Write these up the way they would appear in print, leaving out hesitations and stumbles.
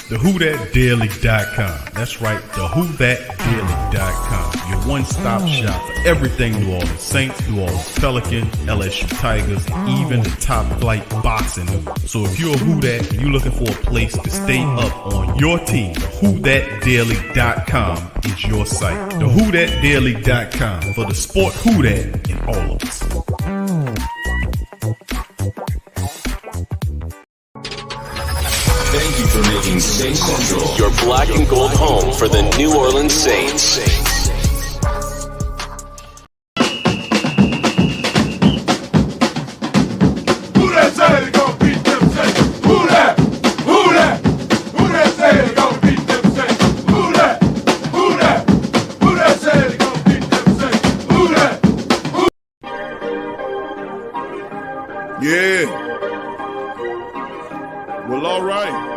TheWhoThatDaily.com. That's right, TheWhoThatDaily.com. Your one-stop shop for everything New Orleans Saints, New Orleans Pelicans, LSU Tigers, even the top flight boxing news. So if you're a Who That and you're looking for a place to stay up on your team, TheWhoThatDaily.com is your site. TheWhoThatDaily.com for the sport Who That in all of us. Thank you for making Saints Central your black and gold home for the New Orleans Saints. Who that say they gonna beat them Saints? Who that? Who that? Who that say they gonna beat them Saints? Who that? Who that? Who that say they gonna beat them Saints? Who that? Who? Yeah. Well, all right.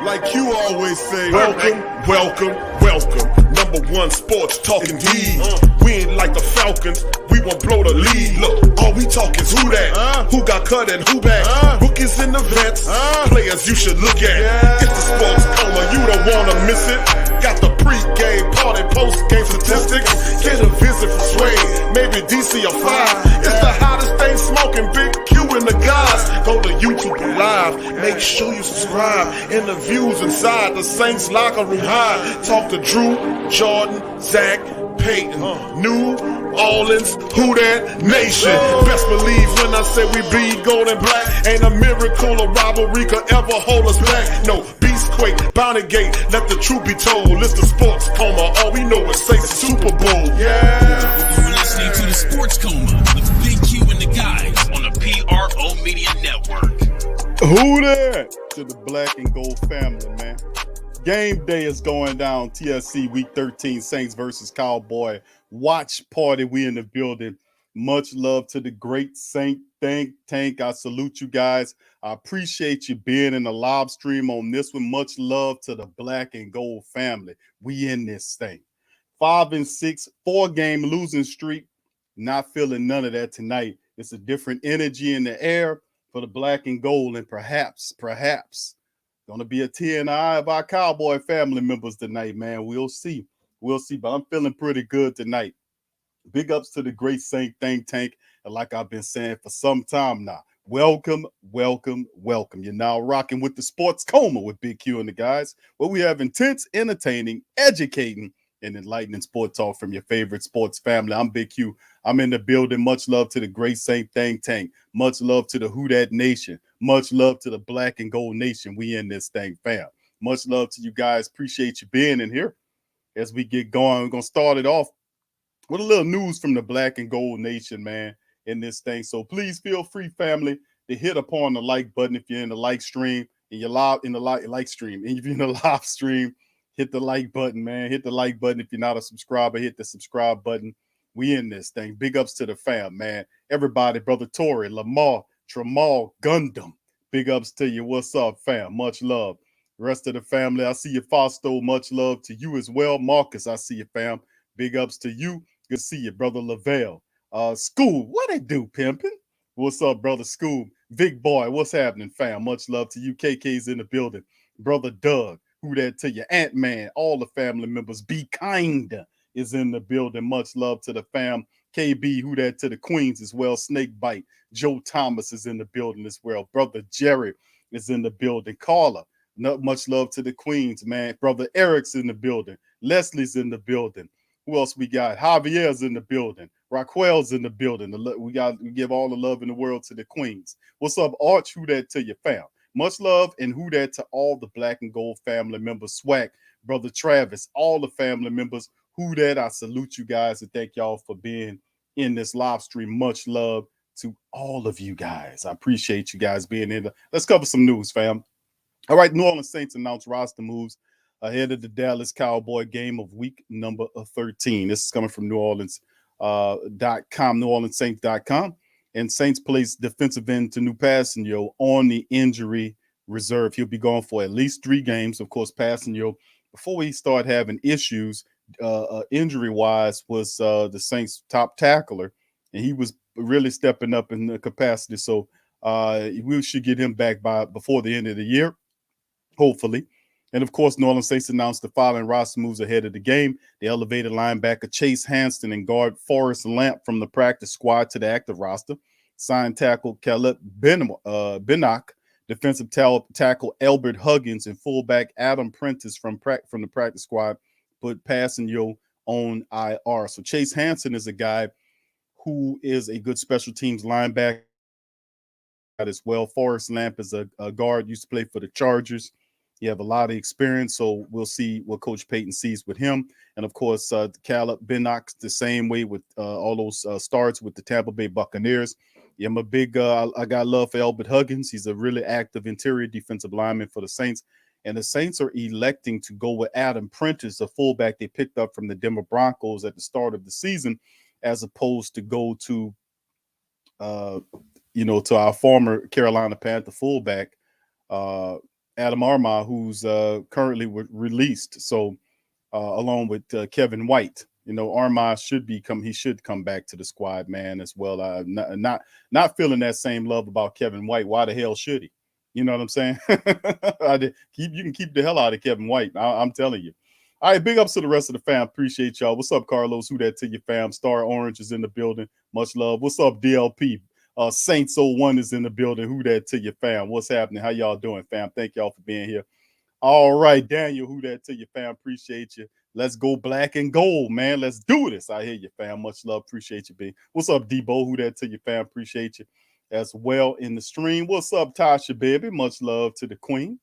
Like you always say, welcome, welcome, welcome. Number one sports talking D. We ain't like the Falcons, we won't blow the lead. Look, all we talk is who that, who got cut and who back. Rookies and the vets, players you should look at. It's the sports coma, you don't wanna miss it. Got the pregame, party, postgame statistics. Get a visit from Sway, maybe DC or 5. It's the hottest thing smoking, Big Q and the guys. Go to YouTube Live, make sure you subscribe. Interviews inside the Saints locker room high. Talk to Drew, Jordan, Zach, Peyton, New Orleans, Who That Nation. Best believe when I say we bleed gold and black. Ain't a miracle or robbery could ever hold us back. No, Beastquake, Bounty Gate, let the truth be told. It's the sports coma, all we know is say Super Bowl. Yeah. You're listening to the Sports Coma with Big Q and the guys on the PRO Media Network. Who that? To the black and gold family, man. Game day is going down. TSC Week 13, Saints versus Cowboy. Watch party. We in the building. Much love to the great Saint think tank. I salute you guys. I appreciate you being in the live stream on this one. Much love to the black and gold family. We in this thing. 5-6, 4-game losing streak. Not feeling none of that tonight. It's a different energy in the air for the black and gold, and perhaps going to be a tear in the eye of our Cowboy family members tonight, man. We'll see, but I'm feeling pretty good tonight. Big ups to the great Saint think tank, and like I've been saying for some time now, welcome. You're now rocking with the Sports Coma with Big Q and the guys, where we have intense, entertaining, educating, and enlightening sport talk from your favorite sports family. I'm Big Q. I'm in the building. Much love to the great Saint think tank. Much love to the Who That Nation. Much love to the Black and Gold Nation. We in this thing, fam. Much love to you guys. Appreciate you being in here. As we get going, we're going to start it off with a little news from the Black and Gold Nation, man, in this thing. So please feel free, family, to hit upon the like button if you're in the like stream, and you're live in the like stream. And if you're in the live stream, hit the like button, man. Hit the like button. If you're not a subscriber, hit the subscribe button. We in this thing. Big ups to the fam, man. Everybody, Brother Torrey, Lamar, Tramal, Gundam. Big ups to you. What's up, fam? Much love. The rest of the family, I see you, Fausto. Much love to you as well. Marcus, I see you, fam. Big ups to you. Good to see you, Brother Lavelle. School, what it do, pimpin'? What's up, Brother School? Big boy, what's happening, fam? Much love to you. KK's in the building. Brother Doug, who that to you? Ant-Man, all the family members. Be kind is in the building. Much love to the fam. KB, who that to the Queens as well. Snakebite. Joe Thomas is in the building as well. Brother Jerry is in the building. Carla, not much love to the Queens, man. Brother Eric's in the building. Leslie's in the building. Who else we got? Javier's in the building. Raquel's in the building. We give all the love in the world to the Queens. What's up, Arch? Who that to your fam? Much love and who that to all the Black and Gold family members. Swag, Brother Travis, all the family members. Who that? I salute you guys and thank y'all for being in this live stream. Much love to all of you guys. I appreciate you guys being in. Let's cover some news, fam. All right, New Orleans Saints announced roster moves ahead of the Dallas Cowboy game of week number 13. This is coming from New Orleans .com, NewOrleansSaints.com. And Saints placed defensive end to New Passanio on the injury reserve. He'll be gone for at least 3 games. Of course, Passanio, before he started having issues injury-wise, was the Saints' top tackler, and he was really stepping up in the capacity. So We should get him back before the end of the year, hopefully. And of course, New Orleans Saints announced the following roster moves ahead of the game. They elevated linebacker Chase Hanston and guard Forrest Lamp from the practice squad to the active roster. Signed tackle Caleb Bennock, defensive tackle Albert Huggins, and fullback Adam Prentice from the practice squad put Passanio on IR. So Chase Hanston is a guy who is a good special teams linebacker as well. Forrest Lamp is a guard, used to play for the Chargers. You have a lot of experience, so we'll see what Coach Payton sees with him. And of course, Caleb Bennock the same way with all those starts with the Tampa Bay Buccaneers. Yeah, I'm a big I got love for Albert Huggins. He's a really active interior defensive lineman for the Saints. And the Saints are electing to go with Adam Prentice, a fullback they picked up from the Denver Broncos at the start of the season, as opposed to go to to our former Carolina Panther fullback, Adam Armah, who's currently released. So along with Kevin White, Armah should come back to the squad, man, as well. Not feeling that same love about Kevin White. Why the hell should he? You know what I'm saying? You can keep the hell out of Kevin White. I'm telling you. All right, big ups to the rest of the fam. Appreciate y'all. What's up, Carlos? Who that to your fam? Star Orange is in the building. Much love. What's up, DLP? Saints 01 is in the building. Who that to your fam? What's happening? How y'all doing, fam? Thank y'all for being here. All right, Daniel, who that to your fam? Appreciate you. Let's go black and gold, man. Let's do this. I hear you, fam. Much love. Appreciate you, B. What's up, Debo? Who that to your fam? Appreciate you as well in the stream. What's up, Tasha, baby? Much love to the queen.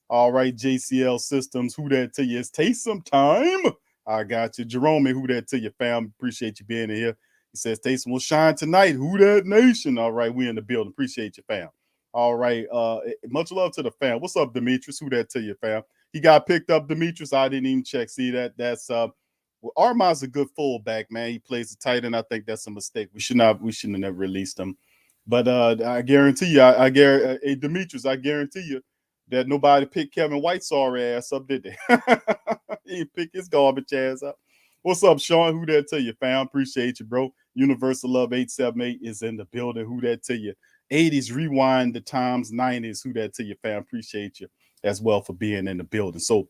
All right, JCL Systems. Who that to you? It's taste some time. I got you. Jerome, who that to your fam? Appreciate you being here. He says, Taysom will shine tonight. Who that nation? All right, we in the building. Appreciate you, fam. All right. Much love to the fam. What's up, Demetrius? Who that to you, fam? He got picked up, Demetrius. I didn't even check. See that's Armand's a good fullback, man. He plays the tight end. I think that's a mistake. We shouldn't have never released him. But I guarantee you, hey, Demetrius, I guarantee you that nobody picked Kevin White's sorry ass up, did they? He picked his garbage ass up. What's up, Sean? Who that to you, fam? Appreciate you, bro. Universal Love 878 is in the building. Who that to you? 80s rewind the times 90s. Who that to you, fam? Appreciate you as well for being in the building. So,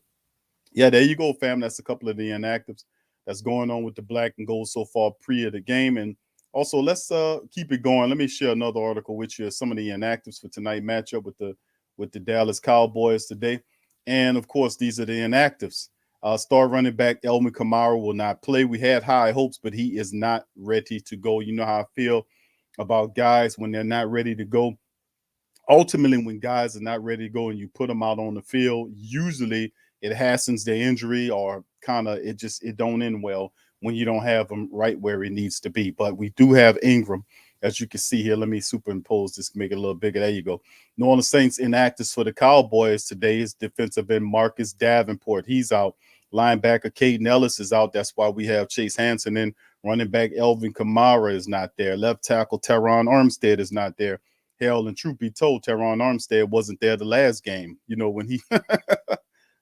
yeah, there you go, fam. That's a couple of the inactives that's going on with the black and gold so far pre of the game. And also, let's keep it going. Let me share another article with you. Some of the inactives for tonight matchup with the Dallas Cowboys today. And, of course, these are the inactives. Star running back Elvin Kamara will not play. We had high hopes, but he is not ready to go. You know how I feel about guys when they're not ready to go. Ultimately, when guys are not ready to go and you put them out on the field, usually it hastens their injury or it don't end well when you don't have them right where it needs to be. But we do have Ingram, as you can see here. Let me superimpose this, make it a little bigger. There you go. New Orleans Saints inactives for the Cowboys today is defensive end Marcus Davenport. He's out. Linebacker Caden Ellis is out. That's why we have Chase Hansen in. Running back Elvin Kamara is not there. Left tackle Teron Armstead is not there. Hell, and truth be told, Teron Armstead wasn't there the last game. When he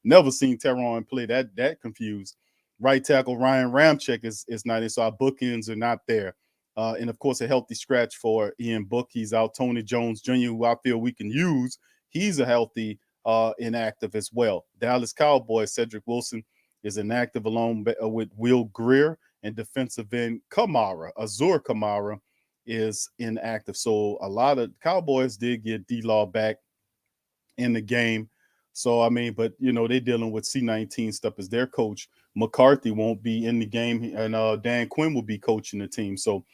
never seen Teron play. That confused. Right tackle Ryan Ramczyk is not in. So our bookends are not there. And of course, a healthy scratch for Ian Book. He's out. Tony Jones Jr., who I feel we can use. He's a healthy inactive as well. Dallas Cowboys, Cedric Wilson is inactive along with Will Greer, and defensive end Azur Kamara is inactive. So a lot of Cowboys did get D-Law back in the game. So, but, they're dealing with C-19 stuff as their coach. McCarthy won't be in the game, and Dan Quinn will be coaching the team. So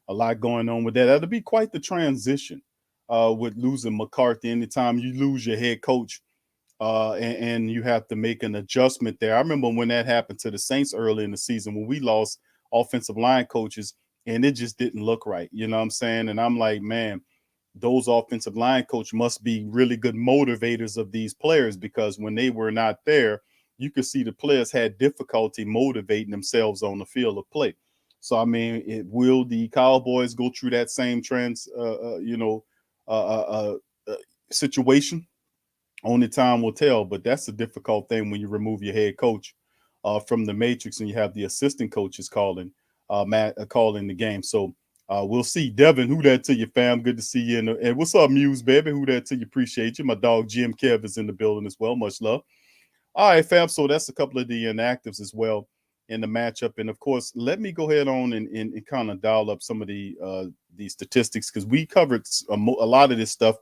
a lot going on with that. That'll be quite the transition with losing McCarthy. Anytime you lose your head coach, and you have to make an adjustment there. I remember when that happened to the Saints early in the season when we lost offensive line coaches and it just didn't look right. You know what I'm saying? And I'm like, man, those offensive line coach must be really good motivators of these players, because when they were not there, you could see the players had difficulty motivating themselves on the field of play. So, will the Cowboys go through that same situation? Only time will tell, but that's a difficult thing when you remove your head coach from the matrix and you have the assistant coaches calling the game. So We'll see. Devin, who that to you, fam? Good to see you. And what's up, Muse, baby? Who that to you? Appreciate you. My dog Jim Kev is in the building as well. Much love. All right, fam. So that's a couple of the inactives as well in the matchup. And of course, let me go ahead on and kind of dial up some of the statistics, because we covered a lot of this stuff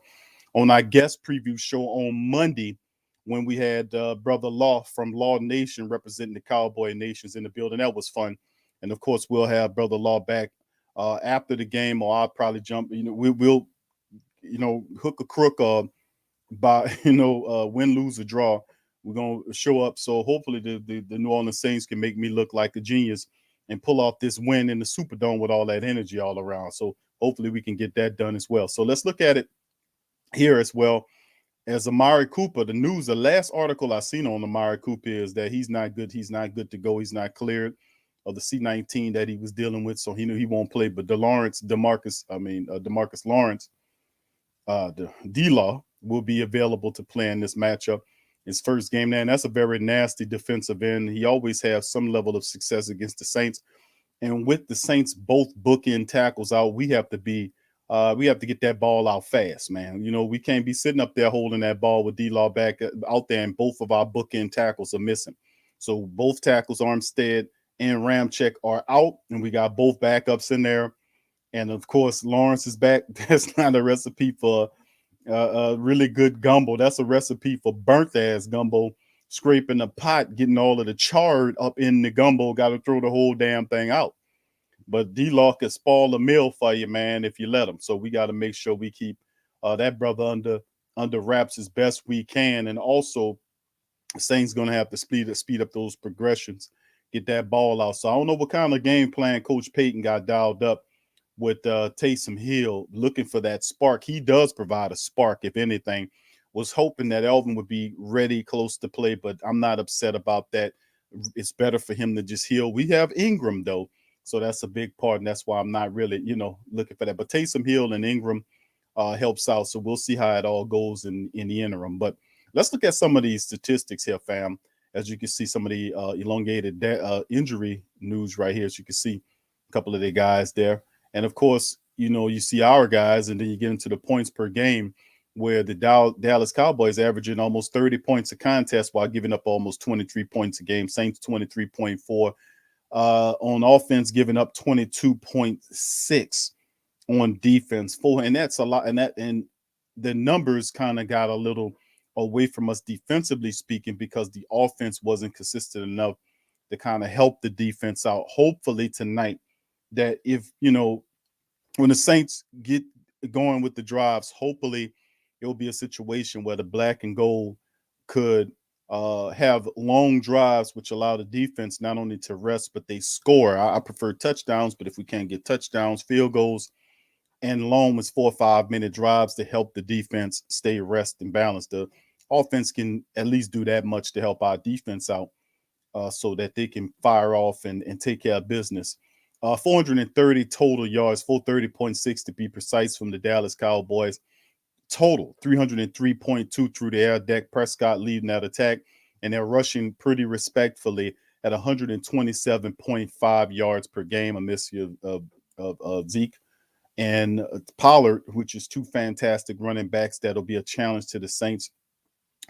on our guest preview show on Monday when we had Brother Law from Law Nation representing the Cowboy Nations in the building. That was fun. And of course, we'll have Brother Law back after the game, or I'll probably jump. We'll hook a crook by win, lose, or draw. We're gonna show up. So hopefully the New Orleans Saints can make me look like a genius and pull off this win in the Superdome with all that energy all around. So hopefully we can get that done as well. So let's look at it here as well. As Amari Cooper, the last article I seen on Amari Cooper is that he's not good. He's not good to go. He's not cleared of the C-19 that he was dealing with, so he knew he won't play. But Demarcus Lawrence, the D-Law will be available to play in this matchup. His first game there, and that's a very nasty defensive end. He always has some level of success against the Saints. And with the Saints both bookend tackles out, we have to get that ball out fast, man. We can't be sitting up there holding that ball with D-Law back out there, and both of our bookend tackles are missing. So both tackles, Armstead and Ramczyk, are out, and we got both backups in there. And of course, Lawrence is back. That's not a recipe for really good gumbo. That's a recipe for burnt ass gumbo, scraping the pot, getting all of the chard up in the gumbo. Got to throw the whole damn thing out. But D-Law could spoil the meal for you, man, if you let him. So we got to make sure we keep that brother under wraps as best we can. And also, Saints going to have to speed up those progressions, get that ball out. So I don't know what kind of game plan Coach Payton got dialed up with Taysom Hill, looking for that spark. He does provide a spark, if anything. Was hoping that Elvin would be ready, close to play, but I'm not upset about that. It's better for him to just heal. We have Ingram, though, so that's a big part, and that's why I'm not really, looking for that. But Taysom Hill and Ingram helps out, so we'll see how it all goes in the interim. But let's look at some of these statistics here, fam. As you can see, some of the elongated injury news right here. As you can see, a couple of the guys there. And of course, you see our guys, and then you get into the points per game, where the Dallas Cowboys averaging almost 30 points a contest while giving up almost 23 points a game. Saints 23.4 on offense, giving up 22.6 on defense. And that's a lot. And the numbers kind of got a little away from us defensively speaking, because the offense wasn't consistent enough to kind of help the defense out. Hopefully tonight, that if when the Saints get going with the drives, hopefully it will be a situation where the black and gold could have long drives, which allow the defense not only to rest, but they score. I prefer touchdowns, but if we can't get touchdowns, field goals, and long as 4 or 5 minute drives to help the defense stay rest and balanced. The offense can at least do that much to help our defense out, so that they can fire off and take care of business. 430 total yards, 430.6 to be precise, from the Dallas Cowboys. Total 303.2 through the air. Dak Prescott leading that attack, and they're rushing pretty respectfully at 127.5 yards per game. A miss of Zeke and Pollard, which is two fantastic running backs that'll be a challenge to the Saints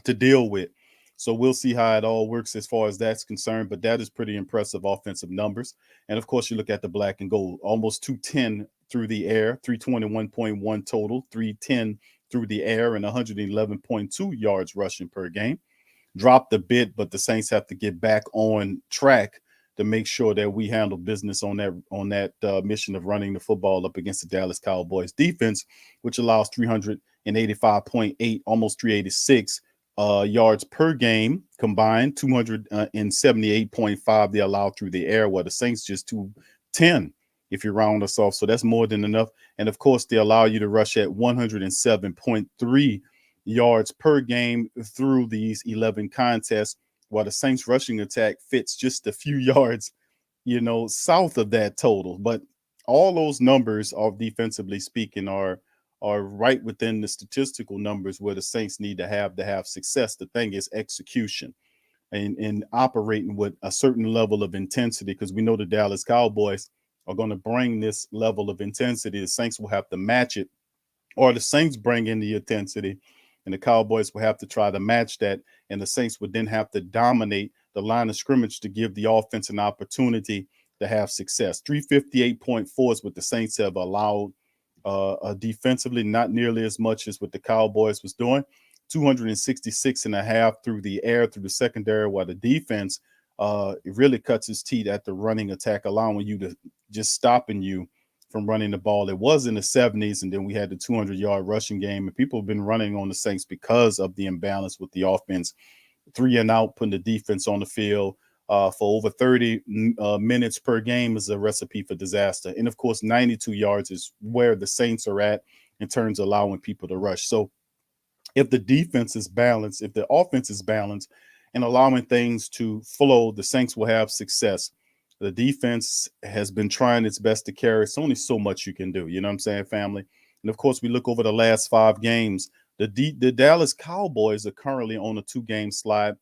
to deal with. So we'll see how it all works as far as that's concerned, but that is pretty impressive offensive numbers. And of course, you look at the black and gold, almost 210 through the air, 321.1 total, 310 through the air, and 111.2 yards rushing per game. Dropped a bit, but the Saints have to get back on track to make sure that we handle business on that mission of running the football up against the Dallas Cowboys defense, which allows 385.8, almost 386 yards per game combined, 278.5 they allow through the air, while the Saints just 210 if you round us off. So that's more than enough. And of course, they allow you to rush at 107.3 yards per game through these 11 contests, while the Saints rushing attack fits just a few yards, south of that total. But all those numbers, are defensively speaking, are right within the statistical numbers where the Saints need to have success. The thing is execution and operating with a certain level of intensity, because we know the Dallas Cowboys are going to bring this level of intensity. The Saints will have to match it, or the Saints bring in the intensity, and the Cowboys will have to try to match that. And the Saints would then have to dominate the line of scrimmage to give the offense an opportunity to have success. 358.4 is what the Saints have allowed defensively, not nearly as much as what the Cowboys was doing. 266.5 through the air, through the secondary, while the defense it really cuts its teeth at the running attack, allowing you to just stopping you from running the ball. It was in the 70s, and then we had the 200-yard rushing game, and people have been running on the Saints because of the imbalance with the offense. 3 and out, putting the defense on the field for over 30 minutes per game is a recipe for disaster. And of course, 92 yards is where the Saints are at in terms of allowing people to rush. So if the defense is balanced, if the offense is balanced and allowing things to flow, the Saints will have success. The defense has been trying its best to carry. It's only so much you can do. You know what I'm saying, family? And of course, we look over the last 5 games. The Dallas Cowboys are currently on a 2-game slide.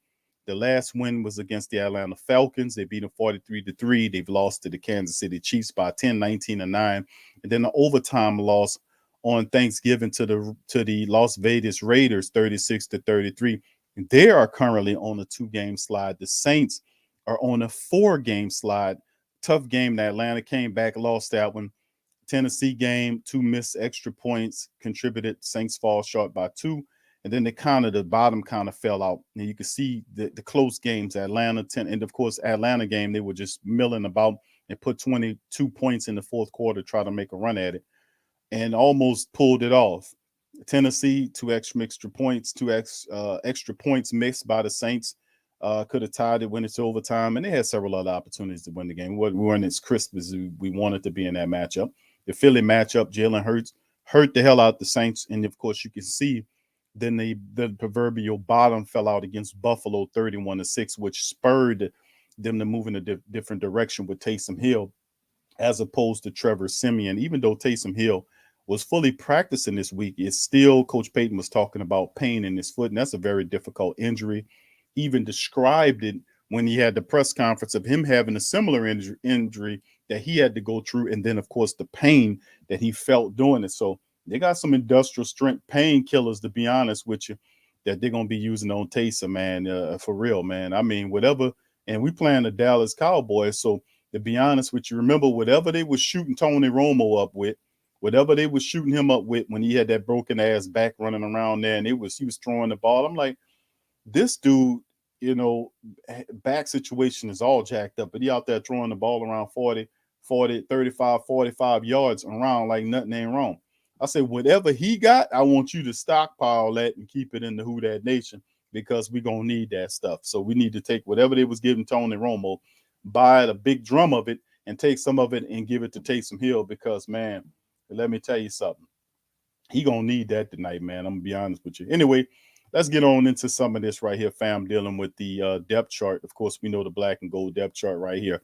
The last win was against the Atlanta Falcons. They beat them 43-3. They've lost to the Kansas City Chiefs by 10, 19-9. And then the overtime loss on Thanksgiving to the Las Vegas Raiders, 36-33. They are currently on a 2-game slide. The Saints are on a 4-game slide. Tough game. The Atlanta came back, lost that one. Tennessee game, 2 missed extra points contributed. Saints fall short by 2. And then the bottom kind of fell out. And you can see the close games, Atlanta, and of course, Atlanta game, they were just milling about and put 22 points in the fourth quarter, try to make a run at it, and almost pulled it off. Tennessee, 2 extra points, 2 extra points missed by the Saints. Could have tied it when it's overtime, and they had several other opportunities to win the game. We weren't as crisp as we wanted to be in that matchup. The Philly matchup, Jalen Hurts hurt the hell out the Saints, and of course, you can see then the proverbial bottom fell out against Buffalo 31-6, which spurred them to move in a different direction with Taysom Hill as opposed to Trevor Siemian. Even though Taysom Hill was fully practicing this week, it's still, Coach Payton was talking about pain in his foot, and that's a very difficult injury. He even described it when he had the press conference of him having a similar injury that he had to go through, and then, of course, the pain that he felt doing it. So they got some industrial strength painkillers, to be honest with you, that they're going to be using on Taysom, man, for real, man. I mean, whatever. And we playing the Dallas Cowboys. So to be honest with you, remember whatever they was shooting Tony Romo up with, whatever they was shooting him up with when he had that broken ass back running around there, and he was throwing the ball. I'm like, this dude, you know, back situation is all jacked up, but he out there throwing the ball around 40, 35, 45 yards around like nothing ain't wrong. I said, whatever he got, I want you to stockpile that and keep it in the Who Dat Nation, because we're going to need that stuff. So we need to take whatever they was giving Tony Romo, buy a big drum of it, and take some of it and give it to Taysom Hill, because, man, let me tell you something. He going to need that tonight, man. I'm going to be honest with you. Anyway, let's get on into some of this right here, fam, dealing with the depth chart. Of course, we know the black and gold depth chart right here.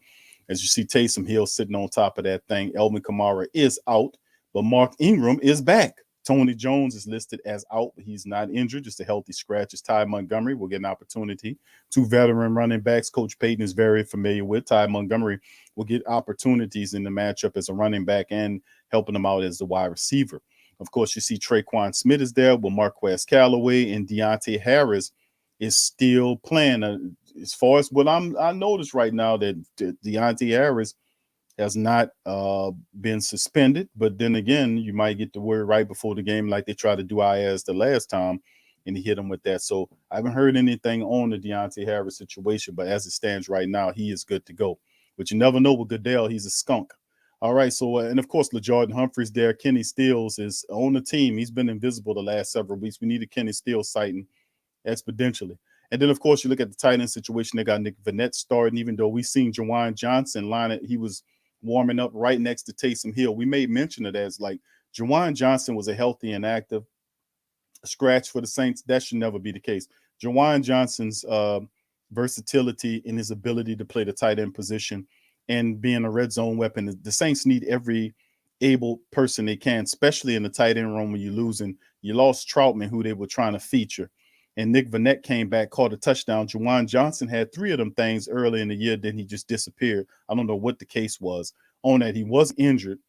As you see, Taysom Hill sitting on top of that thing. Elvin Kamara is out, but Mark Ingram is back. Tony Jones is listed as out, but he's not injured, just a healthy scratch. It's Ty Montgomery will get an opportunity. 2 veteran running backs Coach Payton is very familiar with. Ty Montgomery will get opportunities in the matchup as a running back and helping him out as the wide receiver. Of course, you see Traquan Smith is there with Marquez Callaway, and Deontay Harris is still playing. As far as what I noticed right now, that Deontay Harris has not been suspended, but then again, you might get the word right before the game, like they tried to do Ayaz the last time, and he hit him with that. So I haven't heard anything on the Deontay Harris situation, but as it stands right now, he is good to go. But you never know with Goodell, he's a skunk. All right, so and of course, LaJordan Humphreys there. Kenny Stills is on the team. He's been invisible the last several weeks. We need a Kenny Stills sighting exponentially. And then, of course, you look at the tight end situation. They got Nick Vanette starting, even though we've seen Juwan Johnson line it. He was warming up right next to Taysom Hill. We made mention of that as like Juwan Johnson was a healthy and active scratch for the Saints. That should never be the case. Juwan Johnson's versatility in his ability to play the tight end position and being a red zone weapon. The Saints need every able person they can, especially in the tight end room when you're losing. You lost Troutman, who they were trying to feature. And Nick Vanette came back, caught a touchdown. Juwan Johnson had 3 of them things early in the year, then he just disappeared. I don't know what the case was. on that. He was injured.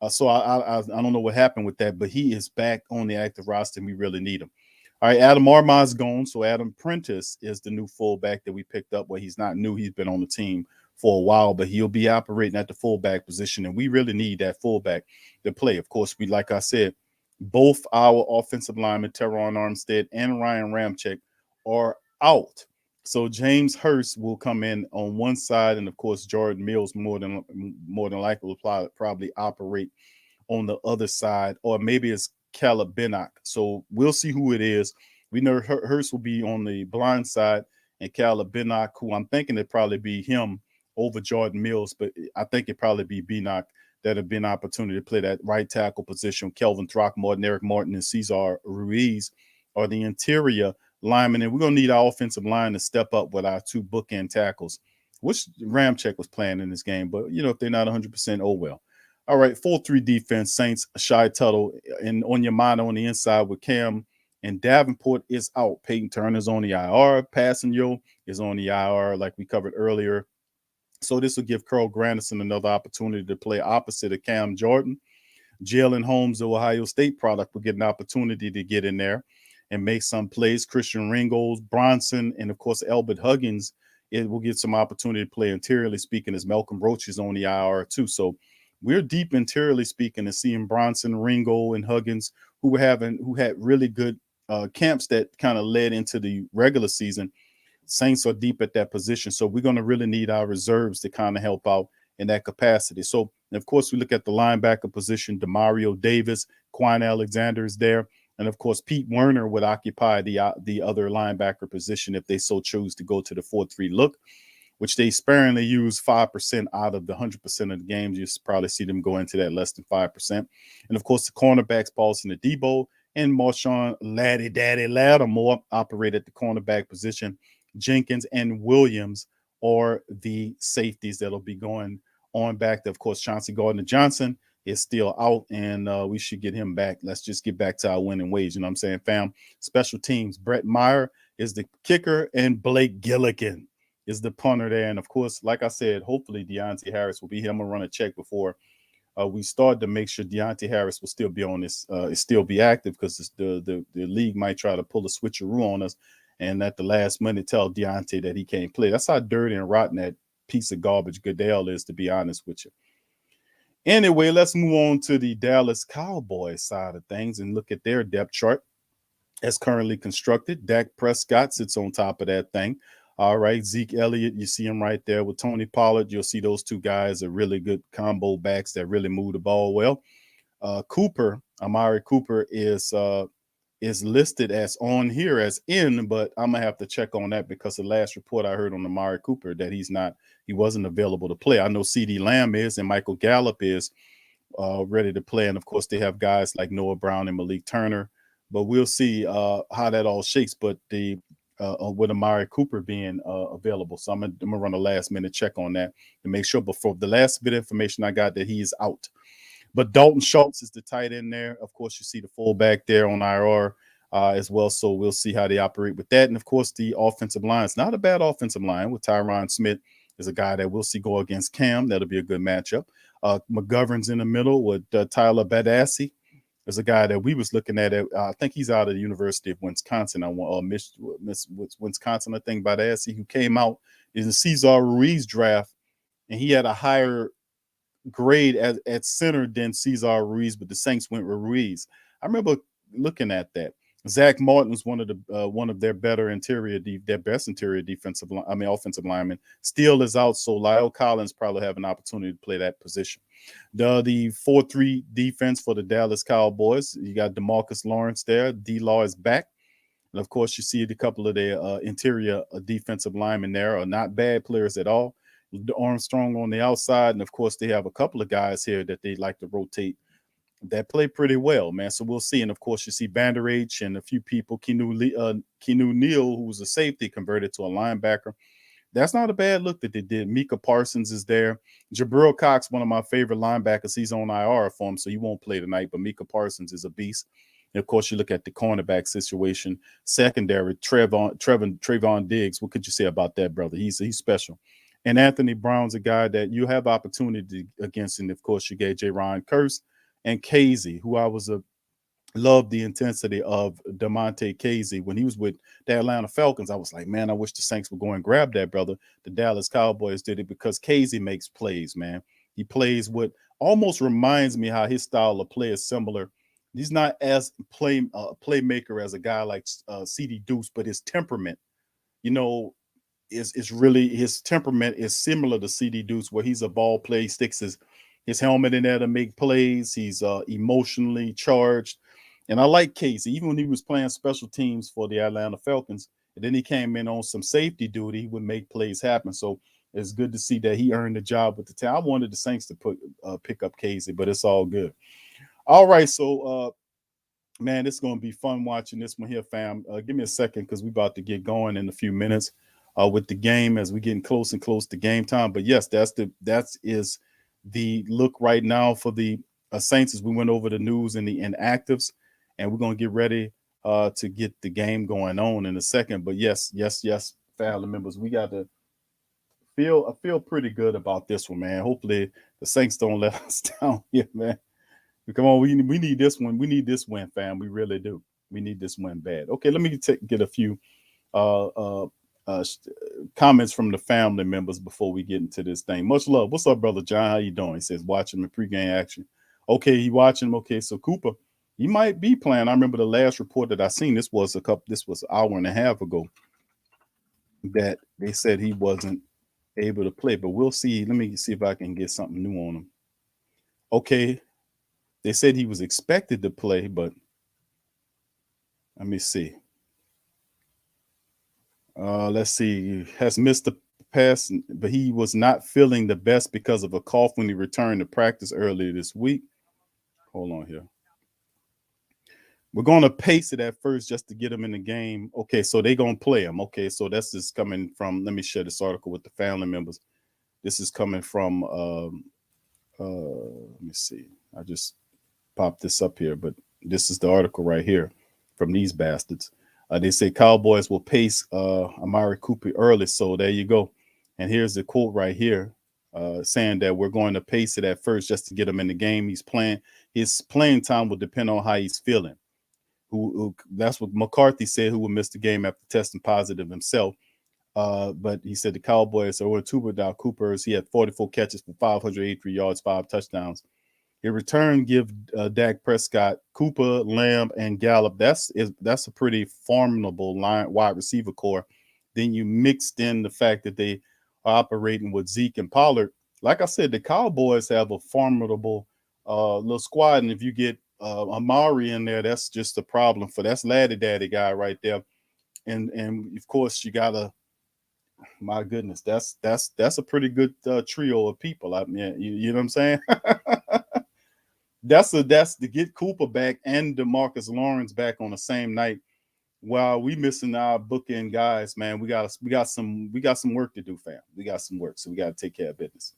So I don't know what happened with that, but he is back on the active roster, and we really need him. All right, Adam Arma's gone, so Adam Prentice is the new fullback that we picked up. Well, he's not new; he's been on the team for a while, but he'll be operating at the fullback position, and we really need that fullback to play. Of course, like I said, both our offensive linemen, Teron Armstead and Ryan Ramczyk, are out. So James Hurst will come in on one side, and of course, Jordan Mills more than likely will probably operate on the other side, or maybe it's Caleb Binnock. So we'll see who it is. We know Hurst will be on the blind side, and Caleb Binnock, who I'm thinking it'd probably be him over Jordan Mills, but I think it'd probably be Binnock that have been an opportunity to play that right tackle position. Kelvin Throckmorton, Eric Martin, and Cesar Ruiz are the interior linemen, and we're going to need our offensive line to step up with our two bookend tackles, which Ramczyk was playing in this game. But, if they're not 100%, oh well. All right, 4-3 defense, Saints, Shy Tuttle, and Onyemata on the inside with Cam, and Davenport is out. Peyton Turner's on the IR. Passanio is on the IR like we covered earlier. So this will give Carl Granderson another opportunity to play opposite of Cam Jordan. Jalen Holmes, the Ohio State product, will get an opportunity to get in there and make some plays. Christian Ringgold, Bronson, and of course, Albert Huggins, it will get some opportunity to play interiorly speaking, as Malcolm Roach is on the IR too. So we're deep interiorly speaking and seeing Bronson, Ringgold, and Huggins, who had really good camps that kind of led into the regular season. Saints are deep at that position. So we're going to really need our reserves to kind of help out in that capacity. So, of course, we look at the linebacker position. Demario Davis, Quan Alexander is there. And, of course, Pete Werner would occupy the other linebacker position if they so choose to go to the 4-3 look, which they sparingly use 5% out of the 100% of the games. You probably see them go into that less than 5%. And, of course, the cornerbacks, Paulson Adebo and Marshawn Laddie Daddy Lattimore operate at the cornerback position. Jenkins and Williams are the safeties that'll be going on back. Of course, Chauncey Gardner-Johnson is still out, and we should get him back. Let's just get back to our winning ways. You know what I'm saying, fam? Special teams. Brett Meyer is the kicker, and Blake Gilligan is the punter there. And, of course, like I said, hopefully Deontay Harris will be here. I'm going to run a check before we start to make sure Deontay Harris will still be on this, still be active, because the league might try to pull a switcheroo on us and at the last minute tell Deontay that he can't play. That's how dirty and rotten that piece of garbage Goodell is, to be honest with you. Anyway, let's move on to the Dallas Cowboys side of things and look at their depth chart as currently constructed. Dak Prescott sits on top of that thing. All right, Zeke Elliott, you see him right there with Tony Pollard. You'll see those two guys are really good combo backs that really move the ball well. Amari Cooper is listed as on here as in, but I'm gonna have to check on that because the last report I heard on Amari Cooper that he wasn't available to play. I know CeeDee Lamb is, and Michael Gallup is ready to play, and of course they have guys like Noah Brown and Malik Turner, but we'll see how that all shakes. But with Amari Cooper being available, so I'm gonna run a last minute check on that to make sure. Before the last bit of information I got that he is out. But Dalton Schultz is the tight end there. Of course, you see the fullback there on IR as well. So we'll see how they operate with that. And, of course, the offensive line. It's not a bad offensive line with Tyron Smith is a guy that we'll see go against Cam. That'll be a good matchup. McGovern's in the middle with Tyler Badassi. There's a guy that we was looking at. I think he's out of the University of Wisconsin. Wisconsin, I think, Badassi, who came out in the Cesar Ruiz draft, and he had a higher grade at center than Cesar Ruiz, but the Saints went with Ruiz. I remember looking at that. Zach Martin was one of their best interior offensive linemen. Steele is out, so Lyle Collins probably have an opportunity to play that position. The 4-3 defense for the Dallas Cowboys. You got DeMarcus Lawrence there. D-Law is back. And of course, you see a couple of their interior defensive linemen there are not bad players at all. Armstrong on the outside, and of course they have a couple of guys here that they like to rotate that play pretty well, man. So we'll see. And of course you see Vander H and a few people. Keanu Neal, who was a safety, converted to a linebacker. That's not a bad look that they did. Micah Parsons is there. Jabril Cox, one of my favorite linebackers, he's on IR for him, so he won't play tonight. But Micah Parsons is a beast. And of course, you look at the cornerback situation. Secondary, Trayvon Diggs. What could you say about that, brother? He's special. And Anthony Brown's a guy that you have opportunity against. And of course, you get J-Ron Curse and Casey, who I was loved the intensity of DeMonte Casey when he was with the Atlanta Falcons. I was like, man, I wish the Saints would go and grab that brother. The Dallas Cowboys did it because Casey makes plays, man. He plays what almost reminds me how his style of play is similar. He's not as playmaker as a guy like CD Deuce, but his temperament, is really, his temperament is similar to CD Deuce, where he's a ball player. He sticks his helmet in there to make plays. He's emotionally charged. And I like Casey, even when he was playing special teams for the Atlanta Falcons, and then he came in on some safety duty, he would make plays happen. So it's good to see that he earned the job with the team. I wanted the Saints to pick up Casey, but it's all good. All right, so man, it's going to be fun watching this one here, fam. Give me a second because we're about to get going in a few minutes with the game as we're getting close and close to game time. But yes, that is the look right now for the Saints as we went over the news and the inactives. And we're going to get ready to get the game going on in a second. But yes, family members, we got to feel pretty good about this one, man. Hopefully the Saints don't let us down here, man. Come on, we need this one. We need this win, fam. We really do. We need this win bad. Okay, let me get a few comments from the family members before we get into this thing. Much love. What's up, brother John? How you doing? He says watching the pregame action. Okay, he watching him. Okay, so Cooper, he might be playing. I remember the last report that I seen. This was an hour and a half ago that they said he wasn't able to play. But we'll see. Let me see if I can get something new on him. Okay, they said he was expected to play, but let me see. Let's see. He has missed the pass, but he was not feeling the best because of a cough when he returned to practice earlier this week. Hold on here. We're going to pace it at first just to get him in the game. Okay, so they're going to play him. Okay, so that's just coming from, let me share this article with the family members. This is coming from, let me see. I just popped this up here, but this is the article right here from these bastards. They say Cowboys will pace Amari Cooper early. So there you go. And here's the quote right here saying that we're going to pace it at first just to get him in the game. He's playing. His playing time will depend on how he's feeling. That's what McCarthy said, who will miss the game after testing positive himself. But he said the Cowboys are 0-2 without Cooper. He had 44 catches for 583 yards, 5 touchdowns. In return, give Dak Prescott, Cooper, Lamb, and Gallup. That's a pretty formidable wide receiver core. Then you mixed in the fact that they are operating with Zeke and Pollard. Like I said, the Cowboys have a formidable little squad, and if you get Amari in there, that's just a problem that's Laddie Daddy guy right there. And of course you gotta, my goodness, that's a pretty good trio of people. I mean, you know what I'm saying? That's to get Cooper back and DeMarcus Lawrence back on the same night. While we missing our bookend guys, man, we got some work to do, fam. We got some work, so we got to take care of business.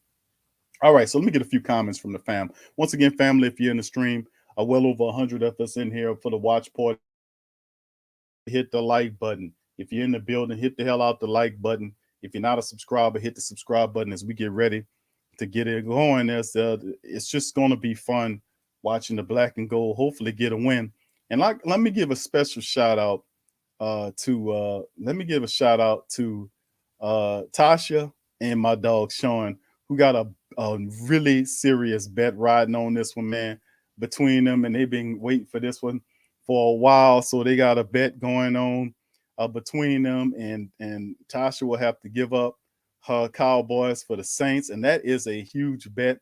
All right, so let me get a few comments from the fam. Once again, family, if you're in the stream, well over 100 of us in here for the watch party. Hit the like button. If you're in the building, hit the hell out the like button. If you're not a subscriber, hit the subscribe button as we get ready to get it going. It's just going to be fun watching the black and gold hopefully get a win. And let me give a special shout out to Tasha and my dog Sean, who got a really serious bet riding on this one, man. Between them, and they've been waiting for this one for a while, so they got a bet going on between them, and Tasha will have to give up her Cowboys for the Saints, and that is a huge bet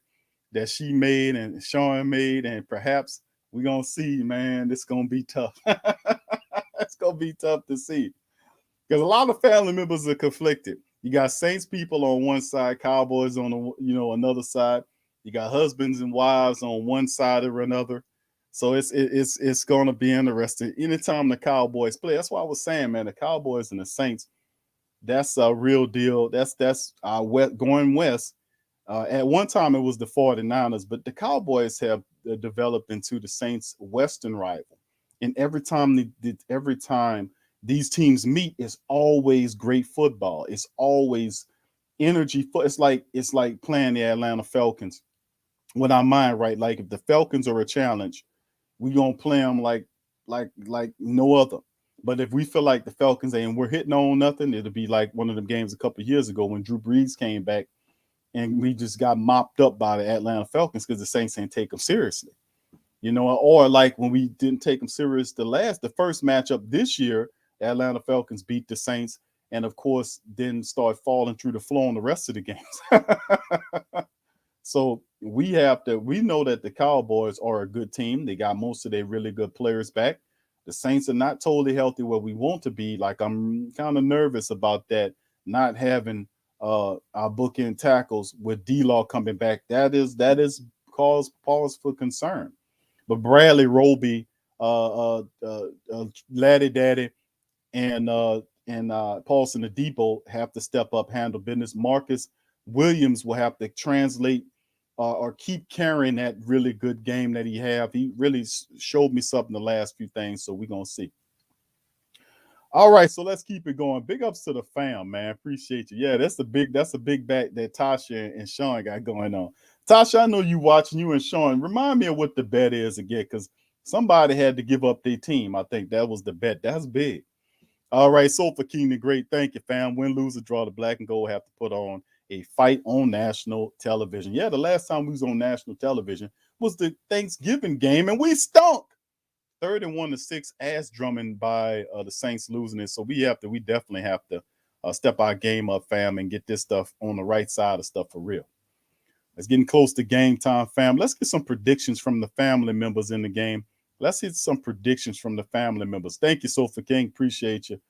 that she made and Sean made, and perhaps we're gonna see, man. It's gonna be tough. It's gonna be tough to see because a lot of family members are conflicted. You got Saints people on one side, Cowboys on another side. You got husbands and wives on one side or another. So it's going to be interesting. Anytime the Cowboys play, that's why I was saying, man, the Cowboys and the Saints, that's a real deal. That's going west. At one time, it was the 49ers, but the Cowboys have developed into the Saints' Western rival. And every time these teams meet, it's always great football. It's always energy for it's like playing the Atlanta Falcons with our mind right. Like if the Falcons are a challenge, we gonna play them like no other. But if we feel like the Falcons and we're hitting on nothing, it'll be like one of them games a couple of years ago when Drew Brees came back and we just got mopped up by the Atlanta Falcons because the Saints didn't take them seriously. You know, or like when we didn't take them serious the first matchup this year, the Atlanta Falcons beat the Saints and of course then start falling through the floor on the rest of the games. So we know that the Cowboys are a good team. They got most of their really good players back. The Saints are not totally healthy where we want to be. Like I'm kind of nervous about that, not having our bookend tackles with D-Law coming back. That is cause for concern. But Bradley Roby, Laddie Daddy, and Paulson Adebo have to step up, handle business. Marcus Williams will have to translate or keep carrying that really good game that he have. He really showed me something the last few things, so we're going to see. All right, so let's keep it going. Big ups to the fam, man. Appreciate you. Yeah, that's a big bet that Tasha and Sean got going on. Tasha, I know you watching, you and Sean. Remind me of what the bet is again, because somebody had to give up their team. I think that was the bet. That's big. All right, so for King the Great, thank you, fam. Win, lose, or draw, the Black and Gold have to put on a fight on national television. Yeah, the last time we was on national television was the Thanksgiving game, and we stunk. 31-6, ass drumming by the Saints losing it. So we definitely have to step our game up, fam, and get this stuff on the right side of stuff for real. It's getting close to game time, fam. Let's get some predictions from the family members in the game. Let's hit some predictions from the family members. Thank you, Sofa King. Appreciate you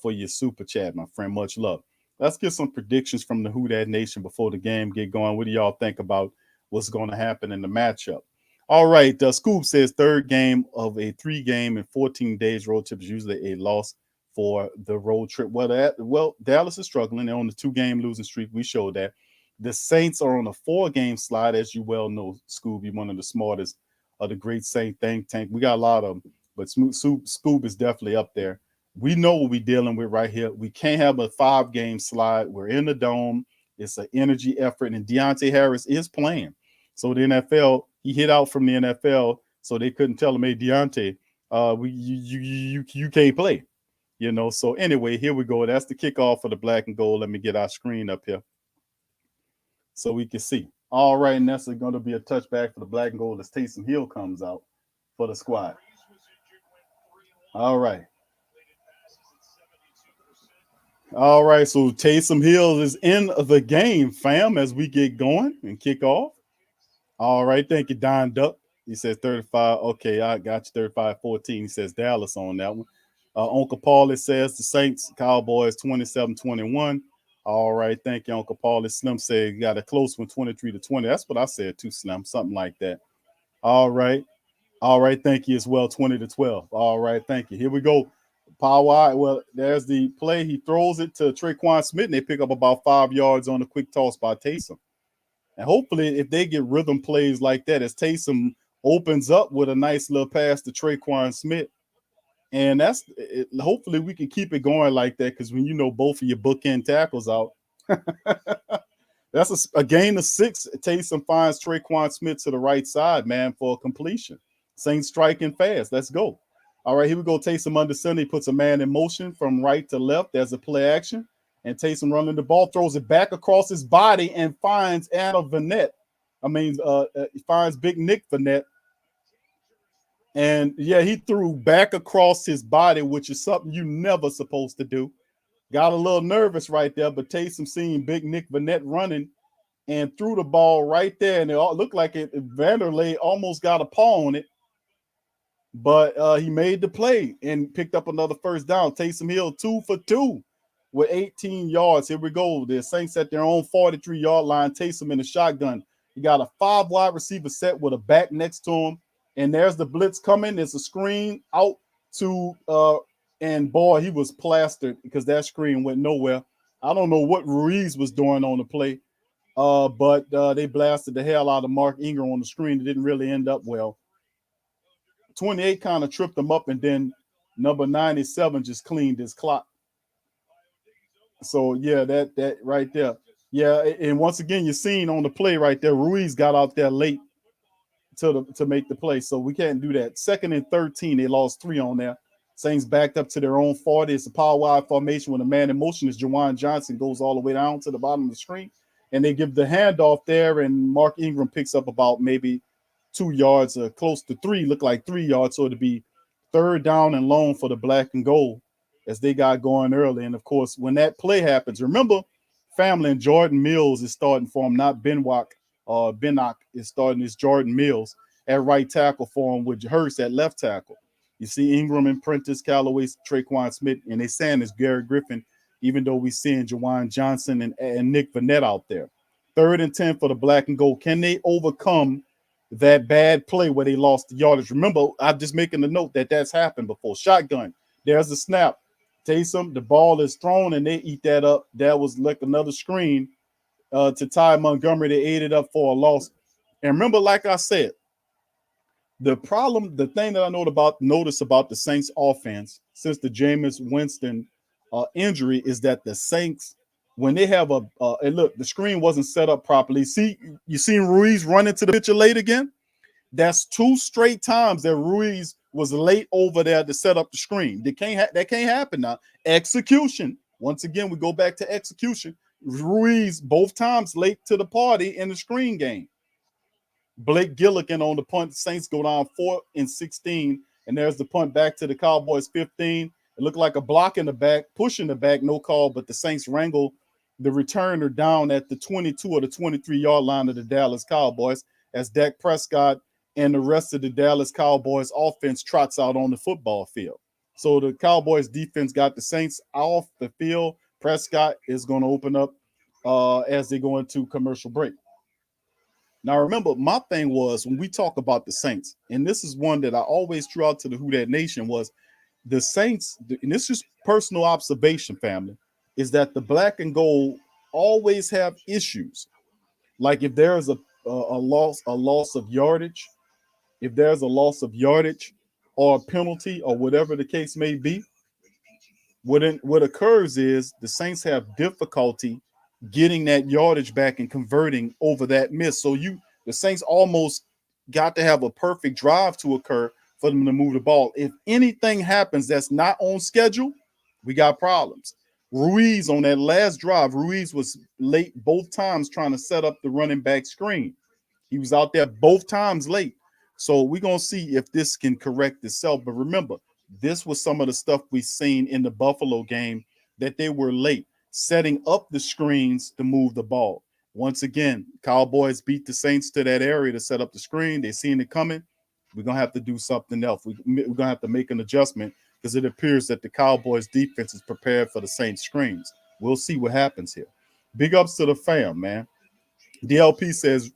for your super chat, my friend. Much love. Let's get some predictions from the Who Dat Nation before the game get going. What do y'all think about what's going to happen in the matchup? All right, Scoop says third game of a 3-game and 14 days road trip is usually a loss for the road trip. Well, Dallas is struggling. They're on the 2-game losing streak. We showed that. The Saints are on a 4-game slide, as you well know, Scooby, one of the smartest of the great Saint think tank. We got a lot of them, but Scoob is definitely up there. We know what we're dealing with right here. We can't have a 5-game slide. We're in the dome. It's an energy effort, and Deontay Harris is playing. So the NFL, he hit out from the NFL, so they couldn't tell him, hey, Deontay, you can't play. You know, so anyway, here we go. That's the kickoff for the Black and Gold. Let me get our screen up here so we can see. All right, and that's going to be a touchback for the Black and Gold as Taysom Hill comes out for the squad. All right. All right, so Taysom Hill is in the game, fam, as we get going and kick off. All right, thank you, Don Duck. He says 35. Okay, I got you, 35-14. He says Dallas on that one. Uncle Paulie says the Saints, Cowboys, 27-21. All right, thank you, Uncle Paulie. Slim said you got a close one, 23-20. That's what I said too, Slim, something like that. All right, thank you as well, 20-12. All right, thank you. Here we go. Power. Well, there's the play. He throws it to Traquan Smith, and they pick up about 5 yards on a quick toss by Taysom. And hopefully, if they get rhythm plays like that, as Taysom opens up with a nice little pass to Traquan Smith, and hopefully we can keep it going like that, because when you know both of your bookend tackles out, that's a gain of 6. Taysom finds Traquan Smith to the right side, man, for a completion. Saints striking fast. Let's go. All right, here we go. Taysom under center. He puts a man in motion from right to left. There's a play action. And Taysom running the ball, throws it back across his body and finds he finds Big Nick Vanette. And, yeah, he threw back across his body, which is something you're never supposed to do. Got a little nervous right there, but Taysom seen Big Nick Vanette running and threw the ball right there. And it looked like Vanderlei almost got a paw on it. But he made the play and picked up another first down. Taysom Hill 2 for 2 with 18 yards. Here we go. The Saints at their own 43-yard line. Taysom in the shotgun. He got a 5 wide receiver set with a back next to him. And there's the blitz coming. There's a screen out to and boy, he was plastered because that screen went nowhere. I don't know what Ruiz was doing on the play. But they blasted the hell out of Mark Ingram on the screen. It didn't really end up well. 28 kind of tripped him up, and then number 97 just cleaned his clock. So, yeah, that right there. Yeah, and once again, you're seeing on the play right there, Ruiz got out there late to make the play, so we can't do that. 2nd and 13, they lost 3 on there. Saints backed up to their own 40. It's a power wide formation when a man in motion is Juwan Johnson, goes all the way down to the bottom of the screen, and they give the handoff there, and Mark Ingram picks up about maybe 2 yards, close to 3, look like 3 yards, so it'd be 3rd down and long for the black and gold as they got going early. And of course, when that play happens, remember, family, and Jordan Mills is starting for him, not Benwak. Bennock is starting as Jordan Mills at right tackle for him, with Hurst at left tackle. You see Ingram and Prentice, Callaway, Traquan Smith, and they saying it's Gary Griffin, even though we seeing Juwan Johnson and Nick Vanette out there. 3rd and 10 for the black and gold. Can they overcome that bad play where they lost the yardage? Remember, I'm just making the note that that's happened before. Shotgun. There's the snap. Taysom, the ball is thrown, and they eat that up. That was like another screen to Ty Montgomery. They ate it up for a loss. And remember, like I said, the thing that I notice about the Saints offense since the Jameis Winston injury is that the Saints, when they have and look, the screen wasn't set up properly. See, you seen Ruiz run into the picture late again? That's 2 straight times that Ruiz was late over there to set up the screen. That can't happen now. Execution. Once again, we go back to execution. Ruiz both times late to the party in the screen game. Blake Gilligan on the punt. The Saints go down 4 and 16, and there's the punt back to the Cowboys 15. It looked like a block in the back, push in the back, no call, but the Saints wrangle the returner down at the 22 or the 23-yard line of the Dallas Cowboys as Dak Prescott and the rest of the Dallas Cowboys offense trots out on the football field. So the Cowboys defense got the Saints off the field. Prescott is going to open up as they go into commercial break. Now, remember, my thing was when we talk about the Saints, and this is one that I always threw out to the Who Dat Nation, was the Saints, and this is personal observation, family, is that the black and gold always have issues. Like if there's a loss of yardage, if there's a loss of yardage or a penalty or whatever the case may be, what occurs is the Saints have difficulty getting that yardage back and converting over that miss. So the Saints almost got to have a perfect drive to occur for them to move the ball. If anything happens that's not on schedule, we got problems. Ruiz on that last drive, Ruiz was late both times trying to set up the running back screen. He was out there both times late. So we're going to see if this can correct itself. But remember, this was some of the stuff we seen in the Buffalo game, that they were late setting up the screens to move the ball. Once again, Cowboys beat the Saints to that area to set up the screen. They seen it coming. We're going to have to do something else. We're going to have to make an adjustment because it appears that the Cowboys defense is prepared for the Saints screens. We'll see what happens here. Big ups to the fam, man. DLP says,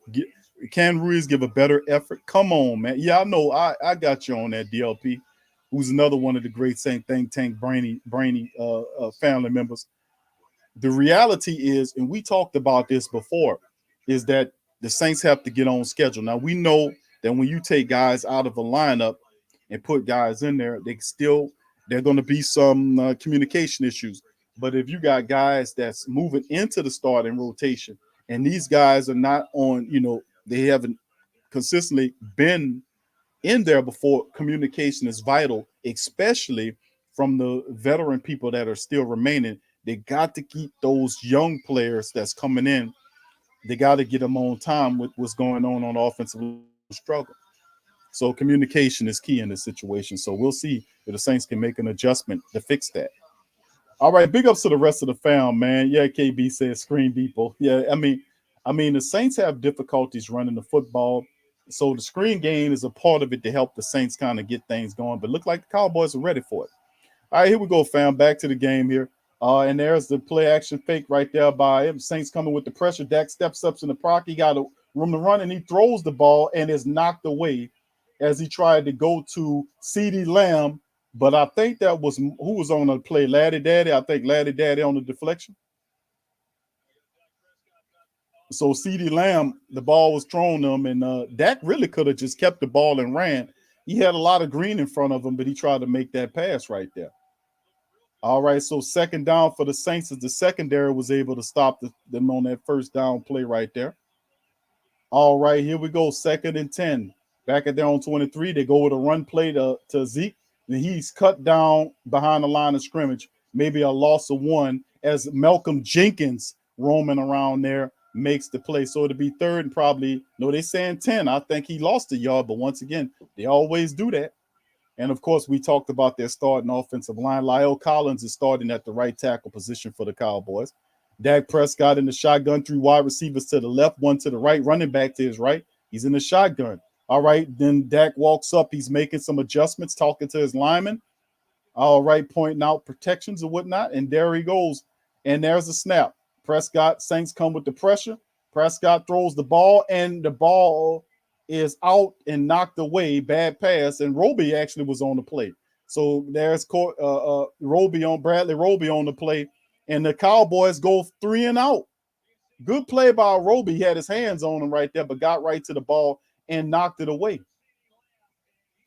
can Ruiz give a better effort? Come on, man. Yeah, I know. I got you on that, DLP, who's another one of the great Saint think tank brainy family members. The reality is, and we talked about this before, is that the Saints have to get on schedule. Now, we know that when you take guys out of a lineup and put guys in there, there are going to be some communication issues. But if you got guys that's moving into the starting rotation and these guys are not on, they haven't consistently been in there before, communication is vital, especially from the veteran people that are still remaining. They got to keep those young players that's coming in. They got to get them on time with what's going on offensive struggle. So communication is key in this situation. So we'll see if the Saints can make an adjustment to fix that. All right, big ups to the rest of the fam, man. Yeah, KB says screen people. Yeah, I mean, the Saints have difficulties running the football. So the screen game is a part of it to help the Saints kind of get things going. But look like the Cowboys are ready for it. All right, here we go, fam. Back to the game here. And there's the play action fake right there by him. Saints coming with the pressure. Dak steps up in the pocket. He got a room to run, and he throws the ball and is knocked away as he tried to go to CeeDee Lamb. But I think that was who was on the play, Laddie Daddy. I think Laddie Daddy on the deflection. So CeeDee Lamb, the ball was thrown to him, and Dak really could have just kept the ball and ran. He had a lot of green in front of him, but he tried to make that pass right there. All right, so second down for the Saints as the secondary was able to stop them on that first down play right there. All right, here we go. 2nd and 10. Back at their own 23. They go with a run play to Zeke. And he's cut down behind the line of scrimmage. Maybe a loss of 1 as Malcolm Jenkins roaming around there makes the play. So it'll be 3rd and probably, no, they're saying 10. I think he lost a yard, but once again, they always do that. And of course, we talked about their starting offensive line. Lyle Collins is starting at the right tackle position for the Cowboys. Dak Prescott in the shotgun, 3 wide receivers to the left, 1 to the right, running back to his right. He's in the shotgun. All right, then Dak walks up. He's making some adjustments, talking to his lineman. All right, pointing out protections and whatnot. And there he goes. And there's a snap. Prescott, Saints come with the pressure. Prescott throws the ball, and the ball is out and knocked away. Bad pass. And Roby actually was on the play. So there's Bradley Roby on the play. And the Cowboys go 3 and out. Good play by Roby. He had his hands on him right there, but got right to the ball and knocked it away.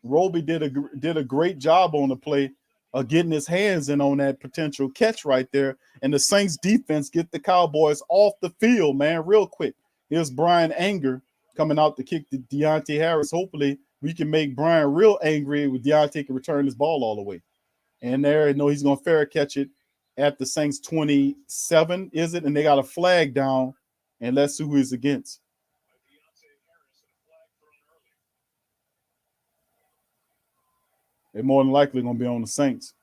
Roby did a great job on the play of getting his hands in on that potential catch right there. And the Saints defense get the Cowboys off the field, man, real quick. Here's Brian Anger coming out to kick to Deontay Harris. Hopefully we can make Brian real angry with Deontay can return this ball all the way. And there, he's going to fair catch it at the Saints 27, is it? And they got a flag down, and let's see who he's against. They're more than likely going to be on the Saints.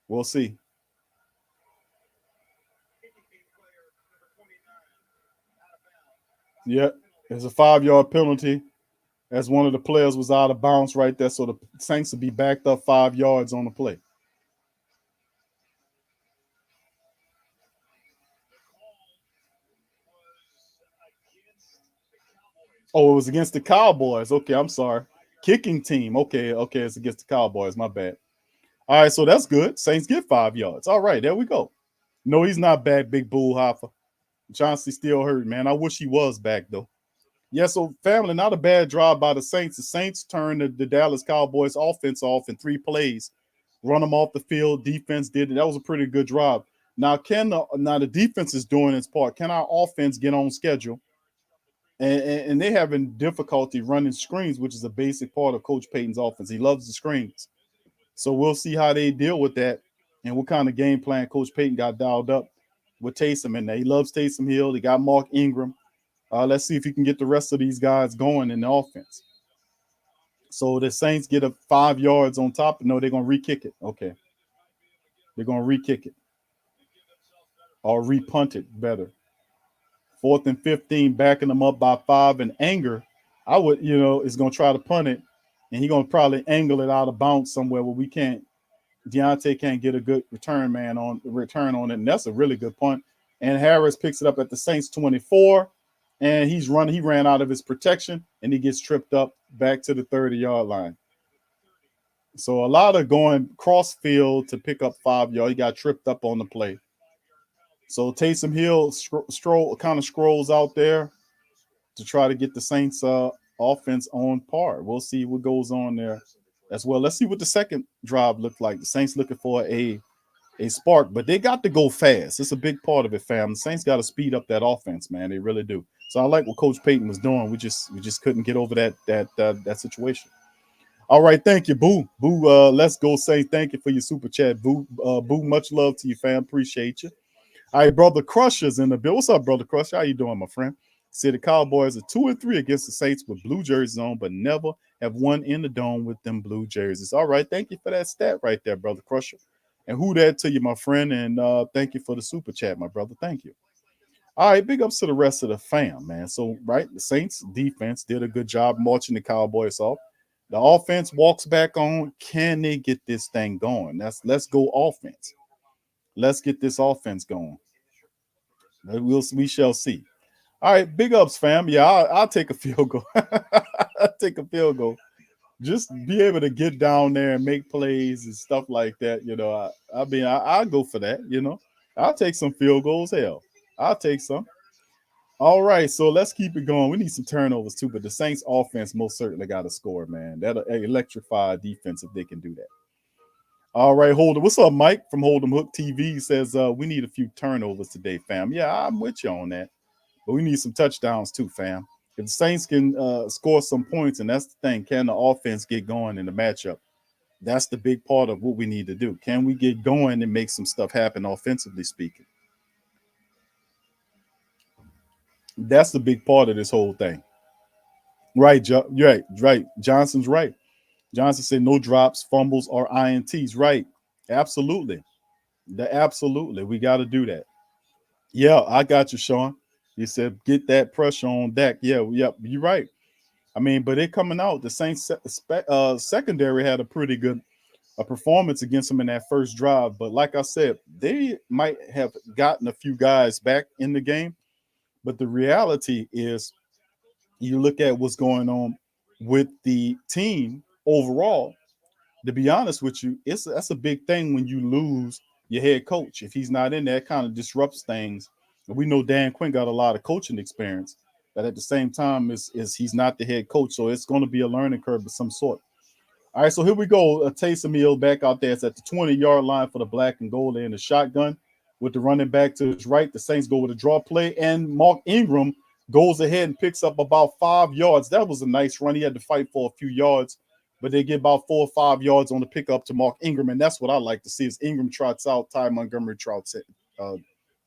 We'll see. Yeah, there's a 5-yard penalty as one of the players was out of bounds right there, so the Saints will be backed up 5 yards on the play. Oh, it was against the Cowboys. Okay, I'm sorry. Kicking team. Okay, it's against the Cowboys. My bad. All right, so that's good. Saints get 5 yards. All right, there we go. No, he's not back, Big Bull Hoffa. Chauncey still hurt, man. I wish he was back, though. Yeah, so family, not a bad drive by the Saints. The Saints turned the Dallas Cowboys offense off in 3 plays. Run them off the field. Defense did it. That was a pretty good drive. Now, the defense is doing its part. Can our offense get on schedule? And they're having difficulty running screens, which is a basic part of Coach Payton's offense. He loves the screens. So we'll see how they deal with that and what kind of game plan Coach Payton got dialed up with Taysom in there. He loves Taysom Hill. He got Mark Ingram. Let's see if he can get the rest of these guys going in the offense. So the Saints get 5 yards on top. No, they're going to re-kick it. Okay. They're going to re-kick it. Or re-punt it better. 4th and 15, backing them up by 5 in anger. I would, is going to try to punt it, and he's going to probably angle it out of bounds somewhere where Deontay can't get a good return on it, and that's a really good punt. And Harris picks it up at the Saints 24, and he ran out of his protection, and he gets tripped up back to the 30-yard line. So a lot of going cross field to pick up 5 yards. He got tripped up on the play. So Taysom Hill scrolls out there to try to get the Saints offense on par. We'll see what goes on there as well. Let's see what the second drive looked like. The Saints looking for a spark, but they got to go fast. It's a big part of it, fam. The Saints got to speed up that offense, man. They really do. So I like what Coach Payton was doing. We just couldn't get over that situation. All right, thank you, Boo. Boo, let's go say thank you for your super chat, Boo. Boo, much love to you, fam. Appreciate you. All right, Brother Crusher's in the bill. What's up, Brother Crusher? How you doing, my friend? See, the Cowboys are 2-3 against the Saints with blue jerseys on, but never have won in the dome with them blue jerseys. All right, thank you for that stat right there, Brother Crusher. And who that to you, my friend, and thank you for the super chat, my brother. Thank you. All right, big ups to the rest of the fam, man. So, right, the Saints defense did a good job marching the Cowboys off. The offense walks back on. Can they get this thing going? Let's go offense. Let's get this offense going. We shall see. All right, big ups, fam. Yeah, I'll take a field goal. I'll take a field goal. Just be able to get down there and make plays and stuff like that. I'll go for that. I'll take some field goals. Hell, I'll take some. All right, so let's keep it going. We need some turnovers too, but the Saints offense most certainly got to score, man. That'll electrify defense if they can do that. All right, Hold'em. What's up, Mike from Hold'em Hook TV says we need a few turnovers today, fam. Yeah, I'm with you on that. But we need some touchdowns too, fam. If the Saints can score some points, and that's the thing, can the offense get going in the matchup? That's the big part of what we need to do. Can we get going and make some stuff happen offensively speaking? That's the big part of this whole thing. Right, right. Johnson's right. Johnson said no drops, fumbles, or INTs. Right. Absolutely. Absolutely. We got to do that. Yeah, I got you, Sean. He said get that pressure on Dak. Yeah, yep, you're right. I mean, but it coming out, the Saints secondary had a pretty good performance against them in that first drive. But like I said, they might have gotten a few guys back in the game. But the reality is, you look at what's going on with the team overall. To be honest with you, that's a big thing when you lose your head coach. If he's not in there, it kind of disrupts things. And we know Dan Quinn got a lot of coaching experience, but at the same time, is he's not the head coach, so it's going to be a learning curve of some sort. All right, so here we go. Taysom Hill back out there. It's at the 20-yard line for the black and gold. They're in the shotgun with the running back to his right. The Saints go with a draw play, and Mark Ingram goes ahead and picks up about 5 yards. That was a nice run. He had to fight for a few yards, but they get about 4 or 5 yards on the pickup to Mark Ingram, and that's what I like to see. Is Ingram trots out, Ty Montgomery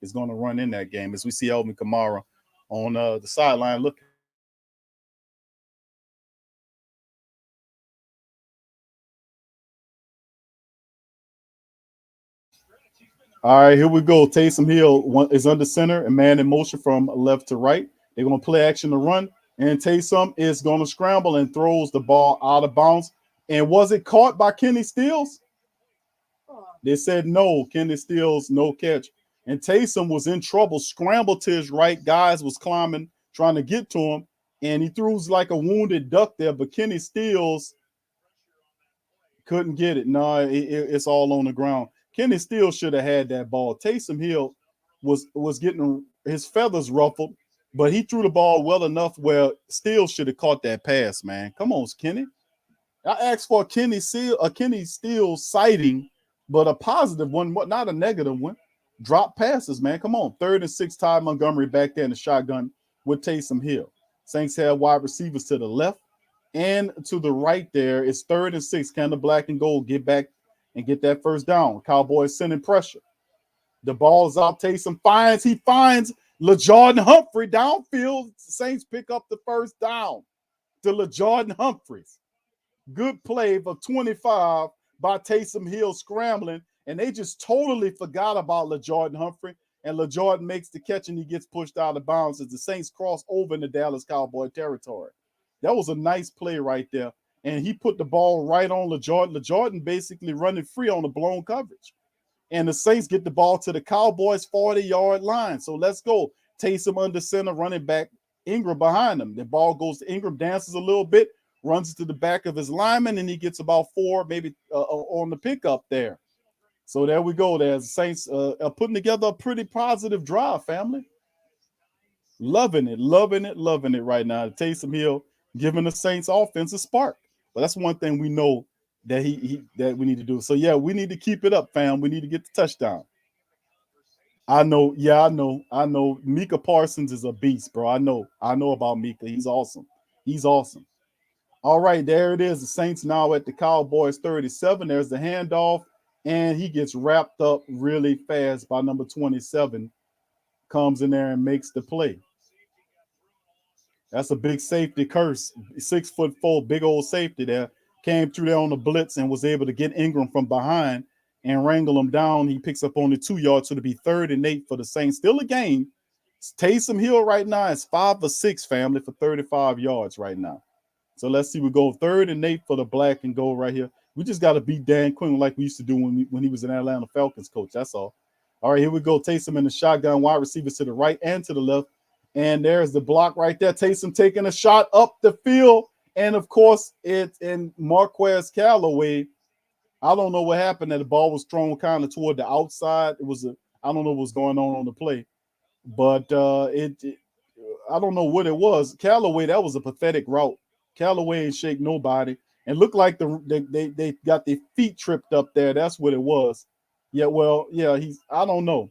is going to run in that game, as we see Alvin Kamara on the sideline looking. All right, here we go. Taysom Hill is under center and man in motion from left to right. They're going to play action to run, and Taysom is going to scramble and throws the ball out of bounds. And was it caught by Kenny Stills? They said no. Kenny Stills, no catch. And Taysom was in trouble, scrambled to his right. Guys was climbing, trying to get to him, and he threw like a wounded duck there, but Kenny Stills couldn't get it. No, it's all on the ground. Kenny Stills should have had that ball. Taysom Hill was getting his feathers ruffled, but he threw the ball well enough where Stills should have caught that pass, man. Come on, Kenny. I asked for a Kenny Stills sighting, but a positive one, not a negative one. Drop passes, man. Come on. 3rd and 6, Ty Montgomery back there in the shotgun with Taysom Hill. Saints have wide receivers to the left and to the right there. It's 3rd and 6. Can the black and gold get back and get that first down? Cowboys sending pressure. The ball's out. Taysom finds LaJordan Humphrey downfield. Saints pick up the first down to LaJordan Humphreys. Good play for 25 by Taysom Hill scrambling, and they just totally forgot about LaJordan Humphrey, and LaJordan makes the catch, and he gets pushed out of bounds as the Saints cross over into Dallas Cowboy territory. That was a nice play right there, and he put the ball right on LaJordan. LaJordan basically running free on the blown coverage, and the Saints get the ball to the Cowboys 40-yard line. So let's go. Taysom under center, running back, Ingram behind him. The ball goes to Ingram, dances a little bit, runs to the back of his lineman, and he gets about 4, maybe on the pickup there. So there we go. There's the Saints putting together a pretty positive drive, family. Loving it right now. Taysom Hill giving the Saints offense a spark. But that's one thing we know that that we need to do. So yeah, we need to keep it up, fam. We need to get the touchdown. I know. Yeah, I know. Micah Parsons is a beast, bro. I know about Micah. He's awesome. All right, there it is. The Saints now at the Cowboys 37. There's the handoff, and he gets wrapped up really fast by number 27. Comes in there and makes the play. That's a big safety curse. 6'4", big old safety there. Came through there on the blitz and was able to get Ingram from behind and wrangle him down. He picks up only 2 yards, so to be 3rd and 8 for the Saints. Still a game. Taysom Hill right now is 5 for 6, family, for 35 yards right now. So let's see. We go 3rd and 8 for the black and gold right here. We just got to beat Dan Quinn like we used to do when he was an Atlanta Falcons coach. That's all. All right, here we go. Taysom in the shotgun, wide receivers to the right and to the left. And there's the block right there. Taysom taking a shot up the field. And, of course, it's in Marquez Callaway. I don't know what happened. That the ball was thrown kind of toward the outside. I don't know what's going on the play. But I don't know what it was. Callaway, that was a pathetic route. Callaway ain't shake nobody. and looked like they got their feet tripped up there. That's what it was. Yeah, well, yeah, I don't know.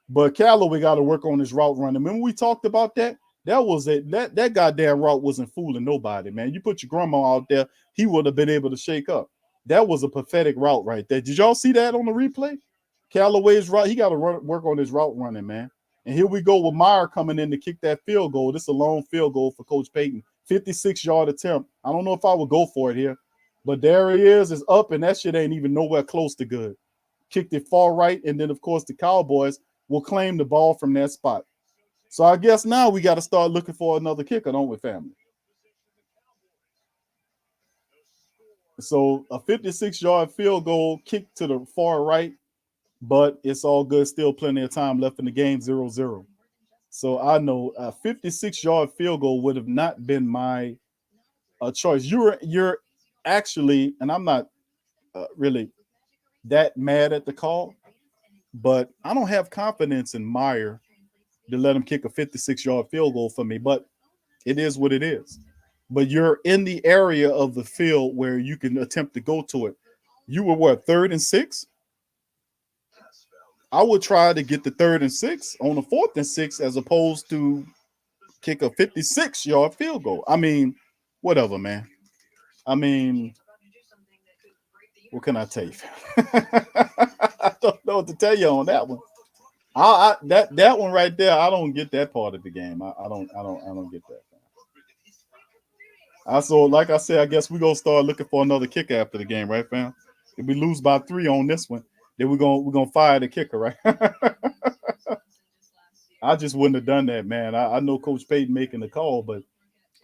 But Callaway got to work on his route running. Remember we talked about that? That was it. That goddamn route wasn't fooling nobody, man. You put your grandma out there, he would have been able to shake up. That was a pathetic route right there. Did y'all see that on the replay? Callaway's route, he got to work on his route running, man. And here we go with Meyer coming in to kick that field goal. This is a long field goal for Coach Payton. 56-yard attempt. I don't know if I would go for it here, but there he is. It's up, and that shit ain't even nowhere close to good. Kicked it far right, and then, of course, the Cowboys will claim the ball from that spot. So I guess now we got to start looking for another kicker, don't we, family? So a 56-yard field goal kicked to the far right, but it's all good. Still plenty of time left in the game, 0-0. So I know a 56-yard field goal would have not been my choice. You're actually, and I'm not really that mad at the call, but I don't have confidence in Meyer to let him kick a 56-yard field goal for me. But it is what it is. But you're in the area of the field where you can attempt to go to it. You were what, 3rd and 6? I would try to get the 3rd and 6 on the 4th and 6 as opposed to kick a 56-yard field goal. I mean, whatever, man. I mean, what can I tell you? I don't know what to tell you on that one. That one right there, I don't get that part of the game. I don't get that. Like I said, I guess we're gonna start looking for another kicker after the game, right, fam? If we lose by 3 on this one, then we're gonna fire the kicker, right? I just wouldn't have done that, man. I know Coach Payton making the call, but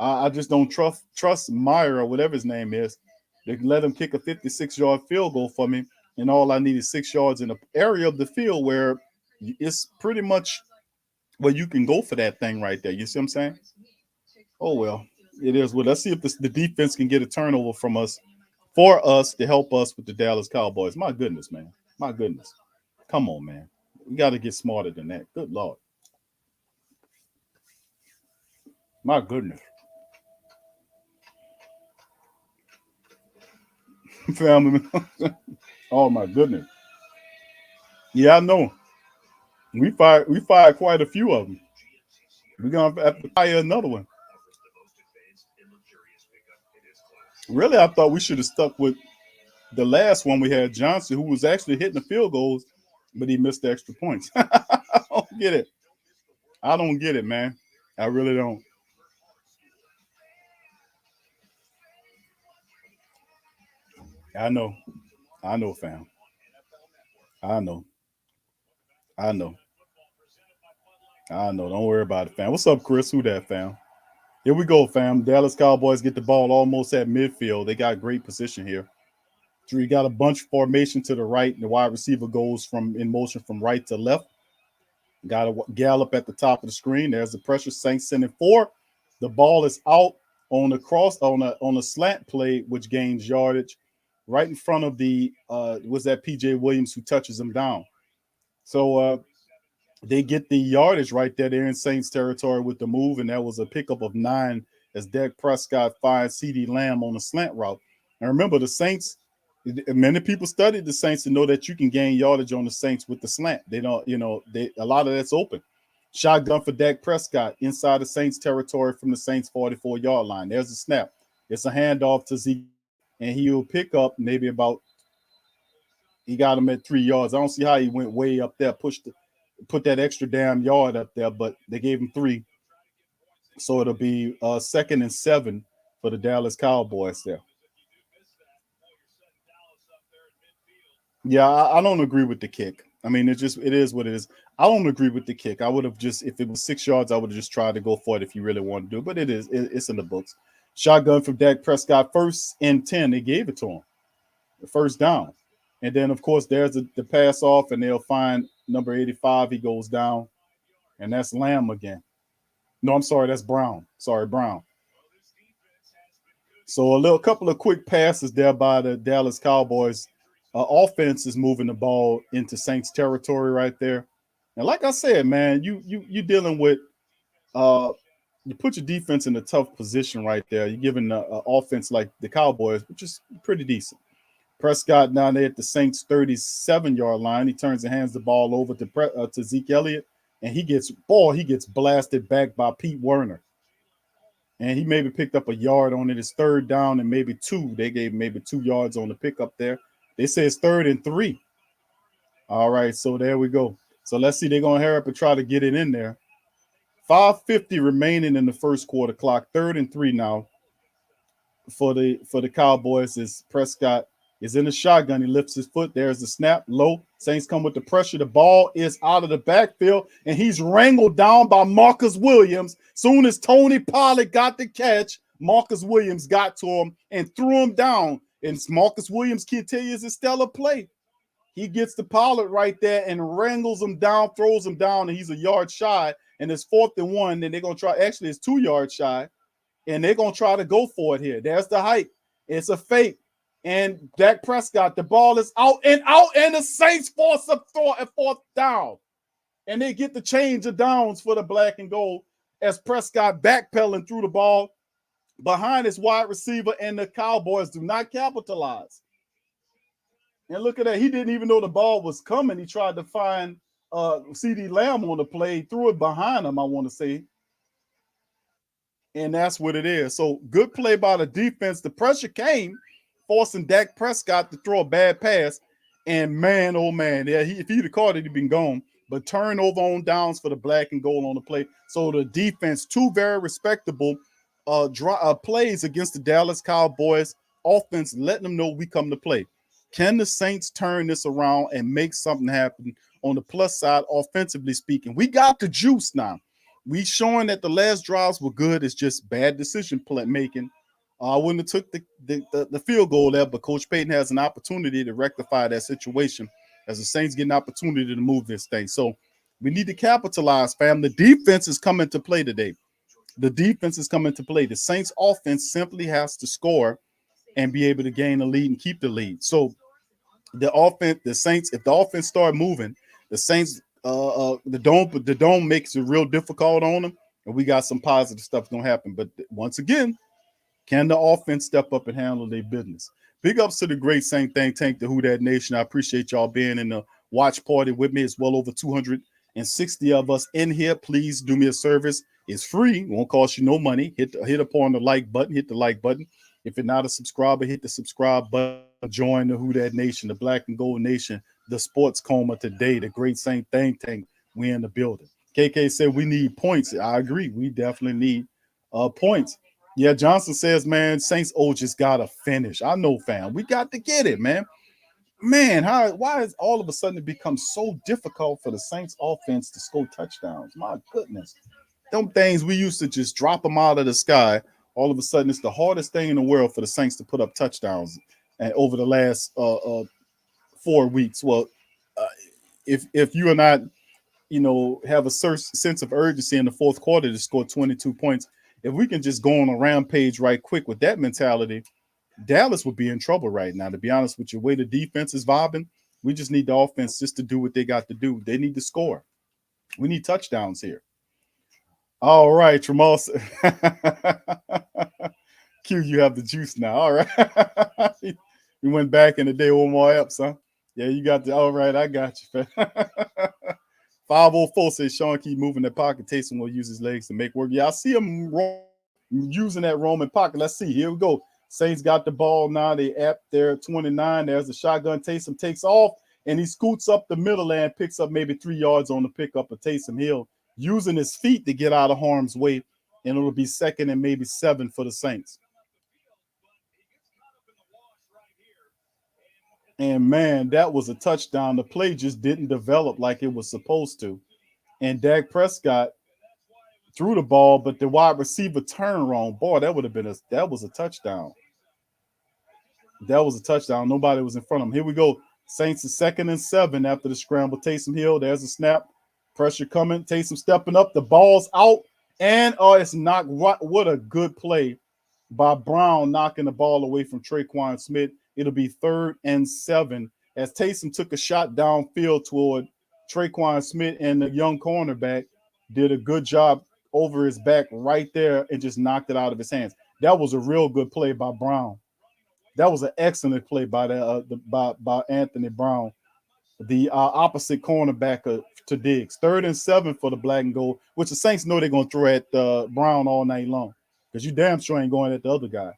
I just don't trust Meyer or whatever his name is. They can let him kick a 56-yard field goal for me, and all I need is 6 yards in the area of the field where it's pretty much where you can go for that thing right there. You see what I'm saying? Oh, well, it is. Well, let's see if the defense can get a turnover from us for us to help us with the Dallas Cowboys. My goodness, man. My goodness. Come on, man. We got to get smarter than that. Good Lord. My goodness. Family. Oh, my goodness. Yeah, I know. We fired quite a few of them. We're going to have to fire another one. Really, I thought we should have stuck with the last one we had, Johnson, who was actually hitting the field goals, but he missed the extra points. I don't get it. I don't get it, man. I really don't. I know, fam. I know. Don't worry about it, fam. What's up, Chris? Who that, fam? Here we go, fam. Dallas Cowboys get the ball almost at midfield. They got great position here. You got a bunch formation to the right. And the wide receiver goes in motion from right to left. Got a gallop at the top of the screen. There's the pressure. Saints sending 4. The ball is out on the cross on a slant play, which gains yardage right in front of the was that PJ Williams who touches him down. So they get the yardage right there. They're in Saints territory with the move, and that was a pickup of 9 as Dak Prescott finds CeeDee Lamb on a slant route. And remember, the Saints, many people studied the Saints to know that you can gain yardage on the Saints with the slant. They don't, a lot of that's open. Shotgun for Dak Prescott inside the Saints territory from the Saints 44-yard line. There's a snap. It's a handoff to Zeke, and he'll pick up maybe he got him at 3 yards. I don't see how he went way up there, put that extra damn yard up there, but they gave him 3. So it'll be 2nd and 7 for the Dallas Cowboys there. Yeah, I don't agree with the kick. I mean, it is what it is. I don't agree with the kick. I would have just, if it was 6 yards, I would have just tried to go for it if you really want to do it. But it's in the books. Shotgun from Dak Prescott, 1st and 10. They gave it to him. The first down. And then, of course, there's the pass off, and they'll find number 85. He goes down. And that's Lamb again. No, I'm sorry. That's Brown. Sorry, Brown. So a couple of quick passes there by the Dallas Cowboys. Offense is moving the ball into Saints territory right there. And like I said, man, you dealing with you put your defense in a tough position right there. You're giving an offense like the Cowboys, which is pretty decent. Prescott down there at the Saints 37-yard line. He turns and hands the ball over to Zeke Elliott, and he gets blasted back by Pete Werner. And he maybe picked up a yard on it. It's third down and maybe 2. They gave maybe 2 yards on the pickup there. They say it's 3rd and 3. All right, so there we go. So let's see. They're going to hurry up and try to get it in there. 5:50 remaining in the first quarter clock. 3rd and 3 now for the Cowboys. Is Prescott is in the shotgun. He lifts his foot. There's the snap. Low. Saints come with the pressure. The ball is out of the backfield, and he's wrangled down by Marcus Williams. Soon as Tony Pollard got the catch, Marcus Williams got to him and threw him down. And Marcus Williams, can tell you, is a stellar play. He gets the Pollard right there and wrangles him down, throws him down, and he's a yard shy. And it's 4th and 1. Then they're going to try. Actually, it's 2 yards shy. And they're going to try to go for it here. There's the hike. It's a fake. And Dak Prescott, the ball is out, and the Saints force a throw at 4th down. And they get the change of downs for the black and gold as Prescott backpedaling through the ball behind his wide receiver, and the Cowboys do not capitalize. And look at that. He didn't even know the ball was coming. He tried to find CD Lamb on the play, threw it behind him, I want to say. And that's what it is. So good play by the defense. The pressure came, forcing Dak Prescott to throw a bad pass. And man, oh man, yeah, if he'd have caught it, he'd been gone. But turnover on downs for the black and gold on the play. So the defense, 2 very respectable plays against the Dallas Cowboys offense, letting them know we come to play. Can the Saints turn this around and make something happen on the plus side, offensively speaking? We got the juice now. We showing that the last drives were good. It's just bad decision making. I wouldn't have took the field goal there, but Coach Payton has an opportunity to rectify that situation as the Saints get an opportunity to move this thing. So we need to capitalize, fam. The defense is coming to play today. The defense is coming to play. The Saints offense simply has to score and be able to gain the lead and keep the lead. So the Saints, if the offense start moving, the Saints, the dome makes it real difficult on them, and we got some positive stuff gonna happen. But once again, can the offense step up and handle their business? Big ups to the great Saint Tank, the Who Dat Nation. I appreciate y'all being in the watch party with me. It's well over 260 of us in here. Please do me a service. It's free. It won't cost you no money. Hit upon the like button. Hit the like button. If you're not a subscriber, hit the subscribe button. Join the Who Dat Nation, the Black and Gold Nation, the Sports Coma today, the great Saint Tank. We in the building. KK said we need points. I agree. We definitely need points. Yeah, Johnson says, man, Saints just gotta finish. I know, fam. We got to get it, man. Man, why is all of a sudden it become so difficult for the Saints offense to score touchdowns? My goodness. Them things we used to just drop them out of the sky. All of a sudden, it's the hardest thing in the world for the Saints to put up touchdowns. And over the last 4 weeks, well, if you are not, have a sense of urgency in the fourth quarter to score 22 points, if we can just go on a rampage right quick with that mentality, Dallas would be in trouble right now. To be honest with you, the way the defense is vibing, we just need the offense just to do what they got to do. They need to score. We need touchdowns here. All right, Tramal. Q, you have the juice now. All right. You went back in the day one more ups, huh? Yeah, you got the all right. I got you. 504 says Sean keep moving the pocket. Taysom will use his legs to make work. Yeah, I see him using that Roman pocket. Let's see. Here we go. Saints got the ball now. They at their 29. There's the shotgun. Taysom takes off and he scoots up the middle and picks up maybe 3 yards on the pickup of Taysom Hill, using his feet to get out of harm's way. And it'll be 2nd and maybe 7 for the Saints. And, man, that was a touchdown. The play just didn't develop like it was supposed to. And Dak Prescott threw the ball, but the wide receiver turned wrong. Boy, that was a touchdown. That was a touchdown. Nobody was in front of him. Here we go. Saints is 2nd and 7 after the scramble. Taysom Hill, there's a snap. Pressure coming. Taysom stepping up. The ball's out. And, it's not. What a good play by Brown, knocking the ball away from Traquan Smith. It'll be 3rd and 7 as Taysom took a shot downfield toward Traquan Smith, and the young cornerback did a good job over his back right there and just knocked it out of his hands. That was a real good play by Brown. That was an excellent play by by Anthony Brown, the opposite cornerback to Diggs. 3rd and 7 for the black and gold, which the Saints know they're going to throw at Brown all night long because you damn sure ain't going at the other guy.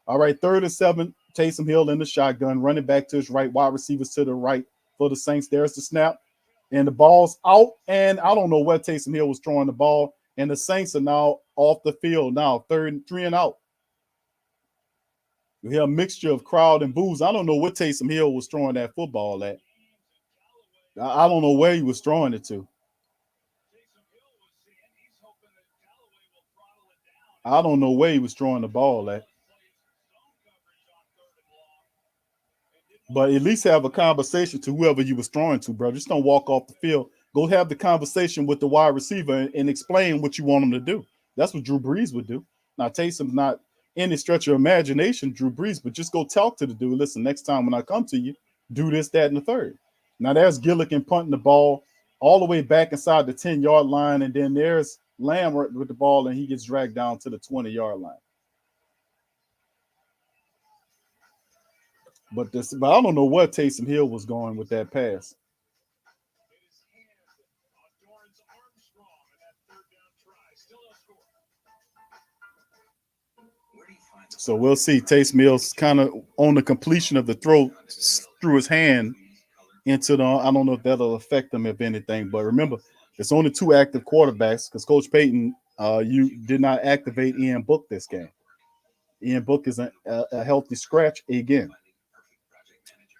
All right, 3rd and 7, Taysom Hill in the shotgun, running back to his right, wide receivers to the right for the Saints. There's the snap, and the ball's out, and I don't know where Taysom Hill was throwing the ball, and the Saints are now off the field now, 3rd and out. We have a mixture of crowd and boos. I don't know what Taysom Hill was throwing that football at. I don't know where he was throwing it to. I don't know where he was throwing the ball at. But at least have a conversation to whoever you was throwing to, bro. Just don't walk off the field. Go have the conversation with the wide receiver and explain what you want him to do. That's what Drew Brees would do. Now, Taysom's not any stretch of imagination, Drew Brees, but just go talk to the dude. Listen, next time when I come to you, do this, that, and the third. Now, there's Gillikin punting the ball all the way back inside the 10-yard line, and then there's Lamb with the ball, and he gets dragged down to the 20-yard line. But I don't know where Taysom Hill was going with that pass. So we'll see. Taysom Hill's kind of on the completion of the throw through his hand into the. I don't know if that'll affect him, if anything. But remember, there's only 2 active quarterbacks because Coach Payton, you did not activate Ian Book this game. Ian Book is a healthy scratch again.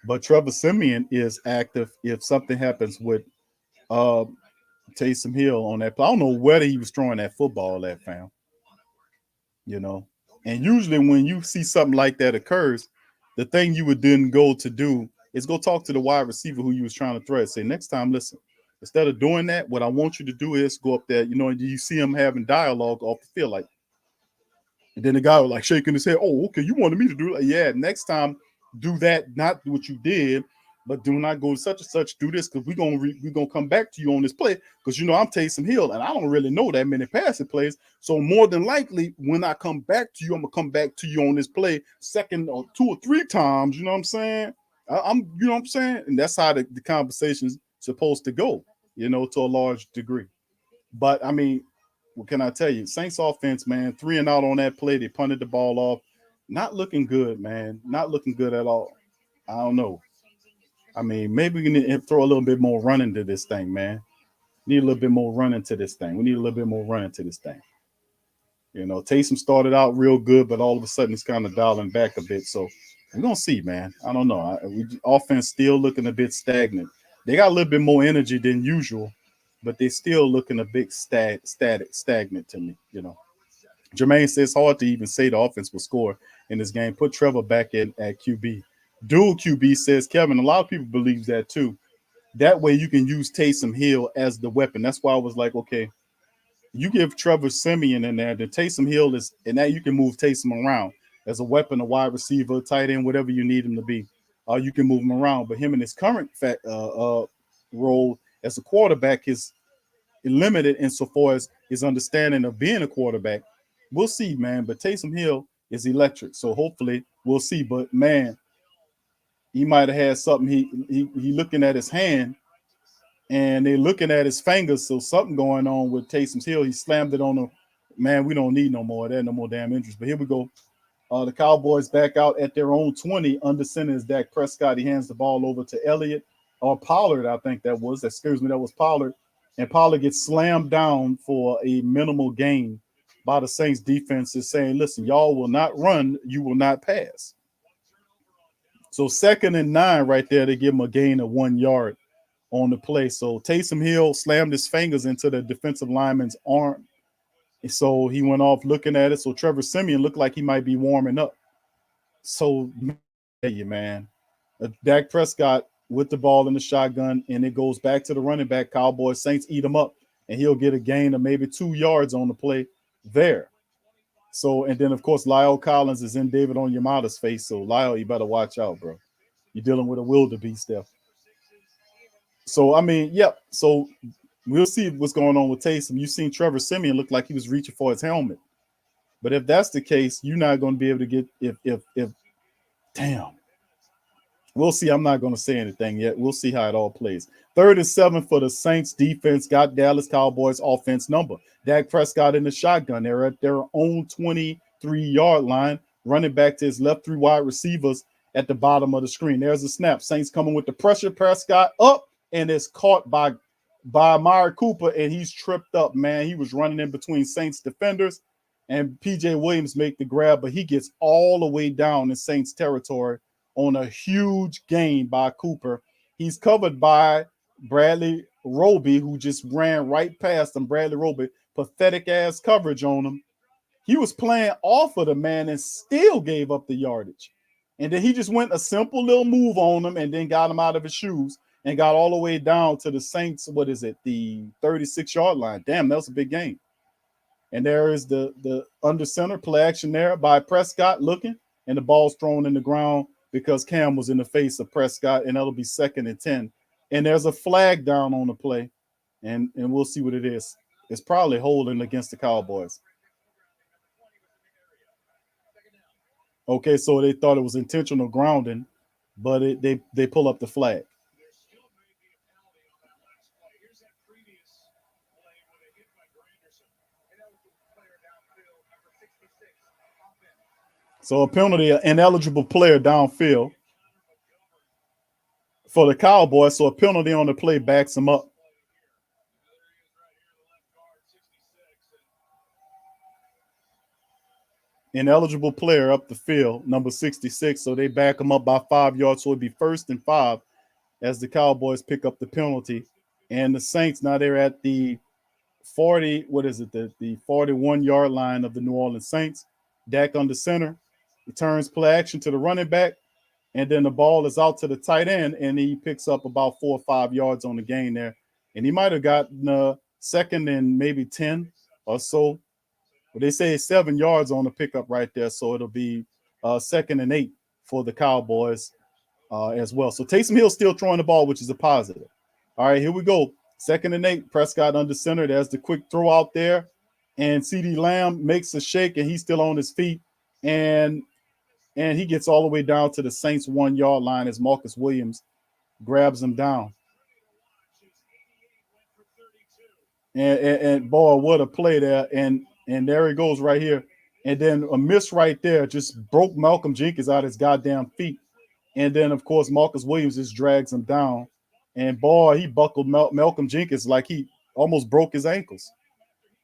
But Trevor Siemian is active if something happens with Taysom Hill on that play. I don't know whether he was throwing that football at, fam. You know, and usually when you see something like that occurs, the thing you would then go to do is go talk to the wide receiver who you was trying to throw and say, next time, listen, instead of doing that, what I want you to do is go up there, you know, and you see him having dialogue off the field. Like, and then the guy was like shaking his head. Oh, okay, you wanted me to do that? Yeah, next time, do that, not what you did, but do not go such and such, do this, because we're gonna come back to you on this play, because you know I'm Taysom Hill and I don't really know that many passing plays. So more than likely, when I come back to you, I'm gonna come back to you on this play second or 2 or 3 times. You know what I'm saying? You know what I'm saying? And that's how the conversation's supposed to go, you know, to a large degree. But I mean, what can I tell you? Saints offense, man, 3 and out on that play. They punted the ball off. Not looking good, man. Not looking good at all. I don't know. I mean, maybe we need to throw a little bit more running to this thing, man. Need a little bit more running to this thing. We need a little bit more running to this thing. You know, Taysom started out real good, but all of a sudden he's kind of dialing back a bit. So we're going to see, man. I don't know. Offense still looking a bit stagnant. They got a little bit more energy than usual, but they still looking a bit stagnant to me, you know. Jermaine says it's hard to even say the offense will score in this game. Put Trevor back in at QB. Dual QB says, Kevin, a lot of people believe that too. That way you can use Taysom Hill as the weapon. That's why I was like, okay, you give Trevor Siemian in there, then Taysom Hill is, and now you can move Taysom around as a weapon, a wide receiver, tight end, whatever you need him to be. You can move him around. But him in his current role as a quarterback is limited insofar as his understanding of being a quarterback. We'll see, man. But Taysom Hill is electric. So hopefully we'll see. But, man, he might have had something. He looking at his hand, and they're looking at his fingers. So something going on with Taysom Hill. He slammed it on him. Man, we don't need no more of that. No more damn injuries. But here we go. The Cowboys back out at their own 20. Under center is Dak Prescott. He hands the ball over to Elliott or Pollard, I think that was. Excuse me, that was Pollard. And Pollard gets slammed down for a minimal gain by the Saints defense, is saying, listen, y'all will not run, you will not pass. So 2nd and 9 right there, they give him a gain of 1 yard on the play. So Taysom Hill slammed his fingers into the defensive lineman's arm. And so he went off looking at it. So Trevor Siemian looked like he might be warming up. So, man, Dak Prescott with the ball in the shotgun, and it goes back to the running back. Cowboys, Saints eat him up, and he'll get a gain of maybe 2 yards on the play there. So, and then, of course, Lyle Collins is in David Onyemata's face. So, Lyle, you better watch out, bro. You're dealing with a wildebeest there. So, I mean, yep. So, We'll see what's going on with Taysom. You've seen Trevor Siemian look like he was reaching for his helmet. But if that's the case, you're not going to be able to get if damn. We'll see. I'm not going to say anything yet. We'll see how it all plays. 3rd and 7 for the Saints defense. Got Dallas Cowboys offense number. Dak Prescott in the shotgun. They're at their own 23-yard line, running back to his left 3 wide receivers at the bottom of the screen. There's a snap. Saints coming with the pressure. Prescott up, and it's caught by Amari Cooper, and he's tripped up, man. He was running in between Saints defenders, and P.J. Williams make the grab, but he gets all the way down in Saints territory on a huge gain by Cooper. He's covered by Bradley Roby, who just ran right past him. Bradley Roby, pathetic-ass coverage on him. He was playing off of the man and still gave up the yardage. And then he just went a simple little move on him and then got him out of his shoes and got all the way down to the Saints, the 36-yard line. Damn, that was a big game. And there is the under center play action there by Prescott looking, and the ball's thrown in the ground because Cam was in the face of Prescott, and that'll be 2nd and 10. And there's a flag down on the play, and we'll see what it is. It's probably holding against the Cowboys. Okay, so they thought it was intentional grounding, but they pull up the flag. So a penalty, an ineligible player downfield for the Cowboys. So a penalty on the play backs him up. Ineligible player up the field, number 66. So they back him up by 5 yards. So it'd be 1st and 5 as the Cowboys pick up the penalty. And the Saints, now they're at the 40, the 41-yard line of the New Orleans Saints. Dak under center. He turns play action to the running back, and then the ball is out to the tight end, and he picks up about 4 or 5 yards on the gain there. And he might have gotten 2nd and maybe 10 or so. But they say 7 yards on the pickup right there, so it'll be 2nd and 8 for the Cowboys as well. So Taysom Hill still throwing the ball, which is a positive. All right, here we go. 2nd and 8, Prescott under center. There's the quick throw out there, and CeeDee Lamb makes a shake, and he's still on his feet, and he gets all the way down to the Saints 1-yard line as Marcus Williams grabs him down. And boy, what a play there. And there he goes right here. And then a miss right there just broke Malcolm Jenkins out his goddamn feet. And then, of course, Marcus Williams just drags him down. And boy, he buckled Malcolm Jenkins like he almost broke his ankles.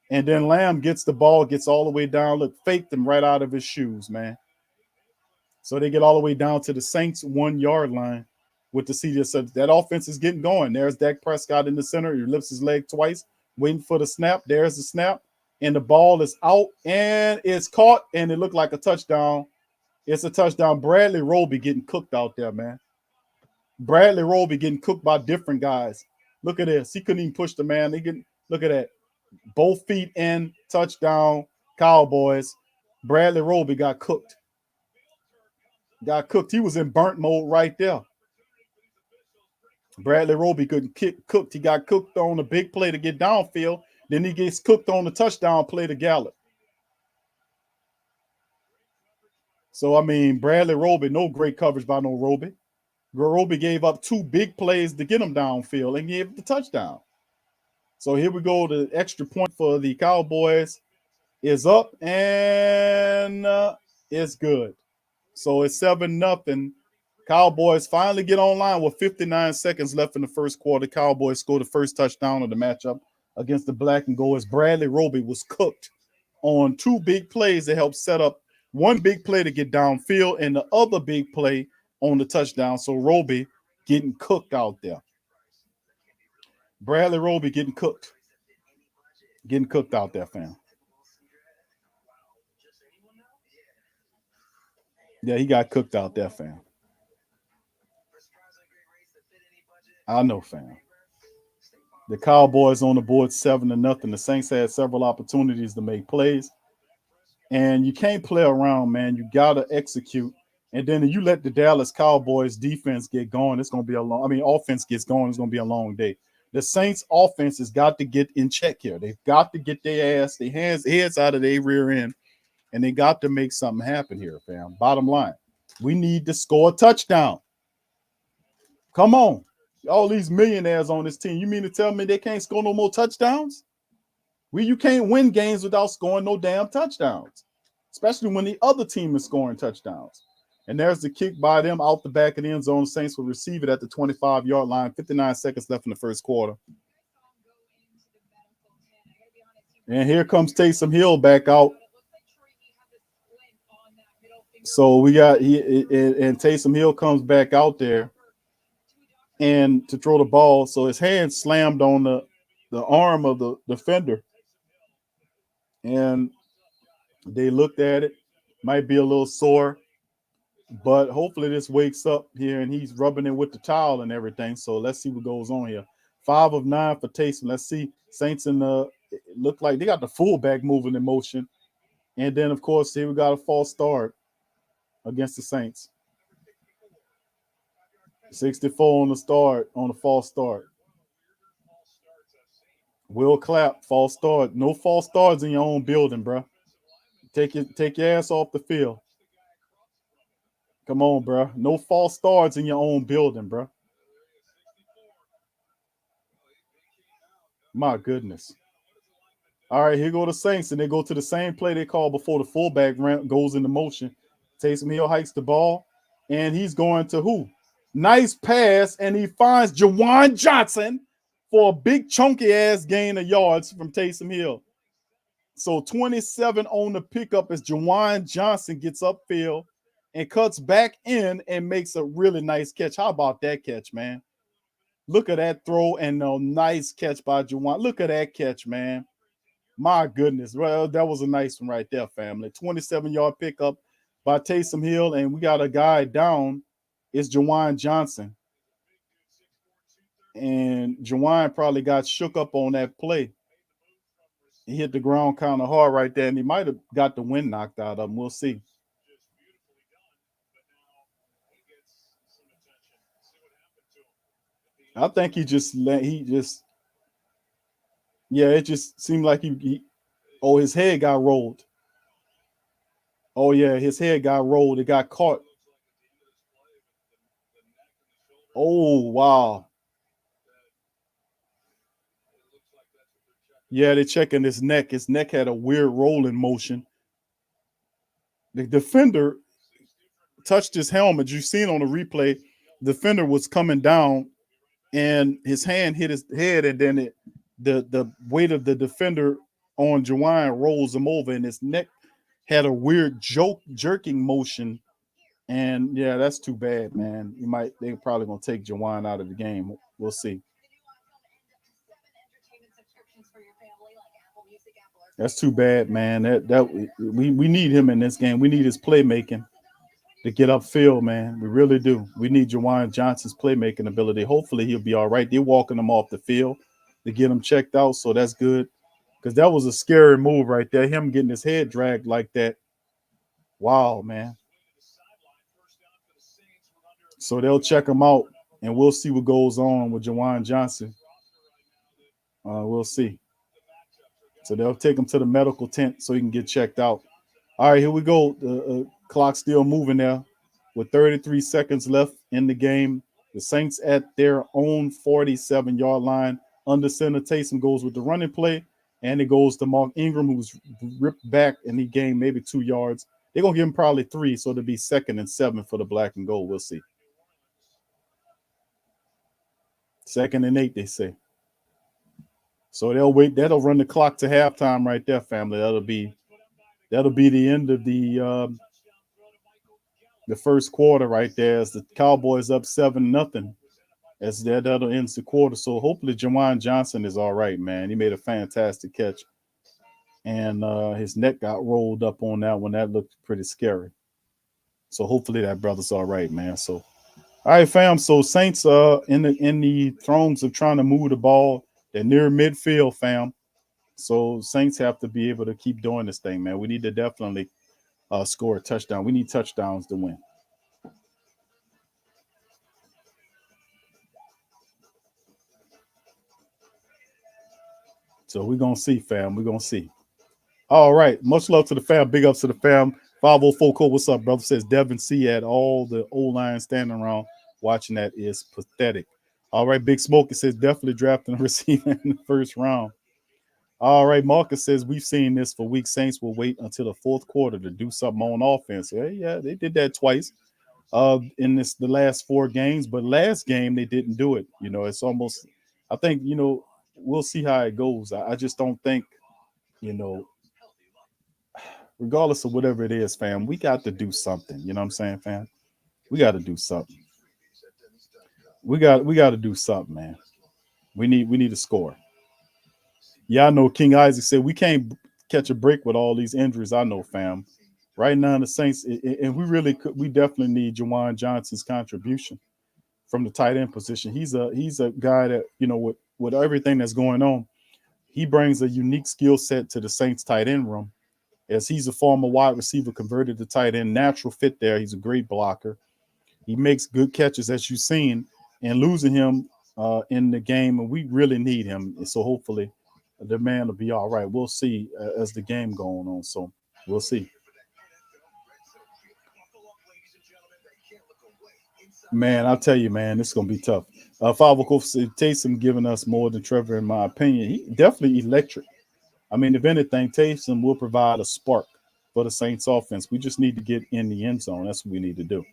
And then Lamb gets the ball, gets all the way down. Look, faked him right out of his shoes, man. So they get all the way down to the Saints 1-yard line with the CJ. So that offense is getting going. There's Dak Prescott in the center. He lifts his leg twice, waiting for the snap. There's the snap, and the ball is out, and it's caught, and it looked like a touchdown. It's a touchdown. Bradley Roby getting cooked out there, man. Bradley Roby getting cooked by different guys. Look at this. He couldn't even push the man. Look at that. Both feet in, touchdown, Cowboys. Bradley Roby got cooked. He was in burnt mode right there. Bradley Roby couldn't get cooked. He got cooked on a big play to get downfield. Then he gets cooked on the touchdown play to Gallup. So, I mean, Bradley Roby, no great coverage by no Roby. Roby gave up 2 big plays to get him downfield and gave the touchdown. So here we go. The extra point for the Cowboys is up, and it's good. So it's 7-0. Cowboys finally get online with 59 seconds left in the first quarter. Cowboys score the first touchdown of the matchup against the black and gold as Bradley Roby was cooked on 2 big plays that helped set up one big play to get downfield and the other big play on the touchdown. So Roby getting cooked out there. Bradley Roby getting cooked. Getting cooked out there, fam. Yeah, he got cooked out there, fam. I know, fam. The Cowboys on the board 7-0. The Saints had several opportunities to make plays. And you can't play around, man. You got to execute. And then you let the Dallas Cowboys defense get going. It's going to be offense gets going. It's going to be a long day. The Saints offense has got to get in check here. They've got to get their heads out of their rear end, and they got to make something happen here, fam. Bottom line, we need to score a touchdown. Come on. All these millionaires on this team. You mean to tell me they can't score no more touchdowns? You can't win games without scoring no damn touchdowns, especially when the other team is scoring touchdowns. And there's the kick by them out the back of the end zone. Saints will receive it at the 25-yard line. 59 seconds left in the first quarter. And here comes Taysom Hill back out. So we got and Taysom Hill comes back out there and to throw the ball. So his hand slammed on the arm of the defender. And they looked at it. Might be a little sore, but hopefully this wakes up here and he's rubbing it with the towel and everything. So let's see what goes on here. 5 of 9 for Taysom. Let's see. Saints look like they got the fullback moving in motion. And then, of course, here we got a false start against the Saints. 64 on the false start. Will Clapp, false start. No false starts in your own building, bro. Take your ass off the field. Come on, bro. No false starts in your own building, bro. My goodness. All right, here go the Saints, and they go to the same play they called before the fullback goes into motion. Taysom Hill hikes the ball, and he's going to who? Nice pass, and he finds Juwan Johnson for a big chunky-ass gain of yards from Taysom Hill. So 27 on the pickup as Juwan Johnson gets upfield and cuts back in and makes a really nice catch. How about that catch, man? Look at that throw and a nice catch by Juwan. Look at that catch, man. My goodness. Well, that was a nice one right there, family. 27-yard pickup by Taysom Hill, and we got a guy down. It's Juwan Johnson. And Juwan probably got shook up on that play. He hit the ground kind of hard right there, and he might have got the wind knocked out of him. We'll see. I think it just seemed like his head got rolled. Oh, yeah, his head got rolled. It got caught. Oh, wow. Yeah, they're checking his neck. His neck had a weird rolling motion. The defender touched his helmet. You've seen on the replay, the defender was coming down, and his hand hit his head, and then the weight of the defender on Juwan rolls him over, and his neck had a weird jerking motion. And yeah, that's too bad, man. They're probably gonna take Juwan out of the game. We'll see. That's too bad, man. We need him in this game. We need his playmaking to get upfield, man. We really do. We need Juwan Johnson's playmaking ability. Hopefully he'll be all right. They're walking him off the field to get him checked out, so that's good. Because that was a scary move right there. Him getting his head dragged like that. Wow, man. So they'll check him out, and we'll see what goes on with Juwan Johnson. We'll see. So they'll take him to the medical tent so he can get checked out. All right, here we go. The clock's still moving there with 33 seconds left in the game. The Saints at their own 47-yard line. Under center, Taysom goes with the running play, and it goes to Mark Ingram, who was ripped back, and he gained maybe 2 yards. They're going to give him probably 3, so it'll be 2nd and 7 for the black and gold. We'll see. 2nd and 8, they say. So they'll wait. That'll run the clock to halftime right there, family. That'll be the end of the first quarter right there, as the Cowboys up 7-0. As that'll end the quarter. So hopefully Juwan Johnson is all right, man. He made a fantastic catch, and his neck got rolled up on that one. That looked pretty scary. So hopefully that brother's all right, man. So all right, fam. So Saints in the thrones of trying to move the ball. They're near midfield, fam. So Saints have to be able to keep doing this thing, man. We need to definitely score a touchdown. We need touchdowns to win. So we're going to see, fam. We're going to see. All right. Much love to the fam. Big ups to the fam. 504 Cole, what's up, brother? Says Devin C. Had all the O-line standing around watching that is pathetic. All right. Big Smoke, it says definitely drafting a receiver in the first round. All right. Marcus says we've seen this for weeks. Saints will wait until the fourth quarter to do something on offense. Yeah, they did that twice in the last 4 games, but last game they didn't do it. You know, it's almost, I think, you know, we'll see how it goes. I just don't think, you know, regardless of whatever it is, fam, we got to do something. You know what I'm saying, fam? We got to do something. We got to do something, man. We need to score. Yeah, I know King Isaac said we can't catch a break with all these injuries. I know, fam. Right now, the Saints, and we definitely need Juwan Johnson's contribution from the tight end position. He's a guy that, you know, with everything that's going on, he brings a unique skill set to the Saints tight end room. As he's a former wide receiver converted to tight end, natural fit there. He's a great blocker. He makes good catches, as you've seen, and losing him in the game, and we really need him. And so hopefully the man will be all right. We'll see as the game going on. So we'll see. Man, I'll tell you, man, it's going to be tough. 5 o'clock, Taysom giving us more than Trevor, in my opinion. He definitely electric. I mean, if anything, Taysom will provide a spark for the Saints offense. We just need to get in the end zone. That's what we need to do.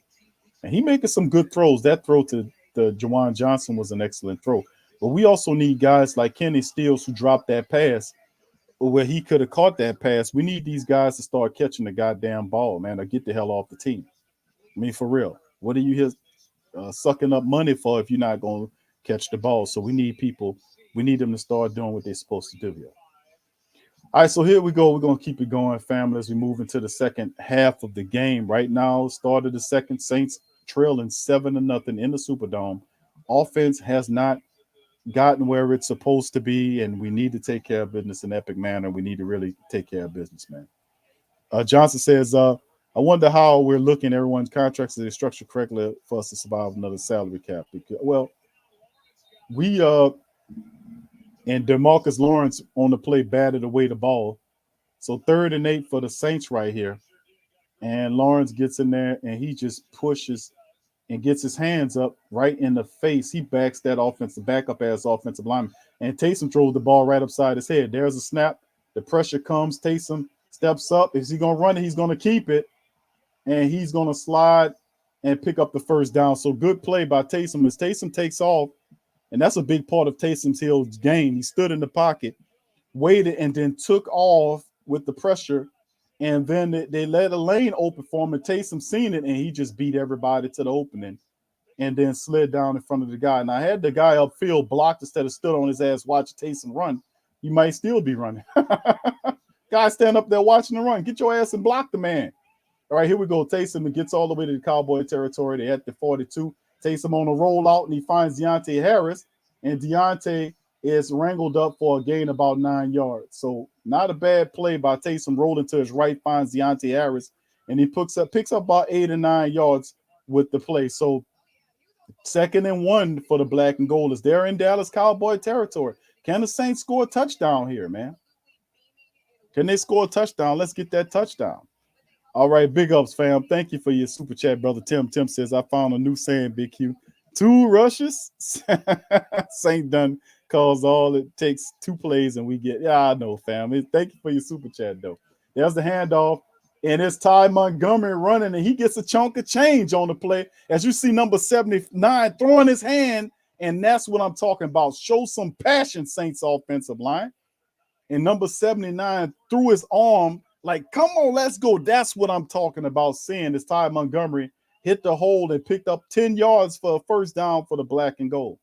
And he making some good throws. That throw to the Juwan Johnson was an excellent throw. But we also need guys like Kenny Stills who dropped that pass where he could have caught that pass. We need these guys to start catching the goddamn ball, man, or get the hell off the team. I mean, for real. What are you here sucking up money for if you're not going to catch the ball? So we need people. We need them to start doing what they're supposed to do here. All right, so here we go. We're going to keep it going, family, as we move into the second half of the game. Right now, start of the second, Saints trailing 7-0 in the Superdome. Offense has not gotten where it's supposed to be, and we need to take care of business in epic manner. We need to really take care of business, man. Johnson says, I wonder how we're looking at everyone's contracts. Are they structured correctly for us to survive another salary cap? Because, well, we and DeMarcus Lawrence on the play batted away the ball. So 3rd and 8 for the Saints right here. And Lawrence gets in there and he just pushes and gets his hands up right in the face. He backs that backup ass offensive lineman. And Taysom throws the ball right upside his head. There's a snap. The pressure comes. Taysom steps up. Is he going to run it? He's going to keep it. And he's going to slide and pick up the first down. So good play by Taysom as Taysom takes off. And that's a big part of Taysom Hill's game. He stood in the pocket, waited, and then took off with the pressure. And then they let a lane open for him, and Taysom seen it, and he just beat everybody to the opening and then slid down in front of the guy. And I had the guy upfield blocked instead of stood on his ass watching Taysom run. He might still be running. Guy stand up there watching the run. Get your ass and block the man. All right, here we go. Taysom gets all the way to the Cowboy territory. They're at the 42. Taysom on a rollout, and he finds Deontay Harris, and Deontay is wrangled up for a gain about 9 yards. So not a bad play by Taysom. Rolling to his right, finds Deontay Harris, and he picks up about 8 or 9 yards with the play. So 2nd and 1 for the black and gold as they're in Dallas Cowboy territory. Can the Saints score a touchdown here, man? Can they score a touchdown? Let's get that touchdown. All right, big ups, fam. Thank you for your super chat, brother Tim. Tim says, I found a new saying, Big Q. 2 rushes. Saint done calls all it takes 2 plays, and we get, yeah, I know, fam. Thank you for your super chat, though. There's the handoff, and it's Ty Montgomery running, and he gets a chunk of change on the play. As you see, number 79 throwing his hand, and that's what I'm talking about. Show some passion, Saints offensive line. And number 79 threw his arm like, come on, let's go. That's what I'm talking about seeing as Ty Montgomery hit the hole and picked up 10 yards for a first down for the black and gold.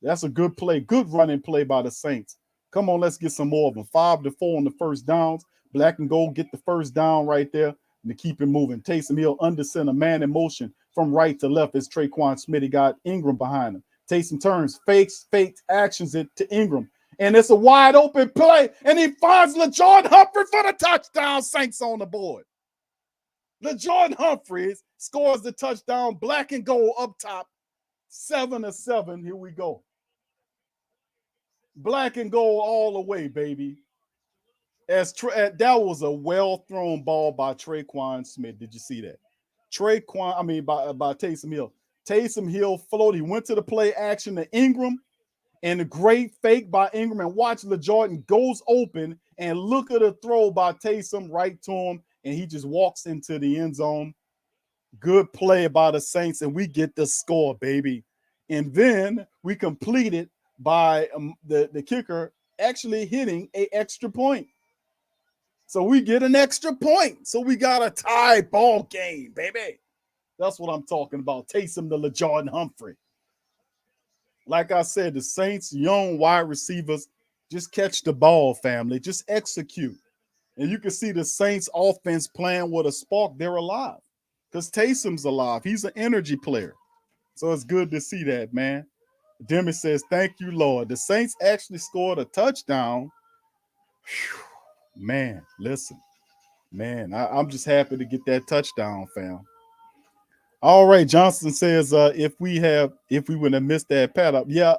That's a good play, good running play by the Saints. Come on, let's get some more of them. 5-4 on the first downs. Black and gold get the first down right there and to keep it moving. Taysom Hill under center, man in motion from right to left as Traquan Smith. He got Ingram behind him. Taysom turns, fakes actions it to Ingram. And it's a wide open play, and he finds LaJordan Humphrey for the touchdown. Saints on the board. LaJordan Humphreys scores the touchdown. Black and gold up top, 7-7. Here we go. Black and gold all the way, baby. That was a well-thrown ball by Traquan Smith. Did you see that? By Taysom Hill. Taysom Hill floated. He went to the play action to Ingram, and a great fake by Ingram. And watch LeJordan goes open, and look at the throw by Taysom right to him, and he just walks into the end zone. Good play by the Saints, and we get the score, baby. And then we complete it by the kicker actually hitting an extra point. So we get an extra point. So we got a tie ball game, baby. That's what I'm talking about. Taysom to LeJordan Humphrey. Like I said, the Saints' young wide receivers just catch the ball, family. Just execute. And you can see the Saints offense playing with a spark. They're alive because Taysom's alive. He's an energy player. So it's good to see that, man. Demi says, thank you, Lord. The Saints actually scored a touchdown. Whew. Man, listen. Man, I'm just happy to get that touchdown, fam. All right, Johnson says if we would have missed that pad up, yeah,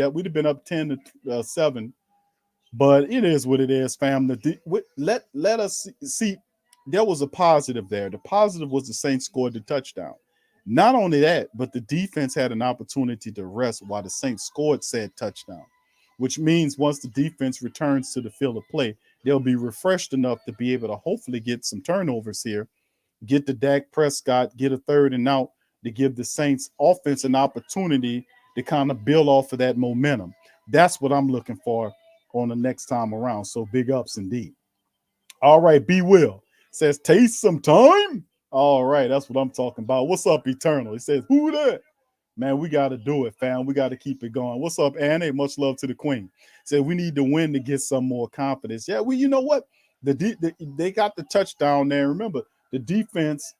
we'd have been up 10-7. But it is what it is, fam. Let us see. There was a positive there. The positive was the Saints scored the touchdown. Not only that, but the defense had an opportunity to rest while the Saints scored said touchdown, which means once the defense returns to the field of play, they'll be refreshed enough to be able to hopefully get some turnovers here, get the Dak Prescott, get a third and out to give the Saints offense an opportunity to kind of build off of that momentum. That's what I'm looking for on the next time around. So big ups indeed. All right, B. Will says, taste some time. All right, that's what I'm talking about. What's up, Eternal? He says, who that? Man, we got to do it, fam. We got to keep it going. What's up, Annie? Much love to the queen. Said we need to win to get some more confidence. Yeah, well, you know what? They got the touchdown there. Remember, the defense,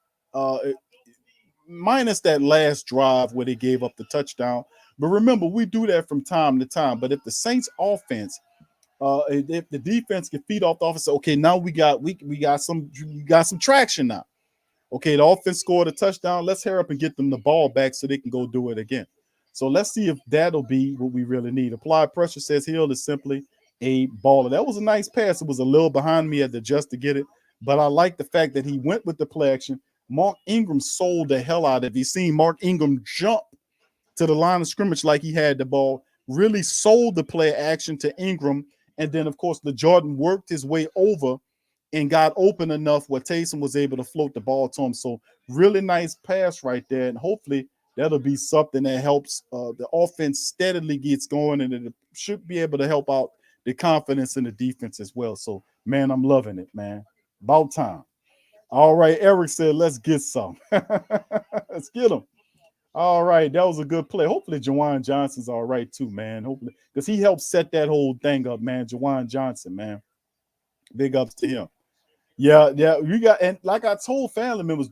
minus that last drive where they gave up the touchdown. But remember, we do that from time to time. But if the Saints offense, if the defense can feed off the offense, okay, now we got some traction now. Okay, the offense scored a touchdown. Let's hurry up and get them the ball back so they can go do it again. So let's see if that'll be what we really need. Applied pressure says Hill is simply a baller. That was a nice pass. It was a little behind me at the just to get it, but I like the fact that he went with the play action. Mark Ingram sold the hell out of it. You seen Mark Ingram jump to the line of scrimmage like he had the ball, really sold the play action to Ingram. And then, of course, LeJordan worked his way over and got open enough where Taysom was able to float the ball to him. So really nice pass right there. And hopefully that'll be something that helps the offense steadily gets going, and it should be able to help out the confidence in the defense as well. So, man, I'm loving it, man. About time. All right, Eric said, let's get some. Let's get them. All right, that was a good play. Hopefully Jawan Johnson's all right too, man. Hopefully, because he helped set that whole thing up, man. Jawan Johnson, man. Big ups to him. Yeah, you got, and like I told family members,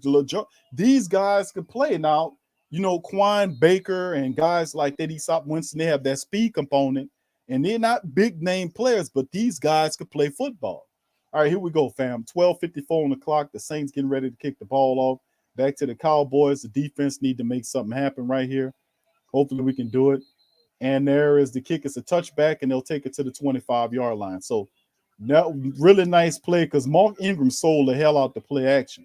these guys can play now. You know, Quan Baker and guys like that, Easop Winston, they have that speed component, and they're not big name players, but these guys could play football. All right, here we go, fam. 12:54 on the clock. The Saints getting ready to kick the ball off. Back to the Cowboys. The defense need to make something happen right here. Hopefully we can do it. And there is the kick. It's a touchback, and they'll take it to the 25-yard line. So that really nice play because Mark Ingram sold the hell out the play action.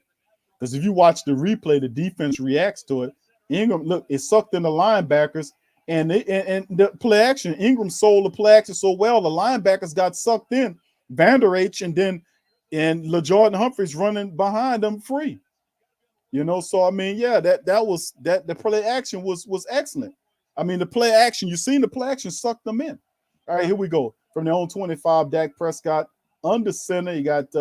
Because if you watch the replay, the defense reacts to it. Ingram, look, it sucked in the linebackers, and the play action, Ingram sold the play action so well, the linebackers got sucked in. Vander H and LeJordan Humphreys running behind them free. You know, so I mean, yeah, the play action was excellent. I mean, the play action, you seen the play action sucked them in. All right, here we go. From their own 25, Dak Prescott under center. You got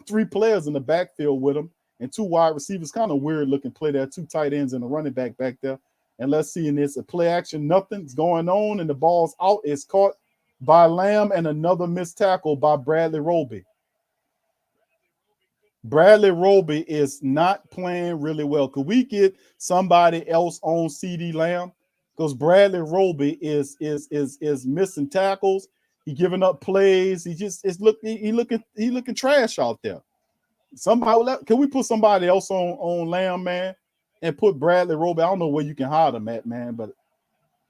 3 players in the backfield with him and 2 wide receivers. Kind of weird looking play there. 2 tight ends and a running back there. And let's see in this, a play action, nothing's going on, and the ball's out. It's caught by Lamb and another missed tackle by Bradley Roby. Bradley Roby is not playing really well. Could we get somebody else on CD Lamb? Because Bradley Roby is missing tackles. He giving up plays. He looking trash out there. Somebody, can we put somebody else on Lamb, man, and put Bradley Roby? I don't know where you can hide him at, man, but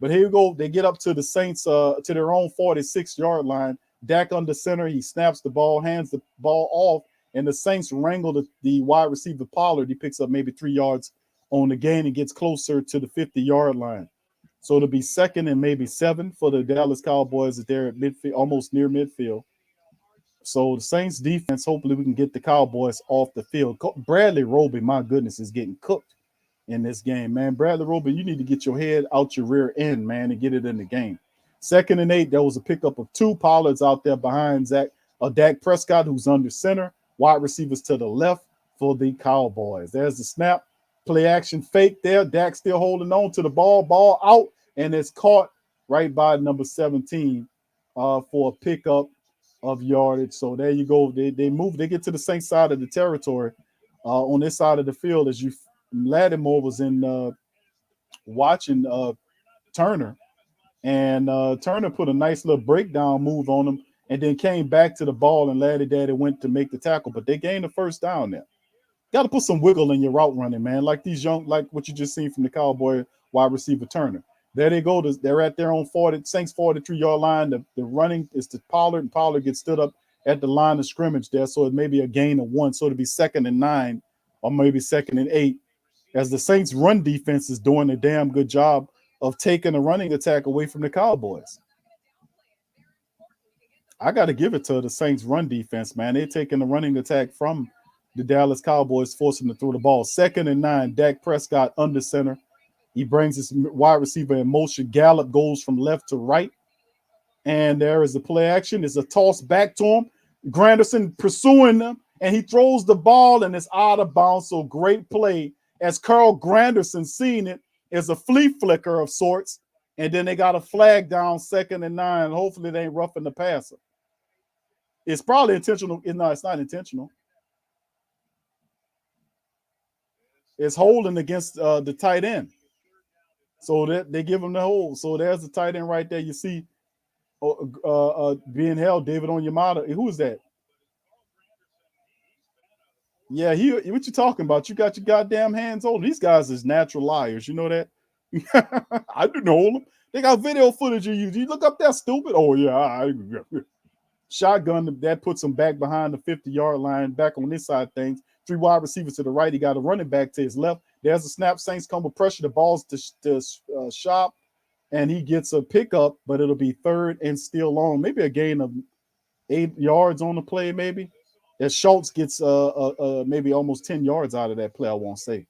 But here you go. They get up to the Saints, to their own 46-yard line. Dak under center. He snaps the ball, hands the ball off, and the Saints wrangle the wide receiver Pollard. He picks up maybe 3 yards on the gain and gets closer to the 50-yard line. So it'll be 2nd and maybe 7 for the Dallas Cowboys as they're at midfield, almost near midfield. So the Saints defense, hopefully we can get the Cowboys off the field. Bradley Roby, my goodness, is getting cooked in this game, man. Bradley Roby, you need to get your head out your rear end, man, and get it in the game. 2nd and 8, there was a pickup of 2 Pollards out there behind Dak Prescott, who's under center. Wide receivers to the left for the Cowboys. There's the snap. Play action fake there. Dak still holding on to the ball. Ball out, and it's caught right by number 17 for a pickup of yardage. So there you go. They move. They get to the Saints side of the territory on this side of the field. As Lattimore was in watching Turner, and Turner put a nice little breakdown move on him, and then came back to the ball, and Laddie Daddy went to make the tackle, but they gained the first down there. Got to put some wiggle in your route running, man. Like what you just seen from the Cowboy wide receiver Turner. There they go. They're at their own Saints 43-yard line. The running is to Pollard, and Pollard gets stood up at the line of scrimmage there. So it may be a gain of 1. So it'll be 2nd and 9 or maybe 2nd and 8 as the Saints run defense is doing a damn good job of taking a running attack away from the Cowboys. I got to give it to the Saints run defense, man. They're taking the running attack from the Dallas Cowboys, forcing them to throw the ball. 2nd and 9, Dak Prescott under center. He brings his wide receiver in motion. Gallup goes from left to right. And there is a play action. It's a toss back to him. Granderson pursuing them, and he throws the ball, and it's out of bounds. So great play. As Carl Granderson seen it, is a flea flicker of sorts. And then they got a flag down 2nd and 9. Hopefully they ain't roughing the passer. It's probably intentional. No, it's not intentional. It's holding against the tight end. So that they give him the hold. So there's the tight end right there. You see being held, David Onyemata. Who is that? Yeah, what you talking about? You got your goddamn hands on. These guys is natural liars. You know that? I didn't hold them. They got video footage of you. You look up there, stupid. Oh, yeah. Shotgun, that puts him back behind the 50-yard line, back on this side of things. 3 wide receivers to the right. He got a running back to his left. There's a snap. Saints come with pressure. The ball's to Shop, and he gets a pickup, but it'll be 3rd and still long. Maybe a gain of 8 yards on the play, maybe. As Schultz gets maybe almost 10 yards out of that play, I won't say.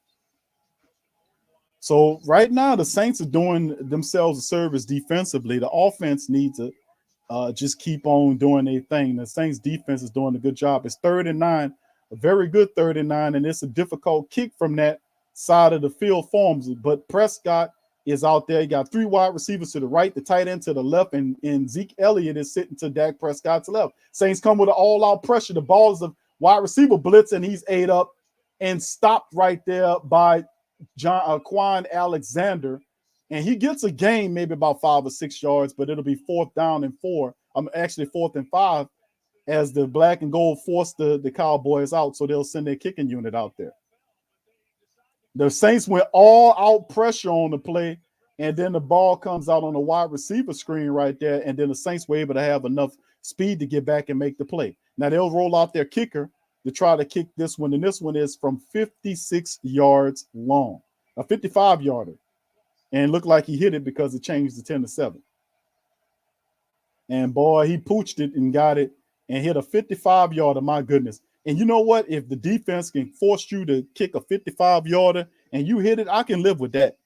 So right now, the Saints are doing themselves a service defensively. The offense needs to just keep on doing their thing. The Saints defense is doing a good job. It's 3rd and 9, a very good 3rd and 9, and it's a difficult kick from that side of the field forms. But Prescott is out there. You got 3 wide receivers to the right, the tight end to the left, and Zeke Elliott is sitting to Dak Prescott's left. Saints come with an all-out pressure. The ball is a wide receiver blitz, and he's ate up and stopped right there by Quan Alexander. And he gets a gain, maybe about 5 or 6 yards, but it'll be 4th down and 4. Actually 4th and 5 as the black and gold force the Cowboys out, so they'll send their kicking unit out there. The Saints went all-out pressure on the play, and then the ball comes out on the wide receiver screen right there, and then the Saints were able to have enough speed to get back and make the play. Now, they'll roll out their kicker to try to kick this one, and this one is from 56 yards long, a 55-yarder, and looked like he hit it because it changed to 10-7. And, boy, he pooched it and got it and hit a 55-yarder, my goodness. And you know what? If the defense can force you to kick a 55-yarder and you hit it, I can live with that.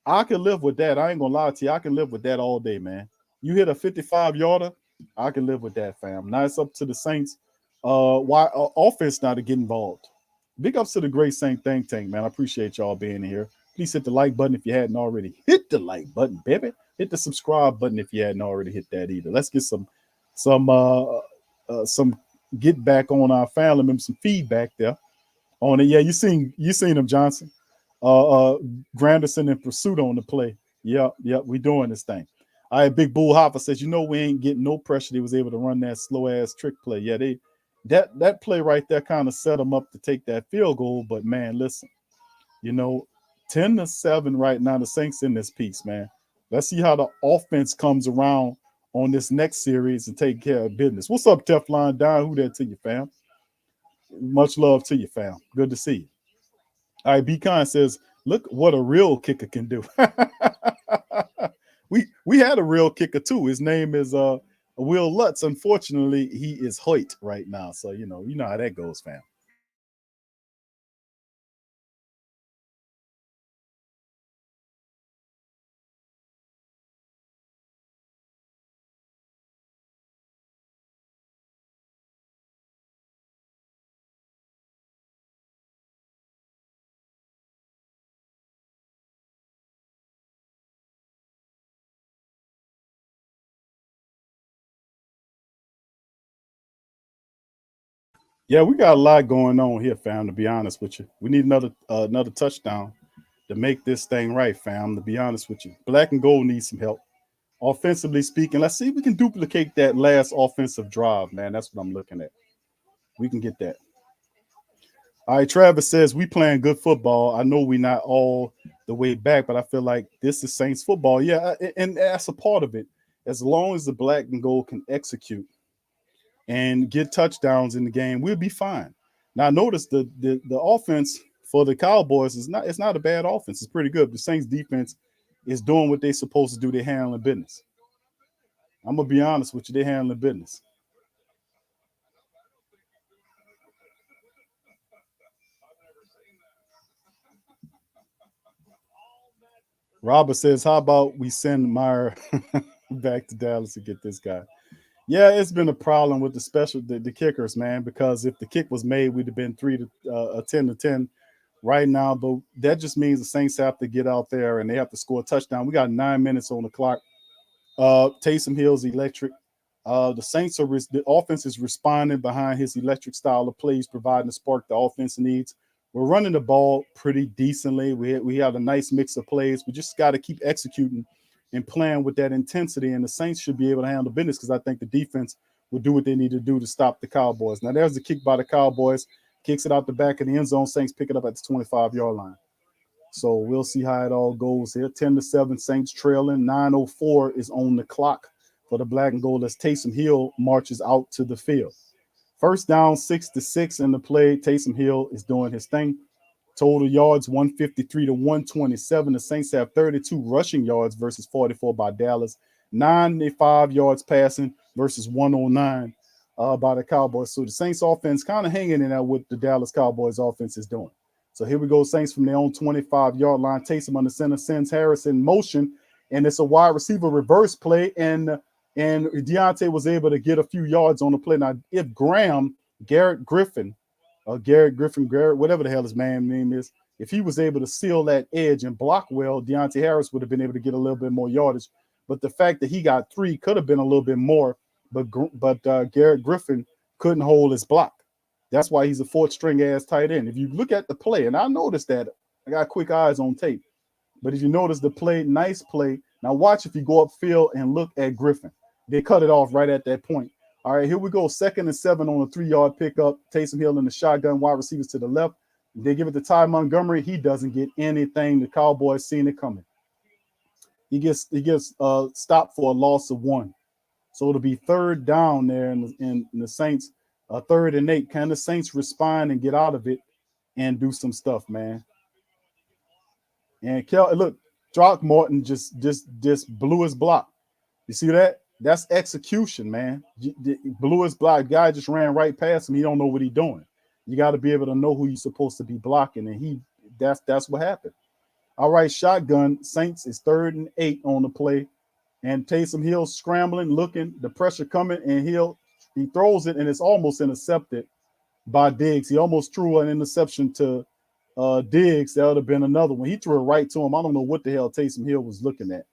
I can live with that. I ain't going to lie to you. I can live with that all day, man. You hit a 55-yarder, I can live with that, fam. Now it's up to the Saints. Why offense now to get involved. Big ups to the great Saint Think Tank, man. I appreciate y'all being here. Please hit the like button if you hadn't already. Hit the like button, baby. Hit the subscribe button if you hadn't already hit that either. Let's get some get back on our family members, some feedback there on it. Yeah, you seen him, Johnson. Granderson in pursuit on the play. Yep, we doing this thing. All right, Big Bull Hopper says, we ain't getting no pressure. They was able to run that slow-ass trick play. Yeah, that play right there kind of set them up to take that field goal. But, man, listen, 10-7 right now, the Saints in this piece, man. Let's see how the offense comes around on this next series and take care of business. What's up, Teflon Don? Who that to you, fam? Much love to you, fam. Good to see you. All right, B Con says, look what a real kicker can do. we had a real kicker too. His name is Will Lutz. Unfortunately, he is Hoyt right now. So you know how that goes, fam. Yeah, we got a lot going on here, fam. To be honest with you, we need another touchdown to make this thing right, fam. To be honest with you, Black and Gold needs some help. Offensively speaking, let's see if we can duplicate that last offensive drive, man. That's what I'm looking at. We can get that. All right, Travis says we playing good football. I know we're not all the way back, but I feel like this is Saints football. Yeah, and that's a part of it. As long as the Black and Gold can execute and get touchdowns in the game, we'll be fine. Now, notice the offense for the Cowboys is not a bad offense. It's pretty good. The Saints defense is doing what they're supposed to do. They're handling business. I'm gonna be honest with you, they're handling business. Robert says, how about we send Meyer back to Dallas to get this guy? Yeah, it's been a problem with the kickers, man, because if the kick was made, we'd have been 10-10 right now. But that just means the Saints have to get out there and they have to score a touchdown. We got 9 minutes on the clock. Taysom Hill's electric. The offense is responding behind his electric style of plays, providing the spark the offense needs. We're running the ball pretty decently. We have a nice mix of plays. We just got to keep executing and playing with that intensity. And the Saints should be able to handle business because I think the defense will do what they need to do to stop the Cowboys. Now, there's the kick by the Cowboys. Kicks it out the back of the end zone. Saints pick it up at the 25-yard line. So we'll see how it all goes here. 10-7, Saints trailing. 9:04 is on the clock for the Black and Gold as Taysom Hill marches out to the field. First down, 6-6 in the play. Taysom Hill is doing his thing. Total yards, 153-127. The Saints have 32 rushing yards versus 44 by Dallas. 95 yards passing versus 109 by the Cowboys. So the Saints offense kind of hanging in there with the Dallas Cowboys offense is doing. So here we go, Saints from their own 25-yard line. Taysom on the center, sends Harris in motion, and it's a wide receiver reverse play, and Deontay was able to get a few yards on the play. Now, if Garrett Griffin, whatever the hell his man's name is, if he was able to seal that edge and block well, Deontay Harris would have been able to get a little bit more yardage. But the fact that he got 3 could have been a little bit more, but Garrett Griffin couldn't hold his block. That's why he's a 4th-string ass tight end. If you look at the play, and I noticed that, I got quick eyes on tape, but if you notice the play, nice play. Now watch if you go upfield and look at Griffin. They cut it off right at that point. All right, here we go. 2nd and 7 on a 3-yard pickup. Taysom Hill in the shotgun, wide receivers to the left. They give it to Ty Montgomery. He doesn't get anything. The Cowboys seen it coming. He gets stopped for a loss of 1. So it'll be 3rd down there in the Saints. 3rd and 8. Can the Saints respond and get out of it and do some stuff, man? And look, Throckmorton just blew his block. You see that? That's execution, man. Blew his block. Guy just ran right past him. He don't know what he's doing. You got to be able to know who you're supposed to be blocking, and that's what happened. All right, shotgun. Saints is 3rd and 8 on the play, and Taysom Hill scrambling, looking, the pressure coming, and he throws it, and it's almost intercepted by Diggs. He almost threw an interception to Diggs. That would have been another one. He threw it right to him. I don't know what the hell Taysom Hill was looking at.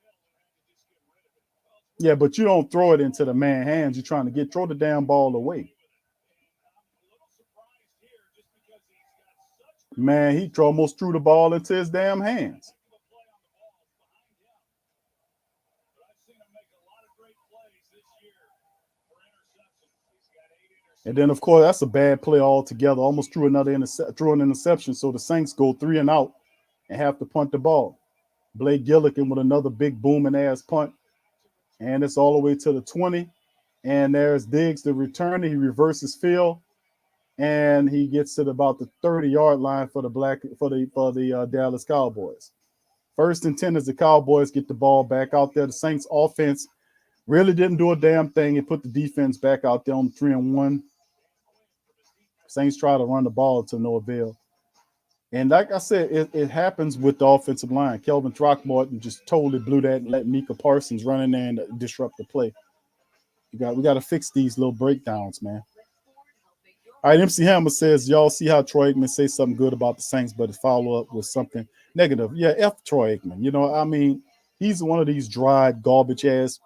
Yeah, but you don't throw it into the man's hands. You're trying to throw the damn ball away. Man, he almost threw the ball into his damn hands. And then, of course, that's a bad play altogether. Almost threw an interception. So the Saints go 3 and out and have to punt the ball. Blake Gillikin with another big booming ass punt. And it's all the way to the 20. And there's Diggs, the returner. He reverses field. And he gets to about the 30-yard line for the Dallas Cowboys. 1st and 10 as the Cowboys get the ball back out there. The Saints offense really didn't do a damn thing. It put the defense back out there on 3-1. Saints try to run the ball to no avail. And like I said, it happens with the offensive line. Kelvin Throckmorton just totally blew that and let Micah Parsons run in there and disrupt the play. We got to fix these little breakdowns, man. All right, MC Hammer says, y'all see how Troy Aikman say something good about the Saints, but follow up with something negative. Yeah, F Troy Aikman. You know, I mean, he's one of these dried, garbage-ass,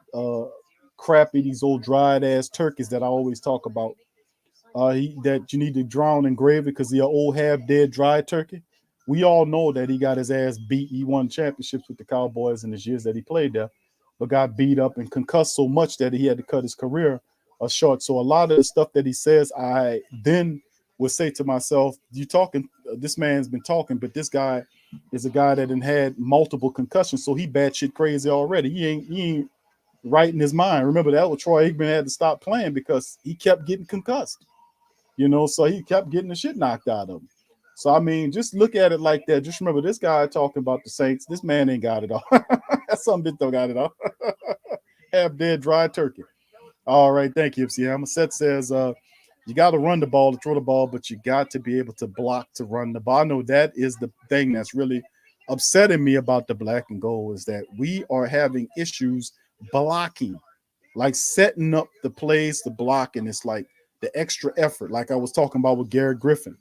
crappy, these old dried-ass turkeys that I always talk about. That you need to drown in gravy because he's an old half-dead dry turkey. We all know that he got his ass beat. He won championships with the Cowboys in his years that he played there, but got beat up and concussed so much that he had to cut his career short. So a lot of the stuff that he says, I then would say to myself, you talking, this man's been talking, but this guy is a guy that had multiple concussions. So he batshit crazy already. He ain't right in his mind. Remember that was Troy Aikman had to stop playing because he kept getting concussed, you know, so he kept getting the shit knocked out of him. So, I mean, just look at it like that. Just remember this guy talking about the Saints. This man ain't got it all. Some bit don't got it all. Half dead dry turkey. All right, thank you, MC Hammer. Seth says, you got to run the ball to throw the ball, but you got to be able to block to run the ball. I know that is the thing that's really upsetting me about the black and gold is that we are having issues blocking, like setting up the plays to block, and it's like the extra effort, like I was talking about with Garrett Griffin.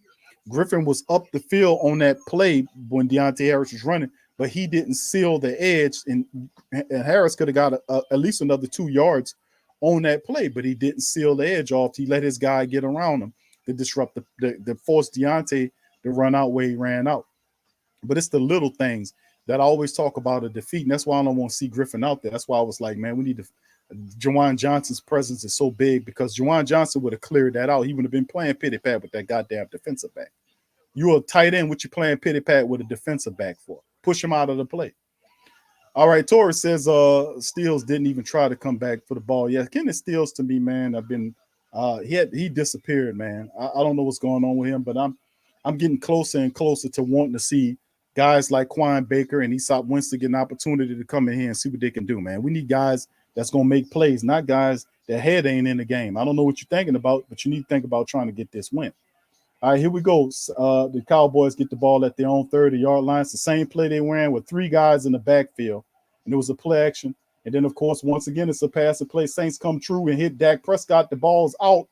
Griffin was up the field on that play when Deontay Harris was running, but he didn't seal the edge, and Harris could have got at least another 2 yards on that play, but he didn't seal the edge off. He let his guy get around him to disrupt the force Deontay to run out where he ran out. But it's the little things that I always talk about a defeat, and that's why I don't want to see Griffin out there. That's why I was like, man, we need to. Juwan Johnson's presence is so big because Juwan Johnson would have cleared that out. He would have been playing pity pat with that goddamn defensive back. You're a tight end, what you playing pity pat with a defensive back for? Push him out of the play. All right, Torres says Steels didn't even try to come back for the ball. Yeah, Kenneth Steels to me, man, I've been he disappeared, man. I don't know what's going on with him, but I'm getting closer and closer to wanting to see guys like Quan Baker and Easop Winston get an opportunity to come in here and see what they can do, man. We need guys that's going to make plays, not guys that head ain't in the game. I don't know what you're thinking about, but you need to think about trying to get this win. All right, here we go. The Cowboys get the ball at their own 30-yard line. It's the same play they ran with 3 guys in the backfield, and it was a play action. And then, of course, once again, it's a pass and play. Saints come true and hit Dak Prescott. The ball's out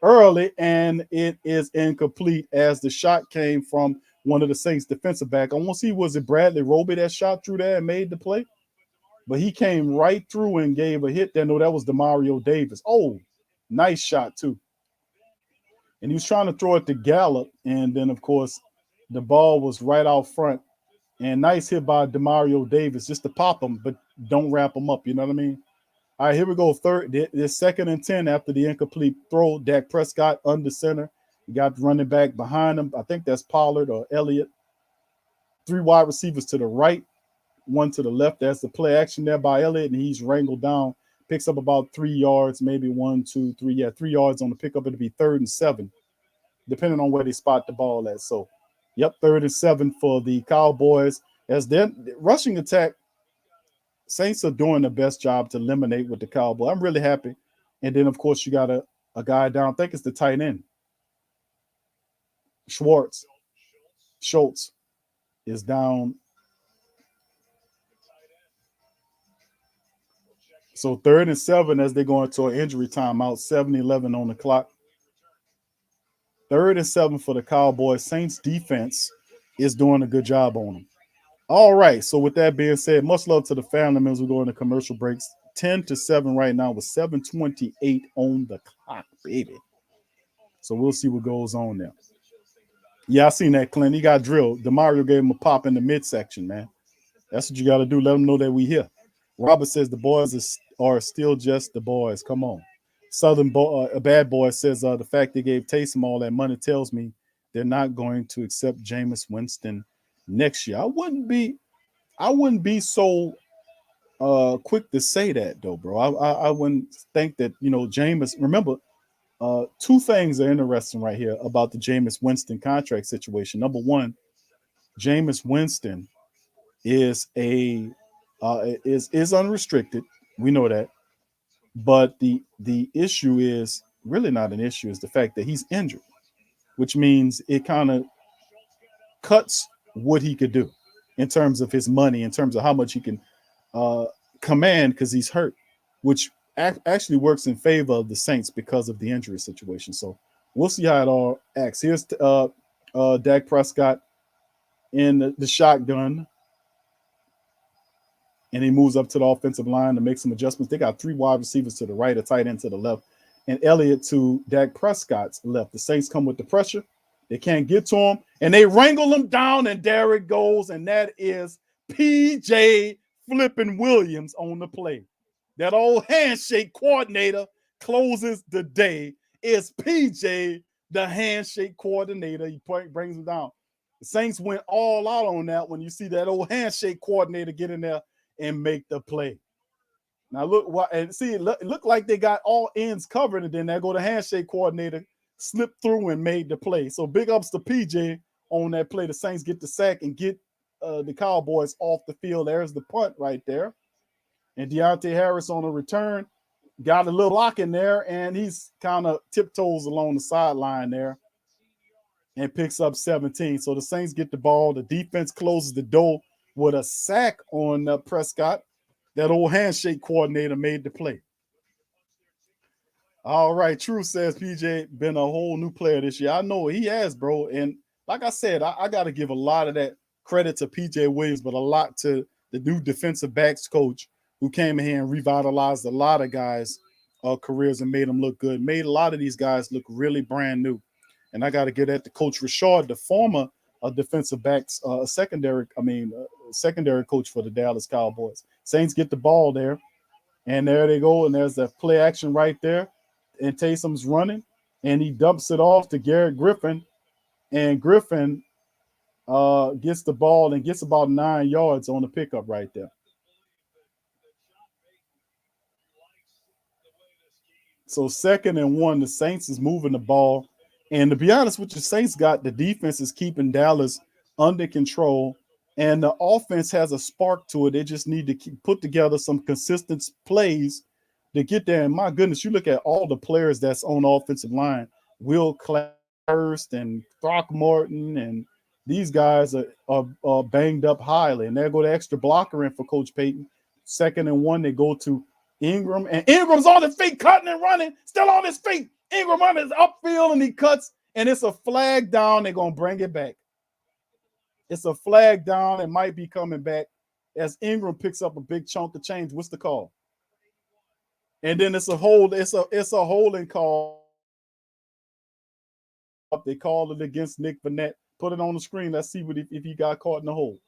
early, and it is incomplete as the shot came from one of the Saints defensive back. I want to see, was it Bradley Roby that shot through there and made the play? But he came right through and gave a hit there. No, that was DeMario Davis. Oh, nice shot, too. And he was trying to throw it to Gallup. And then, of course, the ball was right out front. And nice hit by DeMario Davis just to pop him, but don't wrap him up. You know what I mean? All right, here we go. Third, this 2nd and 10 after the incomplete throw. Dak Prescott under center. You got the running back behind him. I think that's Pollard or Elliott. 3 wide receivers to the right, 1 to the left. That's the play action there by Elliott, and he's wrangled down. Picks up about 3 yards, maybe 1, 2, 3. Yeah, 3 yards on the pickup. It'll be 3rd and 7, depending on where they spot the ball at. So, yep, 3rd and 7 for the Cowboys. As their rushing attack, Saints are doing the best job to eliminate with the Cowboys. I'm really happy. And then, of course, you got a guy down. I think it's the tight end. Schultz is down. So 3rd and 7 as they go into an injury timeout, 7-11 on the clock. 3rd and 7 for the Cowboys. Saints defense is doing a good job on them. All right, so with that being said, much love to the family members. We're going to commercial breaks. 10-7 right now with 7:28 on the clock, baby. So we'll see what goes on there. Yeah, I seen that, Clint. He got drilled. DeMario gave him a pop in the midsection, man. That's what you got to do. Let them know that we here. Robert says the boys are still just the boys. Come on. A bad boy says the fact they gave Taysom all that money tells me they're not going to accept Jameis Winston next year. I wouldn't be so quick to say that though, bro. I wouldn't think that, Jameis. Remember, two things are interesting right here about the Jameis Winston contract situation. Number one, Jameis Winston is is unrestricted. We know that, but the issue is really not an issue. Is the fact that he's injured, which means it kind of cuts what he could do in terms of his money, in terms of how much he can uh, command because he's hurt, which actually works in favor of the Saints because of the injury situation. So we'll see how it all acts. Here's Dak Prescott in the shotgun, and he moves up to the offensive line to make some adjustments. They got three wide receivers to the right, a tight end to the left, and Elliott to Dak Prescott's left. The Saints come with the pressure. They can't get to him, and they wrangle him down, and there it goes, and that is P.J. flipping Williams on the play. That old handshake coordinator closes the day. It's P.J., the handshake coordinator. He brings him down. The Saints went all out on that when you see that old handshake coordinator get in there and make the play. Now look, and see, it looked like they got all ends covered, and then there go the handshake coordinator, slipped through and made the play. So big ups to PJ on that play. The Saints get the sack and get the Cowboys off the field. There's the punt right there. And Deontay Harris on a return got a little block in there, and he's kind of tiptoes along the sideline there and picks up 17. So the Saints get the ball. The defense closes the door with a sack on Prescott. That old handshake coordinator made the play. All right, True says PJ been a whole new player this year. I know he has, bro. And like I said, I got to give a lot of that credit to PJ Williams, but a lot to the new defensive backs coach who came in here and revitalized a lot of guys' careers and made them look good. Made a lot of these guys look really brand new. And I got to give that to Coach Rashard, the former defensive backs, secondary coach for the Dallas Cowboys. Saints get the ball there, and there they go. And there's that play action right there. And Taysom's running, and he dumps it off to Garrett Griffin, and Griffin gets the ball and gets about 9 yards on the pickup right there. So 2nd and 1, the Saints is moving the ball. And to be honest with you, Saints got the defense is keeping Dallas under control, and the offense has a spark to it. They just need to put together some consistent plays to get there. And my goodness, you look at all the players that's on the offensive line, Will Hurst and Throckmorton, and these guys are banged up highly. And there go the extra blocker in for Coach Payton. 2nd and 1, they go to Ingram, and Ingram's on his feet, cutting and running, still on his feet. Ingram runs upfield, and he cuts, and it's a flag down. They're going to bring it back. It's a flag down. It might be coming back as Ingram picks up a big chunk of change. What's the call? And then it's a hold. It's a holding call. They called it against Nick Vannett. Put it on the screen. Let's see if he got caught in the hole.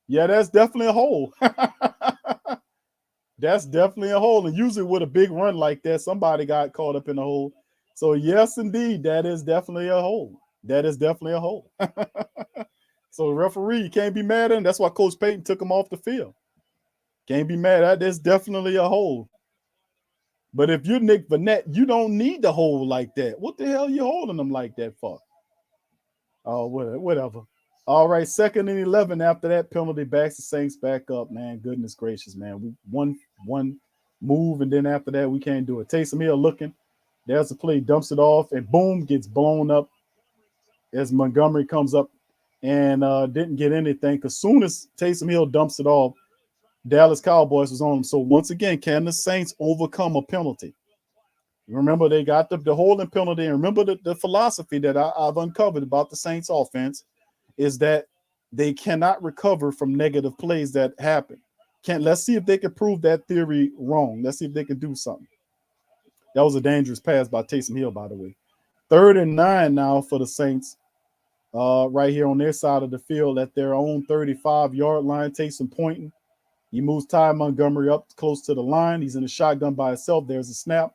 Yeah, that's definitely a hole. That's definitely a hole. And usually with a big run like that, somebody got caught up in the hole. So yes, indeed, that is definitely a hole. That is definitely a hole. So the referee, you can't be mad at him. That's why Coach Payton took him off the field. Can't be mad at it. There's definitely a hole. But if you're Nick Vannett, you don't need the hole like that. What the hell are you holding them like that for? Oh, whatever. All right, 2nd and 11 after that penalty, backs the Saints back up, man. Goodness gracious, man. We one move, and then after that, we can't do it. Taysom Hill looking. There's a play, dumps it off, and boom, gets blown up as Montgomery comes up and didn't get anything. Because soon as Taysom Hill dumps it off, Dallas Cowboys was on him. So once again, can the Saints overcome a penalty? Remember, they got the holding penalty. And remember the philosophy that I've uncovered about the Saints offense is that they cannot recover from negative plays that happen. Let's see if they can prove that theory wrong. Let's see if they can do something. That was a dangerous pass by Taysom Hill, by the way. 3rd and 9 now for the Saints. Right here on their side of the field at their own 35-yard line. Taysom pointing. He moves Ty Montgomery up close to the line. He's in the shotgun by himself. There's a snap.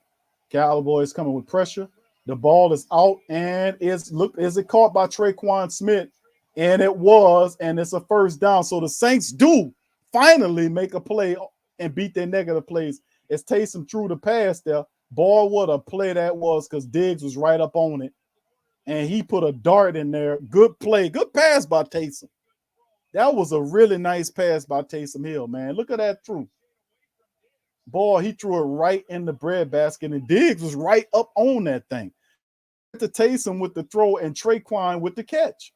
Cowboys coming with pressure. The ball is out, and is it caught by Traquan Smith, And it was, and it's a first down. So the Saints do finally make a play and beat their negative plays. It's Taysom threw the pass there. Boy, what a play that was, because Diggs was right up on it. And he put a dart in there. Good play. Good pass by Taysom. That was a really nice pass by Taysom Hill, man. Look at that through. Boy, he threw it right in the breadbasket, and Diggs was right up on that thing. To Taysom with the throw and Traquan with the catch.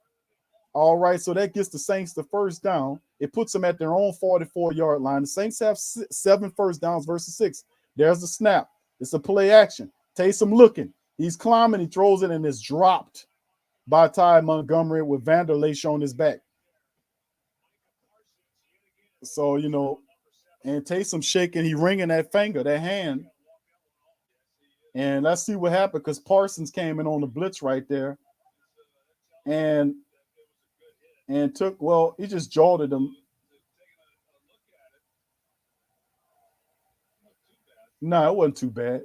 All right, so that gets the Saints the first down. It puts them at their own 44-yard line. The Saints have 7 first downs versus 6. There's the snap. It's a play action. Taysom looking. He's climbing. He throws it, and it's dropped by Ty Montgomery with Vanderleich on his back. So, you know, and Taysom shaking. He wringing that finger, that hand. And let's see what happened, because Parsons came in on the blitz right there. And took, well, he just jolted him. No, it wasn't too bad.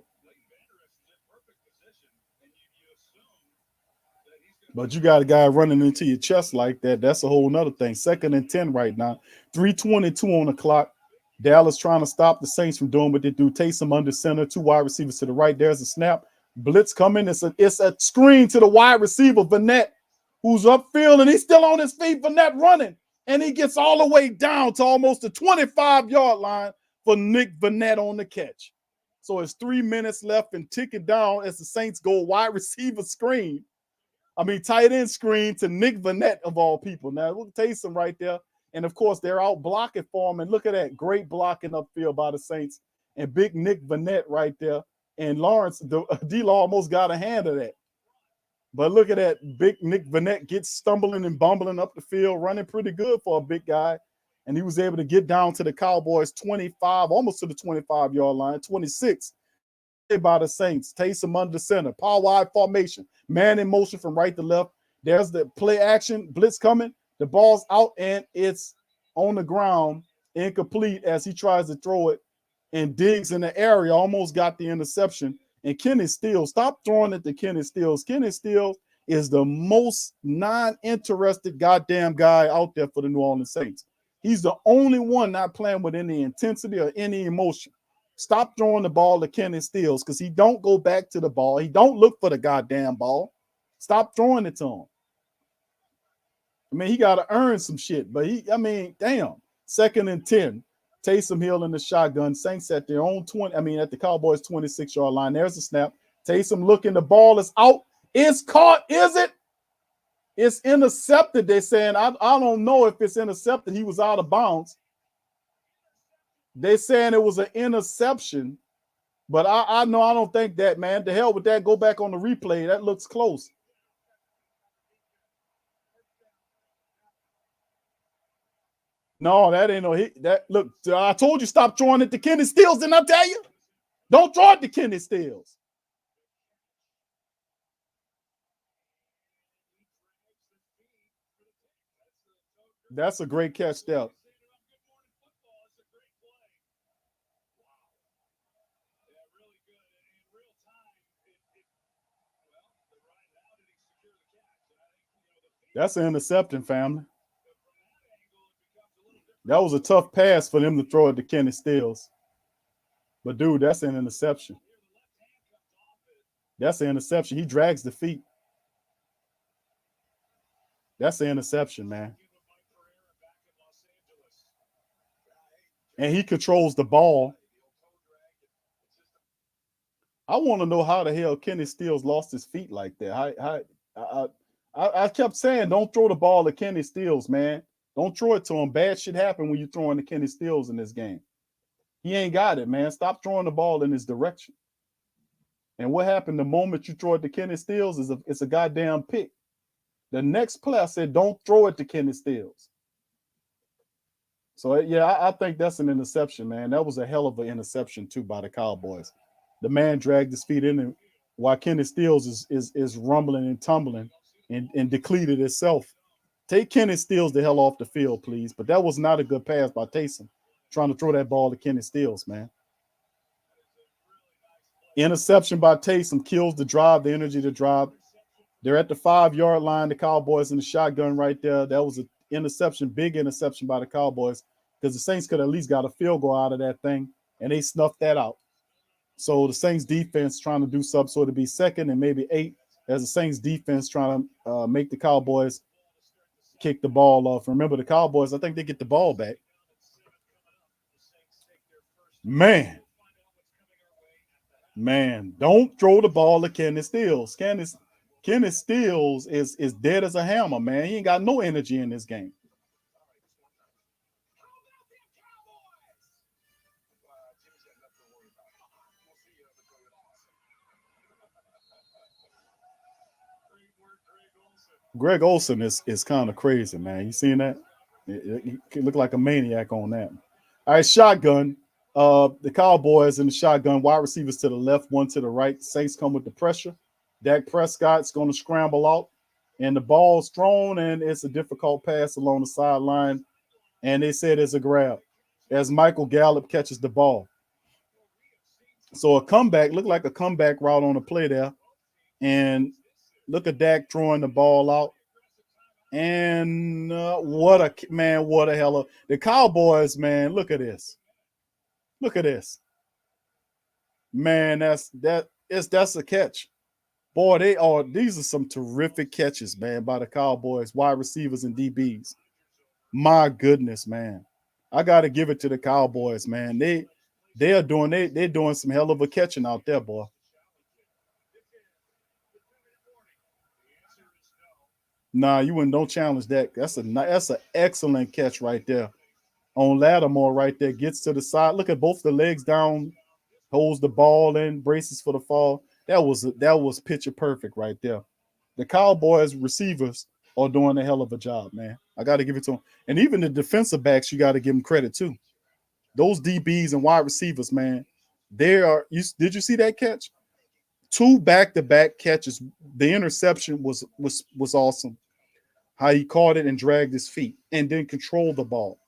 But you got a guy running into your chest like that. That's a whole nother thing. 2nd and 10 right now. 3:22 on the clock. Dallas trying to stop the Saints from doing what they do. Taysom under center, 2 wide receivers to the right. There's a snap. Blitz coming. It's a screen to the wide receiver, Vanette, who's upfield, and he's still on his feet. Vanette running, and he gets all the way down to almost the 25-yard line for Nick Vanette on the catch. So it's 3 minutes left and ticking down as the Saints go wide receiver screen. Tight end screen to Nick Vanette of all people. Now, we'll Taysom right there. And, of course, they're out blocking for him. And look at that. Great blocking upfield by the Saints. And big Nick Vanette right there. And Lawrence, D-Law almost got a hand of that. But look at that. Big Nick Vanette gets stumbling and bumbling up the field, running pretty good for a big guy. And he was able to get down to the Cowboys 25, almost to the 25-yard line, 26 by the Saints. Taysom under center, power wide formation, man in motion from right to left. There's the play action, blitz coming. The ball's out, and it's on the ground, incomplete as he tries to throw it. And Diggs in the area almost got the interception. And Kenny Stills, stop throwing it to Kenny Stills. Kenny Stills is the most non-interested goddamn guy out there for the New Orleans Saints. He's the only one not playing with any intensity or any emotion. Stop throwing the ball to Kenny Stills, because he don't go back to the ball. He don't look for the goddamn ball. Stop throwing it to him. He got to earn some shit. But damn. 2nd and 10. Taysom Hill in the shotgun. Saints at their own 20. At the Cowboys 26-yard line. There's a snap. Taysom looking. The ball is out. It's caught. Is it? It's intercepted. They're saying, I don't know if it's intercepted. He was out of bounds. They're saying it was an interception. But I know I don't think that, man. The hell with that. Go back on the replay. That looks close. No, that ain't no hit. Look, I told you stop throwing it to Kenny Stills, didn't I tell you? Don't throw it to Kenny Stills. That's a great catch there. That's an interception, family. That was a tough pass for them to throw it to Kenny Stills. But, dude, that's an interception. That's an interception. He drags the feet. That's an interception, man. And he controls the ball. I want to know how the hell Kenny Stills lost his feet like that. I kept saying, don't throw the ball to Kenny Stills, man. Don't throw it to him. Bad shit happen when you're throwing to Kenny Stills in this game. He ain't got it, man. Stop throwing the ball in his direction. And what happened the moment you throw it to Kenny Stills is it's a goddamn pick. The next play, I said, don't throw it to Kenny Stills. So, yeah, I think that's an interception, man. That was a hell of an interception, too, by the Cowboys. The man dragged his feet in, and while Kenny Stills is rumbling and tumbling and depleted itself. Take Kenny Stills the hell off the field, please. But that was not a good pass by Taysom, trying to throw that ball to Kenny Stills, man. Interception by Taysom kills the drive, the energy to drive. They're at the 5-yard line. The Cowboys in the shotgun right there. That was an interception, big interception by the Cowboys, because the Saints could at least got a field goal out of that thing, and they snuffed that out. So the Saints defense trying to do something so to be 2nd and maybe 8, as the Saints defense trying to make the Cowboys kick the ball off. Remember, the Cowboys, I think they get the ball back. Man, don't throw the ball to Kenneth Stills. Kenneth Stills is dead as a hammer, man. He ain't got no energy in this game. Greg Olsen is kind of crazy, man. You seen that? He looked like a maniac on that. All right, shotgun. The Cowboys in the shotgun, wide receivers to the left, one to the right. Saints come with the pressure. Dak Prescott's going to scramble out, and the ball's thrown, and it's a difficult pass along the sideline, and they said it's a grab as Michael Gallup catches the ball. So a comeback, looked like a comeback route on the play there, and look at Dak throwing the ball out. And what a hell of the Cowboys, man. Look at this. Look at this. Man, that's a catch. Boy, these are some terrific catches, man, by the Cowboys, wide receivers and DBs. My goodness, man. I gotta give it to the Cowboys, man. They're doing some hell of a catching out there, boy. Nah, don't challenge that. That's an excellent catch right there. On Lattimore right there, gets to the side. Look at both the legs down, holds the ball in, braces for the fall. That was picture perfect right there. The Cowboys receivers are doing a hell of a job, man. I got to give it to them. And even the defensive backs, you got to give them credit too. Those DBs and wide receivers, man, did you see that catch? 2 back-to-back catches. The interception was awesome. How he caught it and dragged his feet and then controlled the ball.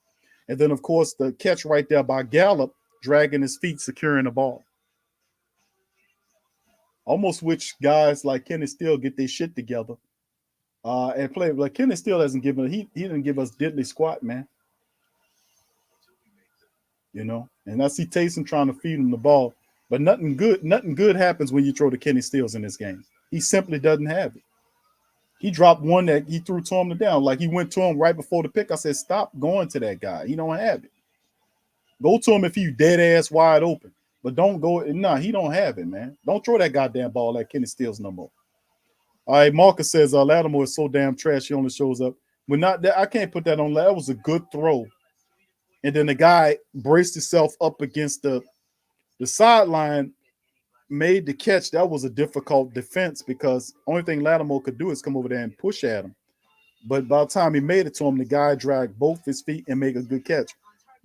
And then, of course, the catch right there by Gallup, dragging his feet, securing the ball. Almost wish guys like Kenneth Steele get their shit together and play. Like Kenneth Steele hasn't given he didn't give us diddly squat, man. And I see Taysom trying to feed him the ball, but nothing good happens when you throw to Kenny Stills in this game. He simply doesn't have it. He dropped one that he threw to him to down. Like he went to him right before the pick. I said, stop going to that guy. He don't have it. Go to him if he's dead ass wide open. But don't go. Nah, he don't have it, man. Don't throw that goddamn ball at Kenny Stills no more. All right, Marcus says Lattimore is so damn trash. He only shows up. I can't put that on. That was a good throw. And then the guy braced himself up against the sideline, made the catch. That was a difficult defense because only thing Lattimore could do is come over there and push at him. But by the time he made it to him, the guy dragged both his feet and made a good catch.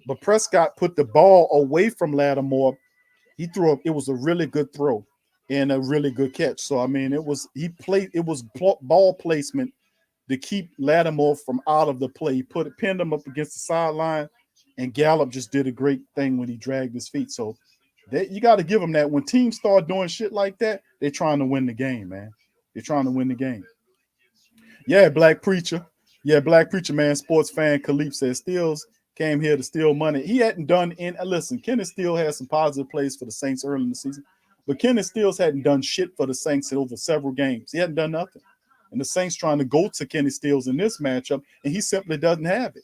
But Prescott put the ball away from Lattimore. He threw up. It was a really good throw and a really good catch. So I mean, it was ball placement to keep Lattimore from out of the play. He pinned him up against the sideline, and Gallup just did a great thing when he dragged his feet. So you got to give them that. When teams start doing shit like that, they're trying to win the game, man. They're trying to win the game. Yeah, Black Preacher. Yeah, Black Preacher, man. Sports fan Khalif says Stills came here to steal money. He hadn't done listen, Kenneth Steele had some positive plays for the Saints early in the season, but Kenneth Stills hadn't done shit for the Saints over several games. He hadn't done nothing. And the Saints trying to go to Kenneth Stills in this matchup, and he simply doesn't have it.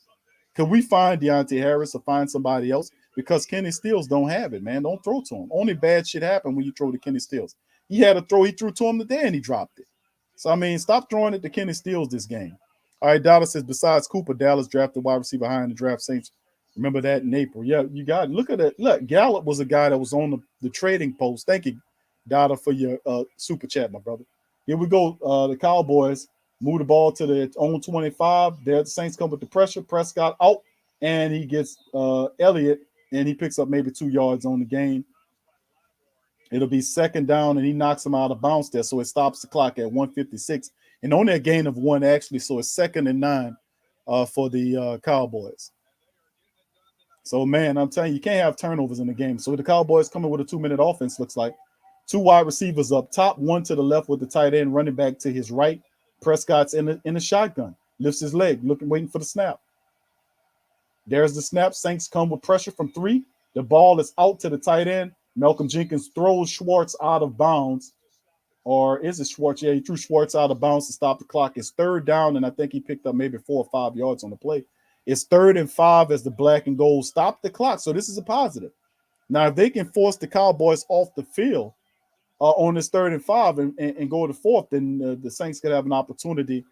Could we find Deontay Harris or find somebody else? Because Kenneth Stills don't have it, man. Don't throw to him. Only bad shit happen when you throw to Kenneth Stills. He had a throw he threw to him today, and he dropped it. So, I mean, stop throwing it to Kenneth Stills this game. All right, Dallas says, besides Cooper, Dallas drafted wide receiver high in the draft. Saints, remember that in April. Yeah, you got it. Look at it. Look, Gallup was a guy that was on the trading post. Thank you, Dada, for your super chat, my brother. Here we go. The Cowboys move the ball to their own 25. There, the Saints come with the pressure. Prescott out, and he gets Elliott, and he picks up maybe 2 yards on the game. It'll be second down, and he knocks him out of bounds there, so it stops the clock at 1:56. And only a gain of 1, actually, so it's 2nd and 9 for the Cowboys. So, man, I'm telling you, you can't have turnovers in the game. So the Cowboys coming with a 2-minute offense, looks like. Two wide receivers up top, one to the left with the tight end running back to his right. Prescott's in the shotgun, lifts his leg, looking, waiting for the snap. There's the snap. Saints come with pressure from 3. The ball is out to the tight end. Malcolm Jenkins throws Schwartz out of bounds. Or is it Schwartz? Yeah, he threw Schwartz out of bounds to stop the clock. It's 3rd down, and I think he picked up maybe 4 or 5 yards on the play. It's 3rd and 5 as the black and gold stop the clock. So this is a positive. Now, if they can force the Cowboys off the field on this 3rd and 5 and go to 4th, then the Saints could have an opportunity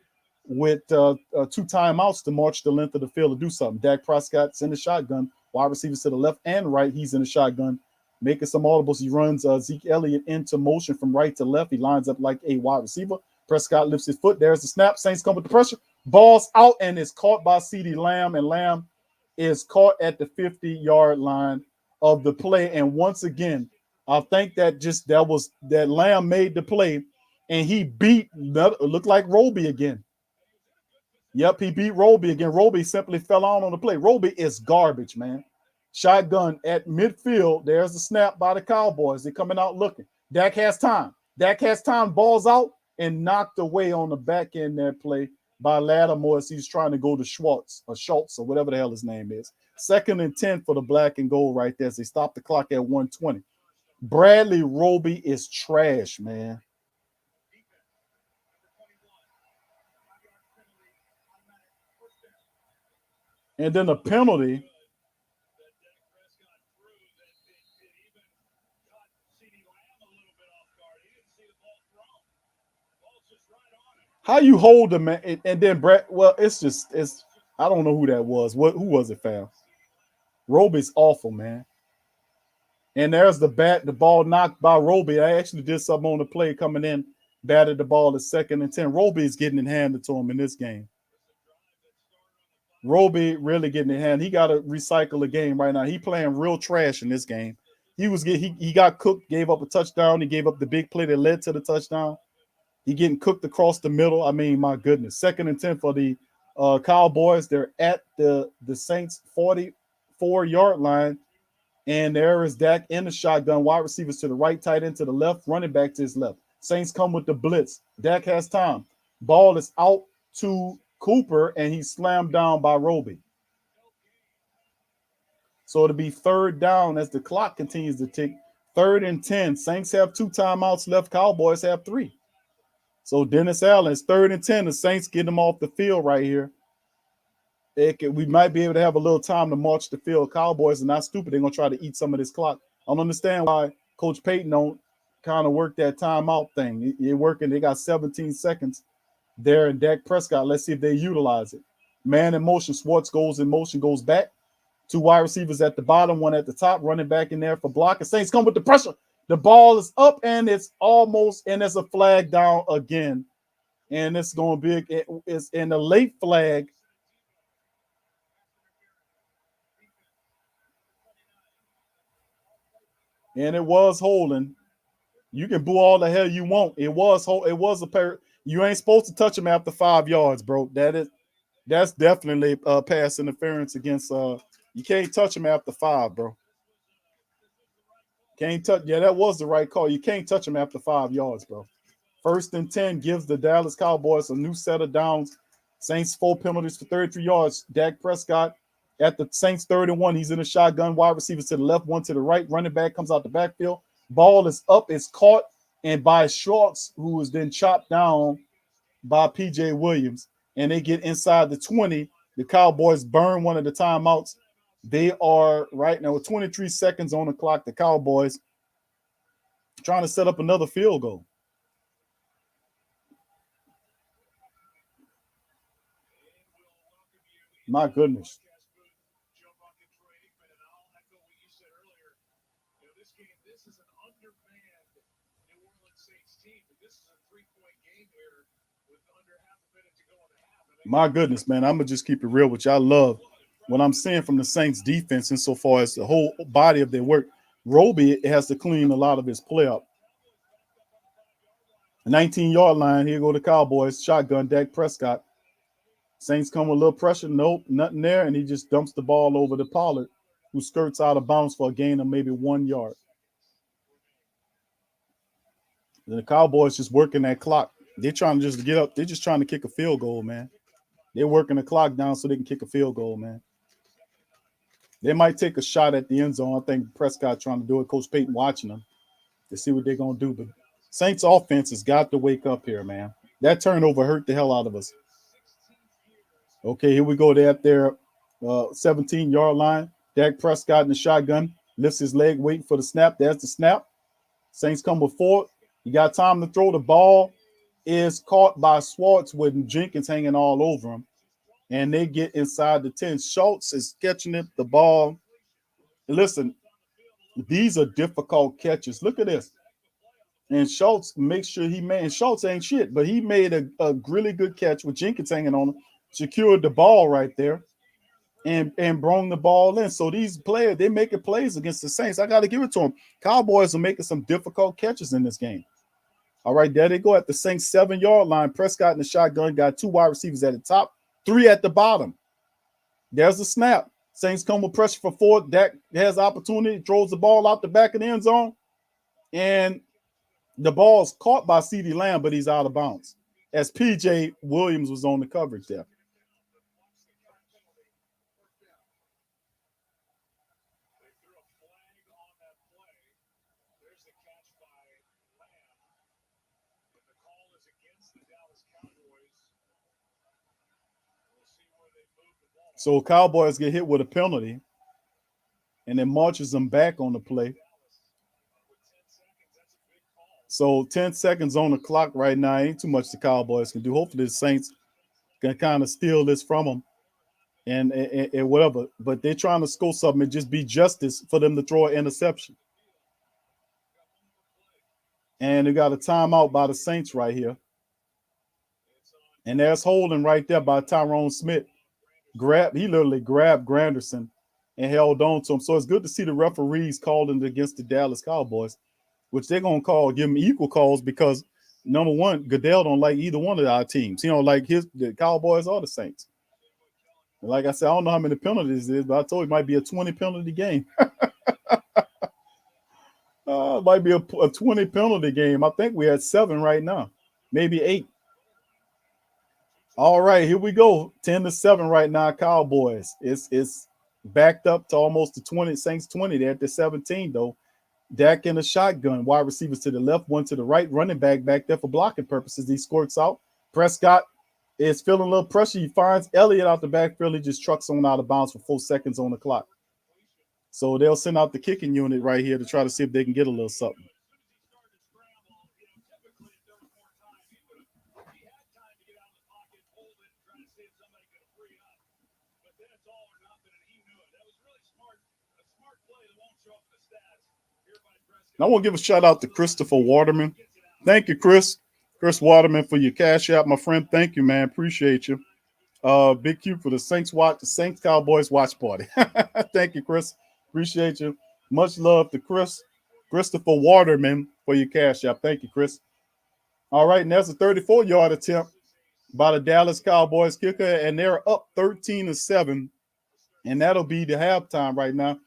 with 2 timeouts to march the length of the field to do something. Dak Prescott's in the shotgun. Wide receivers to the left and right. He's in the shotgun, making some audibles. He runs Zeke Elliott into motion from right to left. He lines up like a wide receiver. Prescott lifts his foot. There's the snap. Saints come with the pressure. Ball's out and is caught by CeeDee Lamb, and Lamb is caught at the 50-yard line of the play. And once again, I think that Lamb made the play, and he beat looked like Roby again. Yep, he beat Roby again. Roby simply fell on the play. Roby is garbage, man. Shotgun at midfield. There's the snap by the Cowboys. They're coming out looking. Dak has time. Ball's out and knocked away on the back end that play by Lattimore as he's trying to go to Schwartz or whatever the hell his name is. 2nd and 10 for the black and gold right there as they stop the clock at 1:20. Bradley Roby is trash, man. And then a penalty. How you hold him, man? And then Brad, well, it's I don't know who that was. Who was it, fam? Roby's awful, man. And there's the ball knocked by Roby. I actually did something on the play coming in, batted the ball at 2nd and 10. Roby is getting it handed to him in this game. Roby really getting it handed. He got to recycle the game right now. He playing real trash in this game. He got cooked, gave up a touchdown. He gave up the big play that led to the touchdown. He getting cooked across the middle. I mean, my goodness. 2nd and 10 for the Cowboys. They're at the Saints 44-yard line. And there is Dak in the shotgun. Wide receivers to the right, tight end to the left, running back to his left. Saints come with the blitz. Dak has time. Ball is out to Cooper, and he's slammed down by Roby. So it'll be 3rd down as the clock continues to tick. 3rd and 10. Saints have 2 timeouts left. Cowboys have 3. So Dennis Allen is 3rd and 10. The Saints get him off the field right here. We might be able to have a little time to march the field. Cowboys are not stupid. They're going to try to eat some of this clock. I don't understand why Coach Payton don't kind of work that timeout thing. They're working. They got 17 seconds there in Dak Prescott. Let's see if they utilize it. Man in motion. Schwartz goes in motion, goes back. 2 wide receivers at the bottom, 1 at the top, running back in there for block. And Saints come with the pressure. The ball is up, and it's almost, and there's a flag down again. And it's going to be, it's in a late flag. And it was holding. You can boo all the hell you want. It was a pair. You ain't supposed to touch him after 5 yards, bro. That's definitely pass interference against. You can't touch him after 5, bro. Can't touch. Yeah, that was the right call. You can't touch him after 5 yards, bro. 1st and 10 gives the Dallas Cowboys a new set of downs. Saints 4 penalties for 33 yards. Dak Prescott at the Saints 3rd and 1. He's in a shotgun. Wide receivers to the left, 1 to the right. Running back comes out the backfield. Ball is up. It's caught and by Schwartz, who was then chopped down by P.J. Williams. And they get inside the 20. The Cowboys burn one of the timeouts. They are right now with 23 seconds on the clock. The Cowboys trying to set up another field goal. My goodness. My goodness, man. I'm going to just keep it real with you. I love what I'm seeing from the Saints defense insofar as the whole body of their work. Roby has to clean a lot of his play up. 19-yard line. Here go the Cowboys. Shotgun, Dak Prescott. Saints come with a little pressure. Nope, nothing there. And he just dumps the ball over to Pollard, who skirts out of bounds for a gain of maybe 1 yard. The Cowboys just working that clock. They're trying to just get up. They're just trying to kick a field goal, man. They're working the clock down so they can kick a field goal, man. They might take a shot at the end zone. I think Prescott trying to do it. Coach Payton watching them to see what they're going to do. But Saints offense has got to wake up here, man. That turnover hurt the hell out of us. Okay, here we go. They're at their 17-yard line. Dak Prescott in the shotgun. Lifts his leg, waiting for the snap. There's the snap. Saints come with 4. You got time to throw. The ball is caught by Swartz with Jenkins hanging all over him. And they get inside the 10. Schultz is catching it, the ball. Listen, these are difficult catches. Look at this. And Schultz makes sure he made, and Schultz ain't shit, but he made a really good catch with Jenkins hanging on him, secured the ball right there, and brought the ball in. So these players, they making plays against the Saints. I got to give it to them. Cowboys are making some difficult catches in this game. All right, there they go at the Saints 7-yard line. Prescott in the shotgun, got 2 wide receivers at the top, 3 at the bottom. There's the snap. Saints come with pressure for 4. Dak has opportunity, throws the ball out the back of the end zone, and the ball's caught by CeeDee Lamb, but he's out of bounds, as P.J. Williams was on the coverage there. So Cowboys get hit with a penalty, and then marches them back on the play. So 10 seconds on the clock right now. Ain't too much the Cowboys can do. Hopefully the Saints can kind of steal this from them and whatever. But they're trying to score something and just be justice for them to throw an interception. And they got a timeout by the Saints right here. And there's holding right there by Tyrone Smith. He literally grabbed Granderson and held on to him. So it's good to see the referees calling against the Dallas Cowboys, which they're going to give them equal calls because, number one, Goodell don't like either one of our teams. He don't like the Cowboys or the Saints. And like I said, I don't know how many penalties it is, but I told you it might be a 20 penalty game. It might be a 20 penalty game. I think we're at 7 right now, maybe 8. All right, here we go. 10-7 right now, Cowboys. It's backed up to almost the 20, Saints 20. They're at the 17, though. Dak in a shotgun. Wide receivers to the left, one to the right. Running back there for blocking purposes. He squirts out. Prescott is feeling a little pressure. He finds Elliott out the backfield. He just trucks on out of bounds for 4 seconds on the clock. So they'll send out the kicking unit right here to try to see if they can get a little something. I want to give a shout out to Christopher Waterman. Thank you, Chris Waterman, for your cash out, my friend. Thank you, man. Appreciate you. Big Q for the Saints Cowboys watch party. Thank you, Chris. Appreciate you. Much love to Christopher Waterman, for your cash out. Thank you, Chris. All right, and that's a 34-yard attempt by the Dallas Cowboys kicker, and they're up 13-7, and that'll be the halftime right now.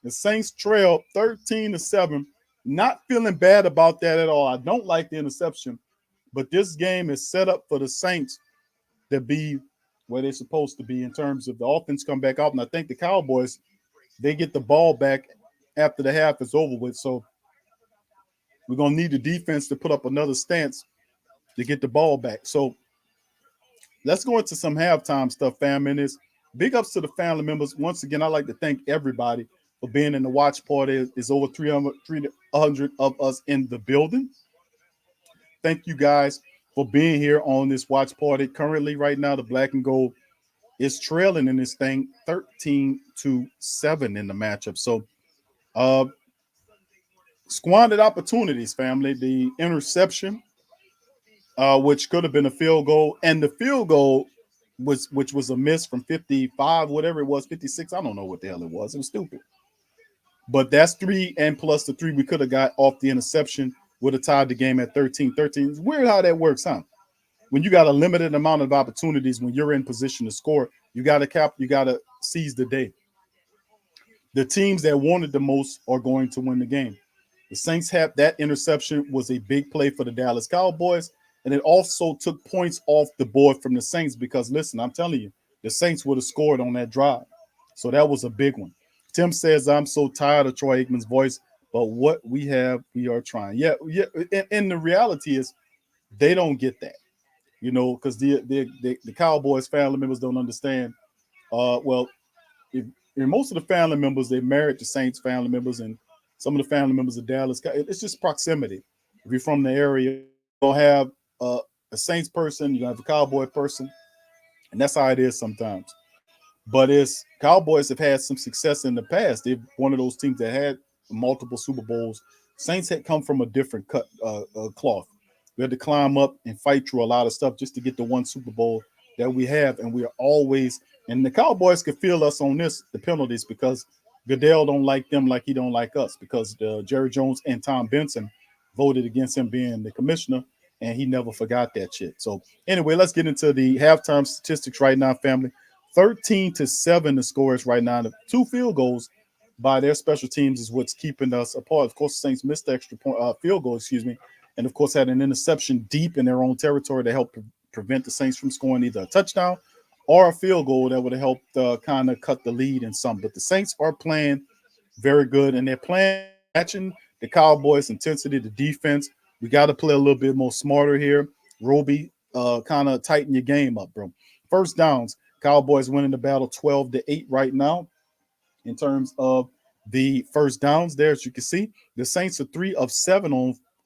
The Saints trail 13-7. Not feeling bad about that at all. I don't like the interception, but this game is set up for the Saints to be where they're supposed to be in terms of the offense come back out. And I think the Cowboys, they get the ball back after the half is over with. So we're going to need the defense to put up another stance to get the ball back. So let's go into some halftime stuff, fam. And it's big ups to the family members. Once again, I'd like to thank everybody for being in the watch party. There's over 300 of us in the building. Thank you guys for being here on this watch party. Currently, right now, the Black and Gold is trailing in this thing 13-7 in the matchup. So, squandered opportunities, family. The interception, which could have been a field goal, and the field goal which was a miss from 55, whatever it was, 56. I don't know what the hell it was. It was stupid. But that's 3, and plus the 3 we could have got off the interception would have tied the game at 13-13. It's weird how that works, huh? When you got a limited amount of opportunities, when you're in position to score, you got to seize the day. The teams that wanted the most are going to win the game. The Saints have that interception was a big play for the Dallas Cowboys, and it also took points off the board from the Saints because listen, I'm telling you, the Saints would have scored on that drive. So that was a big one. Tim says, I'm so tired of Troy Aikman's voice, but what we have, we are trying. Yeah. And the reality is they don't get that, because the Cowboys family members don't understand. Well, if, most of the family members, they married to Saints family members, and some of the family members of Dallas. It's just proximity. If you're from the area, you'll have a Saints person, you have a Cowboy person, and that's how it is sometimes. But it's Cowboys have had some success in the past. They're one of those teams that had multiple Super Bowls. Saints had come from a different cloth. We had to climb up and fight through a lot of stuff just to get the one Super Bowl that we have, and we are always. And the Cowboys could feel us on the penalties, because Goodell don't like them like he don't like us, because Jerry Jones and Tom Benson voted against him being the commissioner, and he never forgot that shit. So anyway, let's get into the halftime statistics right now, family. 13-7 the score is right now. The 2 field goals by their special teams is what's keeping us apart. Of course, the Saints missed the extra field goal, and of course had an interception deep in their own territory to help prevent the Saints from scoring either a touchdown or a field goal that would have helped kind of cut the lead in some. But the Saints are playing very good, and they're playing matching the Cowboys' intensity, the defense. We got to play a little bit more smarter here. Roby, kind of tighten your game up, bro. First downs, Cowboys winning the battle 12-8 right now in terms of the first downs there. As you can see, the Saints are 3 of 7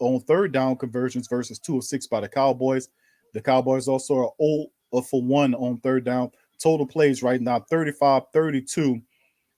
on third down conversions versus 2 of 6 by the Cowboys. The Cowboys also are 0 for 1 on third down. Total plays right now, 35-32.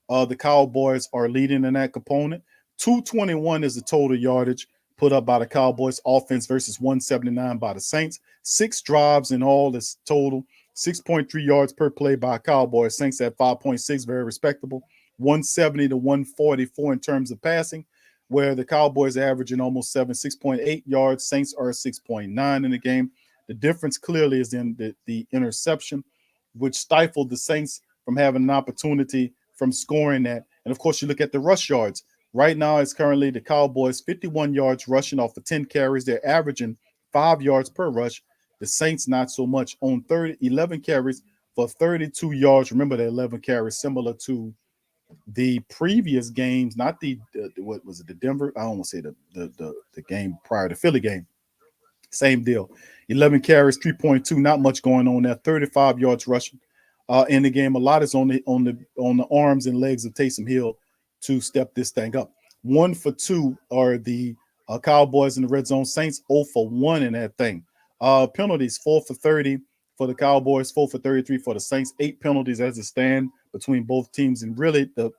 The Cowboys are leading in that component. 221 is the total yardage put up by the Cowboys offense versus 179 by the Saints. 6 drives in all is total. 6.3 yards per play by Cowboys. Saints at 5.6, very respectable. 170 to 144 in terms of passing, where the Cowboys are averaging almost 6.8 yards. Saints are 6.9 in the game. The difference clearly is in the interception, which stifled the Saints from having an opportunity from scoring that. And of course, you look at the rush yards. Right now, it's currently the Cowboys 51 yards rushing off of 10 carries. They're averaging 5 yards per rush. The Saints not so much on 11 carries for 32 yards. Remember, the 11 carries similar to the previous games, not what was it, the Denver? I don't want to say the game prior to Philly game. Same deal. 11 carries, 3.2, not much going on there. 35 yards rushing in the game. A lot is on the arms and legs of Taysom Hill to step this thing up. 1 for 2 are the Cowboys in the red zone. Saints 0 for 1 in that thing. Penalties 4 for 30 for the Cowboys, 4 for 33 for the Saints. 8 penalties as it stand between both teams. And really the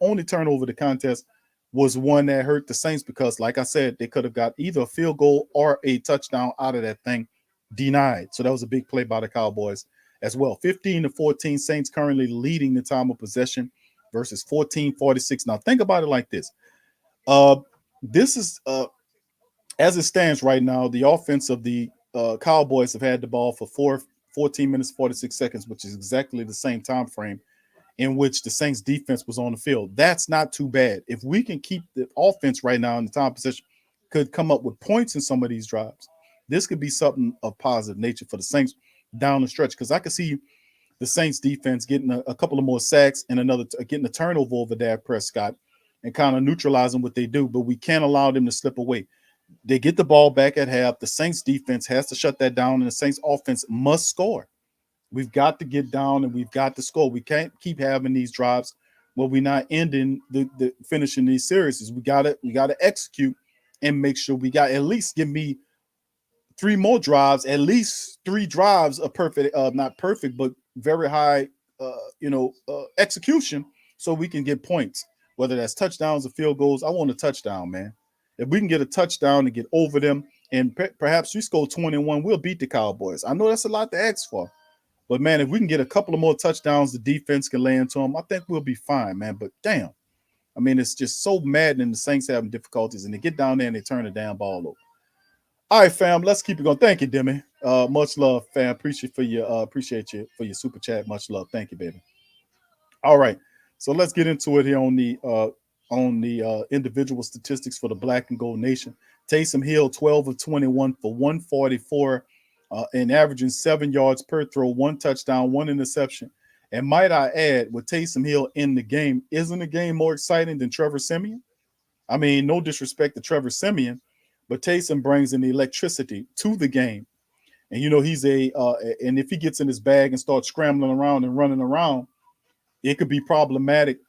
only turnover of the contest was one that hurt the Saints, because like I said, they could have got either a field goal or a touchdown out of that thing, denied. So that was a big play by the Cowboys as well. 15-14, Saints currently leading the time of possession versus 14-46. Now think about it like this. This is as it stands right now, the offense of the Cowboys have had the ball for 14 minutes, 46 seconds, which is exactly the same time frame in which the Saints defense was on the field. That's not too bad. If we can keep the offense right now in the time position, could come up with points in some of these drives, this could be something of positive nature for the Saints down the stretch. Because I could see the Saints defense getting a couple of more sacks and getting a turnover over Dak Prescott and kind of neutralizing what they do. But we can't allow them to slip away. They get the ball back at half. The Saints defense has to shut that down, and the Saints offense must score. We've got to get down and we've got to score. We can't keep having these drives where we're not ending the finishing these series. We gotta execute and make sure we got at least give me 3 more drives, at least 3 drives of perfect, not perfect, but very high execution, so we can get points, whether that's touchdowns or field goals. I want a touchdown, man. If we can get a touchdown and get over them, and perhaps we score 21, we'll beat the Cowboys. I know that's a lot to ask for. But, man, if we can get a couple of more touchdowns the defense can lay into them, I think we'll be fine, man. But, damn, I mean, it's just so maddening the Saints having difficulties, and they get down there and they turn the damn ball over. All right, fam, let's keep it going. Thank you, Demi. Much love, fam. Appreciate you for your super chat. Much love. Thank you, baby. All right, so let's get into it here on the on the individual statistics for the Black and Gold Nation. Taysom Hill, 12 of 21 for 144 and averaging 7 yards per throw, 1 touchdown, 1 interception. And might I add, with Taysom Hill in the game, isn't the game more exciting than Trevor Siemian? I mean, no disrespect to Trevor Siemian, but Taysom brings an electricity to the game. And, he's and if he gets in his bag and starts scrambling around and running around, it could be problematic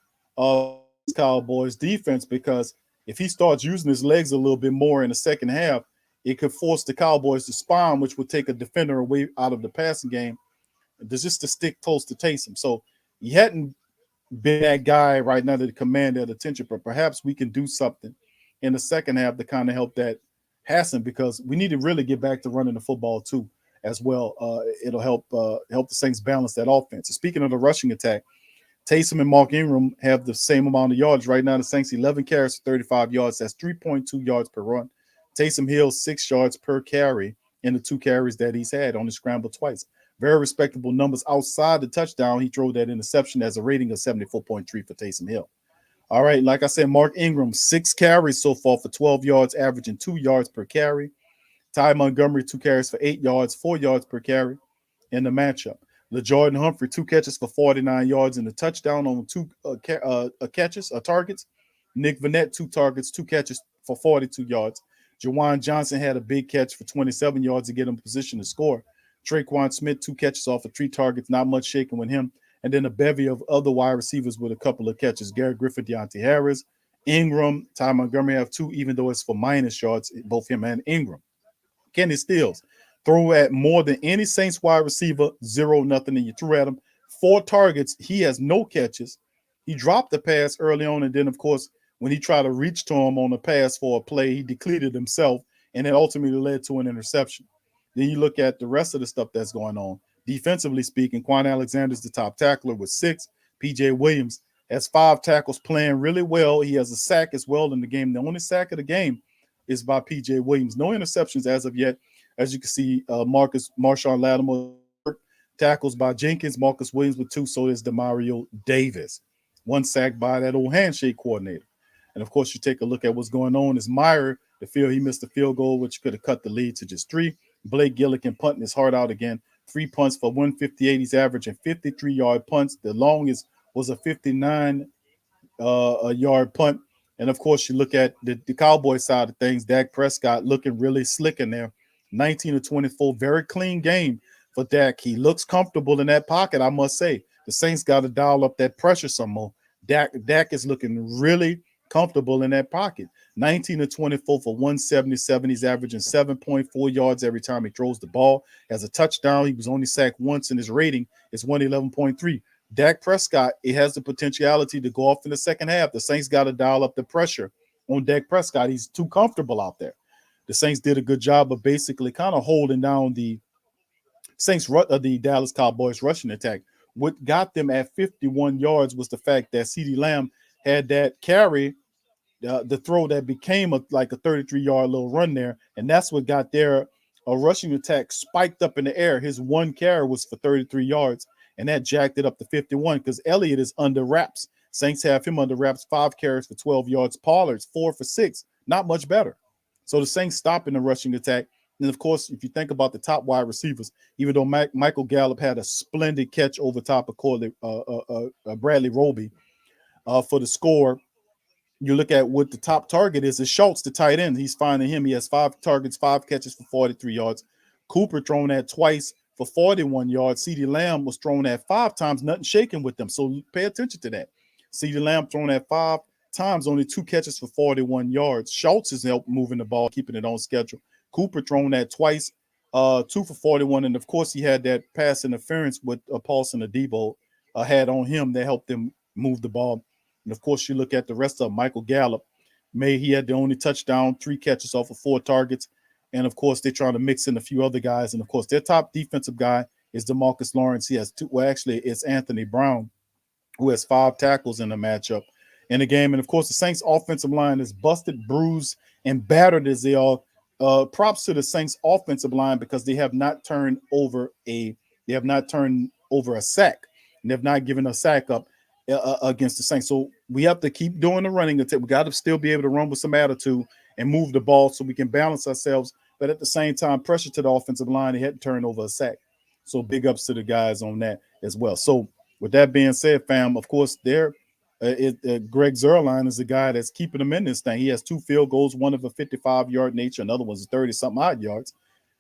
Cowboys defense, because if he starts using his legs a little bit more in the second half, it could force the Cowboys to spawn, which would take a defender away out of the passing game, just to stick close to Taysom. So he hadn't been that guy right now to command that attention, but perhaps we can do something in the second half to kind of help that happen, because we need to really get back to running the football too as well. It'll help the Saints balance that offense. So speaking of the rushing attack, Taysom and Mark Ingram have the same amount of yards right now. The Saints 11 carries for 35 yards. That's 3.2 yards per run. Taysom Hill 6 yards per carry in the 2 carries that he's had, only scrambled twice. Very respectable numbers outside the touchdown. He threw that interception as a rating of 74.3 for Taysom Hill. All right, like I said, Mark Ingram 6 carries so far for 12 yards, averaging 2 yards per carry. Ty Montgomery 2 carries for 8 yards, 4 yards per carry in the matchup. LaJordan Humphrey 2 catches for 49 yards and a touchdown on 2 targets. Nick Vannett 2 targets, 2 catches for 42 yards. Jawan Johnson had a big catch for 27 yards to get him in position to score. Traquan Smith 2 catches off of 3 targets, not much shaking with him. And then a bevy of other wide receivers with a couple of catches. Garrett Griffin, Deontay Harris, Ingram, Ty Montgomery have 2, even though it's for minus yards, both him and Ingram. Kenny Stills throw at more than any Saints wide receiver, 0-0, and you threw at him 4 targets. He has no catches. He dropped the pass early on, and then, of course, when he tried to reach to him on a pass for a play, he depleted himself, and it ultimately led to an interception. Then you look at the rest of the stuff that's going on. Defensively speaking, Quan Alexander's the top tackler with 6. P.J. Williams has 5 tackles, playing really well. He has a sack as well in the game. The only sack of the game is by P.J. Williams. No interceptions as of yet. As you can see, Marshawn Lattimore tackles by Jenkins, Marcus Williams with 2, so is Demario Davis. 1 sack by that old handshake coordinator. And, of course, you take a look at what's going on. Is Meyer, he missed a field goal, which could have cut the lead to just 3. Blake Gillikin punting his heart out again. 3 punts for 158. He's averaging 53-yard punts. The longest was a 59-yard punt. And, of course, you look at the Cowboys side of things. Dak Prescott looking really slick in there. 19 of 24, very clean game for Dak. He looks comfortable in that pocket, I must say. The Saints got to dial up that pressure some more. Dak is looking really comfortable in that pocket. 19 of 24 for 177. He's averaging 7.4 yards every time he throws the ball. Has a touchdown. He was only sacked once, and his rating is 111.3. Dak Prescott, it has the potentiality to go off in the second half. The Saints got to dial up the pressure on Dak Prescott. He's too comfortable out there. The Saints did a good job of basically kind of holding down the Dallas Cowboys rushing attack. What got them at 51 yards was the fact that CeeDee Lamb had that carry, the throw that became like a 33-yard little run there, and that's what got their rushing attack spiked up in the air. His 1 carry was for 33 yards, and that jacked it up to 51 because Elliott is under wraps. Saints have him under wraps, 5 carries for 12 yards. Pollard's 4 for 6, not much better. So the Saints stopping the rushing attack. And, of course, if you think about the top wide receivers, even though Michael Gallup had a splendid catch over top of Bradley Roby for the score, you look at what the top target is Schultz, the tight end. He's finding him. He has 5 targets, 5 catches for 43 yards. Cooper thrown at twice for 41 yards. CeeDee Lamb was thrown at 5 times, nothing shaking with them. So pay attention to that. CeeDee Lamb thrown at 5 times, only 2 catches for 41 yards. Schultz has helped moving the ball, keeping it on schedule. Cooper thrown at twice, 2 for 41. And, of course, he had that pass interference with Paulson Adebo had on him that helped them move the ball. And, of course, you look at the rest of Michael Gallup. He had the only touchdown, 3 catches off of 4 targets. And, of course, they're trying to mix in a few other guys. And, of course, their top defensive guy is DeMarcus Lawrence. He has 2. Well, actually, it's Anthony Brown, who has 5 tackles in the matchup in the game. And, of course, the Saints offensive line is busted, bruised, and battered as they are. Props to the Saints offensive line because they have not turned over a sack. And they have not given a sack up. against the Saints. So we have to keep doing the running attack. We got to still be able to run with some attitude and move the ball so we can balance ourselves, but at the same time, pressure to the offensive line. They hadn't turned over a sack. So big ups to the guys on that as well. So with that being said, fam, of course, Greg Zuerlein is the guy that's keeping them in this thing. He has 2 field goals, one of a 55-yard nature, another one's 30-something odd yards.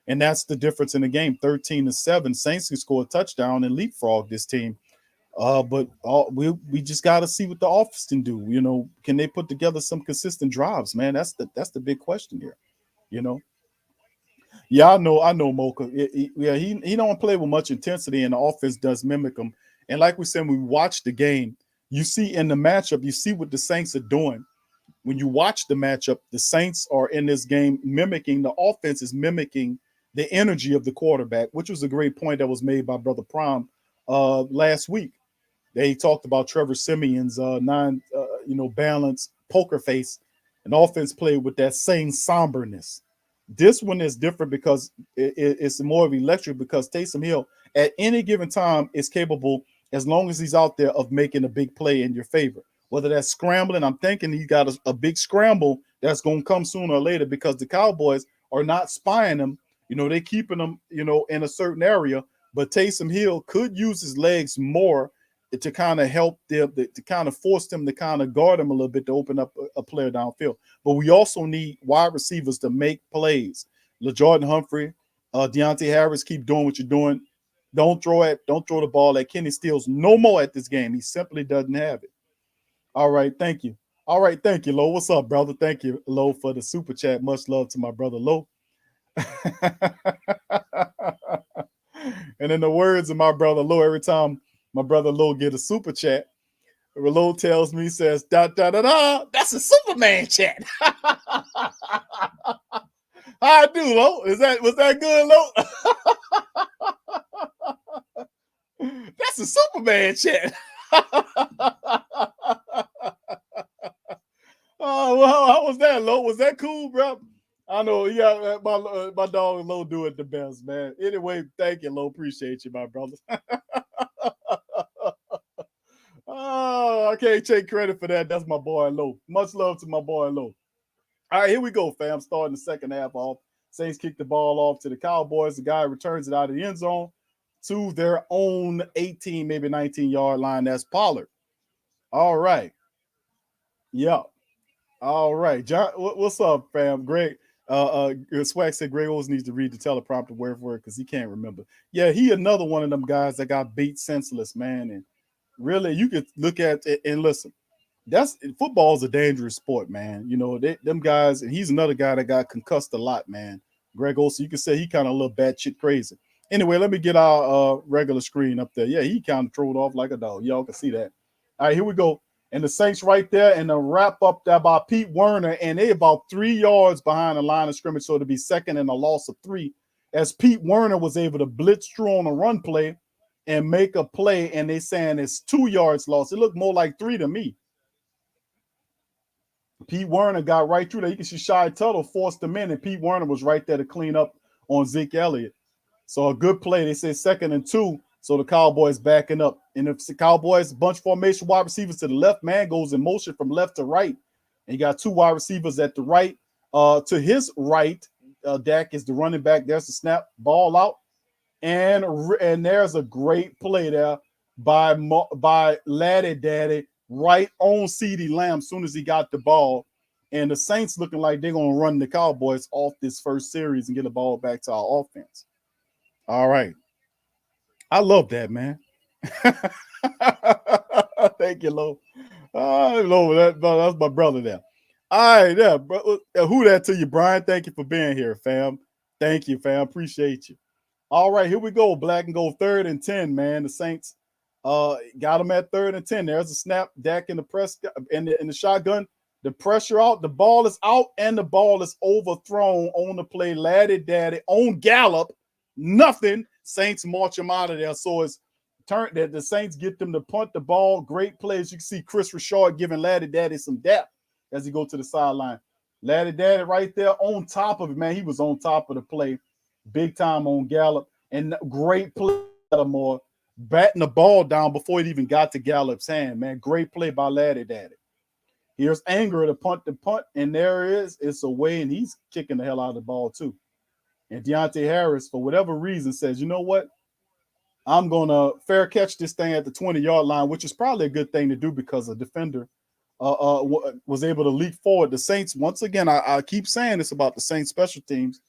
And that's the difference in the game, 13-7. Saints can score a touchdown and leapfrog this team. But we just got to see what the offense can do. You know, can they put together some consistent drives, man? That's the big question here, you know. Yeah, I know, Mocha. He don't play with much intensity, and the offense does mimic him. And like we said, when we watch the game, you see in the matchup, you see what the Saints are doing. When you watch the matchup, the Saints are in this game mimicking, the offense is mimicking the energy of the quarterback, which was a great point that was made by Brother Prime last week. They talked about Trevor Simeon's balanced poker face, and offense played with that same somberness. This one is different because it's more of electric, because Taysom Hill at any given time is capable, as long as he's out there, of making a big play in your favor. Whether that's scrambling, I'm thinking he got a big scramble that's going to come sooner or later, because the Cowboys are not spying him. You know, they're keeping him, in a certain area, but Taysom Hill could use his legs more to kind of help them, to kind of force them to kind of guard him a little bit, to open up a player downfield. But we also need wide receivers to make plays. LaJordan Humphrey, Deontay Harris, keep doing what you're doing. Don't throw the ball at Kenny Stills no more at this game. He simply doesn't have it. All right, thank you. All right, thank you, Lo. What's up, brother? Thank you, Lo, for the super chat. Much love to my brother, Lo. And in the words of my brother Lo, every time my brother Lo get a super chat, Lo tells me, says, da da da da, that's a Superman chat. How I do, Lo? Was that good, Lo? That's a Superman chat. Oh, well, how was that, Lo? Was that cool, bro? I know, yeah, my dog Lo do it the best, man. Anyway, thank you, Lo. Appreciate you, my brother. Oh, I can't take credit for that. That's my boy Lo. Much love to my boy Lo. All right, here we go, fam. Starting the second half off. Saints kick the ball off to the Cowboys. The guy returns it out of the end zone to their own 18, maybe 19-yard line. That's Pollard. All right. Yeah. All right. John, what's up, fam? Greg. Swag said Greg always needs to read the teleprompter word for word because he can't remember. Yeah, he another one of them guys that got beat senseless, man. And really, you could look at it and listen. Football is a dangerous sport, man. You know, them guys, and he's another guy that got concussed a lot, man. Greg Olsen, you can say he kind of a little batshit crazy. Anyway, let me get our regular screen up there. Yeah, he kind of trolled off like a dog. Y'all can see that. All right, here we go. And the Saints right there, and the wrap up there by Pete Werner, and they about 3 yards behind the line of scrimmage, so to be second and a loss of 3, as Pete Werner was able to blitz through on a run play and make a play, and they saying it's 2 yards lost. It looked more like 3 to me. Pete Werner got right through there. You can see Shy Tuttle forced him in, and Pete Werner was right there to clean up on Zeke Elliott. So a good play. They say 2nd and 2. So the Cowboys backing up. And if the Cowboys bunch formation, wide receivers to the left, man goes in motion from left to right. And you got 2 wide receivers at the right. To his right, Dak is the running back. There's the snap, ball out. And there's a great play there by Laddie Daddy right on CeeDee Lamb as soon as he got the ball. And the Saints looking like they're going to run the Cowboys off this first series and get the ball back to our offense. All right. I love that, man. Thank you, Lo. Lo, that's my brother there. All right, yeah. Who that to you, Brian? Thank you for being here, fam. Thank you, fam. Appreciate you. All right, here we go. Black and gold, 3rd and 10, man. The Saints got them at 3rd and 10. There's a snap. Dak in the press in the shotgun. The pressure out. The ball is out, and the ball is overthrown on the play. Laddie Daddy on Gallup. Nothing. Saints march them out of there. So it's turned that the Saints get them to punt the ball. Great plays. You can see Chris Richard giving Laddie Daddy some depth as he go to the sideline. Laddie Daddy right there on top of it, man. He was on top of the play. Big time on Gallup. And great play, more. batting the ball down before it even got to Gallup's hand, man. Great play by Laddie Daddy. Here's Anger to punt, and there it is. It's away, and he's kicking the hell out of the ball, too. And Deontay Harris, for whatever reason, says, you know what? I'm going to fair catch this thing at the 20-yard line, which is probably a good thing to do because a defender was able to leap forward. The Saints, once again, I keep saying this about the Saints special teams,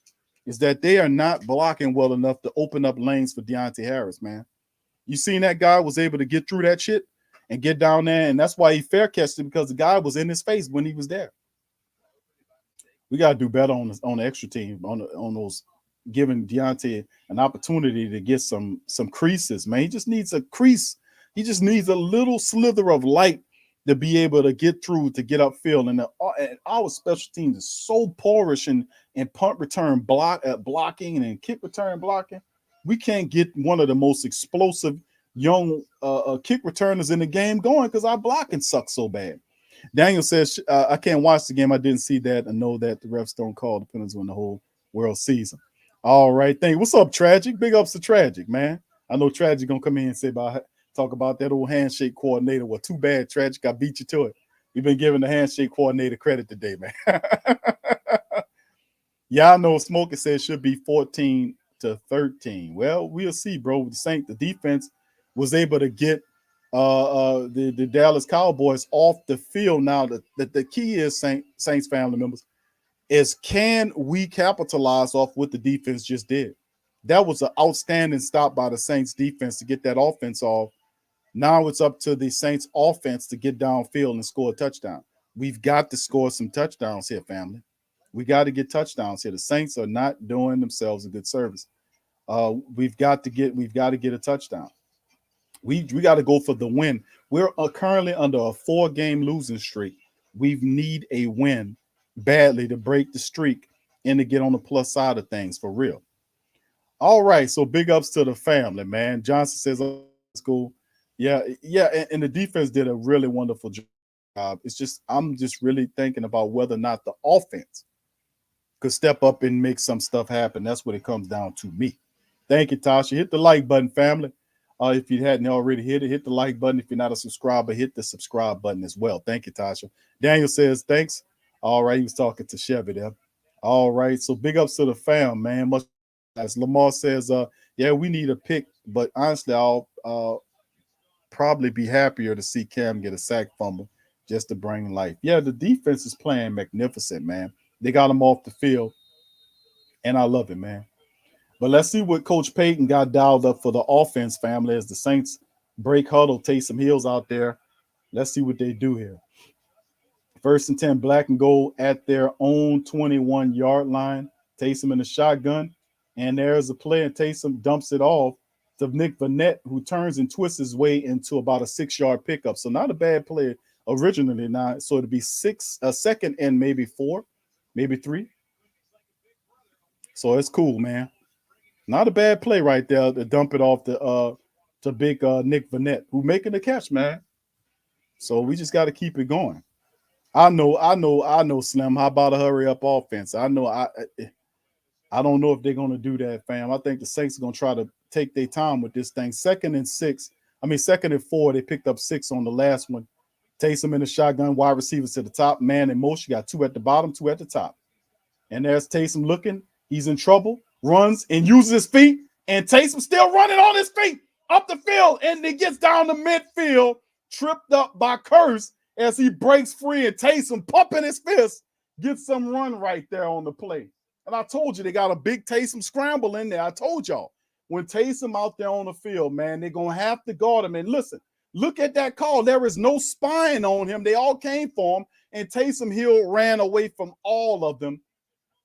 is that they are not blocking well enough to open up lanes for Deontay Harris, man. You seen that guy was able to get through that shit and get down there, and that's why he fair catched it, because the guy was in his face when he was there. We got to do better on the extra team, on those, giving Deontay an opportunity to get some creases, man. He just needs a crease. He just needs a little slither of light to be able to get through, to get upfield. And our special teams is so porous in punt return blocking and kick return blocking. We can't get one of the most explosive young kick returners in the game going because our blocking sucks so bad. Daniel says, I can't watch the game. I didn't see that. I know that the refs don't call the penalties when the whole world sees them. All right. Thank you. What's up, Tragic? Big ups to Tragic, man. I know Tragic going to come in and talk about that old handshake coordinator. Well, too bad, Tragic. I beat you to it. We've been giving the handshake coordinator credit today, man. Yeah, I know Smokey said it should be 14-13. Well, we'll see, bro. The defense was able to get the Dallas Cowboys off the field. Now, the key is, Saints family members, is can we capitalize off what the defense just did? That was an outstanding stop by the Saints defense to get that offense off. Now it's up to the Saints offense to get downfield and score a touchdown. We've got to score some touchdowns here, family. We got to get touchdowns here. The Saints are not doing themselves a good service. We've got to get a touchdown. We got to go for the win. We're currently under a 4-game losing streak. We need a win badly to break the streak and to get on the plus side of things for real. All right, so big ups to the family, man. Johnson says, oh, let's go. Yeah, and the defense did a really wonderful job. It's just, I'm just really thinking about whether or not the offense could step up and make some stuff happen. That's what it comes down to me. Thank you, Tasha. Hit the like button, family. If you hadn't already hit the like button. If you're not a subscriber, hit the subscribe button as well. Thank you, Tasha. Daniel says, thanks. All right, he was talking to Chevy there. All right, so big ups to the fam, man. Much as Lamar says, yeah, we need a pick, but honestly, I'll probably be happier to see Cam get a sack fumble just to bring life. Yeah, the defense is playing magnificent, man. They got him off the field, and I love it, man. But let's see what Coach Payton got dialed up for the offense, family, as the Saints break huddle, Taysom Hill's out there. Let's see what they do here. 1st and 10, black and gold at their own 21-yard line. Taysom in the shotgun, and there's a play, and Taysom dumps it off to Nick Vanette, who turns and twists his way into about a 6-yard pickup. So not a bad play originally. Now, so it'd be 2nd and maybe 4, maybe 3. So it's cool, man. Not a bad play right there to dump it off to big Nick Vanette, who making the catch, man. So we just got to keep it going. I know, Slim. How about a hurry up offense? I know I don't know if they're going to do that, fam. I think the Saints are going to try to take their time with this thing. 2nd and 4. They picked up 6 on the last one. Taysom in the shotgun, wide receivers to the top, man in motion. Got 2 at the bottom, 2 at the top. And there's Taysom looking. He's in trouble. Runs and uses his feet. And Taysom still running on his feet up the field. And he gets down the midfield, tripped up by Curse as he breaks free. And Taysom pumping his fist, gets some run right there on the play. And I told you they got a big Taysom scramble in there. I told y'all. When Taysom out there on the field, man, they're going to have to guard him. And listen, look at that call. There is no spine on him. They all came for him. And Taysom Hill ran away from all of them.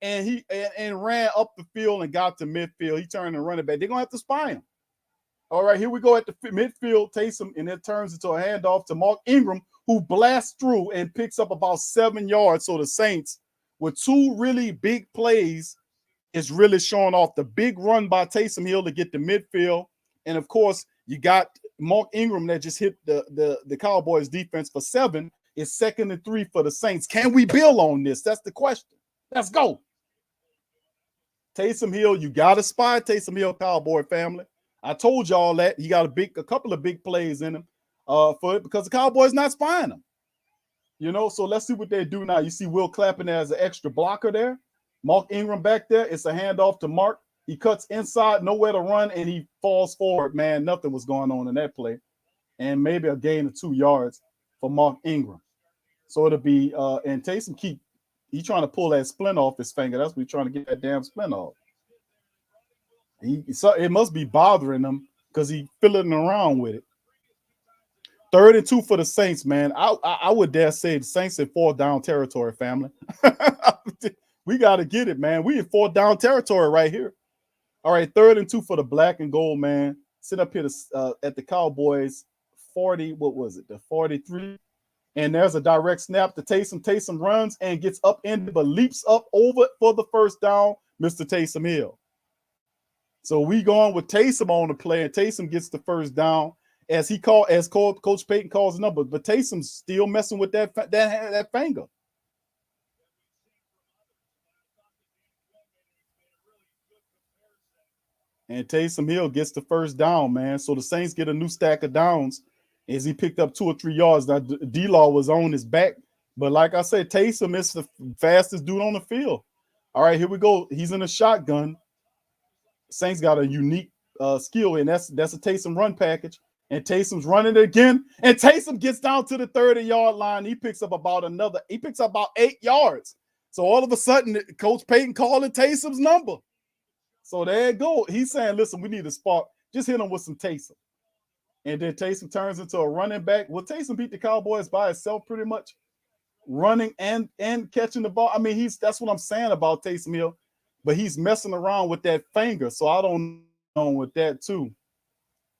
And he ran up the field and got to midfield. He turned and running back. They're going to have to spy him. All right, here we go at the midfield. Taysom, and it turns into a handoff to Mark Ingram, who blasts through and picks up about 7 yards. So the Saints, with 2 really big plays, is really showing off the big run by Taysom Hill to get the midfield. And, of course, you got Mark Ingram that just hit the Cowboys defense for 7. It's 2nd and 3 for the Saints. Can we build on this? That's the question. Let's go. Taysom Hill, you got to spy Taysom Hill, Cowboy family. I told y'all that he got a couple of big plays in him for it because the Cowboys not spying him. You know, so let's see what they do now. You see Will Clapping there as an extra blocker there. Mark Ingram back there. It's a handoff to Mark. He cuts inside, nowhere to run, and he falls forward. Man, nothing was going on in that play. And maybe a gain of 2 yards for Mark Ingram. So it'll be and Taysom he's trying to pull that splint off his finger. That's what he's trying to get that damn splint off. It must be bothering him because he's fiddling around with it. 3rd and 2 for the Saints, man. I would dare say the Saints in 4th down territory, family. We got to get it, man. We in 4th down territory right here. All right, 3rd and 2 for the black and gold, man. Sit up here at the Cowboys 40, what was it? The 43. And there's a direct snap to Taysom. Taysom runs and gets up in, but leaps up over for the first down, Mr. Taysom Hill. So we going with Taysom on the play, and Taysom gets the first down as Coach Payton calls the number. But Taysom's still messing with that finger. And Taysom Hill gets the first down, man. So the Saints get a new stack of downs as he picked up 2 or 3 yards. Now, D-Law was on his back. But like I said, Taysom is the fastest dude on the field. All right, here we go. He's in a shotgun. Saints got a unique skill, and that's a Taysom run package. And Taysom's running it again. And Taysom gets down to the 30-yard line. He picks up about 8 yards. So all of a sudden, Coach Payton calling Taysom's number. So there you go. He's saying, listen, we need a spark. Just hit him with some Taysom. And then Taysom turns into a running back. Well, Taysom beat the Cowboys by himself pretty much, running and catching the ball. I mean, that's what I'm saying about Taysom Hill. But he's messing around with that finger. So I don't know with that too.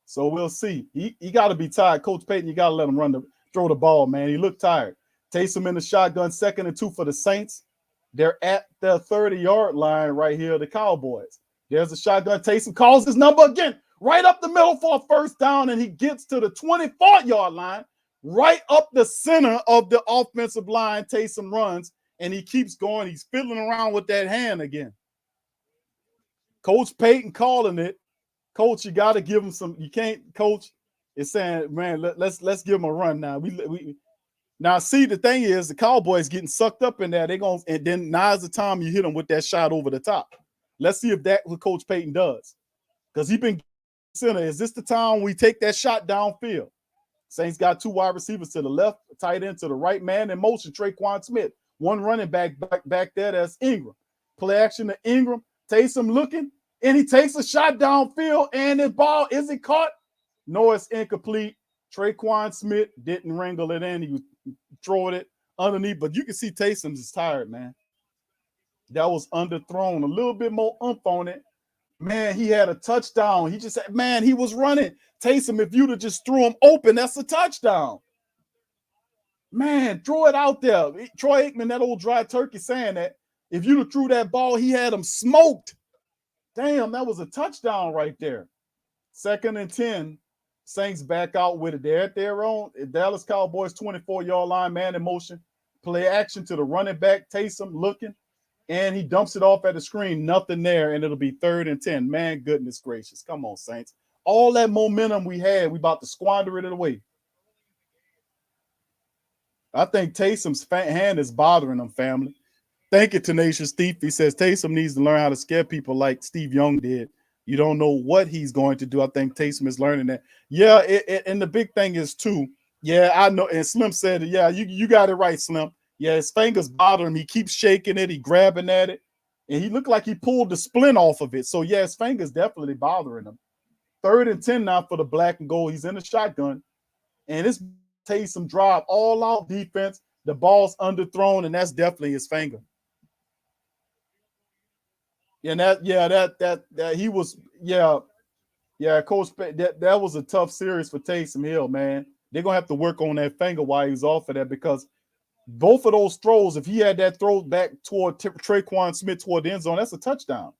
So we'll see. He got to be tired. Coach Payton, you got to let him throw the ball, man. He looked tired. Taysom in the shotgun, 2nd and 2 for the Saints. They're at the 30-yard line right here, the Cowboys. There's a shotgun. Taysom calls his number again, right up the middle for a first down, and he gets to the 24-yard line, right up the center of the offensive line. Taysom runs, and he keeps going. He's fiddling around with that hand again. Coach Payton calling it. Coach, you got to give him some. You can't. Coach is saying, man, let's give him a run now. Now see, the thing is, the Cowboys getting sucked up in there. And then now's the time you hit them with that shot over the top. Let's see if that's what Coach Payton does, because he's been center. Is this the time we take that shot downfield? Saints got 2 wide receivers to the left, tight end to the right, man in motion. Traquan Smith, 1 running back there. That's Ingram. Play action to Ingram. Taysom looking, and he takes a shot downfield, and the ball isn't caught. No, it's incomplete. Traquan Smith didn't wrangle it in. He was throwing it underneath, but you can see Taysom's is tired, man. That was underthrown. A little bit more oomph on it. Man, he had a touchdown. He just said, man, he was running. Taysom, if you'd have just threw him open, that's a touchdown. Man, throw it out there. Troy Aikman, that old dry turkey, saying that if you'd have threw that ball, he had him smoked. Damn, that was a touchdown right there. 2nd and 10. Saints back out with it. They're at their own Dallas Cowboys 24-yard line, man in motion. Play action to the running back. Taysom looking, and he dumps it off at the screen. Nothing there, and it'll be 3rd and 10. Man, goodness gracious. Come on, Saints. All that momentum we had, we about to squander it away. I think Taysom's hand is bothering him, family. Thank you, Tenacious Thief. He says Taysom needs to learn how to scare people like Steve Young did. You don't know what he's going to do. I think Taysom is learning that. Yeah, and the big thing is, too, yeah, I know. And Slim said, yeah, you got it right, Slim. Yeah, his fingers bother him. He keeps shaking it. He grabbing at it. And he looked like he pulled the splint off of it. So, yeah, his fingers definitely bothering him. 3rd and 10 now for the black and gold. He's in the shotgun. And it's Taysom drive, all-out defense. The ball's underthrown, and that's definitely his finger. And that he was, Coach, that was a tough series for Taysom Hill, man. They're going to have to work on that finger while he's off of that, because both of those throws, if he had that throw back toward Traquan Smith toward the end zone, that's a touchdown.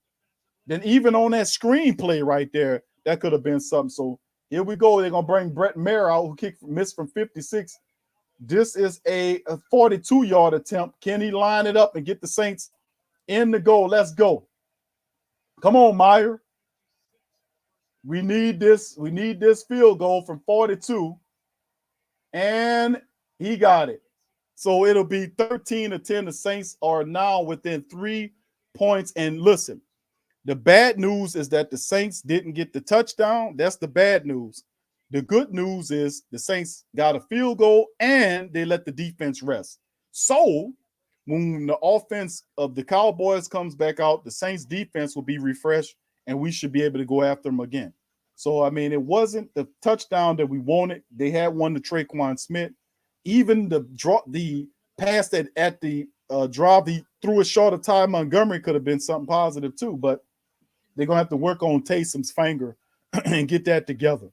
Then even on that screen play right there, that could have been something. So here we go. They're going to bring Brett Maher out, who missed from 56. This is a 42-yard attempt. Can he line it up and get the Saints in the goal? Let's go. Come on, Meyer. We need this. We need this field goal from 42. And he got it. So it'll be 13-10. The Saints are now within 3 points. And listen, the bad news is that the Saints didn't get the touchdown. That's the bad news. The good news is the Saints got a field goal and they let the defense rest. So when the offense of the Cowboys comes back out, the Saints defense will be refreshed and we should be able to go after them again. So, I mean, it wasn't the touchdown that we wanted. They had one to Traquan Smith. Even the pass that at the drive, he threw a short of Ty Montgomery could have been something positive too, but they're going to have to work on Taysom's finger and get that together.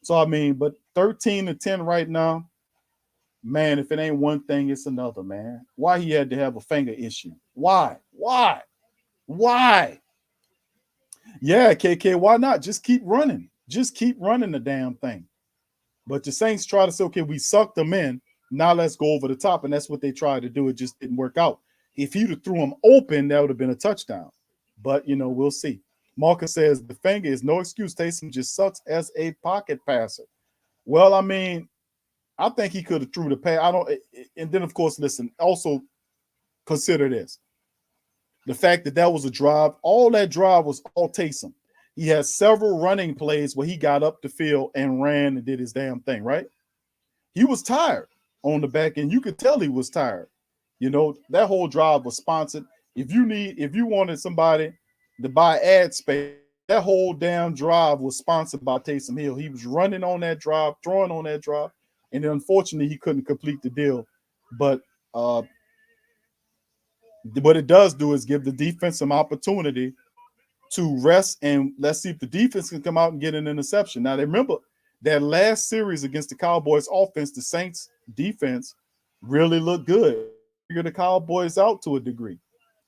So, I mean, but 13-10 right now, man, if it ain't one thing, it's another, man. Why he had to have a finger issue? Why? Yeah, KK, why not? Just keep running. Just keep running the damn thing. But the Saints try to say, okay, we sucked them in. Now let's go over the top. And that's what they tried to do. It just didn't work out. If you'd have threw them open, that would have been a touchdown. But, you know, we'll see. Marcus says the finger is no excuse. Taysom just sucks as a pocket passer. Well, I mean, I think he could have threw the pass. And then, of course, listen, also consider this. The fact that was a drive, all that drive was all Taysom. He had several running plays where he got up the field and ran and did his damn thing, right? He was tired on the back end. You could tell he was tired. You know, that whole drive was sponsored. If you wanted somebody to buy ad space, that whole damn drive was sponsored by Taysom Hill. He was running on that drive, throwing on that drive, and then unfortunately he couldn't complete the deal. But what it does do is give the defense some opportunity to rest, and let's see if the defense can come out and get an interception. Now, remember that last series against the Cowboys offense, the Saints defense really looked good. Figure the Cowboys out to a degree.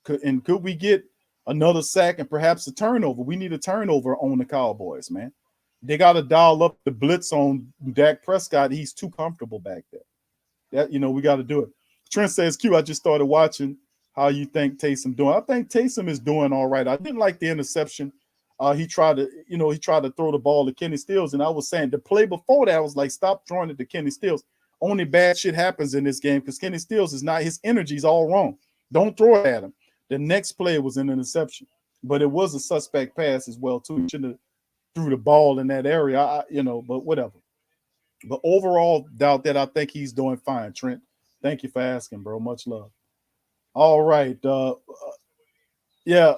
Could we get another sack and perhaps a turnover? We need a turnover on the Cowboys, man. They got to dial up the blitz on Dak Prescott. He's too comfortable back there. We got to do it. Trent says, Q, I just started watching. How you think Taysom doing? I think Taysom is doing all right. I didn't like the interception. He tried to throw the ball to Kenny Stills, and I was saying the play before that I was like, stop throwing it to Kenny Stills. Only bad shit happens in this game because Kenny Stills is not, his energy's all wrong. Don't throw it at him. The next play was an interception, but it was a suspect pass as well too. He shouldn't have threw the ball in that area, but whatever. But overall, doubt that I think he's doing fine, Trent. Thank you for asking, bro. Much love. All right. Yeah.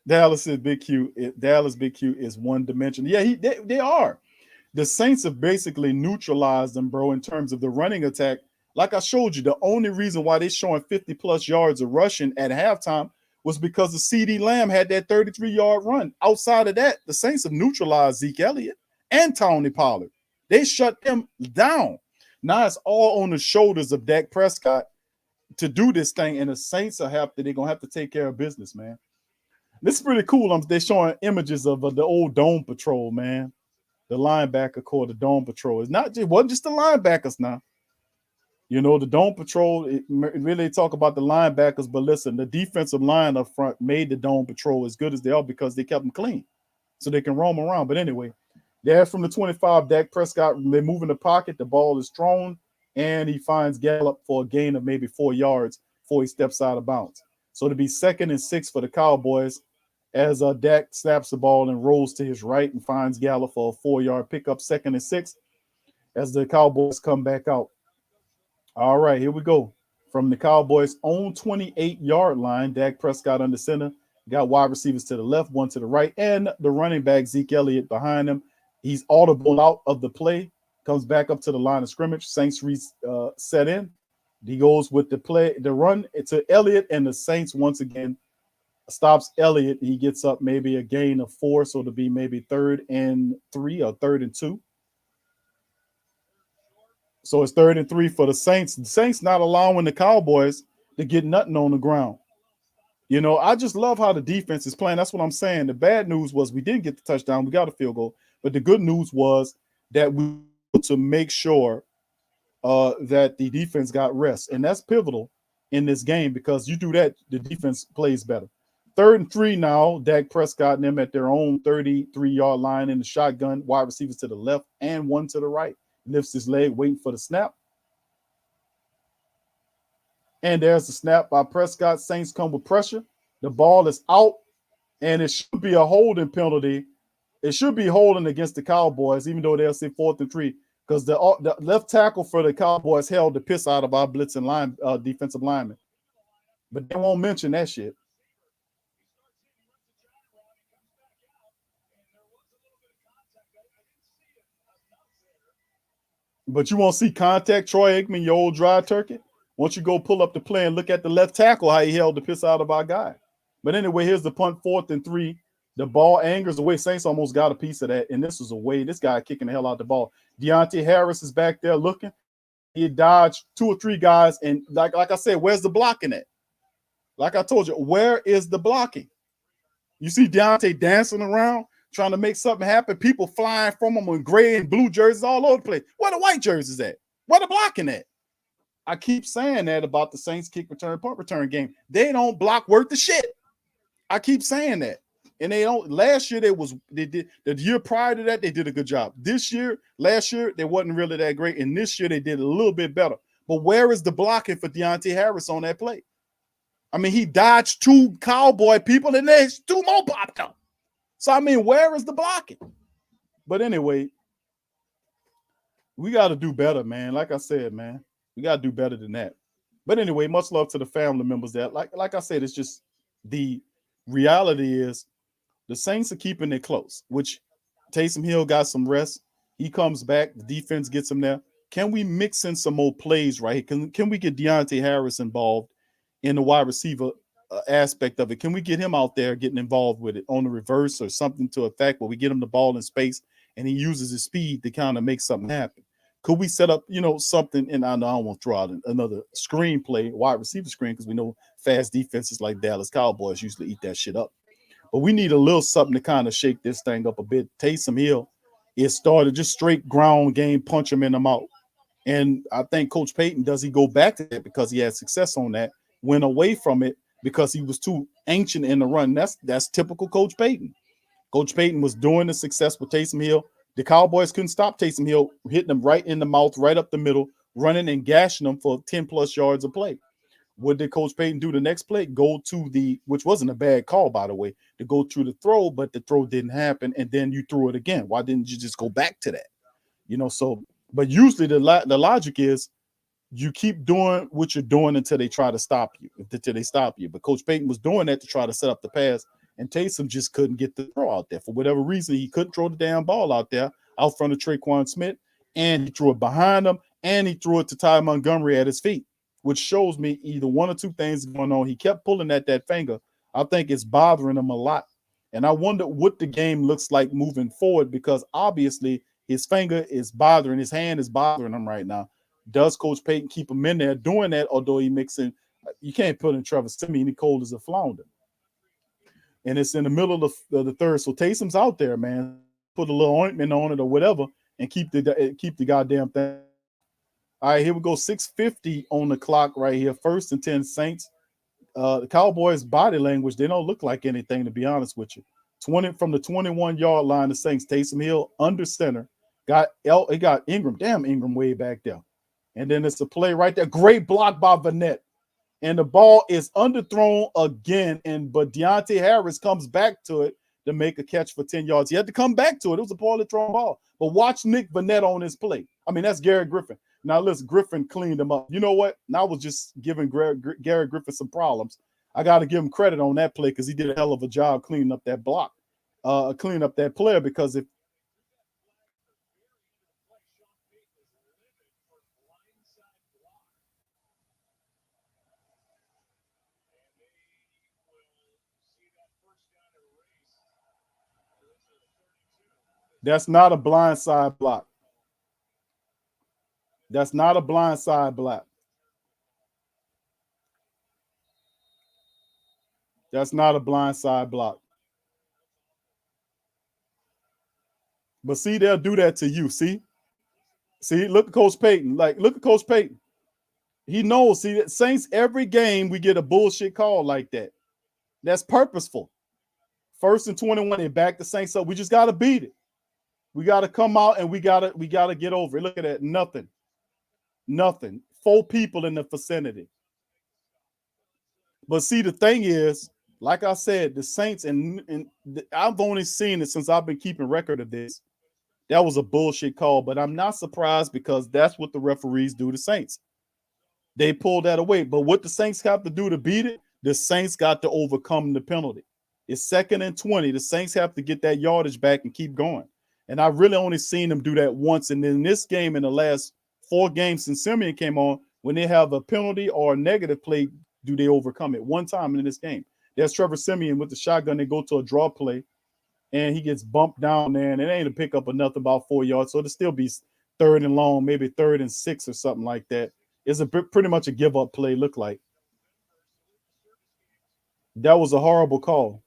Dallas Big Q is one dimension. Yeah, they are. The Saints have basically neutralized them, bro, in terms of the running attack. Like I showed you, the only reason why they're showing 50-plus yards of rushing at halftime was because the CeeDee Lamb had that 33-yard run. Outside of that, the Saints have neutralized Zeke Elliott and Tony Pollard. They shut them down. Now it's all on the shoulders of Dak Prescott to do this thing, and the Saints they're going to have to take care of business, man. This is pretty cool. They're showing images of the old Dome Patrol, man. The linebacker corps, the Dome Patrol. It wasn't just the linebackers now. The Dome Patrol, it really talk about the linebackers, but listen, the defensive line up front made the Dome Patrol as good as they are because they kept them clean so they can roam around. But anyway, there from the 25, Dak Prescott, they move in the pocket, the ball is thrown, and he finds Gallup for a gain of maybe 4 yards before he steps out of bounds. So to be 2nd and 6 for the Cowboys as Dak snaps the ball and rolls to his right and finds Gallup for a 4-yard pickup, 2nd and 6 as the Cowboys come back out. All right, here we go. From the Cowboys' own 28-yard line, Dak Prescott under center, got wide receivers to the left, one to the right, and the running back, Zeke Elliott, behind him. He's audible out of the play. Comes back up to the line of scrimmage. Saints set in. He goes with the run to Elliott, and the Saints once again stops Elliott. He gets up maybe a gain of 4, so to be maybe 3rd and 3 or 3rd and 2. So it's 3rd and 3 for the Saints. The Saints not allowing the Cowboys to get nothing on the ground. I just love how the defense is playing. That's what I'm saying. The bad news was we didn't get the touchdown. We got a field goal. But the good news was that we to make sure that the defense got rest. And that's pivotal in this game because you do that, the defense plays better. 3rd and 3 now. Dak Prescott and them at their own 33-yard line in the shotgun. Wide receivers to the left and one to the right. Lifts his leg, waiting for the snap. And there's the snap by Prescott. Saints come with pressure. The ball is out, and it should be a holding penalty. It should be holding against the Cowboys, even though they'll say 4th and 3, because the left tackle for the Cowboys held the piss out of our blitzing line defensive lineman. But they won't mention that shit. But you won't see contact. Troy Aikman, your old dry turkey. Once you go pull up the play and look at the left tackle, how he held the piss out of our guy. But anyway, here's the punt, 4th and 3. The ball angers away. Saints almost got a piece of that, and this was away. This guy kicking the hell out the ball. Deontay Harris is back there looking. He dodged 2 or 3 guys, and like I said, where's the blocking at? Like I told you, where is the blocking? You see Deontay dancing around, trying to make something happen. People flying from him in gray and blue jerseys all over the place. Where the white jerseys at? Where the blocking at? I keep saying that about the Saints kick return, punt return game. They don't block worth the shit. I keep saying that. And they don't. Last year they did. The year prior to that, they did a good job. Last year, they wasn't really that great. And this year they did a little bit better. But where is the blocking for Deontay Harris on that play? I mean, he dodged 2 Cowboy people, and there's 2 more popped up. So I mean, where is the blocking? But anyway, we got to do better, man. Like I said, man, we got to do better than that. But anyway, much love to the family members that, like I said, it's just the reality is the Saints are keeping it close, which Taysom Hill got some rest. He comes back. The defense gets him there. Can we mix in some more plays right here? Can we get Deontay Harris involved in the wide receiver aspect of it? Can we get him out there getting involved with it on the reverse or something to effect where we get him the ball in space and he uses his speed to kind of make something happen? Could we set up, something? And I know I don't want to throw out another screenplay, wide receiver screen, because we know fast defenses like Dallas Cowboys usually eat that shit up. But we need a little something to kind of shake this thing up a bit. Taysom Hill is started just straight ground game, punch him in the mouth. And I think Coach Payton, does he go back to that because he had success on that, went away from it because he was too ancient in the run? That's typical Coach Payton. Coach Payton was doing the success with Taysom Hill. The Cowboys couldn't stop Taysom Hill, hitting him right in the mouth, right up the middle, running and gashing him for 10-plus yards a play. What did Coach Payton do the next play? Go to which wasn't a bad call, by the way, to go to the throw, but the throw didn't happen, and then you threw it again. Why didn't you just go back to that? But usually the logic is you keep doing what you're doing until they try to stop you, until they stop you. But Coach Payton was doing that to try to set up the pass, and Taysom just couldn't get the throw out there. For whatever reason, he couldn't throw the damn ball out there out front of Traquan Smith, and he threw it behind him, and he threw it to Ty Montgomery at his feet, which shows me either one or two things going on. He kept pulling at that finger. I think it's bothering him a lot. And I wonder what the game looks like moving forward, because obviously his finger is bothering, his hand is bothering him right now. Does Coach Payton keep him in there doing that, or do he mix in? You can't put in Trevor Siemian, he cold as a flounder. And it's in the middle of the third. So Taysom's out there, man. Put a little ointment on it or whatever and keep the goddamn thing. All right, here we go. 6:50 on the clock right here. 1st and 10 Saints. The Cowboys' body language, they don't look like anything, to be honest with you. 20 from the 21-yard line, the Saints. Taysom Hill under center. It got Ingram. Damn, Ingram way back there. And then it's a play right there. Great block by Vanette. And the ball is underthrown again. But Deontay Harris comes back to it to make a catch for 10 yards. He had to come back to it. It was a poorly thrown ball. But watch Nick Vanette on this play. I mean, that's Garrett Griffin. Now, listen, Griffin cleaned him up. You know what? And I was just giving Garrett Griffin some problems. I got to give him credit on that play because he did a hell of a job cleaning up that block, cleaning up that player. Because if that's not a blindside block. That's not a blindside block. That's not a blindside block. But see, they'll do that to you. See, look at Coach Payton. Look at Coach Payton. He knows. See, Saints, every game we get a bullshit call like that. That's purposeful. 1st and 21, they back the Saints up. We just got to beat it. We got to come out and we got to get over it. Look at that. Nothing. 4 people in the vicinity. But see, the thing is, like I said, the Saints, and I've only seen it since I've been keeping record of this. That was a bullshit call, but I'm not surprised because that's what the referees do to Saints. They pull that away. But what the Saints have to do to beat it, the Saints got to overcome the penalty. It's 2nd and 20. The Saints have to get that yardage back and keep going. And I really only seen them do that once. And in this game, in the last 4 games since Simeon came on, when they have a penalty or a negative play, do they overcome it? One time in this game. There's Trevor Simeon with the shotgun. They go to a draw play, and he gets bumped down there, and it ain't a pickup of nothing, about 4 yards. So it'll still be 3rd and long, maybe 3rd and 6 or something like that. It's pretty much a give-up play, look like. That was a horrible call.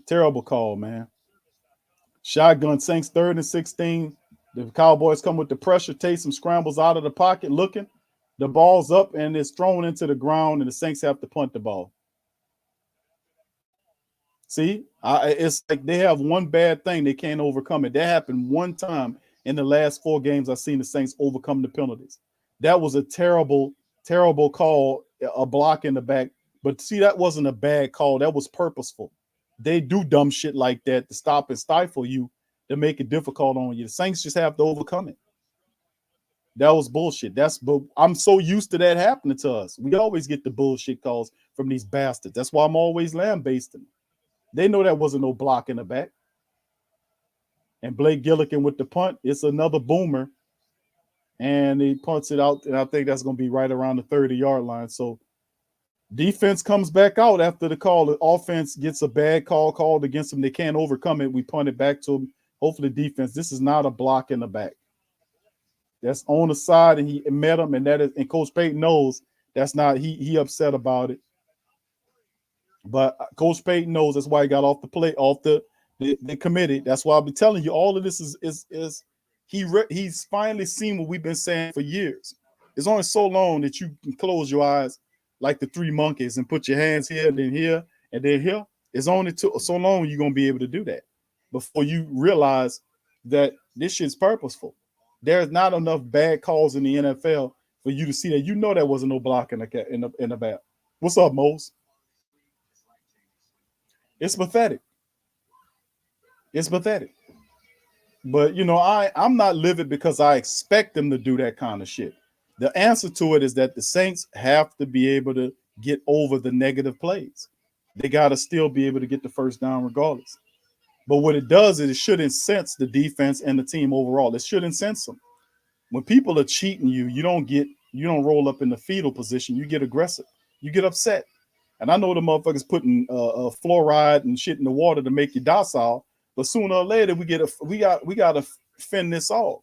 Terrible call, man. Shotgun, Saints 3rd and 16. The Cowboys come with the pressure. Taysom scrambles out of the pocket looking. The ball's up and it's thrown into the ground, and the Saints have to punt the ball. See, it's like they have one bad thing. They can't overcome it. That happened one time in the last 4 games I've seen the Saints overcome the penalties. That was a terrible, terrible call, a block in the back. But see, that wasn't a bad call. That was purposeful. They do dumb shit like that to stop and stifle you, to make it difficult on you. The Saints just have to overcome it. That was bullshit. I'm so used to that happening to us. We always get the bullshit calls from these bastards. That's why I'm always lambasting them. They know that wasn't no block in the back. And Blake Gillikin with the punt, it's another boomer. And he punts it out, and I think that's going to be right around the 30-yard line. So defense comes back out after the call. The offense gets a bad call called against them. They can't overcome it. We punt it back to them. Hopefully defense. This is not a block in the back. That's on the side, and he met him, and Coach Payton knows that's not. He upset about it. But Coach Payton knows that's why he got off the committee. That's why I'll be telling you all of this is he's finally seen what we've been saying for years. It's only so long that you can close your eyes like the 3 monkeys and put your hands here, then here, and then here. It's only so long you're gonna be able to do that before you realize that this shit's purposeful. There's not enough bad calls in the NFL for you to see that. You know there wasn't no block in the back. What's up, Mose? It's pathetic. It's pathetic. But, I'm not livid because I expect them to do that kind of shit. The answer to it is that the Saints have to be able to get over the negative plays. They got to still be able to get the first down regardless. But what it does is it should incense the defense and the team overall. It should incense them. When people are cheating you don't roll up in the fetal position. You get aggressive. You get upset. And I know the motherfuckers putting fluoride and shit in the water to make you docile. But sooner or later, we got to fend this off.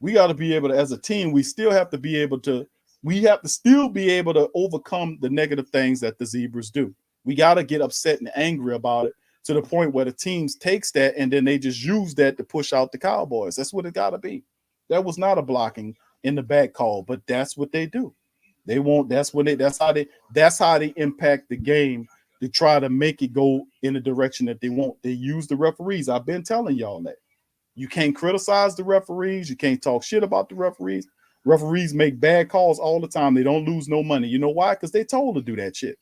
We got to be able to, as a team, we have to still be able to overcome the negative things that the Zebras do. We got to get upset and angry about it to the point where the teams takes that and then they just use that to push out the Cowboys. That's what it got to be. That was not a blocking in the back call, but that's what they do. They won't. That's how they impact the game to try to make it go in the direction that they want. They use the referees. I've been telling y'all that. You can't criticize the referees. You can't talk shit about the referees. Referees make bad calls all the time. They don't lose no money. You know why? Because they told to do that shit.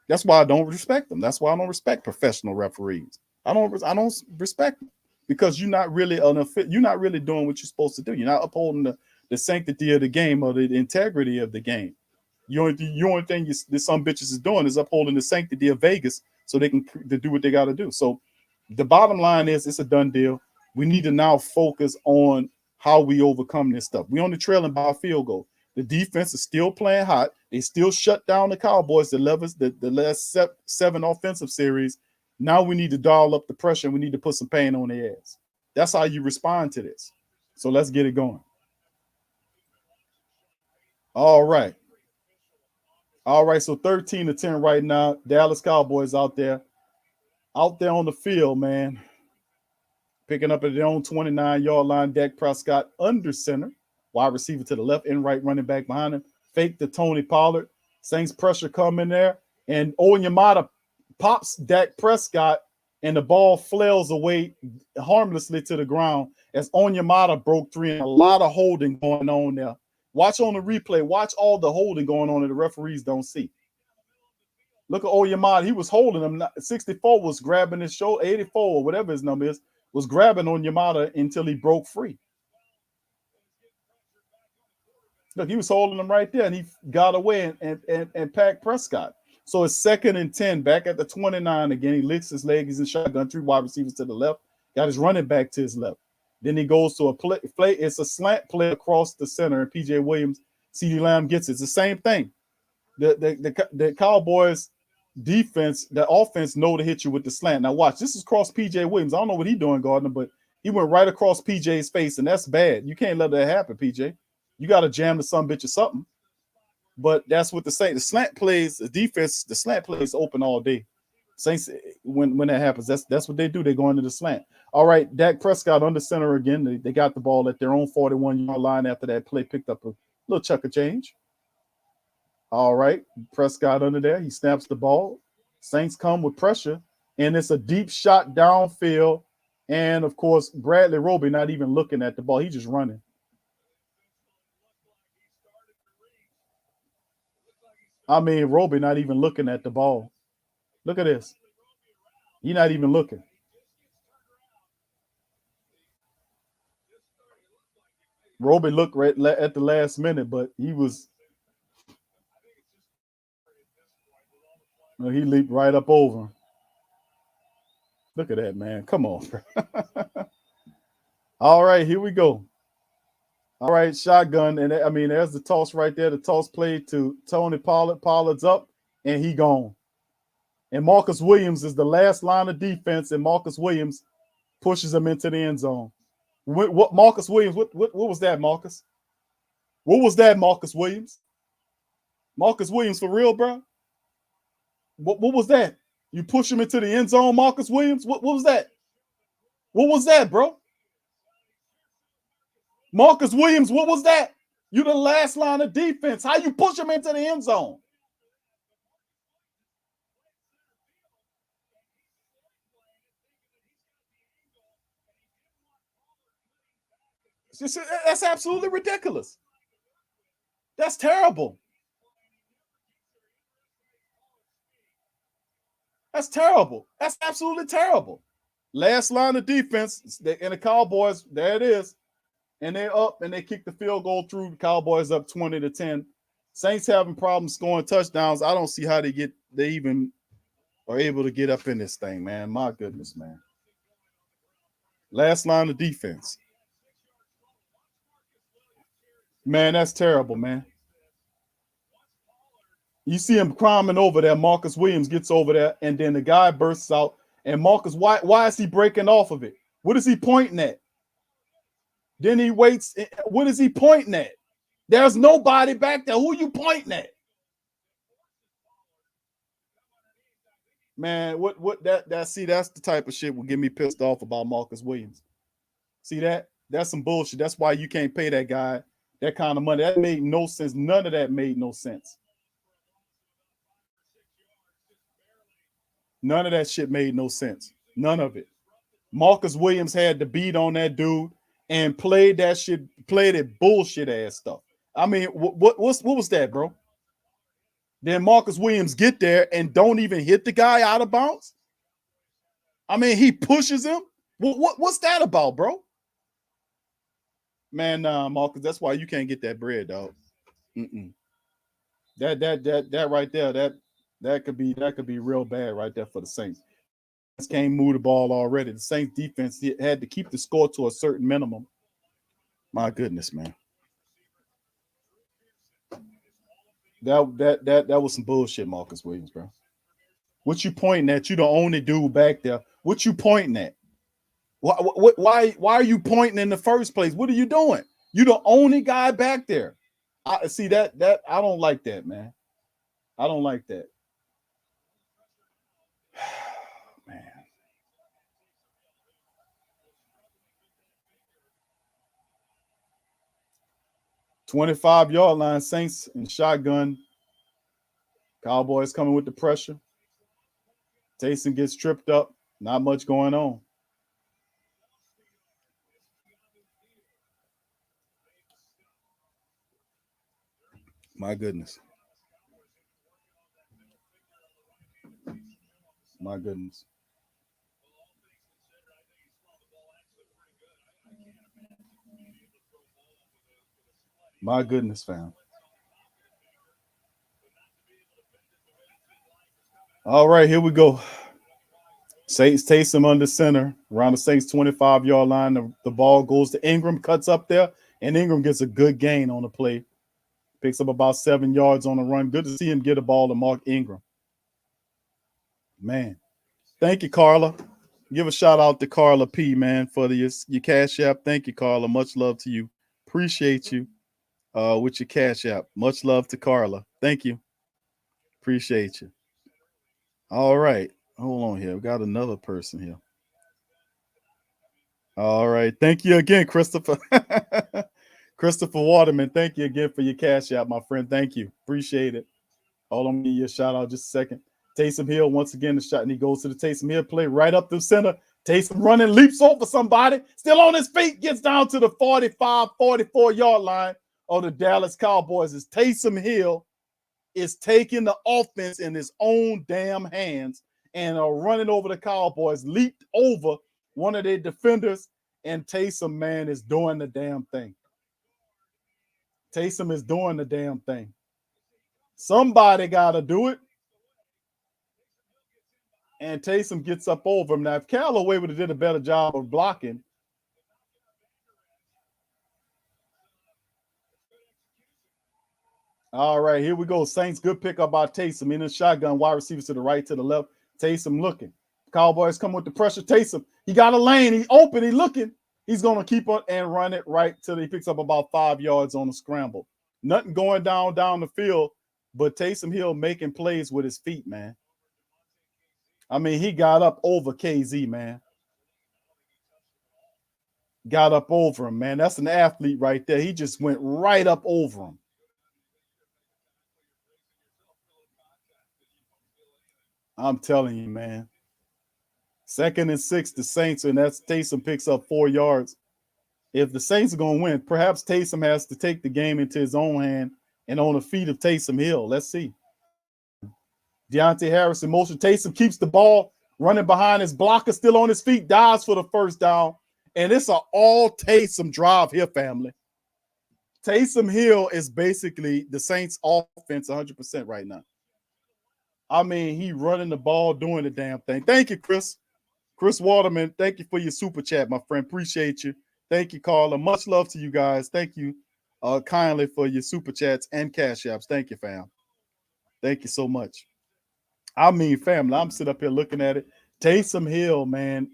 That's why I don't respect them. That's why I don't respect professional referees. I don't respect them because you're not really doing what you're supposed to do. You're not upholding the sanctity of the game or the integrity of the game. The only thing that some bitches is doing is upholding the sanctity of Vegas so they can do what they got to do. So the bottom line is it's a done deal. We need to now focus on how we overcome this stuff. We only trailing by a field goal. The defense is still playing hot. They still shut down the Cowboys, the last 7 offensive series. Now we need to dial up the pressure. And we need to put some pain on their ass. That's how you respond to this. So let's get it going. All right. So 13-10 right now. Dallas Cowboys out there on the field, man. Picking up at their own 29-yard line. Dak Prescott under center. Wide receiver to the left and right, running back behind him. fake to Tony Pollard. Saints pressure come in there, and Onyemata pops Dak Prescott, and the ball flails away harmlessly to the ground as Onyemata broke free, and a lot of holding going on there. Watch on the replay. Watch all the holding going on that the referees don't see. Look at Onyemata. He was holding him. 64 was grabbing his shoulder. 84 or whatever his number is was grabbing Onyemata until he broke free. Look, he was holding him right there, and he got away and packed Prescott. So it's 2nd and 10, back at the 29 again. He licks his leg. He's in shotgun, 3 wide receivers to the left. Got his running back to his left. Then he goes to a play. It's a slant play across the center, and P.J. Williams, CeeDee Lamb gets it. It's the same thing. The Cowboys defense, the offense know to hit you with the slant. Now watch, this is across P.J. Williams. I don't know what he's doing, Gardner, but he went right across P.J.'s face, and that's bad. You can't let that happen, P.J. You got to jam the son bitch or something. But that's what the slant plays, the defense, the slant plays open all day. Saints, when that happens, that's what they do. They go into the slant. All right, Dak Prescott under center again. They got the ball at their own 41-yard line after that play, picked up a little chuck of change. All right, Prescott under there. He snaps the ball. Saints come with pressure, and it's a deep shot downfield. And, of course, Bradley Roby not even looking at the ball. He's just running. I mean, Roby not even looking at the ball. Look at this. He's not even looking. Roby looked right at the last minute, but he was. He leaped right up over him. Look at that, man. Come on. All right, here we go. All right, shotgun. And I mean, there's the toss right there. The toss play to Tony Pollard. Pollard's up, and he gone. And Marcus Williams is the last line of defense, and Marcus Williams pushes him into the end zone. What Marcus Williams? What was that, Marcus? What was that, Marcus Williams? Marcus Williams for real, bro? What was that? You push him into the end zone, Marcus Williams? What was that? What was that, bro? Marcus Williams, what was that? You the last line of defense. How you push him into the end zone? That's absolutely ridiculous. That's terrible. That's terrible. That's absolutely terrible. Last line of defense, and the Cowboys, there it is. And they're up, and they kick the field goal through. The Cowboys up 20-10. Saints having problems scoring touchdowns. I don't see how they even are able to get up in this thing, man. My goodness, man. Last line of defense. Man, that's terrible, man. You see him climbing over there. Marcus Williams gets over there, and then the guy bursts out. And Marcus, why is he breaking off of it? What is he pointing at? Then he waits. What is he pointing at? There's nobody back there. Who are you pointing at? Man, see, that's the type of shit will get me pissed off about Marcus Williams. See that? That's some bullshit. That's why you can't pay that guy that kind of money. That made no sense. None of that made no sense. None of that shit made no sense. None of it. Marcus Williams had the beat on that dude and played that bullshit ass stuff. I mean, what was that, bro? Then Marcus Williams get there and don't even hit the guy out of bounds. I mean, he pushes him. What's that about, bro? Man, Marcus, that's why you can't get that bread, dog. That right there, that could be real bad right there for the Saints. Can't move the ball already. The Saints defense had to keep the score to a certain minimum. My goodness, man. That was some bullshit, Marcus Williams, bro. What you pointing at? You the only dude back there. What you pointing at? Why are you pointing in the first place? What are you doing? You the only guy back there. I see that I don't like that, man. I don't like that. Man. 25-yard line, Saints in shotgun. Cowboys coming with the pressure. Taysom gets tripped up. Not much going on. My goodness. My goodness. My goodness, fam. All right, here we go. Saints Taysom under center around the Saints 25-yard line. The ball goes to Ingram, cuts up there, and Ingram gets a good gain on the play. Picks up about 7 yards on the run. Good to see him get a ball to Mark Ingram. Man, thank you, Carla. Give a shout out to Carla P, man, for your Cash App. Thank you, Carla. Much love to you. Appreciate you with your Cash App. Much love to Carla. Thank you. Appreciate you. All right. Hold on here. We got another person here. All right. Thank you again, Christopher. Christopher Waterman, thank you again for your Cash App, my friend. Thank you. Appreciate it. Hold on, give you a shout out just a second. Taysom Hill, once again, the shot, and he goes to the Taysom Hill play right up the center. Taysom running, leaps over somebody, still on his feet, gets down to the 45, 44-yard line of the Dallas Cowboys. As Taysom Hill is taking the offense in his own damn hands and are running over the Cowboys, leaped over one of their defenders, and Taysom, man, is doing the damn thing. Taysom is doing the damn thing. Somebody got to do it. And Taysom gets up over him. Now, if Callaway would have did a better job of blocking, all right, here we go. Saints, good pickup by Taysom. In the shotgun, wide receivers to the right, to the left. Taysom looking. Cowboys come with the pressure. Taysom, he got a lane. He open. He looking. He's going to keep up and run it right till he picks up about 5 yards on the scramble. Nothing going down the field, but Taysom Hill making plays with his feet, man. I mean, he got up over KZ, man. Got up over him, man. That's an athlete right there. He just went right up over him. I'm telling you, man. 2nd and 6, the Saints, and that's Taysom picks up 4 yards. If the Saints are going to win, perhaps Taysom has to take the game into his own hand and on the feet of Taysom Hill. Let's see. Deontay Harris in motion. Taysom keeps the ball running behind his blocker, still on his feet, dives for the first down. And it's an all Taysom drive here, family. Taysom Hill is basically the Saints offense 100% right now. I mean, he running the ball, doing the damn thing. Thank you, Chris. Chris Waterman, thank you for your super chat, my friend. Appreciate you. Thank you, Carla. Much love to you guys. Thank you kindly for your super chats and Cash Apps. Thank you, fam. Thank you so much. I mean, family, I'm sitting up here looking at it. Taysom Hill, man,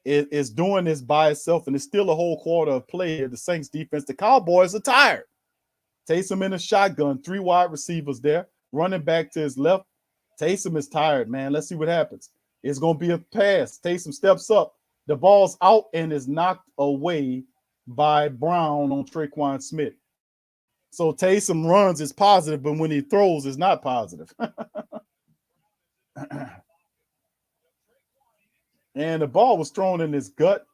is doing this by itself, and it's still a whole quarter of play here. The Saints defense, the Cowboys are tired. Taysom in a shotgun, 3 wide receivers there, running back to his left. Taysom is tired, man. Let's see what happens. It's going to be a pass. Taysom steps up. The ball's out and is knocked away by Brown on Traquan Smith. So Taysom runs is positive, but when he throws, it's not positive. And the ball was thrown in his gut,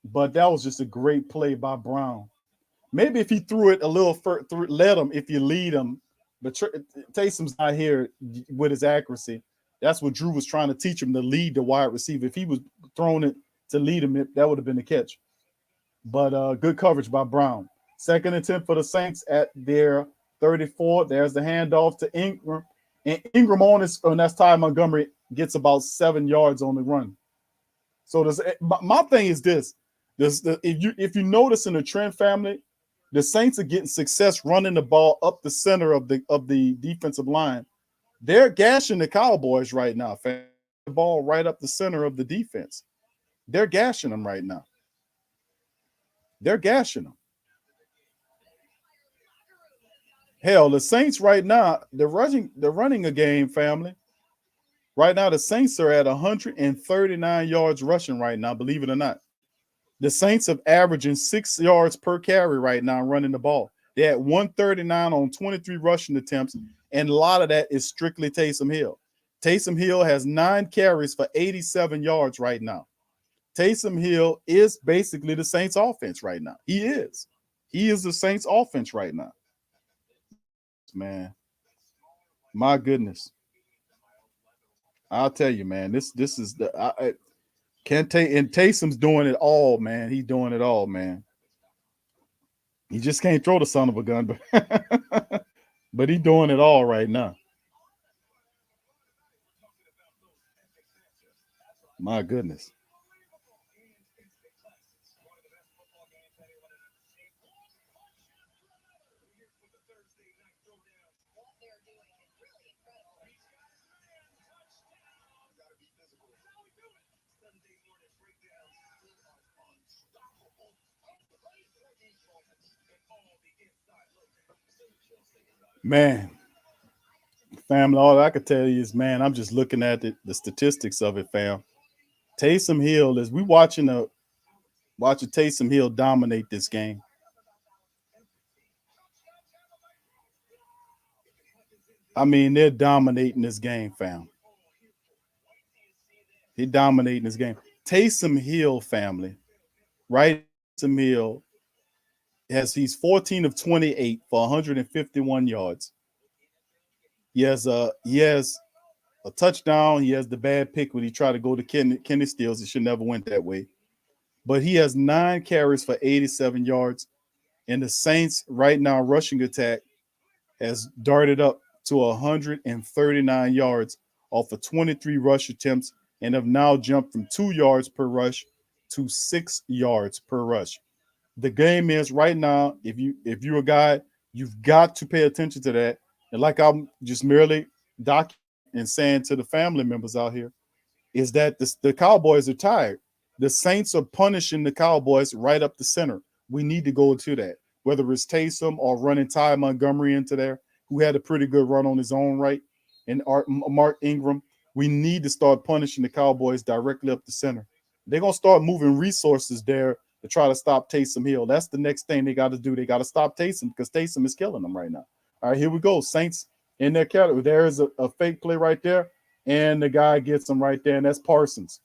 but that was just a great play by Brown. Maybe if he threw it a little further, let him if you lead him. But Taysom's not here with his accuracy. That's what Drew was trying to teach him, to lead the wide receiver. If he was throwing it to lead him, that would have been the catch. But good coverage by Brown. 2nd and 10 for the Saints at their 34. There's the handoff to Ingram. And Ingram and that's Ty Montgomery, gets about 7 yards on the run. So my thing is this. If you notice in the trend, family, the Saints are getting success running the ball up the center of the defensive line. They're gashing the Cowboys right now. The ball right up the center of the defense. They're gashing them right now. They're gashing them. Hell, the Saints right now, they're running a game, family. Right now, the Saints are at 139 yards rushing right now, believe it or not. The Saints are averaging 6 yards per carry right now running the ball. They had 139 on 23 rushing attempts, and a lot of that is strictly Taysom Hill. Taysom Hill has 9 carries for 87 yards right now. Taysom Hill is basically the Saints offense right now. He is. He is the Saints offense right now. Man, my goodness. I'll tell you, man, this is the can't take, and Taysom's doing it all, man. He's doing it all, man. He just can't throw the son of a gun, but he's doing it all right now. My goodness. Man, family, all I could tell you is, man, I'm just looking at the statistics of it, fam. Taysom Hill is we watching Taysom Hill dominate this game. I mean, they're dominating this game, fam. They're dominating this game. Taysom Hill, family, right? Taysom Hill he's 14 of 28 for 151 yards. He has a touchdown. He has the bad pick when he tried to go to Kenny Stills. It should never went that way. But he has 9 carries for 87 yards. And the Saints right now rushing attack has darted up to 139 yards off of 23 rush attempts and have now jumped from 2 yards per rush to 6 yards per rush. The game is right now, if you're a guy, you've got to pay attention to that. And like I'm just merely documenting and saying to the family members out here, is that the Cowboys are tired. The Saints are punishing the Cowboys right up the center. We need to go to that, whether it's Taysom or running Ty Montgomery into there, who had a pretty good run on his own right, and Mark Ingram. We need to start punishing the Cowboys directly up the center. They're going to start moving resources there to try to stop Taysom Hill. That's the next thing they got to do. They got to stop Taysom because Taysom is killing them right now. All right, here we go. Saints in their category. There is a fake play right there, and the guy gets them right there, and that's Parsons.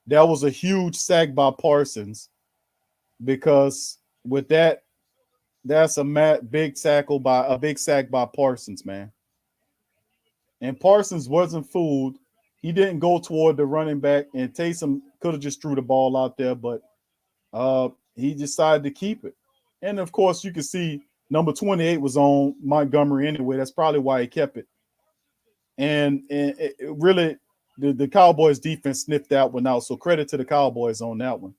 That was a huge sack by Parsons because with that, that's a big sack by Parsons, man. And Parsons wasn't fooled. He didn't go toward the running back, and Taysom could have just threw the ball out there, but he decided to keep it. And of course, you can see number 28 was on Montgomery anyway. That's probably why he kept it. And it really, the Cowboys defense sniffed that one out. So credit to the Cowboys on that one.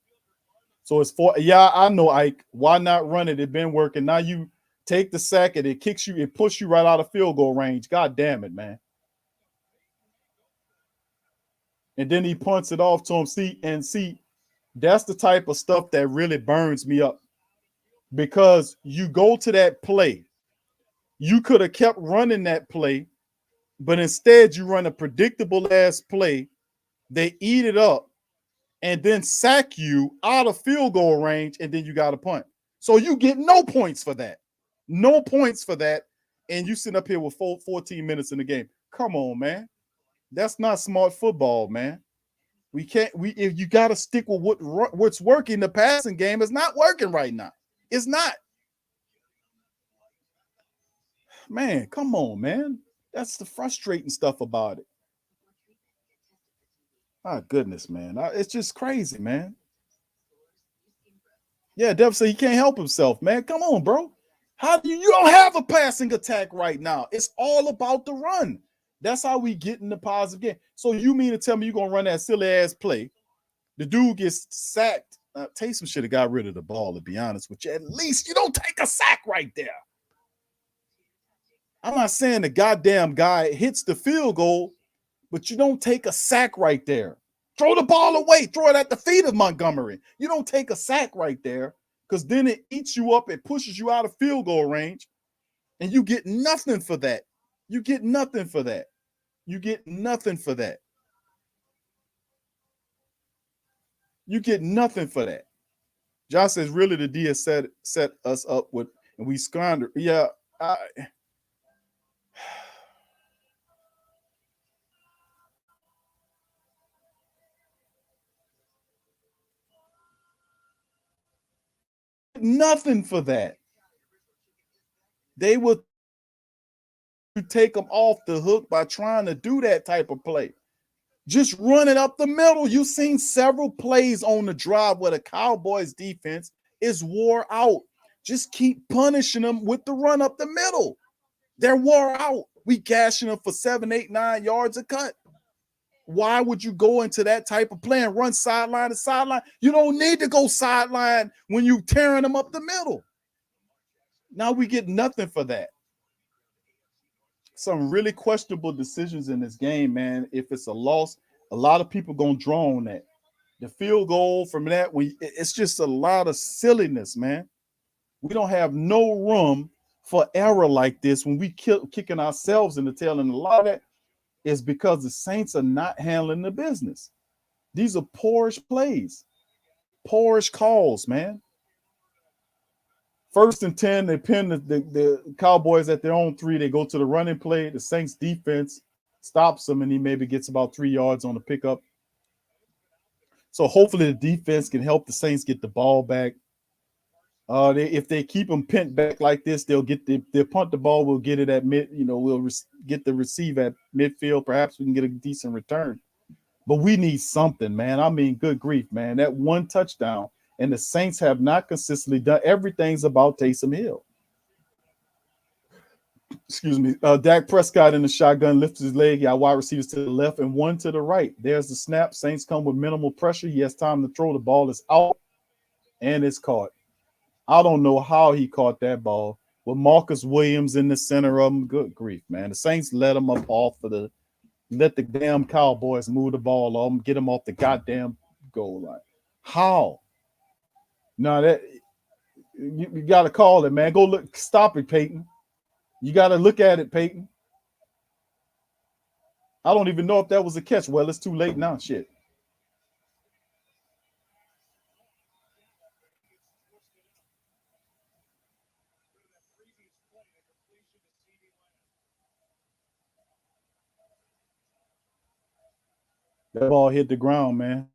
So it's I know, Ike. Why not run it? It's been working. Now you take the sack and it kicks you, it pushes you right out of field goal range. God damn it, man. And then he punts it off to him. See, that's the type of stuff that really burns me up. Because you go to that play. You could have kept running that play, but instead you run a predictable ass play. They eat it up and then sack you out of field goal range, and then you got to punt. So you get no points for that. No points for that. And you sit up here with 14 minutes in the game. Come on, man. That's not smart football, man. If you got to stick with what's working. The passing game is not working right now. It's not. Man, come on, man. That's the frustrating stuff about it. My goodness, man. It's just crazy, man. Yeah, Dev said he can't help himself, man. Come on, bro. You don't have a passing attack right now. It's all about the run. That's how we get in the positive game. So you mean to tell me you're going to run that silly ass play? The dude gets sacked. Taysom should have got rid of the ball, to be honest with you. At least you don't take a sack right there. I'm not saying the goddamn guy hits the field goal, but you don't take a sack right there. Throw the ball away. Throw it at the feet of Montgomery. You don't take a sack right there because then it eats you up. It pushes you out of field goal range, and you get nothing for that. You get nothing for that. You get nothing for that. You get nothing for that. Josh says, really, the D has set us up with and we squander. Yeah, nothing for that. They would take them off the hook by trying to do that type of play. Just run it up the middle. You've seen several plays on the drive where the Cowboys defense is wore out. Just keep punishing them with the run up the middle. They're wore out. We gashing them for 7, 8, 9 yards a cut. Why would you go into that type of play and run sideline to sideline? You don't need to go sideline when you tearing them up the middle. Now we get nothing for that. Some really questionable decisions in this game, man. If it's a loss, a lot of people gonna draw on that. The field goal from that, it's just a lot of silliness, man. We don't have no room for error like this when we kicking ourselves in the tail, and a lot of that is because the Saints are not handling the business. These are poorish plays, poorish calls, man. 1st and 10, they pin the Cowboys at their own 3. They go to the running play. The Saints defense stops them, and he maybe gets about 3 yards on the pickup. So hopefully the defense can help the Saints get the ball back. If they keep them pinned back like this, they'll punt the ball. We'll get it at mid. We'll get the receive at midfield. Perhaps we can get a decent return. But we need something, man. I mean, good grief, man. That one touchdown. And the Saints have not consistently done. Everything's about Taysom Hill. Excuse me. Dak Prescott in the shotgun lifts his leg. Got wide receivers to the left and one to the right. There's the snap. Saints come with minimal pressure. He has time to throw. The ball is out, and it's caught. I don't know how he caught that ball with Marcus Williams in the center of him. Good grief, man. The Saints let him up off of let the damn Cowboys move the ball off him, get him off the goddamn goal line. How? No, that you got to call it, man. Go look. Stop it, Peyton. You got to look at it, Peyton. I don't even know if that was a catch. Well, it's too late now. Shit. That ball hit the ground, man.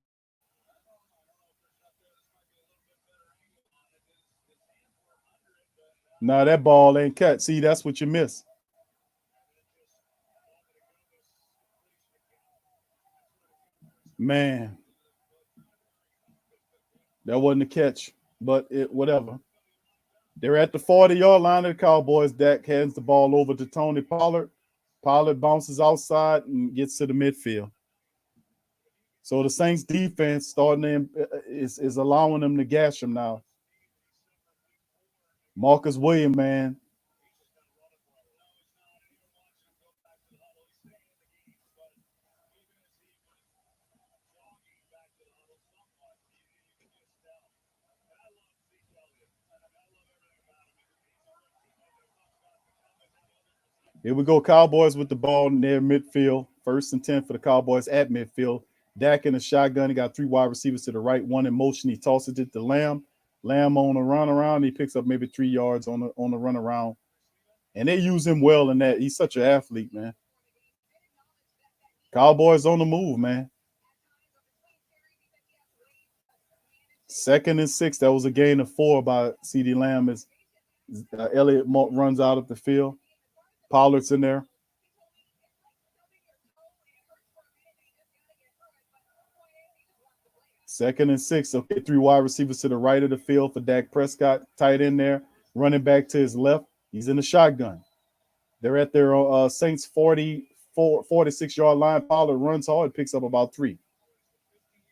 Nah, that ball ain't cut. See, that's what you miss. Man, that wasn't a catch, but whatever. They're at the 40-yard line of the Cowboys. Dak hands the ball over to Tony Pollard. Pollard bounces outside and gets to the midfield. So the Saints defense starting is allowing them to gash him now. Marcus Williams, man. Here we go, Cowboys with the ball in their midfield. 1st and 10 for the Cowboys at midfield. Dak in the shotgun. He got 3 wide receivers to the right, 1 in motion. He tosses it to Lamb. Lamb on a run around. He picks up maybe 3 yards on the run around. And they use him well in that. He's such an athlete, man. Cowboys on the move, man. 2nd and 6. That was a gain of 4 by CeeDee Lamb as Elliott runs out of the field. Pollard's in there. Second and 6. Okay, 3 wide receivers to the right of the field for Dak Prescott. Tight end there. Running back to his left. He's in the shotgun. They're at their Saints 46-yard line. Pollard runs hard, picks up about 3.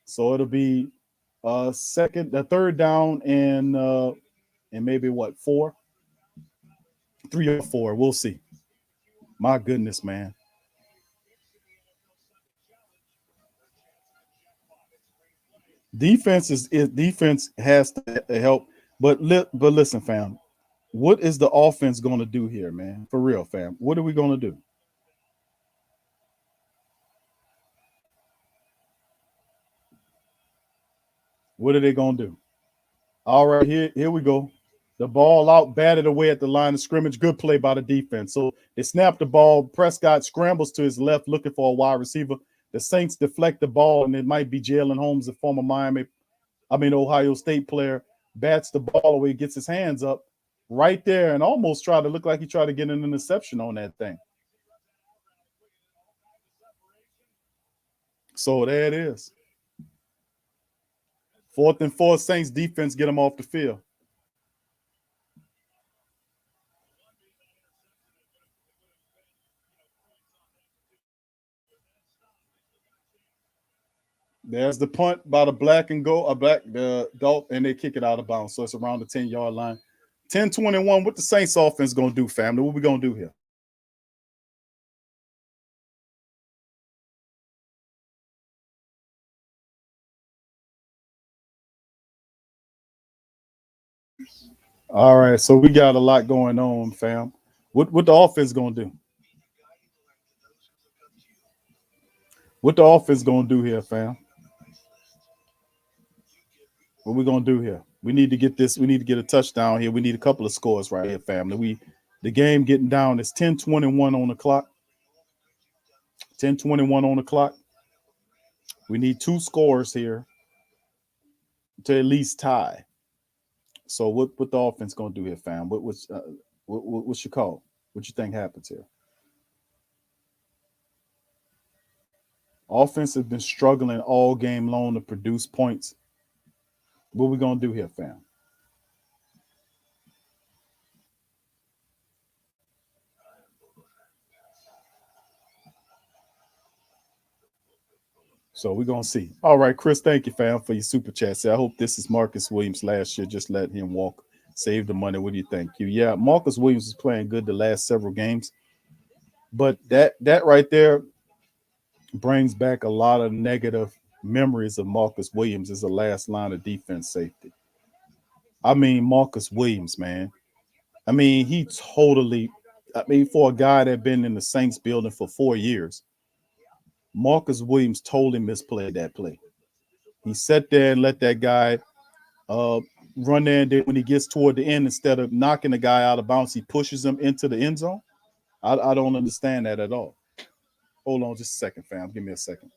So it'll be third down and maybe 4? 3 or 4. We'll see. My goodness, man. Defense has to help, but listen, fam. What is the offense going to do here, man? For real, fam. What are we going to do? What are they going to do? All right, here we go. The ball out, batted away at the line of scrimmage. Good play by the defense. So they snap the ball. Prescott scrambles to his left looking for a wide receiver. The Saints deflect the ball, and it might be Jalen Holmes, a former Ohio State player, bats the ball away, gets his hands up right there, and almost tried to look like he tried to get an interception on that thing. So there it is. 4th and 4, Saints defense get them off the field. There's the punt by the adult, and they kick it out of bounds. So it's around the 10-yard line. 10-21. What the Saints offense going to do, family? What we going to do here? All right, so we got a lot going on, fam. What the offense going to do? What the offense going to do here, fam? What we going to do here? We need to get this. We need to get a touchdown here. We need a couple of scores right here, family. The game getting down. It's 10-21 on the clock. 10-21 on the clock. We need 2 scores here to at least tie. So what the offense going to do here, fam? What's your call? What you think happens here? Offense has been struggling all game long to produce points. What we going to do here, fam? So we're going to see. All right, Chris, thank you, fam, for your super chat. I hope this is Marcus Williams last year. Just let him walk, save the money. What do you think? Yeah, Marcus Williams is playing good the last several games. But that right there brings back a lot of negative memories of Marcus Williams as the last line of defense safety. I mean, Marcus Williams, man. I mean, for a guy that been in the Saints building for 4 years, Marcus Williams totally misplayed that play. He sat there and let that guy run there, and then when he gets toward the end, instead of knocking the guy out of bounds, he pushes him into the end zone. I don't understand that at all. Hold on just a second, fam. Give me a second.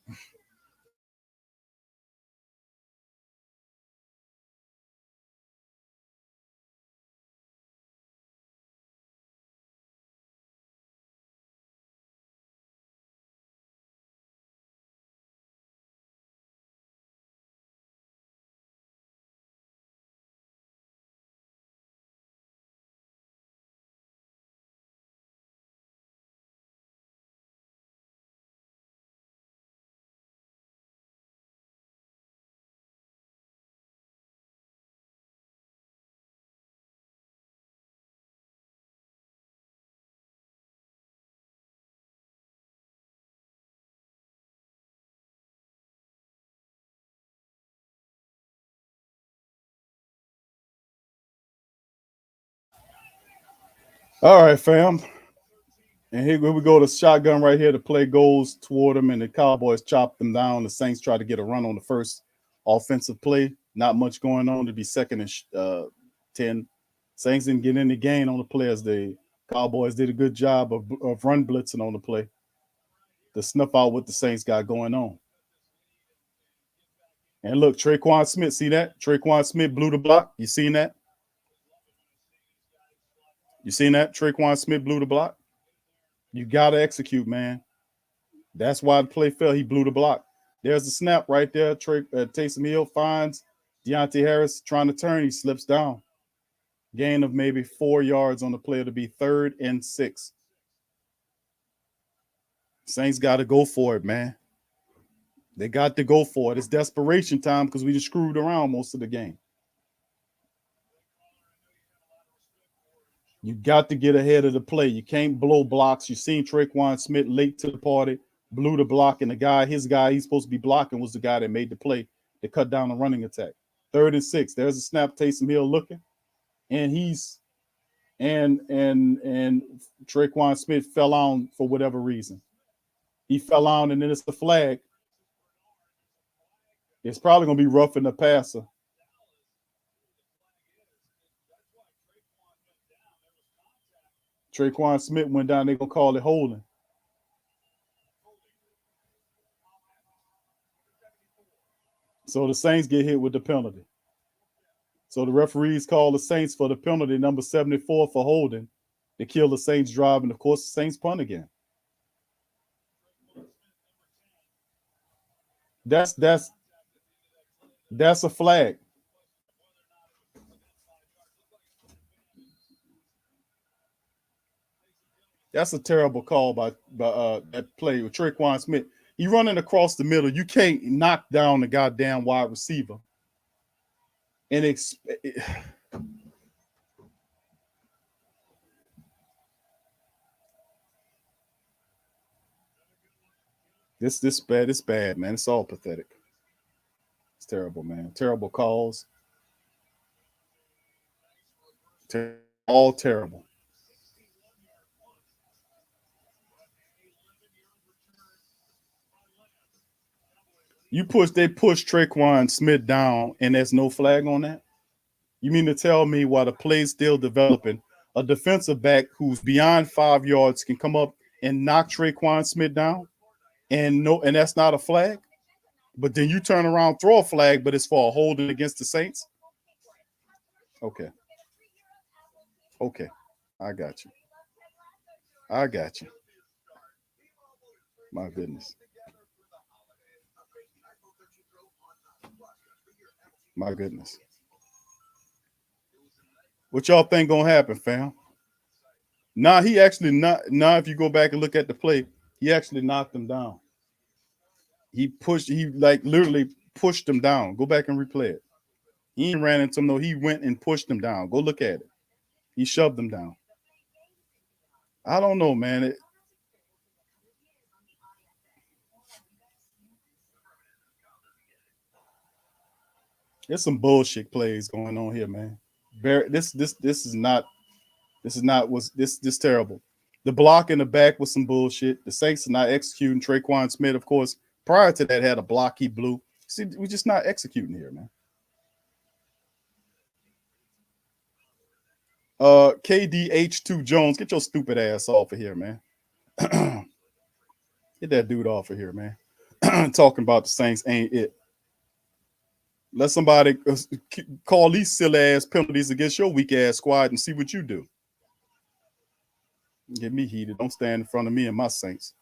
All right, fam. And here we go. The shotgun right here. The play goes toward them, and the Cowboys chop them down. The Saints try to get a run on the first offensive play. Not much going on to be 2nd and 10. Saints didn't get any gain on the play as the Cowboys did a good job of run blitzing on the play to snuff out what the Saints got going on. And look, Traquan Smith, see that? Traquan Smith blew the block. You seen that? You seen that? Traquan Smith blew the block. You got to execute, man. That's why the play fell. He blew the block. There's the snap right there. Taysom Hill finds Deontay Harris trying to turn. He slips down. Gain of maybe 4 yards on the play to be 3rd and 6. Saints got to go for it, man. They got to go for it. It's desperation time because we just screwed around most of the game. You got to get ahead of the play. You can't blow blocks. You seen Traquan Smith late to the party, blew the block, and his guy he's supposed to be blocking was the guy that made the play to cut down the running attack. 3rd and 6. There's a snap. Taysom Hill looking, and Traquan Smith fell on for whatever reason. He fell on, and then it's the flag. It's probably going to be roughing the passer. Traquan Smith went down. They're going to call it holding. So the Saints get hit with the penalty. So the referees call the Saints for the penalty, number 74 for holding, to kill the Saints drive. And, of course, the Saints punt again. That's a flag. That's a terrible call by that play with Traquan Smith. He running across the middle. You can't knock down the goddamn wide receiver. And this bad. It's bad, man. It's all pathetic. It's terrible, man. Terrible calls. All terrible. They push Traquan Smith down, and there's no flag on that? You mean to tell me while the play's still developing, a defensive back who's beyond 5 yards can come up and knock Traquan Smith down, and that's not a flag? But then you turn around, throw a flag, but it's for a holding against the Saints? Okay. I got you. My goodness. My goodness. What y'all think gonna happen, fam? He actually if you go back and look at the play, he actually knocked him down. He literally pushed him down. Go back and replay it. He ain't ran into him, no. He went and pushed him down. Go look at it. He shoved him down. I don't know, man. There's some bullshit plays going on here, man. This is terrible. The block in the back was some bullshit. The Saints are not executing. Traquan Smith, of course, prior to that had a block he blew. See, we're just not executing here, man. KDH2 Jones, get your stupid ass off of here, man. Get that dude off of here, man. Talking about the Saints ain't it. Let somebody call these silly ass penalties against your weak ass squad and see what you do. Get me heated. Don't stand in front of me and my Saints.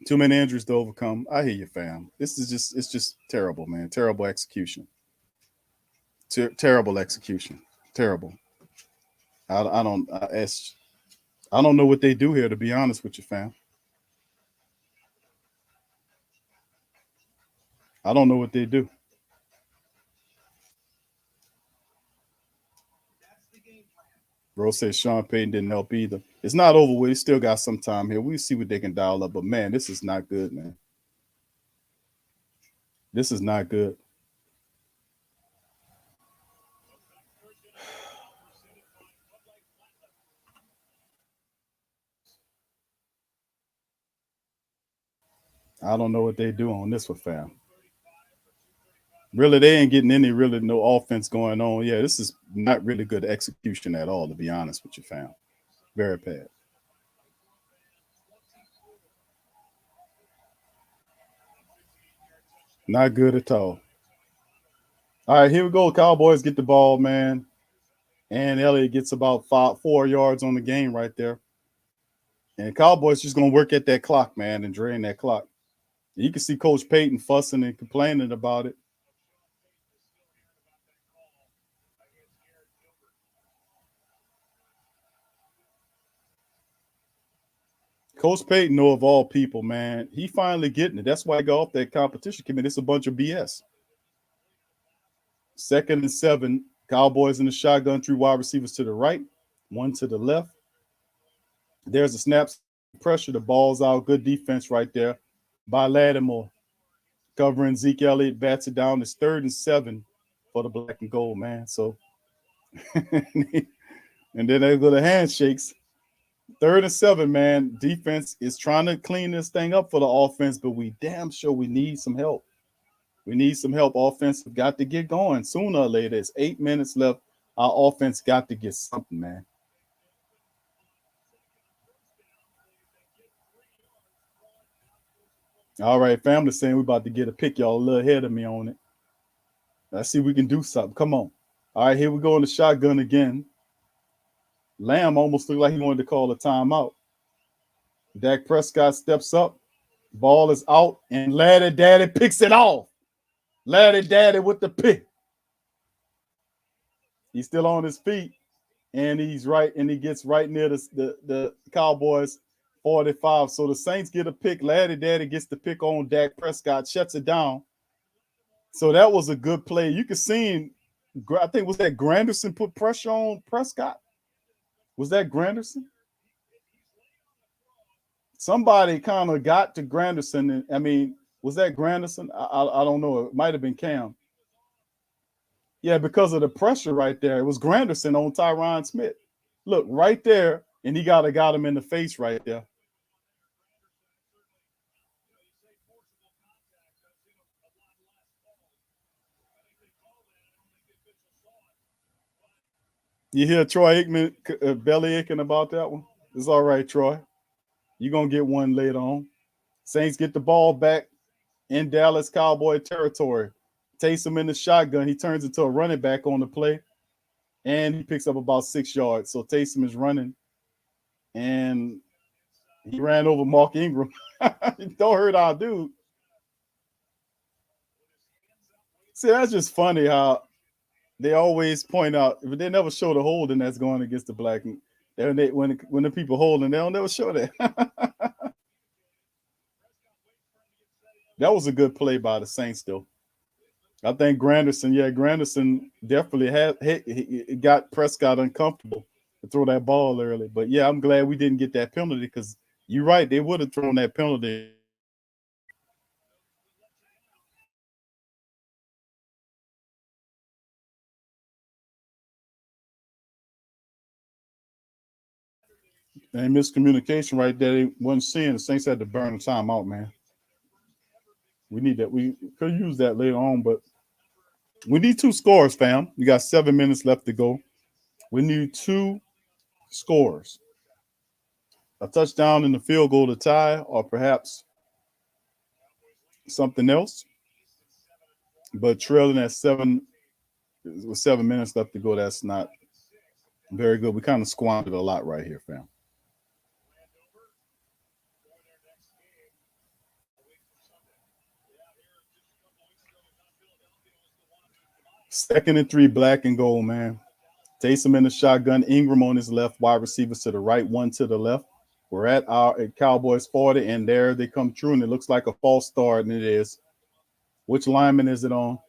Too many injuries to overcome. I hear you, fam. It's just terrible, man. Terrible execution. Terrible execution. Terrible. I don't know what they do here, to be honest with you, fam. I don't know what they do. Bro says Sean Payton didn't help either. It's not over with. He still got some time here. We'll see what they can dial up. But, man, this is not good, man. This is not good. I don't know what they do on this one, fam. Really, they ain't getting no offense going on. Yeah, this is not really good execution at all, to be honest with you, fam. Very bad. Not good at all. All right, here we go. Cowboys get the ball, man. And Elliott gets about 4 yards on the game right there. And Cowboys just going to work at that clock, man, and drain that clock. You can see Coach Payton fussing and complaining about it. Coach Payton, know of all people, man, he finally getting it. That's why he got off that competition committee. It's a bunch of BS. 2nd and 7. Cowboys in the shotgun, 3 wide receivers to the right, 1 to the left. There's a snap, pressure. The ball's out. Good defense right there by Lattimore. Covering Zeke Elliott, bats it down. It's 3rd and 7 for the black and gold, man. So, and then they go to handshakes. 3rd and 7, man. Defense is trying to clean this thing up for the offense, but we damn sure we need some help. We need some help. Offense got to get going sooner or later. It's 8 minutes left Our offense got to get something, man. All right, family saying we about to get a pick. Y'all a little ahead of me on it. Let's see if we can do something. Come on. All right, here we go in the shotgun again. Lamb almost looked like he wanted to call a timeout. Dak Prescott steps up. Ball is out, and Laddie Daddy picks it off. Laddie Daddy with the pick. He's still on his feet, and he's right, and he gets right near the Cowboys 45. So the Saints get a pick. Laddie Daddy gets the pick on Dak Prescott, shuts it down. So that was a good play. You could see, I think, was that Granderson put pressure on Prescott? Was that Granderson? Somebody kind of got to Granderson. I mean, was that Granderson? I don't know. It might have been Cam. Yeah, because of the pressure right there. It was Granderson on Tyron Smith. Look, right there, and he got him in the face right there. You hear Troy Aikman belly aching about that one? It's all right, Troy. You're going to get one later on. Saints get the ball back in Dallas Cowboy territory. Taysom in the shotgun. He turns into a running back on the play, and he picks up about 6 yards. So Taysom is running, and he ran over Mark Ingram. Don't hurt our dude. See, that's just funny how they always point out, but they never show the holding that's going against the black. When the people holding, they don't never show that. That was a good play by the Saints, though. I think Granderson definitely got Prescott uncomfortable to throw that ball early. But yeah, I'm glad we didn't get that penalty because you're right, they would have thrown that penalty. And miscommunication right there. They wasn't seeing the Saints had to burn the time out, man. We need that. We could use that later on, but we need 2 scores, fam. We got 7 minutes left to go. We need 2 scores. A touchdown and a field goal to tie, or perhaps something else. But trailing at 7 with 7 minutes left to go, that's not very good. We kind of squandered a lot right here, fam. Second and 3, black and gold, man. Taysom in the shotgun, Ingram on his left, wide receivers to the right, one to the left. We're at our Cowboys 40, and there they come true, and it looks like a false start, and it is. Which lineman is it on?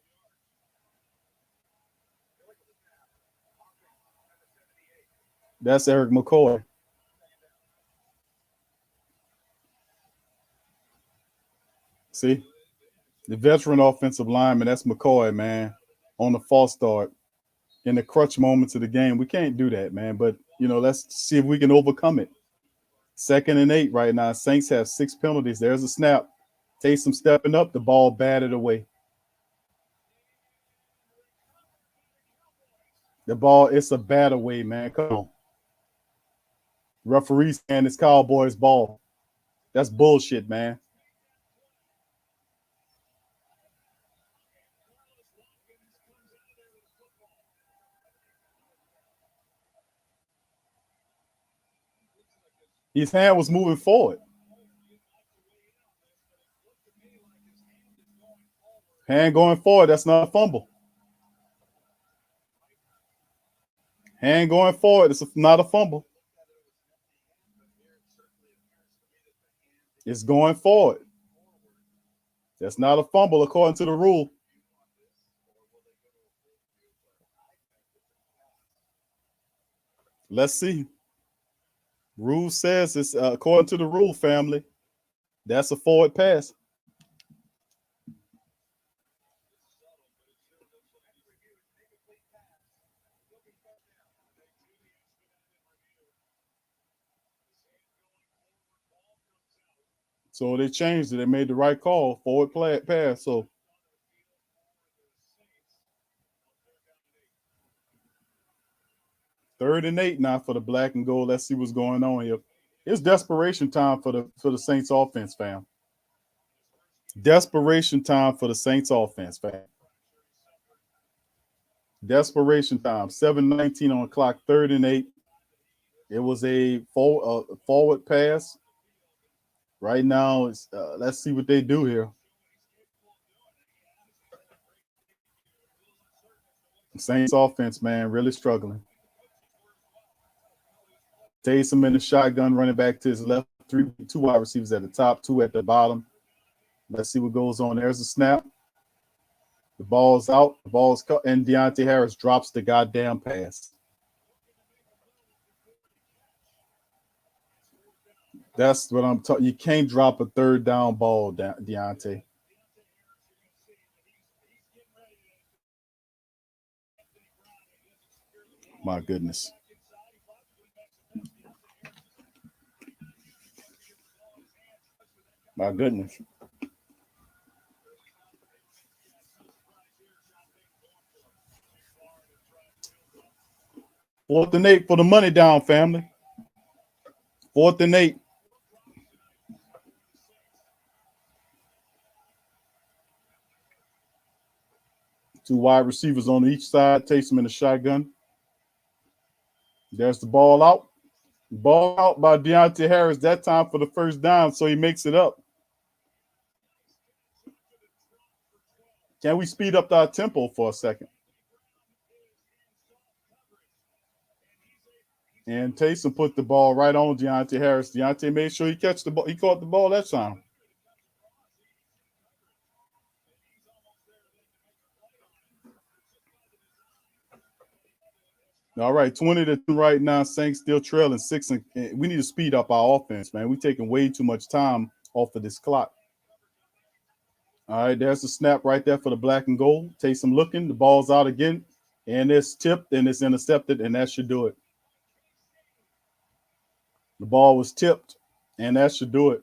That's Eric McCoy. See? The veteran offensive lineman, that's McCoy, man, on the false start. In the crutch moments of the game. We can't do that, man. But, let's see if we can overcome it. 2nd and 8 right now. Saints have 6 penalties. There's a snap. Taysom stepping up. The ball batted away. The ball, it's a bat away, man. Come on. Referee saying it's Cowboys ball. That's bullshit, man. His hand was moving forward. Hand going forward, that's not a fumble. Hand going forward, it's not a fumble. It's going forward. That's not a fumble according to the rule. Let's see. Rule says it's according to the rule, family. That's a forward pass. So they changed it. They made the right call. Forward pass. So 3rd and 8 now for the black and gold. Let's see what's going on here. It's desperation time for the Saints offense, fam. Desperation time for the Saints offense, fam. Desperation time. 7:19 on the clock, 3rd and 8. It was a forward pass. Right now, it's let's see what they do here. The Saints offense, man, really struggling. Taysom in the shotgun, running back to his left. Two wide receivers at the top, 2 at the bottom. Let's see what goes on. There's a snap. The ball's out. The ball's cut, and Deontay Harris drops the goddamn pass. That's what I'm talking. You can't drop a 3rd down ball, Deontay. My goodness. My goodness. Fourth and 8 for the money down, family. 4th and 8. Two wide receivers on each side. Taysom in the shotgun. There's the ball out. Ball out by Deontay Harris. That time for the 1st down, so he makes it up. Can we speed up our tempo for a second? And Taysom put the ball right on Deontay Harris. Deontay made sure he catch the ball. He caught the ball that time. All right, 20-2 right now. Saints still trailing 6. And we need to speed up our offense, man. We're taking way too much time off of this clock. All right, there's the snap right there for the black and gold. Taysom looking. The ball's out again. And it's tipped and it's intercepted, and that should do it. The ball was tipped, and that should do it.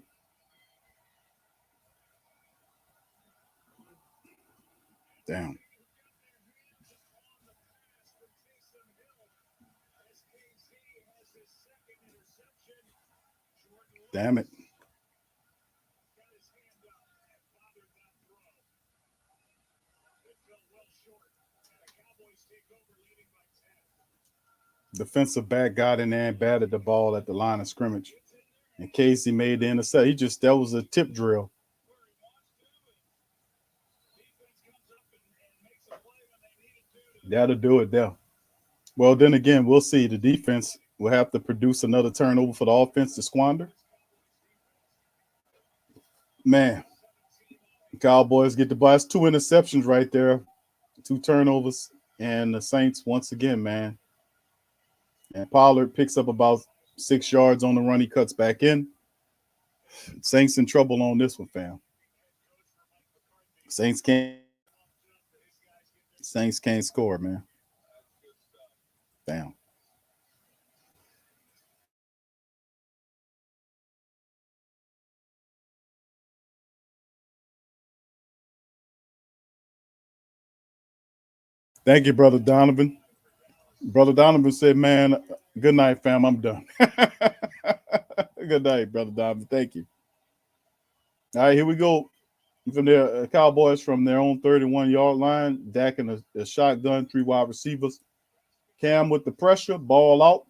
Damn. Damn it. Defensive back got in there and batted the ball at the line of scrimmage. And Casey made the intercept. That was a tip drill. That'll do it there. Well, then again, we'll see. The defense will have to produce another turnover for the offense to squander. Man, the Cowboys get the ball. That's 2 interceptions right there, 2 turnovers. And the Saints, once again, man. And Pollard picks up about 6 yards on the run. He cuts back in. Saints in trouble on this one, fam. Saints can't score, man. Damn. Thank you, Brother Donovan. Brother Donovan said, man, good night, fam. I'm done. Good night, Brother Donovan. Thank you. All right, here we go. From their Cowboys from their own 31-yard line. Dak in a shotgun, 3 wide receivers. Cam with the pressure, ball out.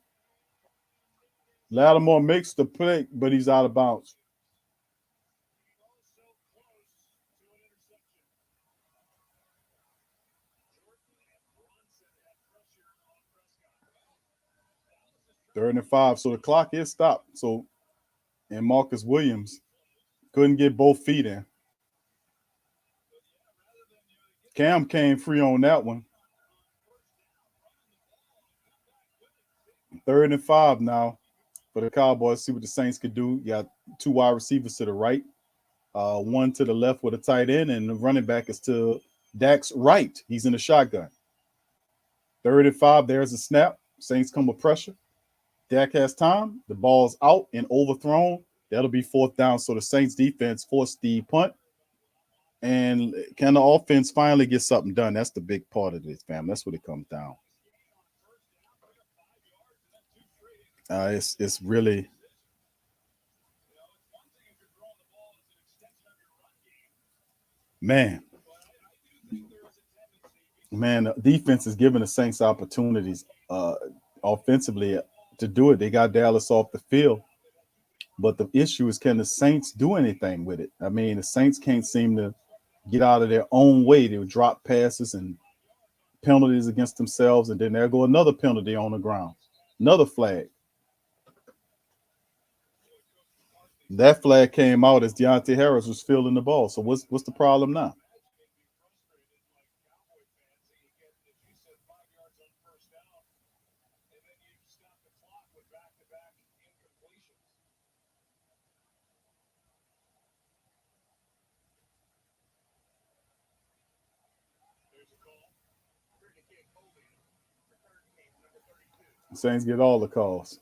Lattimore makes the play, but he's out of bounds. Third and 5. So the clock is stopped. So, and Marcus Williams couldn't get both feet in. Cam came free on that one. 3rd and 5 now for the Cowboys. See what the Saints could do. You got 2 wide receivers to the right, 1 to the left with a tight end, and the running back is to Dak's right. He's in the shotgun. 3rd and 5. There's a snap. Saints come with pressure. Dak has time. The ball's out and overthrown. That'll be 4th down. So the Saints defense forced the punt. And can the offense finally get something done? That's the big part of this, fam. That's what it comes down. It's really, man, the defense is giving the Saints opportunities offensively to do it. They got Dallas off the field, but the issue is, can the Saints do anything with it? I mean, the Saints can't seem to get out of their own way. They would drop passes and penalties against themselves, and then there go another penalty on the ground, another flag. That flag came out as Deontay Harris was fielding the ball. So what's the problem now? The Saints get all the calls.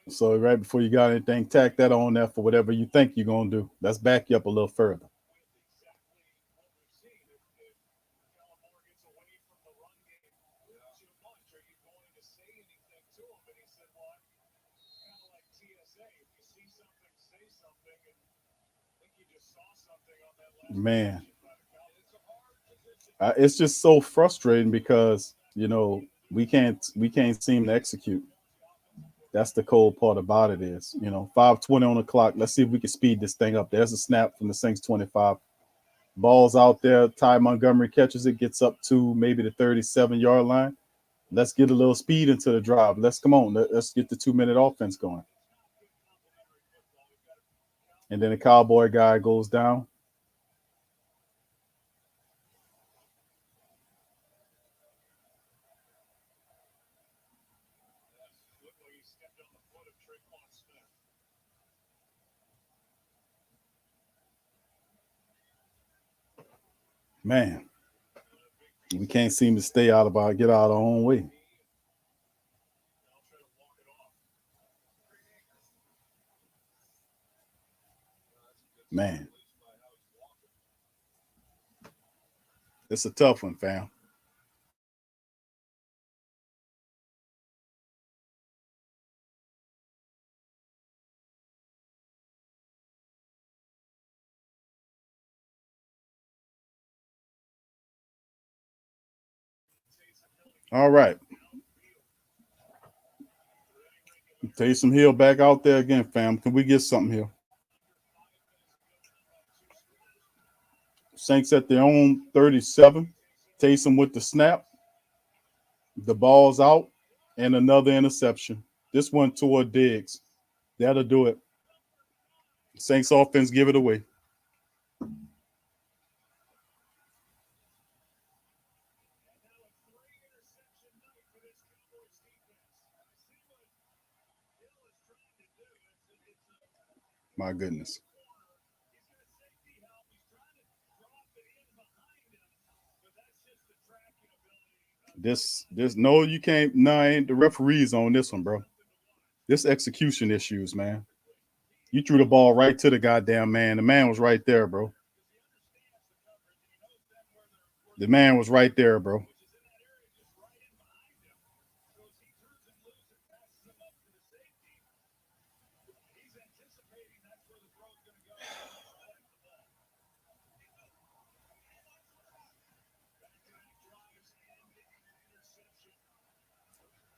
So right before you got anything, tack that on there for whatever you think you're gonna do. Let's back you up a little further. Man, it's just so frustrating because we can't seem to execute. That's the cold part about it is 5:20 on the clock. Let's see if we can speed this thing up. There's a snap from the Saints 25. Ball's out there. Ty Montgomery catches it, gets up to maybe the 37-yard line. Let's get a little speed into the drive. Come on. Let's get the 2-minute offense going. And then the Cowboy guy goes down. Man, we can't seem to get out of our own way. Man, it's a tough one, fam. All right. Taysom Hill back out there again, fam. Can we get something here? Saints at their own 37. Taysom with the snap. The ball's out, and another interception. This one toward Diggs. That'll do it. Saints offense give it away. My goodness. This no, you can't. No, ain't the referees on this one, bro. This execution issues, man. You threw the ball right to the goddamn man. The man was right there, bro. The man was right there, bro.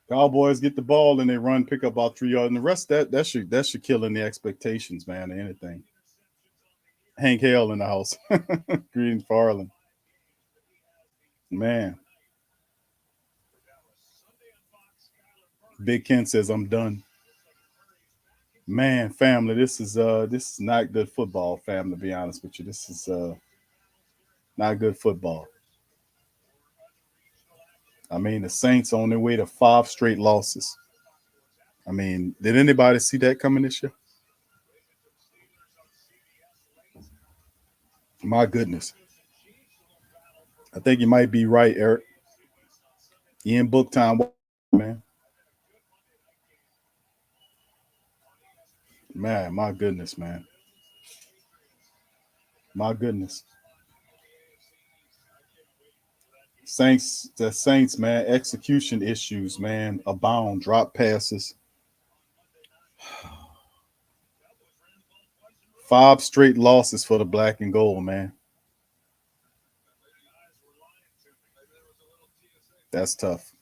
Cowboys get the ball and they run, pick up about 3 yards, and the rest that should kill any expectations, man, or anything. Hank Hale in the house. Green Farland. Man. Big Ken says I'm done. Man, family, this is not good football, fam, to be honest with you. This is not good football. I mean, the Saints on their way to 5 straight losses. I mean, did anybody see that coming this year? My goodness. I think you might be right, Eric. Ian Book time, man. Man, my goodness, man. My goodness. The Saints, man, execution issues, man, abound. Drop passes. 5 straight losses for the black and gold, man. That's tough.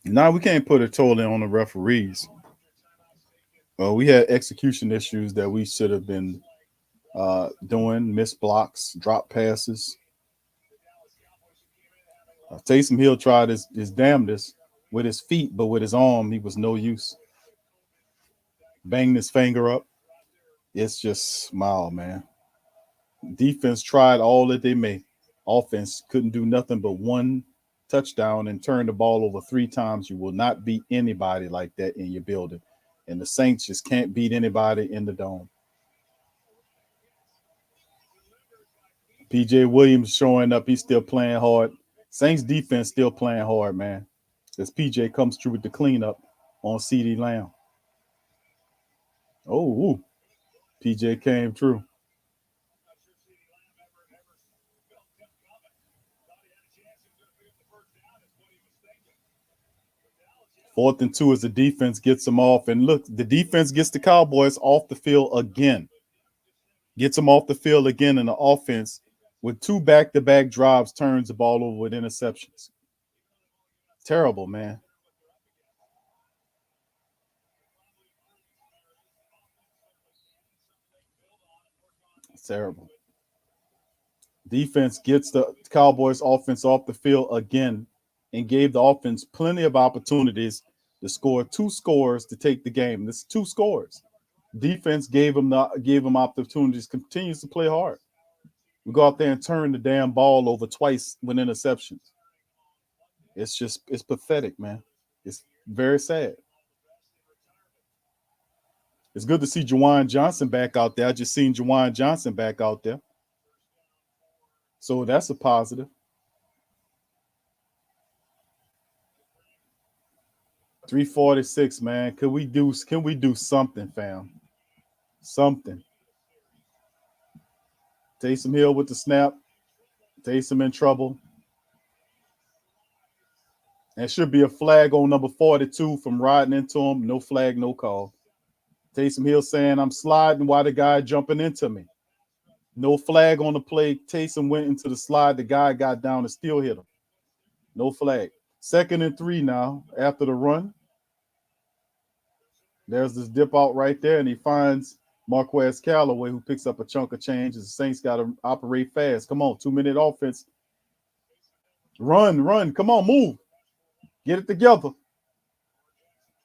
Now we can't put it totally on the referees. Well, we had execution issues that we should have been doing, missed blocks, drop passes. Taysom Hill tried his damnedest with his feet, but with his arm, he was no use. Banged his finger up. It's just mild, man. Defense tried all that they may. Offense couldn't do nothing but one touchdown and turn the ball over 3 times. You will not beat anybody like that in your building. And the Saints just can't beat anybody in the dome. PJ Williams showing up. He's still playing hard. Saints defense still playing hard, man. As PJ comes through with the cleanup on CeeDee Lamb. Oh, PJ came through. Fourth and 2 as the defense gets them off. And look, the defense gets the Cowboys off the field again. Gets them off the field again in the offense with 2 back-to-back drives, turns the ball over with interceptions. Terrible, man. It's terrible. Defense gets the Cowboys offense off the field again and gave the offense plenty of opportunities to score 2 scores to take the game. This is 2 scores. Defense gave them opportunities, continues to play hard. We go out there and turn the damn ball over twice with interceptions. It's pathetic, man. It's very sad. It's good to see Juwan Johnson back out there. I just seen Juwan Johnson back out there. So that's a positive. .346, man. Can we do something, fam? Something. Taysom Hill with the snap. Taysom in trouble. And should be a flag on number 42 from riding into him. No flag, no call. Taysom Hill saying, I'm sliding while the guy jumping into me. No flag on the play. Taysom went into the slide. The guy got down and still hit him. No flag. 2nd and 3 now after the run. There's this dip out right there, and he finds Marquez Callaway, who picks up a chunk of change. The Saints got to operate fast. Come on, 2-minute offense. Run. Come on, move. Get it together.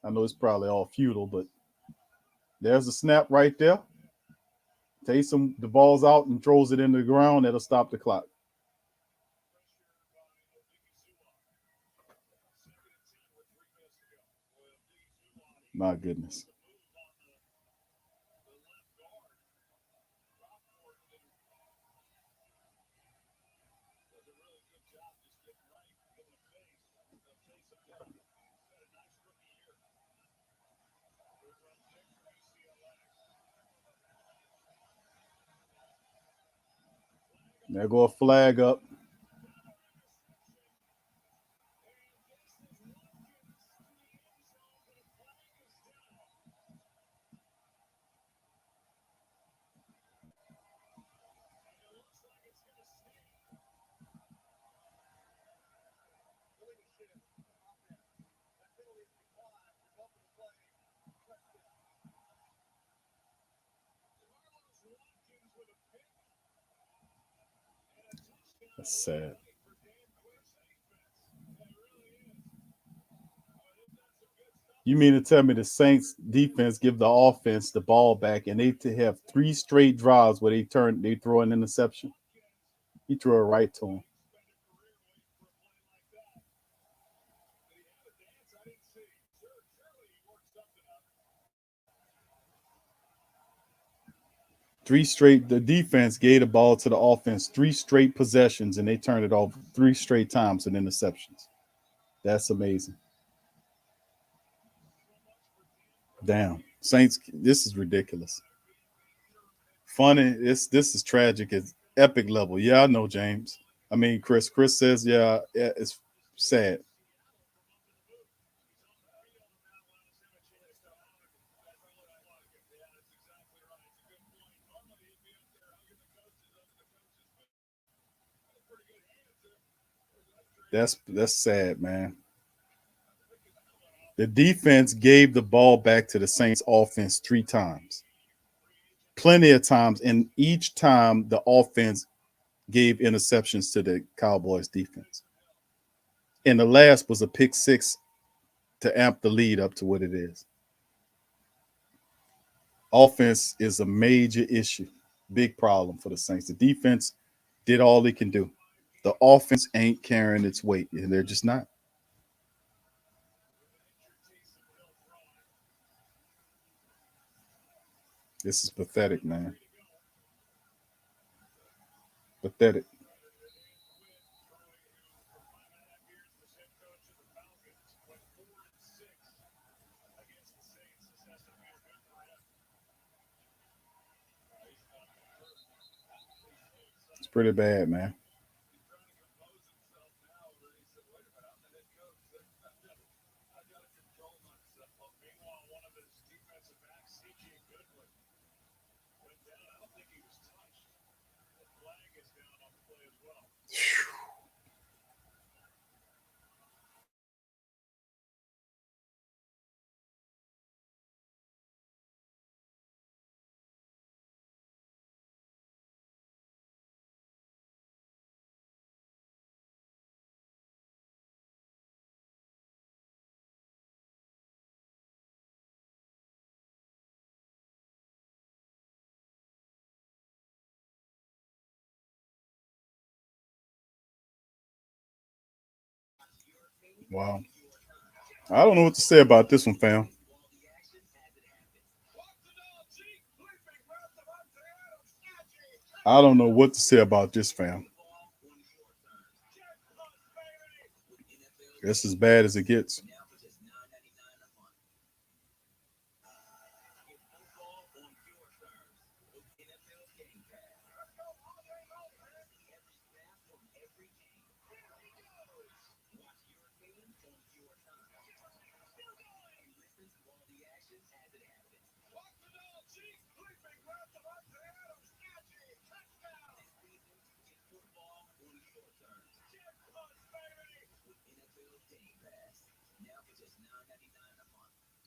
I know it's probably all futile, but there's the snap right there. Taysom, the ball's out and throws it into the ground. That'll stop the clock. My goodness. There go a flag up. That's sad. You mean to tell me the Saints defense give the offense the ball back and they have 3 straight drives where they throw an interception? He threw it right to him. The defense gave the ball to the offense 3 straight possessions, and they turned it off 3 straight times in interceptions. That's amazing. Damn. Saints, this is ridiculous. Funny, this is tragic. It's epic level. Yeah, I know, James. I mean, Chris says, yeah, it's sad. That's sad, man. The defense gave the ball back to the Saints offense 3 times. Plenty of times, and each time the offense gave interceptions to the Cowboys defense. And the last was a pick six to amp the lead up to what it is. Offense is a major issue, big problem for the Saints. The defense did all they can do. The offense ain't carrying its weight, and they're just not. This is pathetic, man. Pathetic. It's pretty bad, man. Wow. I don't know what to say about this one, fam. I don't know what to say about this, fam. It's as bad as it gets.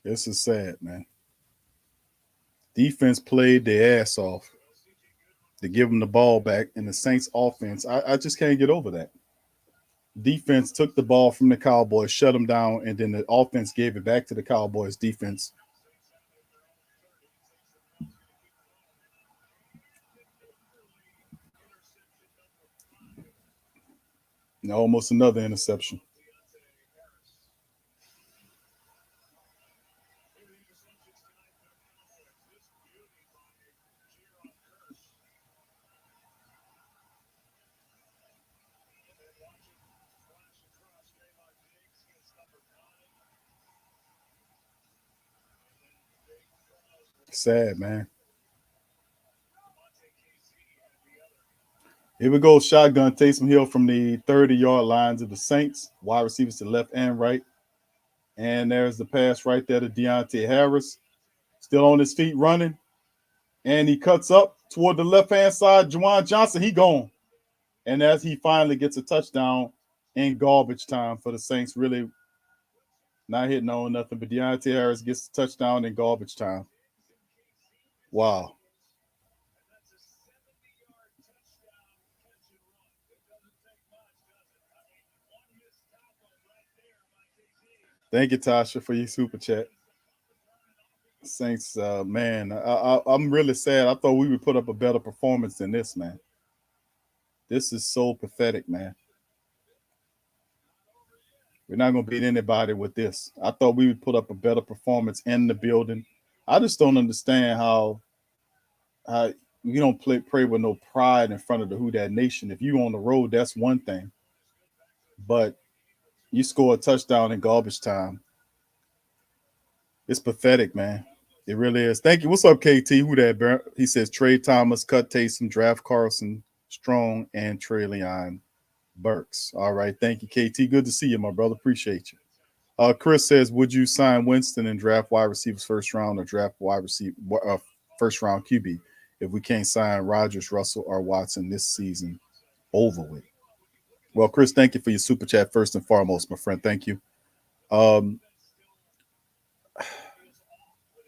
This is sad, man. Defense played their ass off to give them the ball back, and the Saints offense, I just can't get over that. Defense took the ball from the Cowboys, shut them down, and then the offense gave it back to the Cowboys defense. And almost another interception. Sad, man. Here we go. Shotgun Taysom Hill from the 30-yard lines of the Saints. Wide receivers to left and right. And there's the pass right there to Deontay Harris. Still on his feet running. And he cuts up toward the left-hand side. Juwan Johnson, he gone. And as he finally gets a touchdown in garbage time for the Saints, really not hitting on nothing. But Deontay Harris gets a touchdown in garbage time. Wow. Thank you, Tasha, for your super chat. Saints, man, I'm really sad. I thought we would put up a better performance than this, man. This is so pathetic, man. We're not going to beat anybody with this. I thought we would put up a better performance in the building. I just don't understand how you don't pray with no pride in front of the Who Dat Nation. If you on the road, that's one thing. But you score a touchdown in garbage time. It's pathetic, man. It really is. Thank you. What's up, KT? Who that? He says Trey Thomas, cut Taysom, draft Carson, Strong, and Trey Leon. Burks. All right. Thank you, KT. Good to see you, my brother. Appreciate you. Chris says, would you sign Winston and draft wide receivers first round or draft wide receiver first round QB if we can't sign Rodgers, Russell, or Watson this season over with? Well, Chris, thank you for your super chat first and foremost, my friend. Thank you.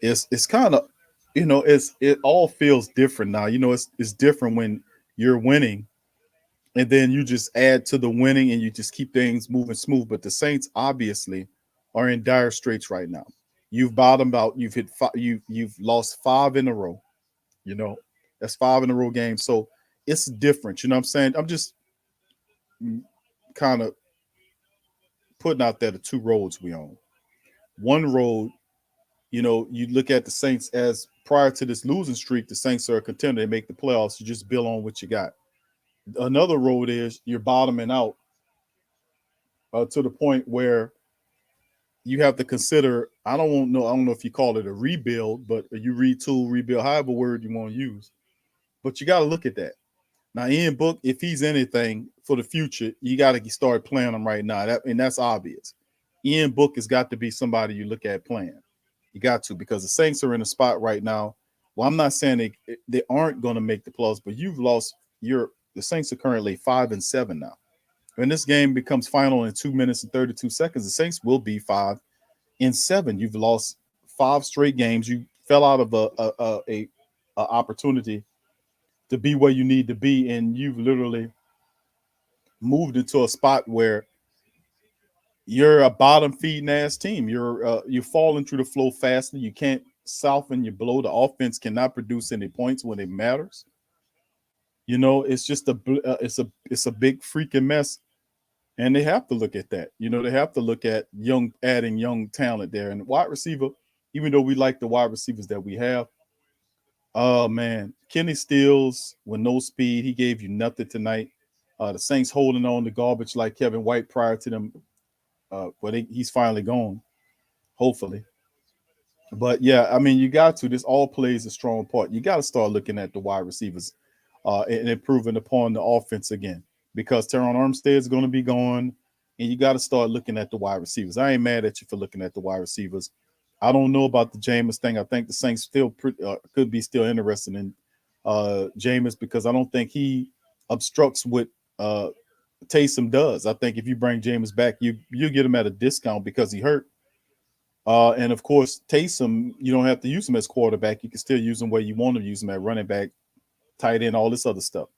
It's kind of, it all feels different now. It's different when you're winning and then you just add to the winning and you just keep things moving smooth. But the Saints obviously are in dire straits right now. You've bottomed out. You've hit you've lost 5 in a row. That's 5 in a row games. So it's different. You know what I'm saying? I'm just kind of putting out there the 2 roads we on. One road, you look at the Saints as prior to this losing streak, the Saints are a contender. They make the playoffs. You just build on what you got. Another road is you're bottoming out to the point where you have to consider, I don't know if you call it a rebuild, but you retool, rebuild, however word you want to use. But you got to look at that. Now, Ian Book, if he's anything for the future, you got to start playing him right now. And that's obvious. Ian Book has got to be somebody you look at playing. You got to, because the Saints are in a spot right now. Well, I'm not saying they aren't going to make the playoffs, but you've lost the Saints are currently 5-7 now. When this game becomes final in 2 minutes and 32 seconds, the Saints will be 5-7. You've lost 5 straight games. You fell out of a opportunity to be where you need to be, and you've literally moved into a spot where you're a bottom feeding ass team. You're falling through the flow faster. You can't soften your blow. The offense cannot produce any points when it matters. It's just it's a big freaking mess, and they have to look at that. They have to look at adding young talent there, and wide receiver. Even though we like the wide receivers that we have, oh man, Kenny Stills with no speed, he gave you nothing tonight. The Saints holding on to garbage like Kevin White prior to them. But he's finally gone, hopefully. But yeah, I mean, you got to. This all plays a strong part. You got to start looking at the wide receivers and improving upon the offense again, because Teron Armstead is going to be gone, and you got to start looking at the wide receivers. I ain't mad at you for looking at the wide receivers. I don't know about the Jameis thing. I think the Saints still could be still interested in Jameis, because I don't think he obstructs what Taysom does. I think if you bring Jameis back, you get him at a discount because he hurt. And of course, Taysom, you don't have to use him as quarterback. You can still use him where you want to use him, at running back, tight end, all this other stuff.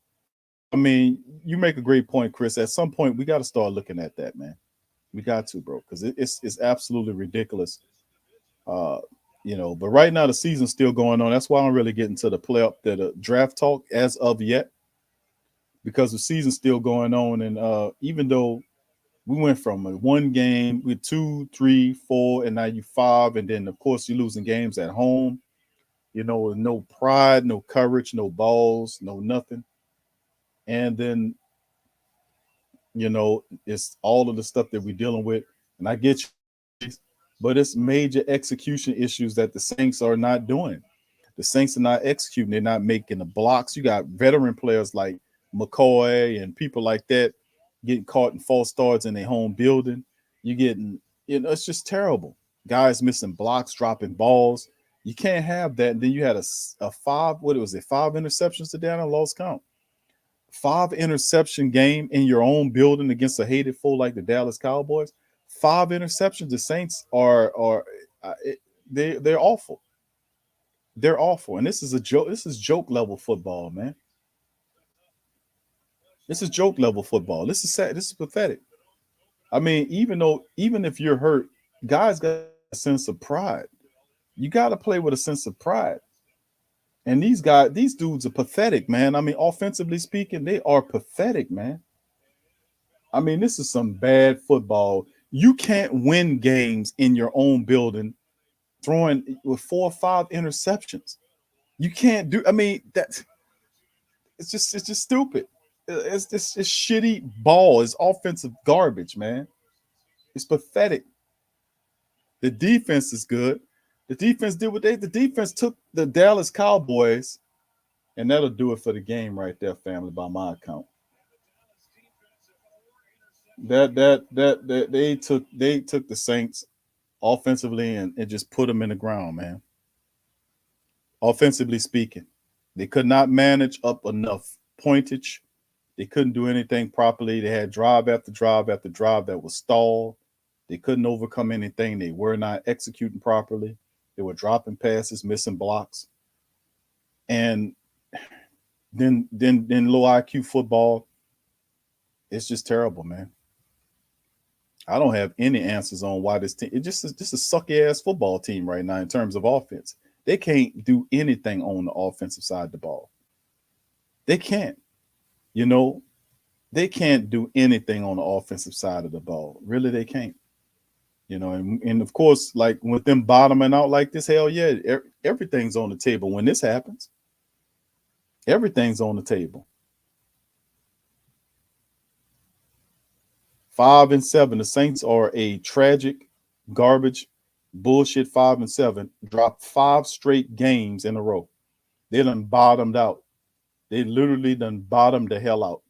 I mean, you make a great point, Chris. At some point, we got to start looking at that, man. We got to, bro, because it's absolutely ridiculous. But right now the season's still going on. That's why I don't really get into the draft talk as of yet, because the season's still going on. And even though we went from 1 game with 2, 3, 4, and now you 5, and then of course you're losing games at home. No pride, no courage, no balls, no nothing. And then it's all of the stuff that we're dealing with. And I get you, but it's major execution issues that the Saints are not doing. The Saints are not executing. They're not making the blocks. You got veteran players like McCoy and people like that getting caught in false starts in their home building. You're getting, it's just terrible. Guys missing blocks, dropping balls. You can't have that. And then you had a 5 interceptions today? I lost count. 5 interception game in your own building against a hated foe like the Dallas Cowboys. 5 interceptions. The Saints they're awful. They're awful. And this is a joke. This is joke level football, man. This is joke level football. This is sad. This is pathetic. I mean, even if you're hurt, guys got a sense of pride. You got to play with a sense of pride. And these dudes are pathetic, man. I mean, offensively speaking, they are pathetic, man. I mean, this is some bad football. You can't win games in your own building throwing with 4 or 5 interceptions. You can't do. I mean, it's just stupid. It's shitty ball. It's offensive garbage, man. It's pathetic. The defense is good. The defense did the defense took the Dallas Cowboys, and that'll do it for the game right there, family, by my account. That they took the Saints offensively and just put them in the ground, man. Offensively speaking, they could not manage up enough pointage. They couldn't do anything properly. They had drive after drive after drive that was stalled. They couldn't overcome anything. They were not executing properly. They were dropping passes, missing blocks, and then low IQ football. It's just terrible, man. I don't have any answers on why this team. It's just a sucky ass football team right now in terms of offense. They can't do anything on the offensive side of the ball. They can't. You know, they can't do anything on the offensive side of the ball. Really, they can't. You know, and of course, like with them bottoming out like this, hell yeah, everything's on the table when this happens. Everything's on the table. 5-7. The Saints are a tragic, garbage, bullshit 5-7. Dropped 5 straight games in a row. They done bottomed out. They literally done bottomed the hell out.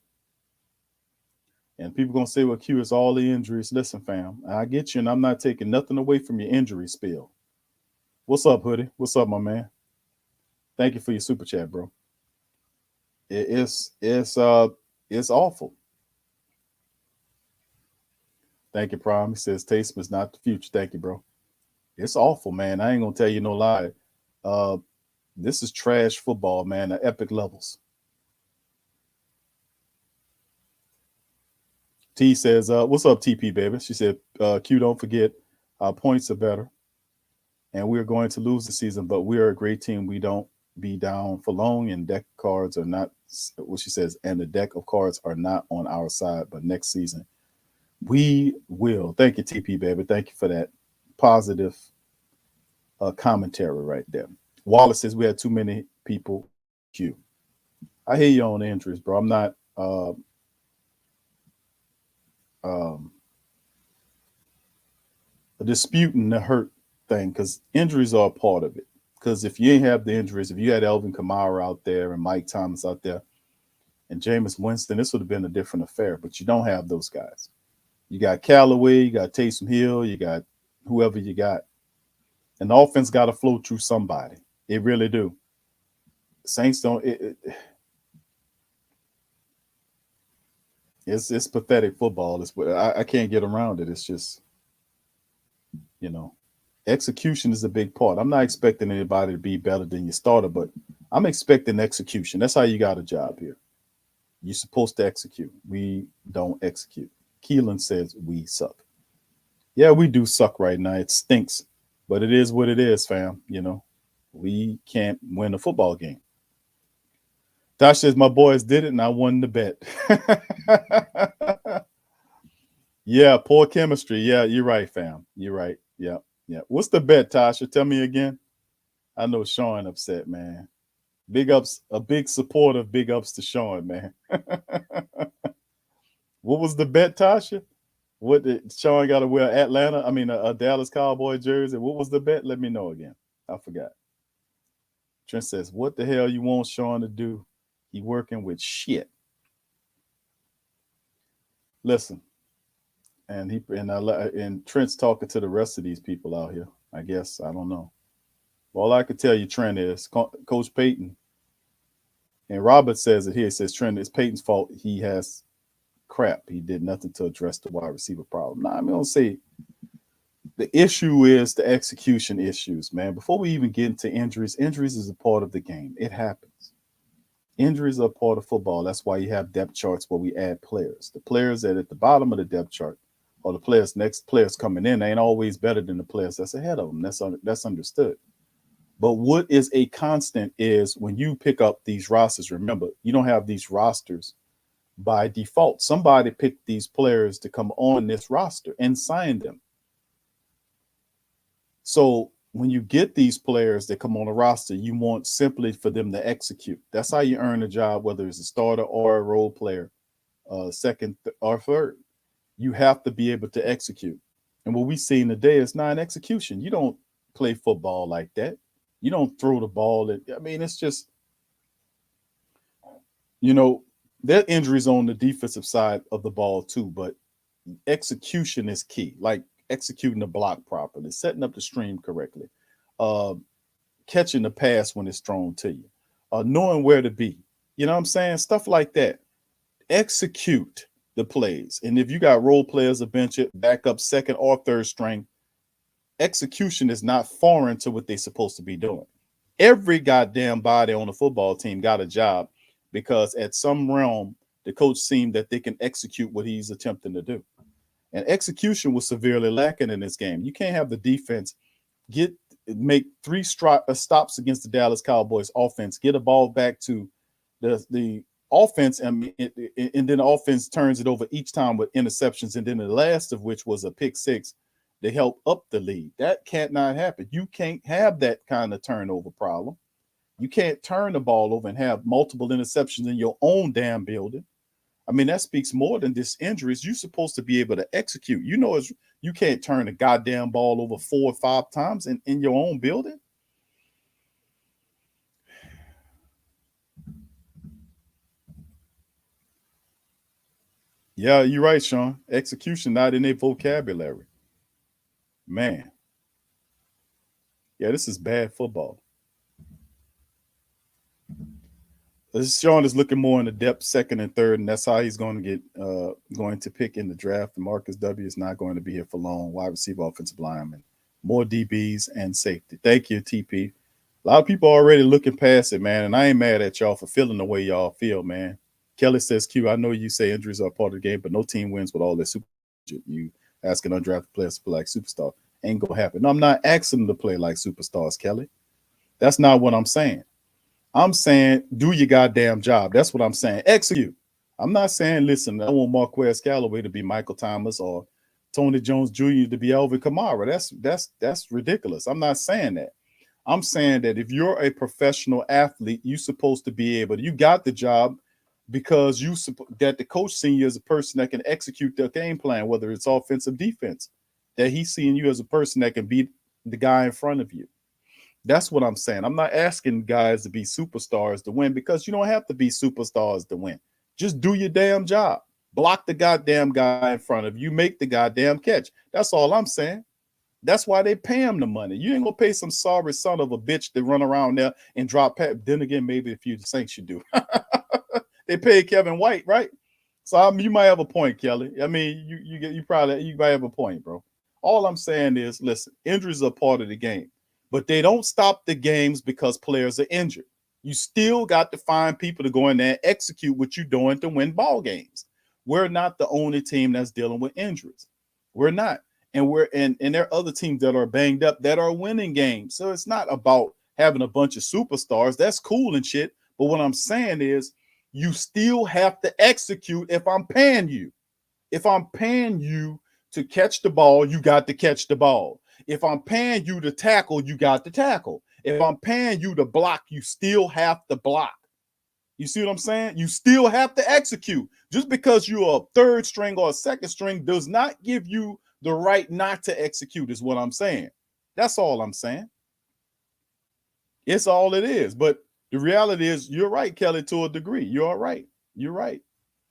And people gonna say, well, Q, it's all the injuries. Listen, fam, I get you, and I'm not taking nothing away from your injury spill. What's up, Hoodie? What's up, my man? Thank you for your super chat, bro. It's awful. Thank you, Prime. He says Taysom is not the future. Thank you, bro. It's awful, man. I ain't gonna tell you no lie. This is trash football, man, at epic levels. T says, what's up, TP, baby? She said, Q, don't forget, our points are better. And we're going to lose the season, but we are a great team. We don't be down for long, and deck cards are not, what she says, and the deck of cards are not on our side, but next season we will. Thank you, TP, baby. Thank you for that positive commentary right there. Wallace says we had too many people. Q, I hear you on the injuries, bro. I'm not disputing the hurt thing, because injuries are a part of it. Because if you ain't have the injuries, if you had Elvin Kamara out there and Mike Thomas out there and Jameis Winston, this would have been a different affair. But you don't have those guys. You got Callaway, you got Taysom Hill, you got whoever you got. And the offense got to flow through somebody. It really do. Saints don't. It's pathetic football. I can't get around it. It's just, you know, execution is a big part. I'm not expecting anybody to be better than your starter, but I'm expecting execution. That's how you got a job here. You're supposed to execute. We don't execute. Keelan says we suck. Yeah, we do suck right now. It stinks, but it is what it is, fam. You know, we can't win a football game. Josh says my boys did it, and I won the bet. Yeah, poor chemistry. Yeah, you're right, fam. You're right. Yeah. What's the bet, Tasha? Tell me again. I know Sean upset, man. Big ups, a big supporter. Big ups to Sean, man. What was the bet, Tasha? What did Sean got to wear? A Dallas Cowboy jersey. What was the bet? Let me know again. I forgot. Trent says, "What the hell you want Sean to do? He working with shit." Listen, and Trent's talking to the rest of these people out here. I guess I don't know. All I can tell you, Trent, is Coach Payton, and Robert says it here. He says Trent, it's Payton's fault. He has crap. He did nothing to address the wide receiver problem. Nah, I'm gonna say the issue is the execution issues, man. Before we even get into injuries is a part of the game. It happens. Injuries are part of football. That's why you have depth charts where we add players. The players that are at the bottom of the depth chart, or the next players coming in, ain't always better than the players that's ahead of them. That's understood. But what is a constant is when you pick up these rosters, remember, you don't have these rosters by default. Somebody picked these players to come on this roster and sign them. So when you get these players that come on the roster, you want simply for them to execute. That's how you earn a job, whether it's a starter or a role player, second or third. You have to be able to execute. And what we see in the day is not an execution. You don't play football like that. You don't throw the ball. It's just, you know, there are injuries on the defensive side of the ball too, but execution is key. Like executing the block properly, setting up the stream correctly, uh, catching the pass when it's thrown to you, knowing where to be. You know what I'm saying? Stuff like that. Execute the plays. And if you got role players, a bench it, back up second or third string, execution is not foreign to what they're supposed to be doing. Every goddamn body on the football team got a job because at some realm, the coach seemed that they can execute what he's attempting to do. And execution was severely lacking in this game. You can't have the defense make three stops against the Dallas Cowboys offense, get a ball back to the offense, and then the offense turns it over each time with interceptions, and then the last of which was a pick six. They help up the lead. That can't not happen. You can't have that kind of turnover problem. You can't turn the ball over and have multiple interceptions in your own damn building. I mean, that speaks more than just injuries. You're supposed to be able to execute. You know, you can't turn a goddamn ball over 4 or 5 times in your own building. Yeah, you're right, Sean. Execution not in their vocabulary. Man. Yeah, this is bad football. Sean is looking more in the depth, second and third, and that's how he's going to pick in the draft. Marcus W is not going to be here for long. Wide receiver, offensive lineman, more DBs and safety. Thank you, TP. A lot of people are already looking past it, man, and I ain't mad at y'all for feeling the way y'all feel, man. Kelly says, Q, I know you say injuries are part of the game, but no team wins with all this super. You asking undrafted players to play like superstar. Ain't going to happen. No, I'm not asking them to play like superstars, Kelly. That's not what I'm saying. I'm saying do your goddamn job. That's what I'm saying. Execute. I'm not saying, listen, I want Marquez Callaway to be Michael Thomas or Tony Jones Jr. to be Alvin Kamara. That's ridiculous. I'm not saying that. I'm saying that if you're a professional athlete, you're supposed to be able to, you got the job because that the coach seeing you as a person that can execute the game plan, whether it's offensive, defense, that he's seeing you as a person that can beat the guy in front of you. That's what I'm saying. I'm not asking guys to be superstars to win because you don't have to be superstars to win. Just do your damn job. Block the goddamn guy in front of you. Make the goddamn catch. That's all I'm saying. That's why they pay him the money. You ain't going to pay some sorry son of a bitch to run around there and drop pat. Then again, maybe a few Saints should do. They paid Kevin White, right? So you might have a point, Kelly. I mean, you might have a point, bro. All I'm saying is, listen, injuries are part of the game. But they don't stop the games because players are injured. You still got to find people to go in there and execute what you're doing to win ball games. We're not the only team that's dealing with injuries. We're not. And there are other teams that are banged up that are winning games. So it's not about having a bunch of superstars. That's cool and shit. But what I'm saying is you still have to execute if I'm paying you. If I'm paying you to catch the ball, you got to catch the ball. If I'm paying you to tackle, you got to tackle. If I'm paying you to block, you still have to block. You see what I'm saying? You still have to execute. Just because you're a third string or a second string does not give you the right not to execute, is what I'm saying. That's all I'm saying. It's all it is. But the reality is, you're right, Kelly, to a degree. You're all right. You're right.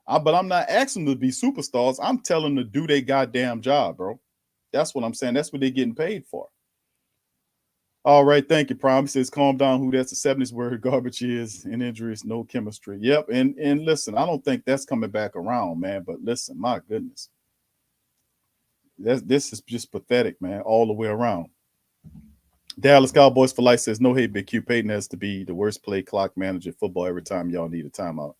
But I'm not asking them to be superstars. I'm telling them to do their goddamn job, bro. That's what I'm saying. That's what they're getting paid for. All right. Thank you, Prime. He says, calm down, who that's the 70s where garbage is and injuries, no chemistry. Yep. And listen, I don't think that's coming back around, man. But listen, my goodness. This is just pathetic, man, all the way around. Dallas Cowboys for life says, no hate, Big Q. Peyton has to be the worst play clock manager in football every time y'all need a timeout.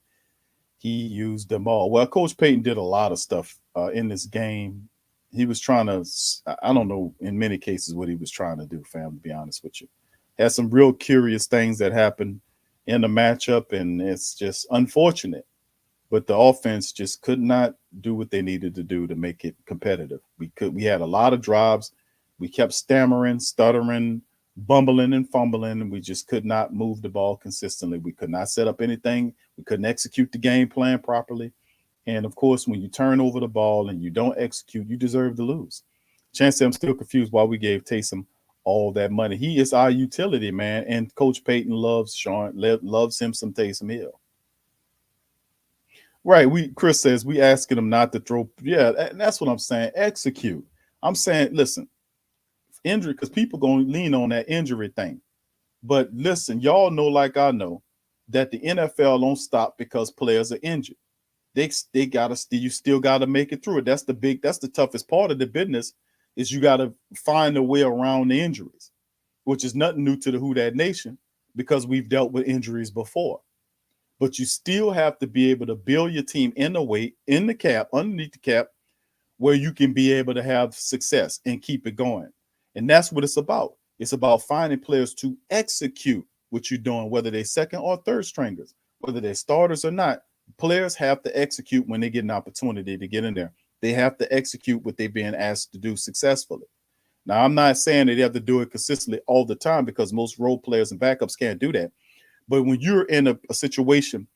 He used them all. Well, Coach Peyton did a lot of stuff in this game. He was trying to, I don't know, in many cases what he was trying to do, fam, to be honest with you. Had some real curious things that happened in the matchup, and it's just unfortunate. But the offense just could not do what they needed to do to make it competitive. We had a lot of drives. We kept stammering, stuttering, bumbling and fumbling, and we just could not move the ball consistently. We could not set up anything. We couldn't execute the game plan properly. And, of course, when you turn over the ball and you don't execute, you deserve to lose. Chance said, I'm still confused why we gave Taysom all that money. He is our utility, man, and Coach Payton loves him some Taysom Hill. Right. Chris says we asking them not to throw. Yeah, that's what I'm saying. Execute. I'm saying, listen, injury, because people gonna lean on that injury thing. But listen, y'all know, like I know, that the NFL don't stop because players are injured. They gotta you still gotta make it through it. That's the toughest part of the business, is you gotta find a way around the injuries, which is nothing new to the Who Dat Nation, because we've dealt with injuries before. But you still have to be able to build your team in the weight, in the cap, underneath the cap, where you can be able to have success and keep it going. And that's what it's about. It's about finding players to execute what you're doing, whether they're second or third stringers, whether they're starters or not. Players have to execute when they get an opportunity to get in there. They have to execute what they're being asked to do successfully. Now, I'm not saying that they have to do it consistently all the time, because most role players and backups can't do that. But when you're in a situation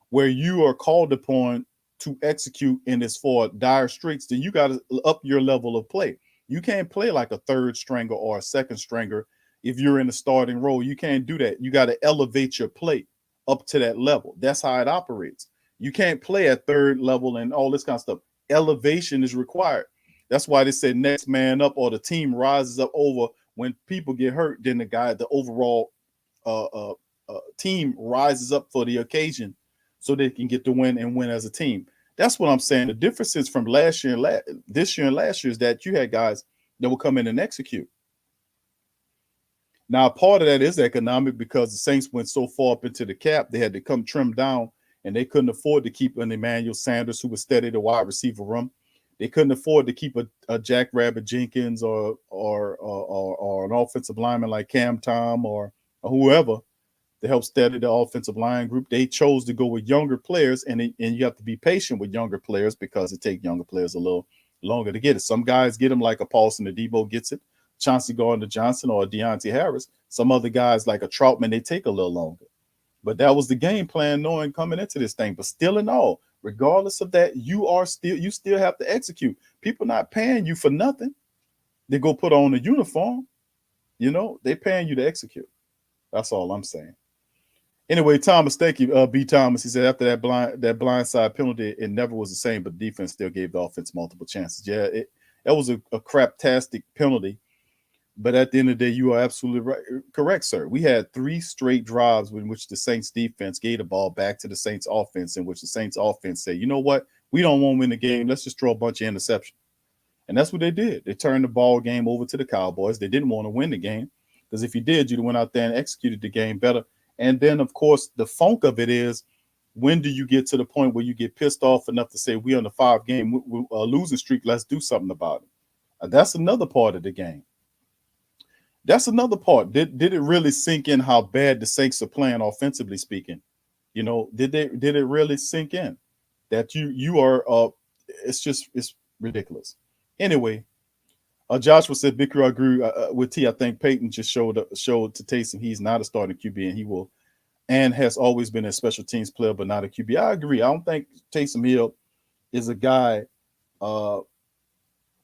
where you are called upon to execute and it's for dire straits, then you got to up your level of play. You can't play like a third stringer or a second stringer if you're in a starting role. You can't do that. You got to elevate your play up to that level. That's how it operates. You can't play at third level and all this kind of stuff. Elevation is required. That's why they say next man up, or the team rises up over. When people get hurt, then the overall team rises up for the occasion so they can get the win and win as a team. That's what I'm saying. The difference is from last year and this year and last year is that you had guys that will come in and execute. Now, part of that is economic, because the Saints went so far up into the cap, they had to come trim down, and they couldn't afford to keep an Emmanuel Sanders who was steady the wide receiver room. They couldn't afford to keep a Jack Rabbit Jenkins or an offensive lineman like Cam Tom or whoever to help steady the offensive line group. They chose to go with younger players, and you have to be patient with younger players, because it takes younger players a little longer to get it. Some guys get them like a Paulson Adebo gets it, Chauncey Gardner-Johnson or a Deontay Harris. Some other guys like a Troutman, they take a little longer. But that was the game plan, knowing coming into this thing. But still in all, regardless of that, you still have to execute. People not paying you for nothing. They go put on a uniform. They paying you to execute. That's all I'm saying. Anyway, Thomas, thank you, B. Thomas. He said after that blindside penalty, it never was the same, but defense still gave the offense multiple chances. Yeah, that was a craptastic penalty. But at the end of the day, you are absolutely right, correct, sir. We had 3 straight drives in which the Saints defense gave the ball back to the Saints offense, in which the Saints offense said, you know what? We don't want to win the game. Let's just throw a bunch of interceptions. And that's what they did. They turned the ball game over to the Cowboys. They didn't want to win the game, because if you did, you'd have went out there and executed the game better. And then, of course, the funk of it is, when do you get to the point where you get pissed off enough to say, we on the 5-game losing streak, let's do something about it? That's another part of the game. That's another part. Did it really sink in how bad the Saints are playing offensively speaking? Did it really sink in that you are it's ridiculous. Anyway, Joshua said, Big Crew, I agree with T. I think Peyton just showed to Taysom he's not a starting QB, and he will, and has always been a special teams player, but not a QB. I agree. I don't think Taysom Hill is a guy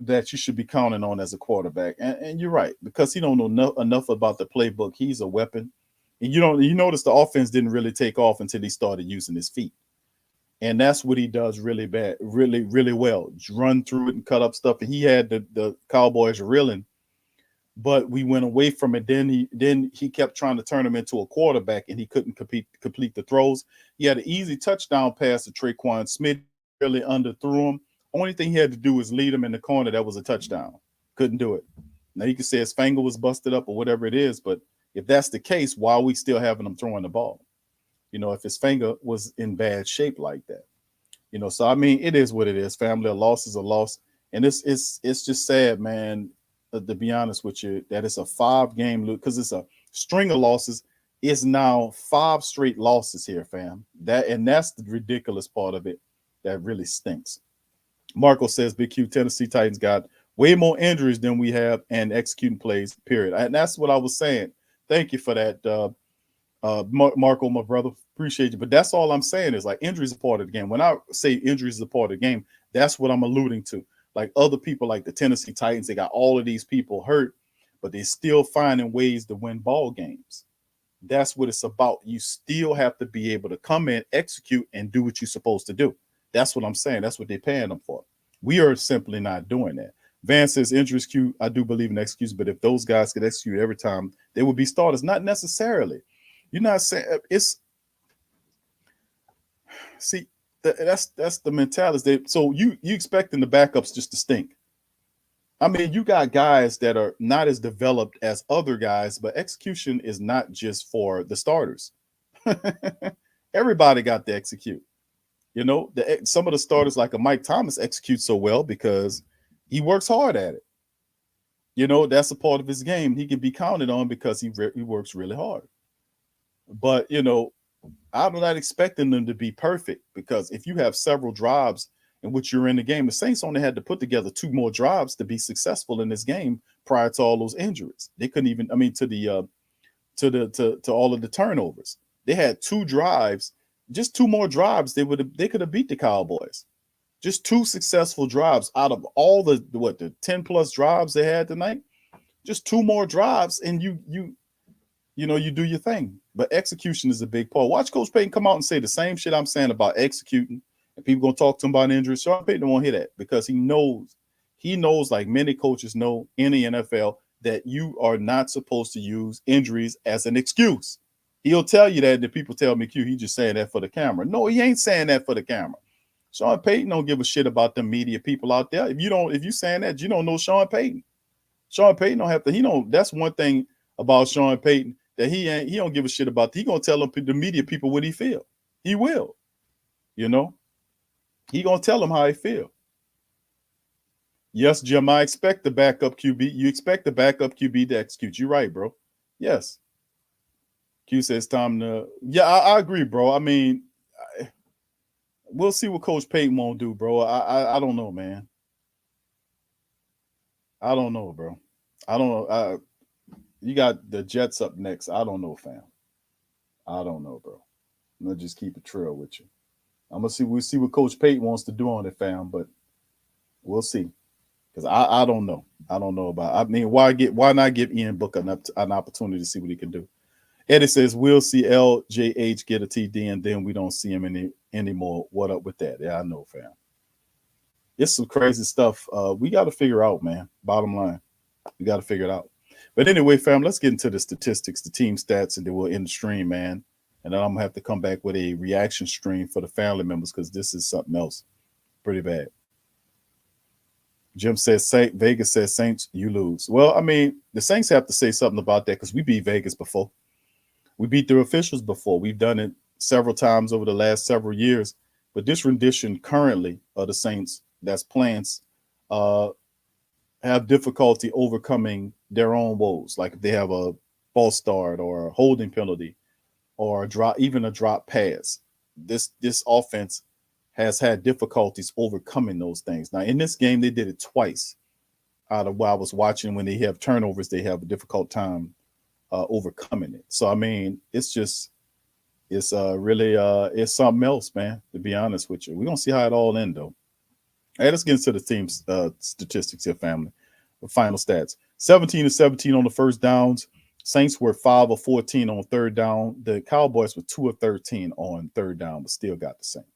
that you should be counting on as a quarterback. And you're right, because he don't know enough about the playbook. He's a weapon. And you notice the offense didn't really take off until he started using his feet. And that's what he does really bad, really, really well. Run through it and cut up stuff. And he had the Cowboys reeling, but we went away from it. Then he kept trying to turn him into a quarterback, and he couldn't complete the throws. He had an easy touchdown pass to Traquan Smith, really underthrew him. Only thing he had to do was lead him in the corner. That was a touchdown. Couldn't do it. Now you can say his finger was busted up or whatever it is, but if that's the case, why are we still having him throwing the ball? If his finger was in bad shape like that. So I mean, it is what it is. Family, a loss is a loss. And it's just sad, man, to be honest with you, that it's a 5-game lose, because it's a string of losses. It's now 5 straight losses here, fam. That's the ridiculous part of it that really stinks. Marco says, Big Q, Tennessee Titans got way more injuries than we have and executing plays, period. And that's what I was saying. Thank you for that, Marco, my brother. Appreciate you. But that's all I'm saying is, like, injuries are part of the game. When I say injuries is a part of the game, that's what I'm alluding to. Like other people, like the Tennessee Titans, they got all of these people hurt, but they're still finding ways to win ball games. That's what it's about. You still have to be able to come in, execute, and do what you're supposed to do. That's what I'm saying. That's what they're paying them for. We are simply not doing that. Van says injuries Q. I do believe in execution, but if those guys could execute every time, they would be starters. Not necessarily. You're not saying it's. See, that's the mentality. So you expecting the backups just to stink. I mean, you got guys that are not as developed as other guys, but execution is not just for the starters. Everybody got to execute. You know, some of the starters like a Mike Thomas execute so well because he works hard at it. You know, that's a part of his game. He can be counted on because he works really hard. But, you know, I'm not expecting them to be perfect because if you have several drives in which you're in the game, the Saints only had to put together 2 more drives to be successful in this game prior to all those injuries. They couldn't even, I mean, to all of the turnovers. They had 2 drives, just 2 more drives. They could have beat the Cowboys. Just 2 successful drives out of all the 10 plus drives they had tonight. Just 2 more drives, and you do your thing. But execution is a big part. Watch Coach Payton come out and say the same shit I'm saying about executing, and people gonna talk to him about injuries. Sean Payton won't hear that because he knows, like many coaches know in the NFL, that you are not supposed to use injuries as an excuse. He'll tell you that. The people tell me, Q, he just saying that for the camera. No, he ain't saying that for the camera. Sean Payton don't give a shit about the media people out there. If you saying that, you don't know Sean Payton. Sean Payton don't have to. That's one thing about Sean Payton that he don't give a shit about. He gonna tell them, the media people, what he feel. He will. You know, he gonna tell them how he feel. Yes, Jim, I expect the backup QB. You expect the backup QB to execute. You're right, bro. Yes. Q says time to. Yeah, I agree, bro. I mean, we'll see what Coach Payton won't do, bro. I don't know, man. I don't know, bro. I don't know. You got the Jets up next. I don't know, fam. I don't know, bro. I'm gonna just keep it trail with you. We'll see what Coach Payton wants to do on it, fam. But we'll see. Because I don't know. I don't know about. I mean, why not give Ian Book an opportunity to see what he can do? Eddie says we'll see LJH get a TD and then we don't see him anymore. What up with that? Yeah, I know, fam. It's some crazy stuff. We got to figure out, man. Bottom line, we got to figure it out. But anyway, fam, let's get into the statistics, the team stats, and then we'll end the stream, man. And then I'm gonna have to come back with a reaction stream for the family members because this is something else, pretty bad. Jim says Vegas says Saints, you lose. Well, I mean, the Saints have to say something about that because we beat Vegas before. We beat their officials before. We've done it several times over the last several years. But this rendition currently of the Saints that's playing have difficulty overcoming their own woes. Like if they have a false start or a holding penalty or even a drop pass. This offense has had difficulties overcoming those things. Now, in this game, they did it twice. Out of what I was watching, when they have turnovers, they have a difficult time overcoming it. So, I mean, it's really something else, man, to be honest with you. We're going to see how it all ends, though. Hey, let's get into the team's statistics here, family. The final stats. 17-17 on the first downs. Saints were 5 of 14 on third down. The Cowboys were 2 of 13 on third down, but still got the Saints.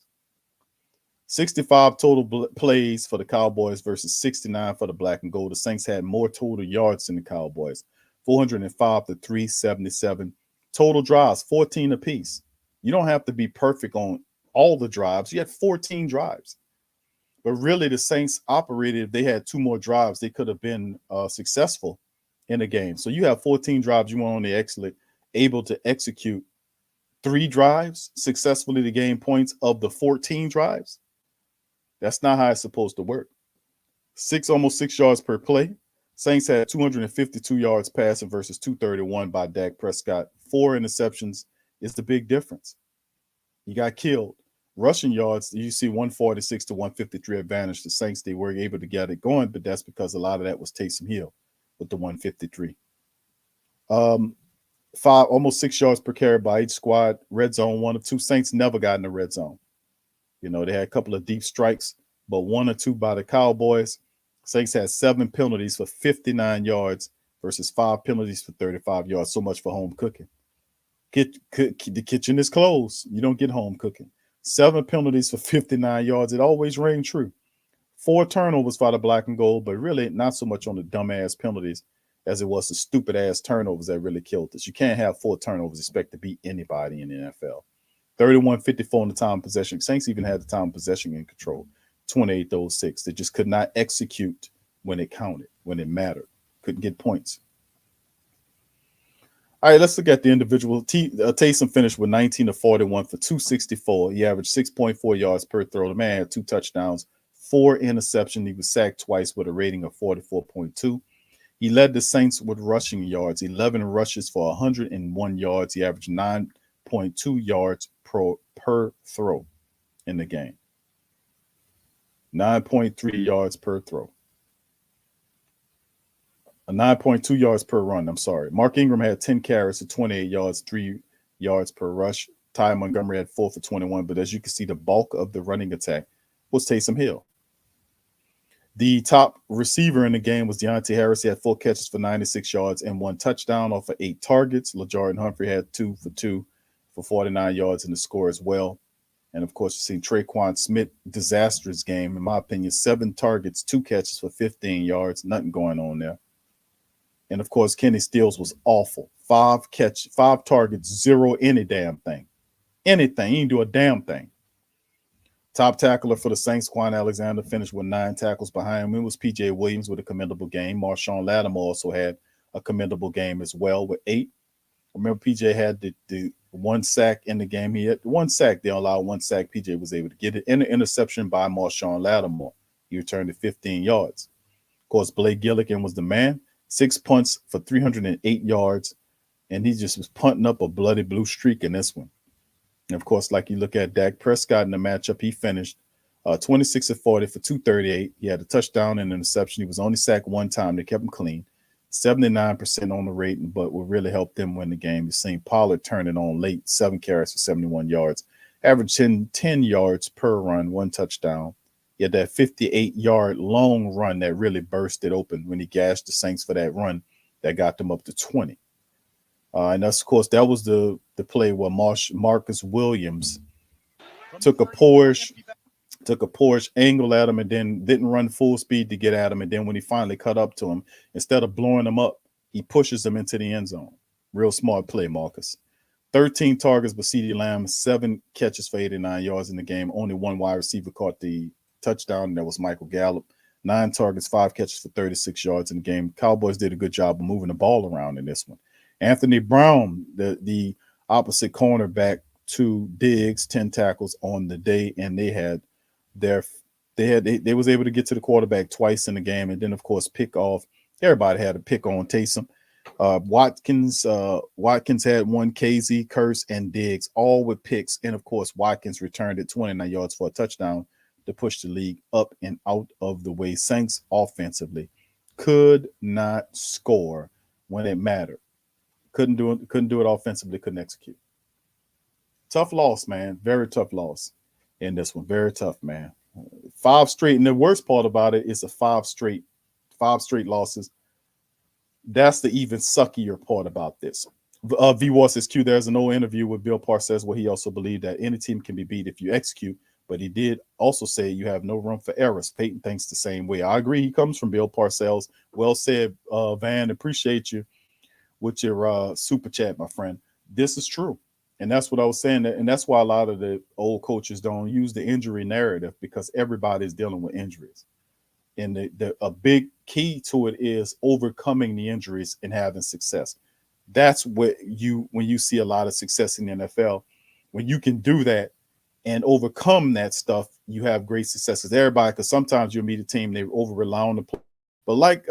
65 total plays for the Cowboys versus 69 for the Black and Gold. The Saints had more total yards than the Cowboys, 405 to 377. Total drives, 14 apiece. You don't have to be perfect on all the drives. You had 14 drives. But really, the Saints operated, if they had 2 more drives, they could have been successful in the game. So you have 14 drives. You were only able to execute 3 drives successfully to gain points of the 14 drives. That's not how it's supposed to work. Almost 6 yards per play. Saints had 252 yards passing versus 231 by Dak Prescott. 4 interceptions is the big difference. He got killed. Rushing yards, you see 146 to 153 advantage. The Saints, they were able to get it going, but that's because a lot of that was Taysom Hill with the 153. Almost 6 yards per carry by each squad. Red zone, 1 of 2. Saints never got in the red zone. You know, they had a couple of deep strikes, but 1 or 2 by the Cowboys. Saints had 7 penalties for 59 yards versus 5 penalties for 35 yards. So much for home cooking. The kitchen is closed. You don't get home cooking. 7 penalties for 59 yards. It always rang true. 4 turnovers for the black and gold, but really not so much on the dumbass penalties as it was the stupid ass turnovers that really killed us. You can't have 4 turnovers, expect to beat anybody in the NFL. 31-54 in the time of possession. Saints even had the time of possession in control. 28-6. They just could not execute when it counted, when it mattered. Couldn't get points. All right, let's look at the individual. Taysom finished with 19 of 41 for 264. He averaged 6.4 yards per throw. The man had 2 touchdowns, 4 interceptions. He was sacked twice with a rating of 44.2. He led the Saints with rushing yards, 11 rushes for 101 yards. He averaged 9.2 yards per throw in the game. 9.3 yards per throw. 9.2 yards per run. I'm sorry. Mark Ingram had 10 carries for 28 yards, 3 yards per rush. Ty Montgomery had 4 for 21. But as you can see, the bulk of the running attack was Taysom Hill. The top receiver in the game was Deontay Harris. He had 4 catches for 96 yards and 1 touchdown off of 8 targets. LaJardan Humphrey had 2 for 2 for 49 yards in the score as well. And, of course, you see Traquan Smith, disastrous game, in my opinion. 7 targets, 2 catches for 15 yards. Nothing going on there. And, of course, Kenny Stills was awful. 5 targets, 0 any damn thing. Anything. He didn't do a damn thing. Top tackler for the Saints, Quan Alexander, finished with 9 tackles behind him. It was P.J. Williams with a commendable game. Marshawn Lattimore also had a commendable game as well with 8. Remember, P.J. had the 1 sack in the game. He had 1 sack. They allowed 1 sack. P.J. was able to get it. And an interception by Marshawn Lattimore. He returned it 15 yards. Of course, Blake Gilligan was the man. 6 punts for 308 yards, and he just was punting up a bloody blue streak in this one. And, of course, like you look at Dak Prescott in the matchup, he finished 26 of 40 for 238. He had a touchdown and an interception. He was only sacked 1 time. They kept him clean. 79% on the rating, but what really helped them win the game. You've seen Pollard turn it on late, 7 carries for 71 yards, averaging 10 yards per run, 1 touchdown. He had that 58-yard long run that really bursted open when he gashed the Saints for that run that got them up to 20. And that's, of course, that was the play where Marcus Williams took a Porsche angle at him and then didn't run full speed to get at him. And then when he finally cut up to him, instead of blowing him up, he pushes him into the end zone. Real smart play, Marcus. 13 targets by CeeDee Lamb, 7 catches for 89 yards in the game. Only 1 wide receiver caught the touchdown, and that was Michael Gallup. 9 targets, 5 catches for 36 yards in the game. Cowboys did a good job of moving the ball around in this one. Anthony Brown, the opposite cornerback to Diggs, 10 tackles on the day, and they was able to get to the quarterback twice in the game, and then of course pick off. Everybody had a pick on Taysom. Watkins had 1, KZ, Curse, and Diggs, all with picks, and of course Watkins returned it 29 yards for a touchdown to push the league up and out of the way. Saints offensively could not score when it mattered. Couldn't do it offensively, couldn't execute. Tough loss, man. Very tough loss in this one. Very tough, man. 5 straight, and the worst part about it is the 5 straight losses. That's the even suckier part about this. V-War says, Q, there's an old interview with Bill Parcells where he also believed that any team can be beat if you execute, but he did also say you have no room for errors. Peyton thinks the same way. I agree. He comes from Bill Parcells. Well said, Van. Appreciate you with your super chat, my friend. This is true. And that's what I was saying. And that's why a lot of the old coaches don't use the injury narrative, because everybody is dealing with injuries. And a big key to it is overcoming the injuries and having success. That's what when you see a lot of success in the NFL, when you can do that and overcome that stuff, you have great successes. Everybody, because sometimes you'll meet a team, they over-rely on the play. But like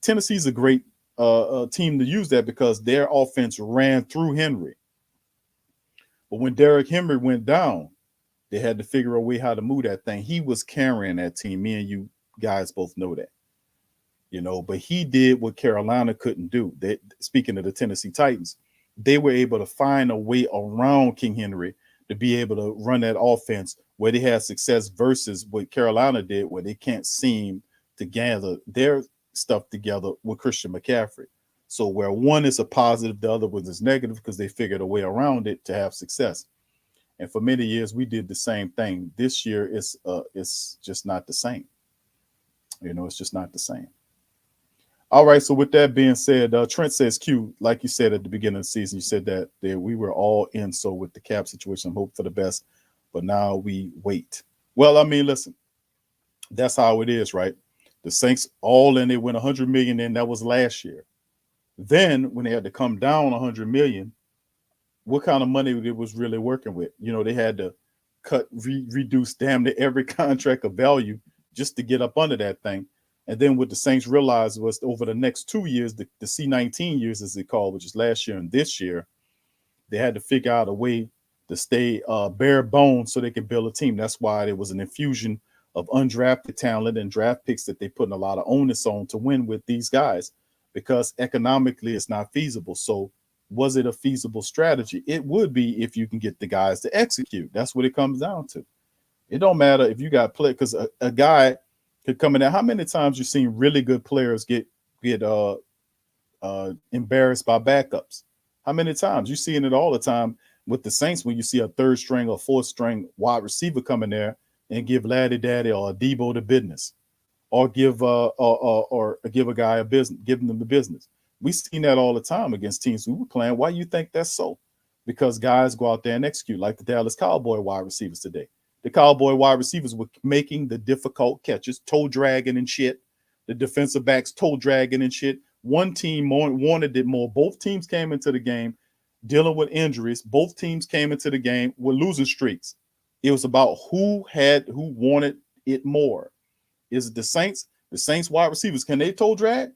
Tennessee's a great team to use that, because their offense ran through Henry. But when Derrick Henry went down, they had to figure a way how to move that thing. He was carrying that team. Me and you guys both know that. But he did what Carolina couldn't do. Speaking of the Tennessee Titans, they were able to find a way around King Henry to be able to run that offense where they had success, versus what Carolina did, where they can't seem to gather their stuff together with Christian McCaffrey. So where one is a positive, the other one is negative, because they figured a way around it to have success. And for many years, we did the same thing. This year, it's just not the same. It's just not the same. All right. So with that being said, Trent says, Q, like you said at the beginning of the season, you said that we were all in. So with the cap situation, hope for the best, but now we wait. Well, I mean, listen, that's how it is, right? The Saints all in, they went 100 million in. That was last year. Then when they had to come down 100 million, what kind of money it was really working with? They had to reduce damn near every contract of value just to get up under that thing. And then what the Saints realized was over the next 2 years, the C-19 years, as they call, which is last year and this year, they had to figure out a way to stay bare bones so they could build a team. That's why there was an infusion of undrafted talent and draft picks that they put in a lot of onus on to win with these guys, because economically it's not feasible. So was it a feasible strategy? It would be if you can get the guys to execute. That's what it comes down to. It don't matter if you got play, because a guy could come in there. How many times you've seen really good players get embarrassed by backups? How many times? You're seeing it all the time with the Saints when you see a third string or fourth string wide receiver come in there and give Laddie Daddy or Debo the business, or give a guy a business, giving them the business. We've seen that all the time against teams we were playing. Why you think that's so? Because guys go out there and execute, like the Dallas Cowboy wide receivers today. The Cowboy wide receivers were making the difficult catches, toe dragging and shit. The defensive backs toe dragging and shit. One team wanted it more. Both teams came into the game dealing with injuries. Both teams came into the game with losing streaks. It was about who wanted it more. Is it the Saints? The Saints wide receivers, can they toe drag?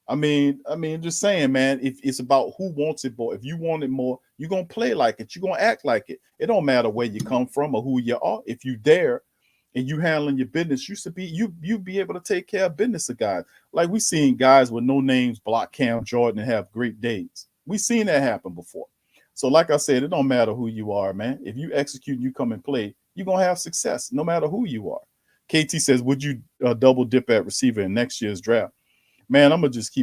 I mean, just saying, man, if it's about who wants it more. If you want it more, you're going to play like it. You're going to act like it. It don't matter where you come from or who you are. If you dare and you handling your business, you be able to take care of business of guys. Like we seen guys with no names block Cam Jordan and have great days. We seen that happen before. So like I said, it don't matter who you are, man. If you execute, you come and play, you're going to have success no matter who you are. KT says, would you double dip at receiver in next year's draft? Man, I'm gonna just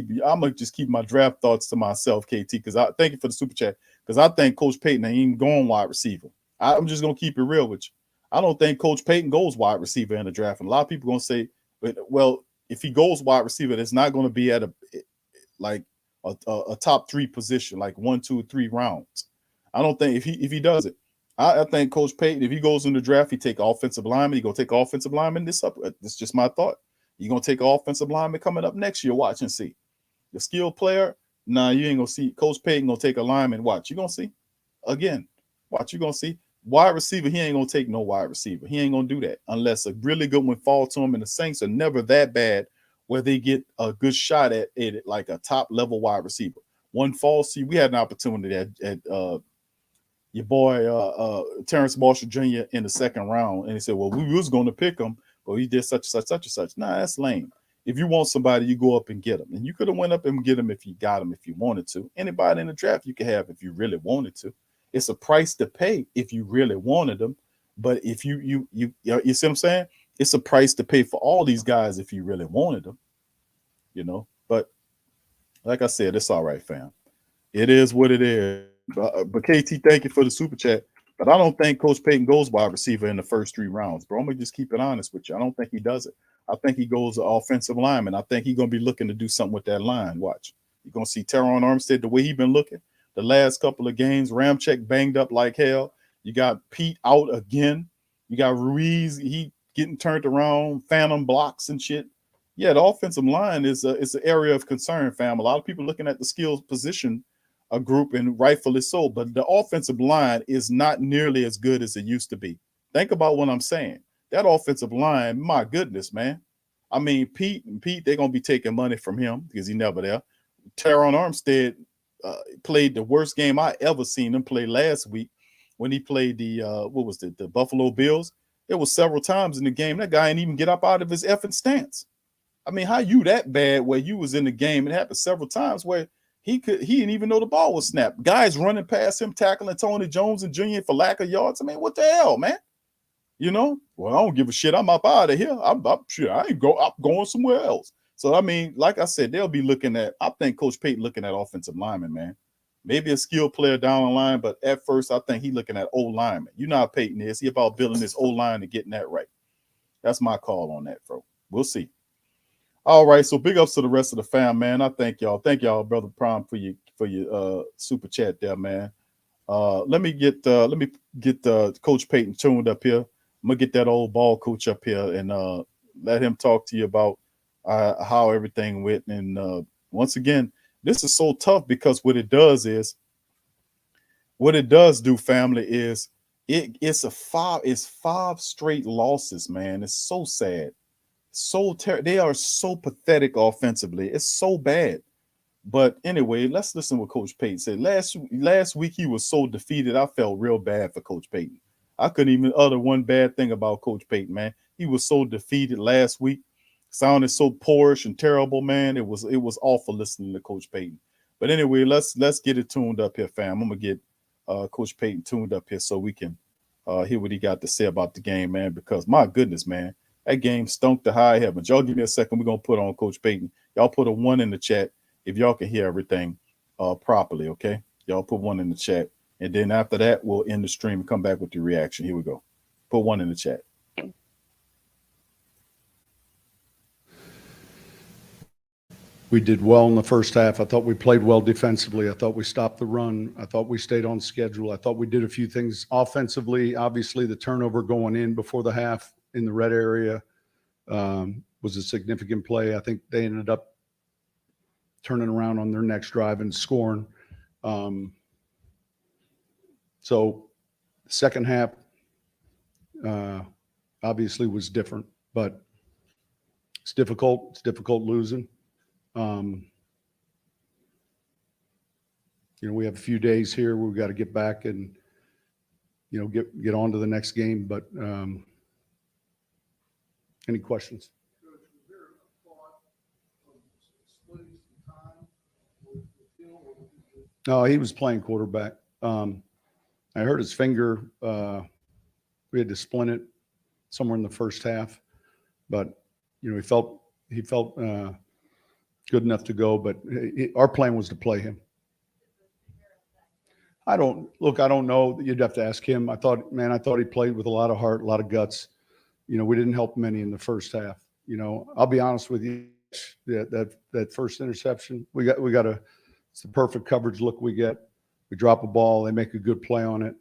keep my draft thoughts to myself, KT, because I thank you for the super chat. Because I think Coach Payton ain't even going wide receiver. I'm just gonna keep it real with you. I don't think Coach Payton goes wide receiver in the draft. And a lot of people gonna say, well, if he goes wide receiver, it's not gonna be at a top 3 position, like 1, 2, 3 rounds. I don't think if he does it. I think Coach Payton, if he goes in the draft, he take offensive lineman. He gonna take offensive lineman this up. This is just my thought. You're going to take an offensive lineman coming up next year. Watch and see. The skilled player, nah, you ain't going to see. Coach Payton going to take a lineman. Watch. You're going to see. Again, watch. You're going to see. Wide receiver, he ain't going to take no wide receiver. He ain't going to do that unless a really good one falls to him. And the Saints are never that bad where they get a good shot at it, like a top-level wide receiver. One falls to you. We had an opportunity at your boy Terrence Marshall Jr. in the second round. And he said, well, we was going to pick him. Or he did such and such. Nah, that's lame. If you want somebody, you go up and get them. And you could have went up and get them if you got them, if you wanted to. Anybody in the draft you could have if you really wanted to. It's a price to pay if you really wanted them. But if you see what I'm saying? It's a price to pay for all these guys if you really wanted them. But like I said, it's all right, fam. It is what it is. But KT, thank you for the super chat. But I don't think Coach Payton goes wide receiver in the first 3 rounds, bro. I'm going to just keep it honest with you. I don't think he does it. I think he goes offensive lineman. I think he's going to be looking to do something with that line. Watch. You're going to see Teron Armstead, the way he's been looking the last couple of games. Ramczyk banged up like hell. You got Pete out again. You got Ruiz. He getting turned around, phantom blocks and shit. Yeah, the offensive line is an area of concern, fam. A lot of people looking at the skills position a group, and rightfully so, but the offensive line is not nearly as good as it used to be. Think about what I'm saying. That offensive line, my goodness, man. I mean, Pete, they're going to be taking money from him because he's never there. Teron Armstead played the worst game I ever seen him play last week when he played the Buffalo Bills. It was several times in the game. That guy ain't even get up out of his effing stance. I mean, how you that bad where you was in the game? It happened several times where he didn't even know the ball was snapped. Guys running past him, tackling Tony Jones and Jr. for lack of yards. I mean, what the hell, man? Well, I don't give a shit. I'm up out of here. I'm going somewhere else. So, I mean, like I said, they'll be looking at, I think Coach Payton looking at offensive linemen, man. Maybe a skilled player down the line, but at first I think he's looking at O-lineman. You know how Peyton is. He about building this O-line and getting that right. That's my call on that, bro. We'll see. All right, so big ups to the rest of the fam, man. I thank y'all. Thank y'all, brother Prime, for your super chat there, man. Let me get Coach Peyton tuned up here. I'm gonna get that old ball coach up here and let him talk to you about how everything went. And once again, this is so tough because what it does do, family, is it's five straight losses, man. It's so sad. They are so pathetic offensively. It's so bad. But anyway, let's listen to what Coach Payton said. Last week he was so defeated. I felt real bad for Coach Payton. I couldn't even utter one bad thing about Coach Payton, man. He was so defeated last week. Sounded so poorish and terrible, man. It was awful listening to Coach Payton. But anyway, let's get it tuned up here, fam. I'm gonna get Coach Payton tuned up here so we can hear what he got to say about the game, man. Because my goodness, man. That game stunk to high heavens. Y'all give me a second. We're going to put on Coach Payton. Y'all put a 1 in the chat if y'all can hear everything properly, okay? Y'all put 1 in the chat. And then after that, we'll end the stream and come back with the reaction. Here we go. Put 1 in the chat. We did well in the first half. I thought we played well defensively. I thought we stopped the run. I thought we stayed on schedule. I thought we did a few things offensively. Obviously, the turnover going in before the half in the red area was a significant play. I think they ended up turning around on their next drive and scoring. So the second half obviously was different, but it's difficult. It's difficult losing. We have a few days here. We've got to get back and, get on to the next game. But any questions? No, he was playing quarterback. I hurt his finger. We had to splint it somewhere in the first half, but he felt good enough to go. But our plan was to play him. I don't know. You'd have to ask him. I thought he played with a lot of heart, a lot of guts. We didn't help many in the first half. I'll be honest with you. That first interception, it's the perfect coverage look we get. We drop a ball, they make a good play on it.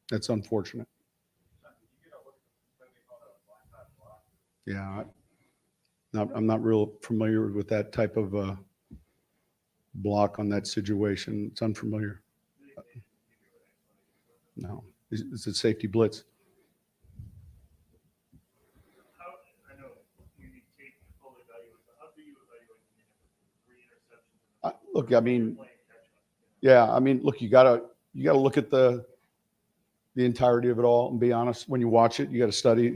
That's unfortunate. Yeah, I'm not real familiar with that type of block on that situation. It's unfamiliar. No, it's a safety blitz. Look, look, you gotta look at the entirety of it all and be honest. When you watch it, you got to study,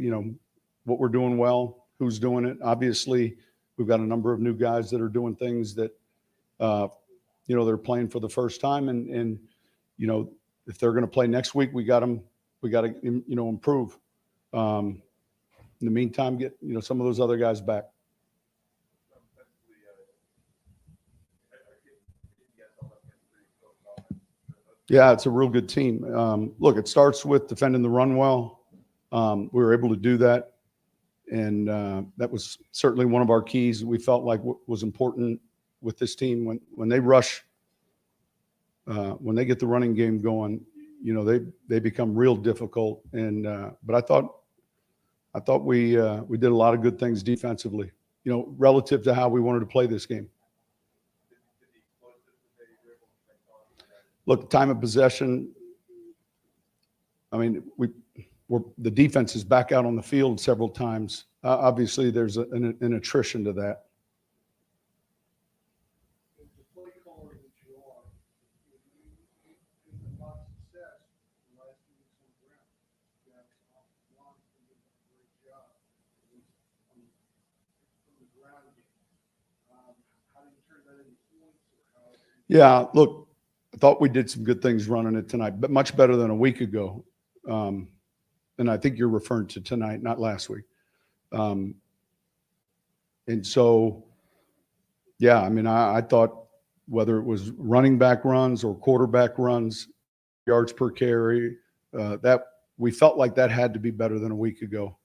what we're doing well, who's doing it. Obviously, we've got a number of new guys that are doing things that, they're playing for the first time, and if they're going to play next week, we got to improve. In the meantime, get some of those other guys back. Yeah, it's a real good team. Look, it starts with defending the run well. We were able to do that, and that was certainly one of our keys. We felt like what was important with this team when they rush, when they get the running game going, they become real difficult. And but I thought we did a lot of good things defensively, relative to how we wanted to play this game. Look, time of possession. The defense is back out on the field several times. Obviously, there's an attrition to that. Yeah, look, I thought we did some good things running it tonight, but much better than a week ago. And I think you're referring to tonight, not last week. And so, yeah, I thought whether it was running back runs or quarterback runs, yards per carry, that we felt like that had to be better than a week ago.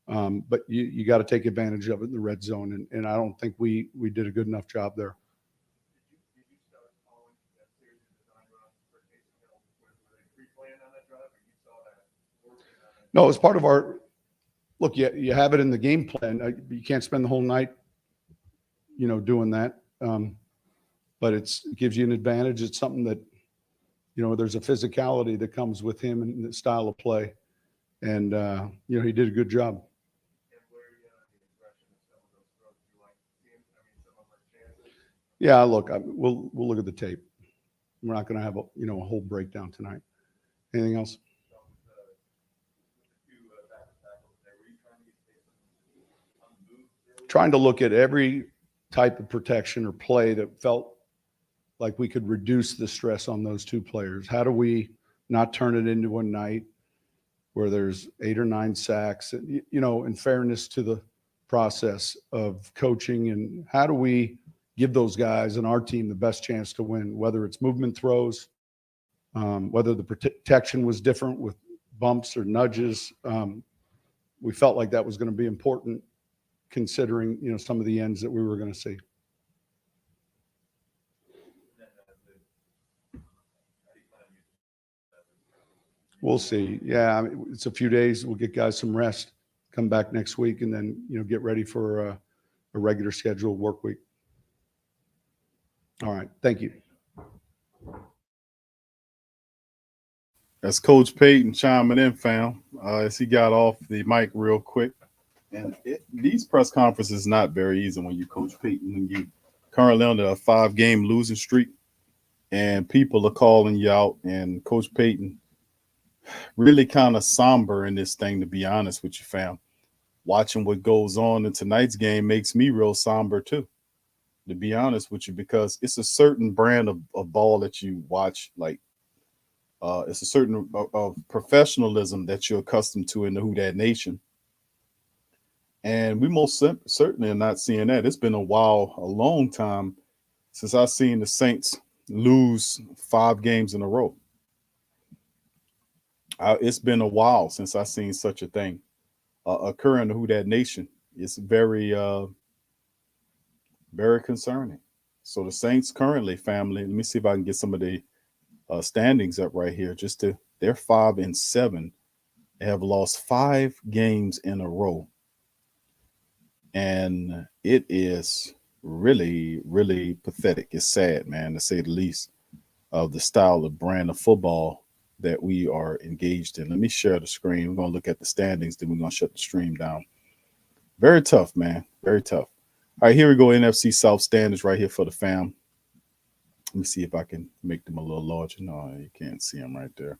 But you got to take advantage of it in the red zone, and I don't think we did a good enough job there. No, it's part of our look. You have it in the game plan. You can't spend the whole night, doing that. But it gives you an advantage. It's something that, there's a physicality that comes with him and the style of play, and he did a good job. Yeah, look, we'll look at the tape. We're not going to have a whole breakdown tonight. Anything else? Trying to look at every type of protection or play that felt like we could reduce the stress on those two players. How do we not turn it into a night where there's 8 or 9 sacks? In fairness to the process of coaching, and how do we give those guys and our team the best chance to win, whether it's movement throws, whether the protection was different with bumps or nudges. We felt like that was going to be important considering, some of the ends that we were going to see. We'll see. Yeah, it's a few days. We'll get guys some rest, come back next week, and then, get ready for a regular scheduled work week. All right. Thank you. That's Coach Payton chiming in, fam, as he got off the mic real quick. And these press conferences not very easy when you Coach Payton, when you currently under a 5-game losing streak, and people are calling you out. And Coach Payton really kind of somber in this thing, to be honest with you, fam. Watching what goes on in tonight's game makes me real somber too, to be honest with you, because it's a certain brand of ball that you watch, like it's a certain of professionalism that you're accustomed to in the Who Dat Nation. And we most certainly are not seeing that. It's been a long time since I've seen the Saints lose 5 games in a row. It's been a while since I've seen such a thing occur in the Who Dat Nation. It's very, very concerning. So the Saints currently, family, let me see if I can get some of the standings up right here. They're 5-7. They have lost 5 games in a row. And it is really, really pathetic. It's sad, man, to say the least, of the style of brand of football that we are engaged in. Let me share the screen. We're going to look at the standings, then we're going to shut the stream down. Very tough, man. Very tough. All right, here we go. NFC South standings right here for the fam. Let me see if I can make them a little larger. No, you can't see them right there.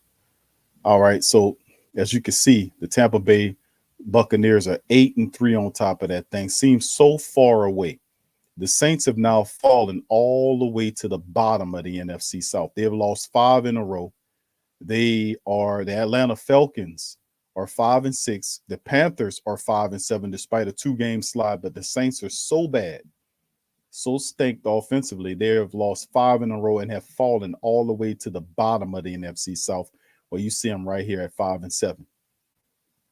All right, so as you can see, the Tampa Bay Buccaneers are 8-3 on top of that thing. Seems so far away. The Saints have now fallen all the way to the bottom of the NFC South. They have lost 5 in a row. The Atlanta Falcons are 5-6. The Panthers are 5-7 despite a 2-game slide, but the Saints are so bad, so stanked offensively. They have lost 5 in a row and have fallen all the way to the bottom of the NFC South, where you see them right here at 5-7.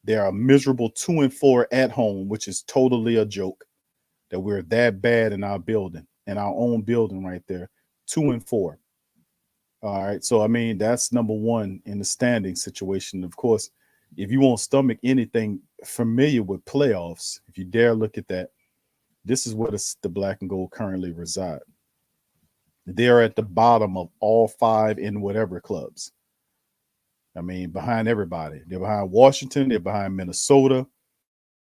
They are a miserable 2-4 at home, which is totally a joke that we're that bad in our building, in our own building right there. 2-4. All right. So, I mean, that's number one in the standing situation. Of course, if you won't stomach anything familiar with playoffs, if you dare look at that, this is where the black and gold currently reside. They are at the bottom of all 5 in whatever clubs. I mean, behind everybody. They're behind Washington. They're behind Minnesota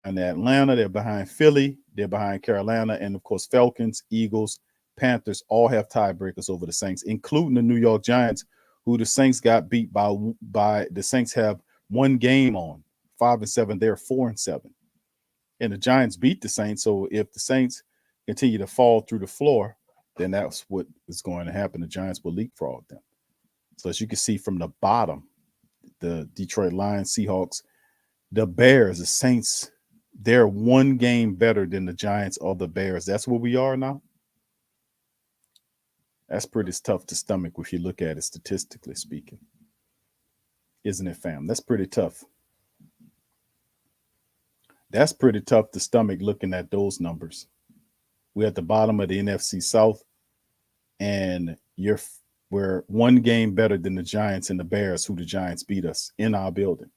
and Atlanta. They're behind Philly. They're behind Carolina. And, of course, Falcons, Eagles, Panthers all have tiebreakers over the Saints, including the New York Giants, who the Saints got beat by the Saints have 1 game on. 5-7. They're 4-7. And the Giants beat the Saints. So if the Saints continue to fall through the floor, then that's what is going to happen. The Giants will leapfrog them. So as you can see from the bottom, the Detroit Lions, Seahawks, the Bears, the Saints, they're 1 game better than the Giants or the Bears. That's where we are now. That's pretty tough to stomach if you look at it statistically speaking. Isn't it, fam? That's pretty tough. That's pretty tough to stomach looking at those numbers. We're at the bottom of the NFC South, and we're one game better than the Giants and the Bears, who the Giants beat us in our building.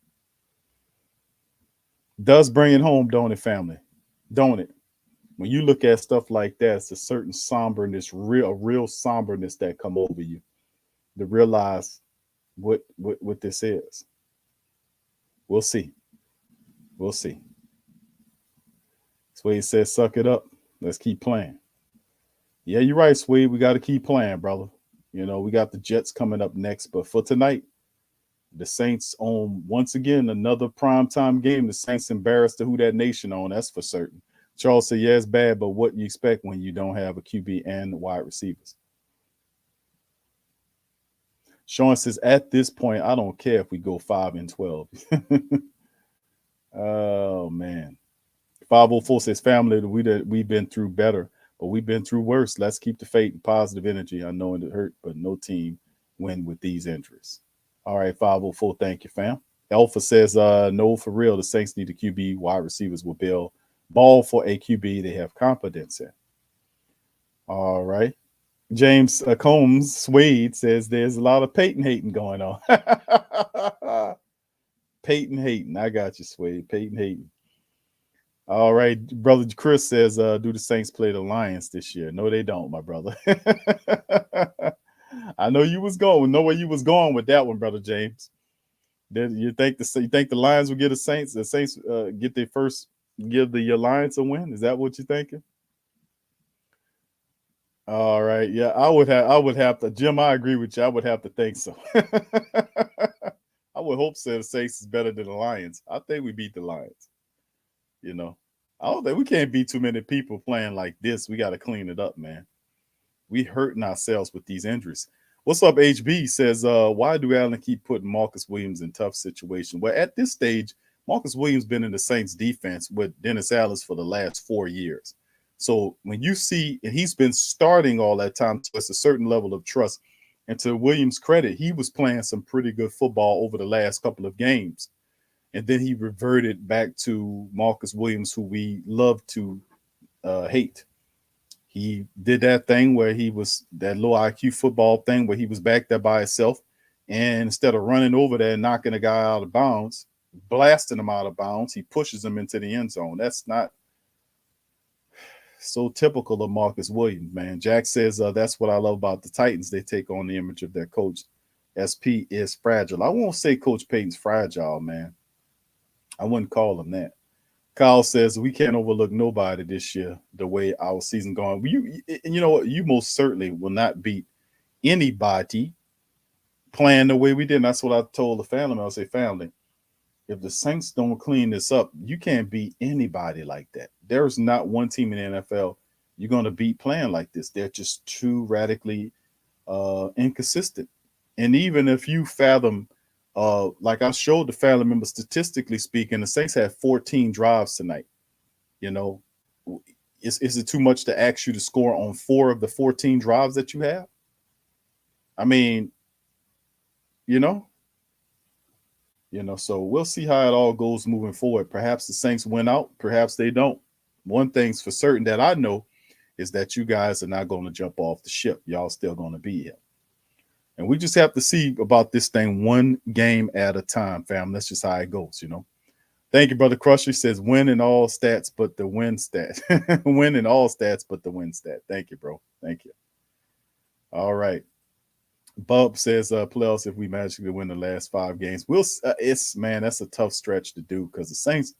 Does bring it home, don't it, family? Don't it? When you look at stuff like that, it's a certain somberness, real somberness that come over you to realize what this is. We'll see. We'll see. Swade says, suck it up. Let's keep playing. Yeah, you're right, Swade. We got to keep playing, brother. You know, we got the Jets coming up next. But for tonight, the Saints own, once again, another primetime game. The Saints embarrassed the Who Dat Nation on, that's for certain. Charles said, yeah, it's bad, but what you expect when you don't have a QB and wide receivers? Sean says, at this point, I don't care if we go 5-12. Oh, man. 504 says, family, we've been through better, but we've been through worse. Let's keep the faith and positive energy. I know it hurt, but no team win with these injuries. All right, 504, thank you, fam. Alpha says, no, for real, the Saints need a QB. Wide receivers will build ball for a QB they have confidence in. All right. James Combs Swade says there's a lot of Peyton hating going on. Peyton hating. I got you, Swade. Peyton hating. All right. Brother Chris says, do the Saints play the Lions this year? No, they don't, my brother. I know you was going. Know where you was going with that one, Brother James. You think the Lions will get the Saints get their first, give the Lions a win? Is that what you're thinking? All right. Yeah, I would have to, Jim, I agree with you. I would have to think so. I would hope so. The Saints is better than the Lions. I think we beat the Lions. You know, I don't think we can't beat too many people playing like this. We got to clean it up, man. We hurting ourselves with these injuries. What's up, HB says, why do Allen keep putting Marcus Williams in tough situations? Well, at this stage, Marcus Williams been in the Saints defense with Dennis Allen for the last 4 years. So when you see, and he's been starting all that time, so it's a certain level of trust. And to Williams' credit, he was playing some pretty good football over the last couple of games. And then he reverted back to Marcus Williams, who we love to hate. He did that thing where he was that low IQ football thing where he was back there by himself. And instead of running over there and knocking a guy out of bounds, blasting him out of bounds, he pushes him into the end zone. That's not so typical of Marcus Williams, man. Jack says, that's what I love about the Titans. They take on the image of their coach. SP is fragile. I won't say Coach Payton's fragile, man. I wouldn't call him that. Kyle says, we can't overlook nobody this year, the way our season going. You know what? You most certainly will not beat anybody playing the way we did. And that's what I told the family. I'll say, family, if the Saints don't clean this up, you can't beat anybody like that. There's not one team in the NFL you're going to beat playing like this. They're just too radically inconsistent. And even if you fathom, like I showed the family members, statistically speaking, the Saints had 14 drives tonight. You know, is it too much to ask you to score on 4 of the 14 drives that you have? I mean, you know, so we'll see how it all goes moving forward. Perhaps the Saints win out, perhaps they don't. One thing's for certain that I know is that you guys are not going to jump off the ship. Y'all still going to be here. And we just have to see about this thing one game at a time, fam. That's just how it goes, you know. Thank you, Brother Crusher. He says win in all stats but the win stat. Win in all stats but the win stat. Thank you, bro. Thank you. All right. Bub says playoffs if we magically win the last 5 games. That's a tough stretch to do because the Saints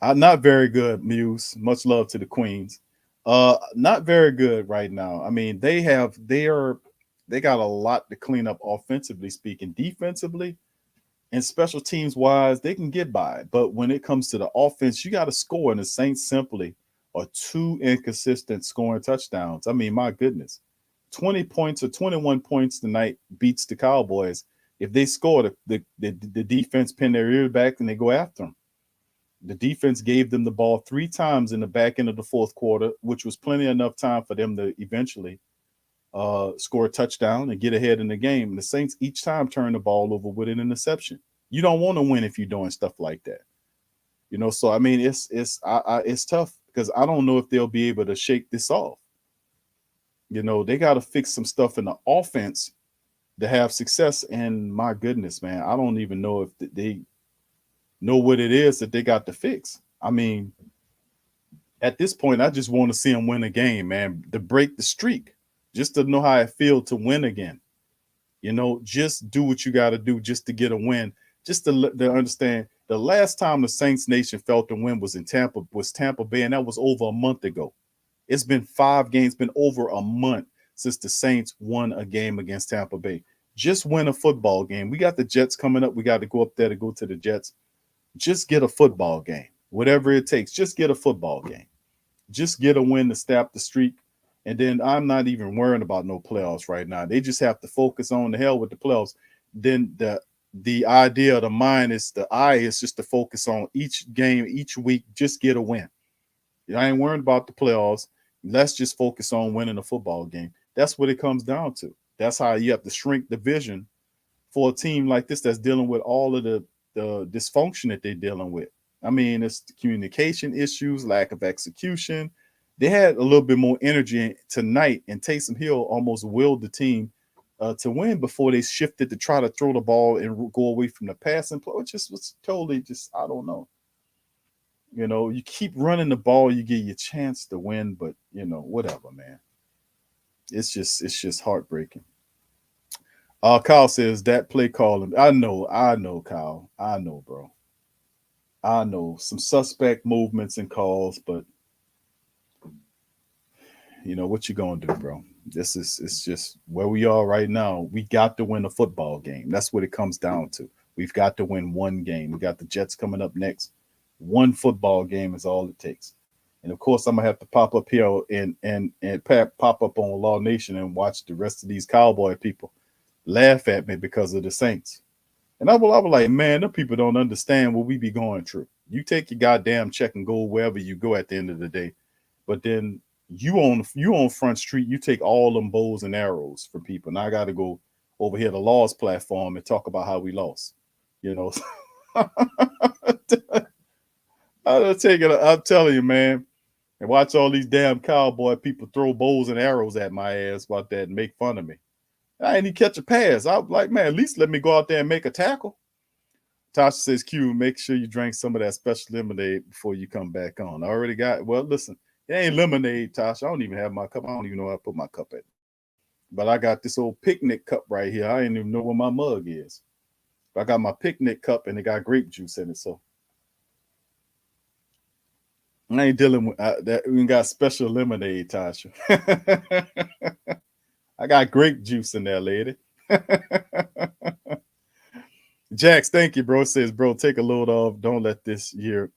are not very good, Muse. Much love to the Queens. Not very good right now. I mean, they got a lot to clean up offensively speaking. Defensively and special teams wise, they can get by. But when it comes to the offense, you got to score, and the Saints simply are too inconsistent scoring touchdowns. I mean, my goodness, 20 points or 21 points tonight beats the Cowboys. If they score, the defense pin their ear back and they go after them. The defense gave them the ball 3 times in the back end of the fourth quarter, which was plenty enough time for them to eventually score a touchdown and get ahead in the game. And the Saints each time turn the ball over with an interception. You don't want to win if you're doing stuff like that. So I mean, it's tough because I don't know if they'll be able to shake this off. They got to fix some stuff in the offense to have success. And my goodness, man, I don't even know if they know what it is that they got to fix. I mean, at this point, I just want to see them win a game, man, to break the streak, just to know how it feels to win again. Just do what you got to do just to get a win, just to understand. The last time the Saints Nation felt the win was Tampa Bay, and that was over a month ago. It's been 5 games, been over a month since the Saints won a game against Tampa Bay. Just win a football game. We got the Jets coming up. We got to go up there to go to the Jets. Just get a football game, whatever it takes. Just get a football game. Just get a win to stop the streak. And then I'm not even worrying about no playoffs right now. They just have to focus on the hell with the playoffs. Then the idea of the mind is the eye is just to focus on each game, each week, just get a win. I ain't worried about the playoffs. Let's just focus on winning a football game. That's what it comes down to. That's how you have to shrink the vision for a team like this that's dealing with all of the dysfunction that they're dealing with. I mean, it's the communication issues, lack of execution. They had a little bit more energy tonight, and Taysom Hill almost willed the team to win before they shifted to try to throw the ball and go away from the passing play. It just was totally I don't know. You keep running the ball, you get your chance to win, but whatever, man. It's just heartbreaking. Kyle says that play calling. I know, Kyle. I know, bro. I know some suspect movements and calls, but what you gonna do, bro? It's just where we are right now. We got to win a football game. That's what it comes down to. We've got to win one game. We got the Jets coming up next. One football game is all it takes. And of course, I'm gonna have to pop up here and pop up on Law Nation and watch the rest of these Cowboy people laugh at me because of the Saints. And I was like, man, them people don't understand what we be going through. You take your goddamn check and go wherever you go at the end of the day. But then you on Front Street, you take all them bows and arrows from people. And I got to go over here to Law's platform and talk about how we lost. I'm telling you, man. And watch all these damn Cowboy people throw bows and arrows at my ass about that and make fun of me. I ain't even catch a pass. I was like, man, at least let me go out there and make a tackle. Tasha says, Q, make sure you drink some of that special lemonade before you come back on. I already got, well, listen, it ain't lemonade, Tasha. I don't even have my cup. I don't even know where I put my cup at. But I got this old picnic cup right here. I ain't even know where my mug is. But I got my picnic cup and it got grape juice in it. So I ain't dealing with that. We got special lemonade, Tasha. I got grape juice in there, lady. Jax, thank you, bro. Says, bro, take a load off. Don't let this year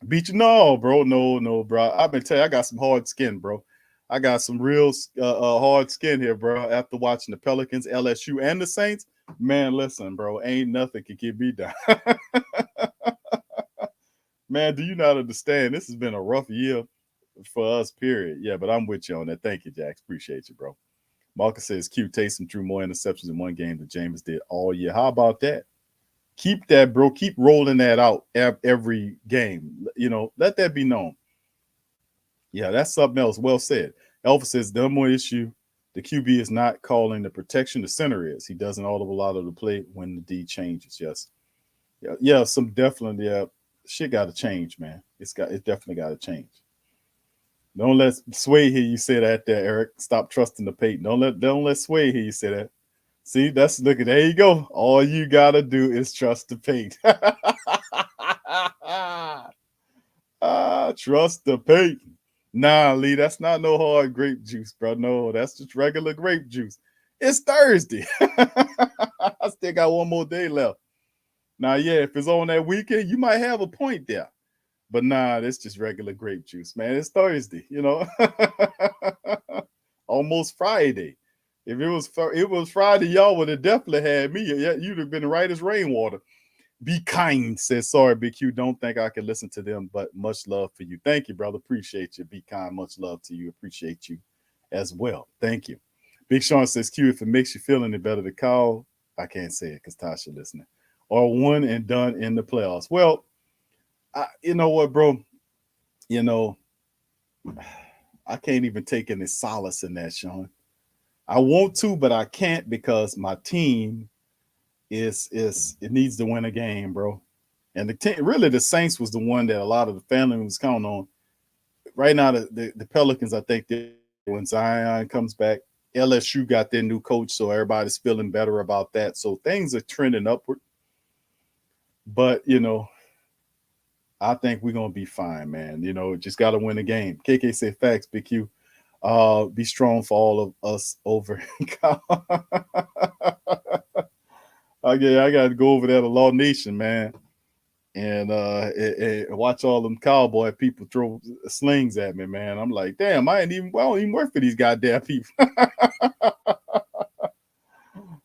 beat you. No, bro. No, bro. I've been telling you, I got some hard skin, bro. I got some real hard skin here, bro. After watching the Pelicans, LSU, and the Saints, man, listen, bro, ain't nothing can get me down. Man, do you not understand? This has been a rough year for us, period. Yeah, but I'm with you on that. Thank you, Jax. Appreciate you, bro. Marcus says, Q, Taysom threw more interceptions in one game than Jameis did all year. How about that? Keep that, bro. Keep rolling that out every game. Let that be known. Yeah, that's something else. Well said. Elvis says, the number one issue, the QB is not calling the protection. The center is. He doesn't audible out of the play when the D changes. Yes. Yeah, some definitely, shit got to change, man. It definitely got to change. Don't let Sway hear you say that there, Eric. Stop trusting the Peyton. Don't let Sway hear you say that. See, look at, there you go. All you gotta do is trust the Peyton. Trust the Peyton. Nah, Lee, that's not no hard grape juice, bro. No, that's just regular grape juice. It's Thursday. I still got one more day left. Now, yeah, if it's on that weekend, you might have a point there. But nah, that's just regular grape juice, man. It's Thursday, Almost Friday. If it was Friday, y'all would have definitely had me. Yeah, you'd have been right as rainwater. Be kind says, sorry, Big Q. Don't think I can listen to them, but much love for you. Thank you, brother. Appreciate you. Be kind. Much love to you. Appreciate you as well. Thank you. Big Sean says, Q, if it makes you feel any better to call, I can't say it because Tasha listening. Or one and done in the playoffs. Well, you know what, bro? You know, I can't even take any solace in that, Sean. I want to, but I can't because my team it needs to win a game, bro. And the Saints was the one that a lot of the family was counting on. Right now, the Pelicans, I think, when Zion comes back, LSU got their new coach, so everybody's feeling better about that. So things are trending upward. But, you know, I think we're going to be fine, man. You know, just got to win the game. KK say facts, Big Q. Be strong for all of us over. Okay, I got to go over there to Law Nation, man. And watch all them cowboy people throw slings at me, man. I'm like, damn, I don't even work for these goddamn people.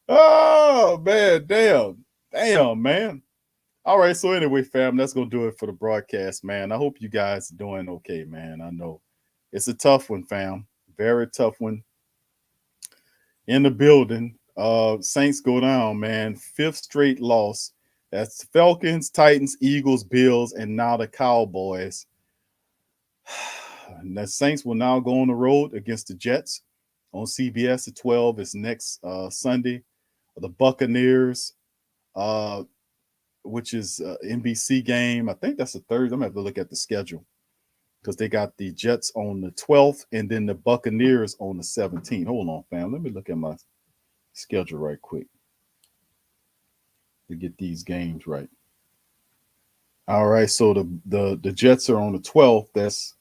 Oh, man, damn, man. All right, so anyway, fam, that's going to do it for the broadcast, man. I hope you guys are doing okay, man. I know it's a tough one, fam. Very tough one. In the building, Saints go down, man. 5th straight loss. That's Falcons, Titans, Eagles, Bills, and now the Cowboys. And the Saints will now go on the road against the Jets on CBS at 12. It's next Sunday. The Buccaneers, which is NBC game. I think that's the Thursday. I'm going to have to look at the schedule because they got the Jets on the 12th and then the Buccaneers on the 17th. Hold on, fam. Let me look at my schedule right quick to get these games right. All right, so the Jets are on the 12th. That's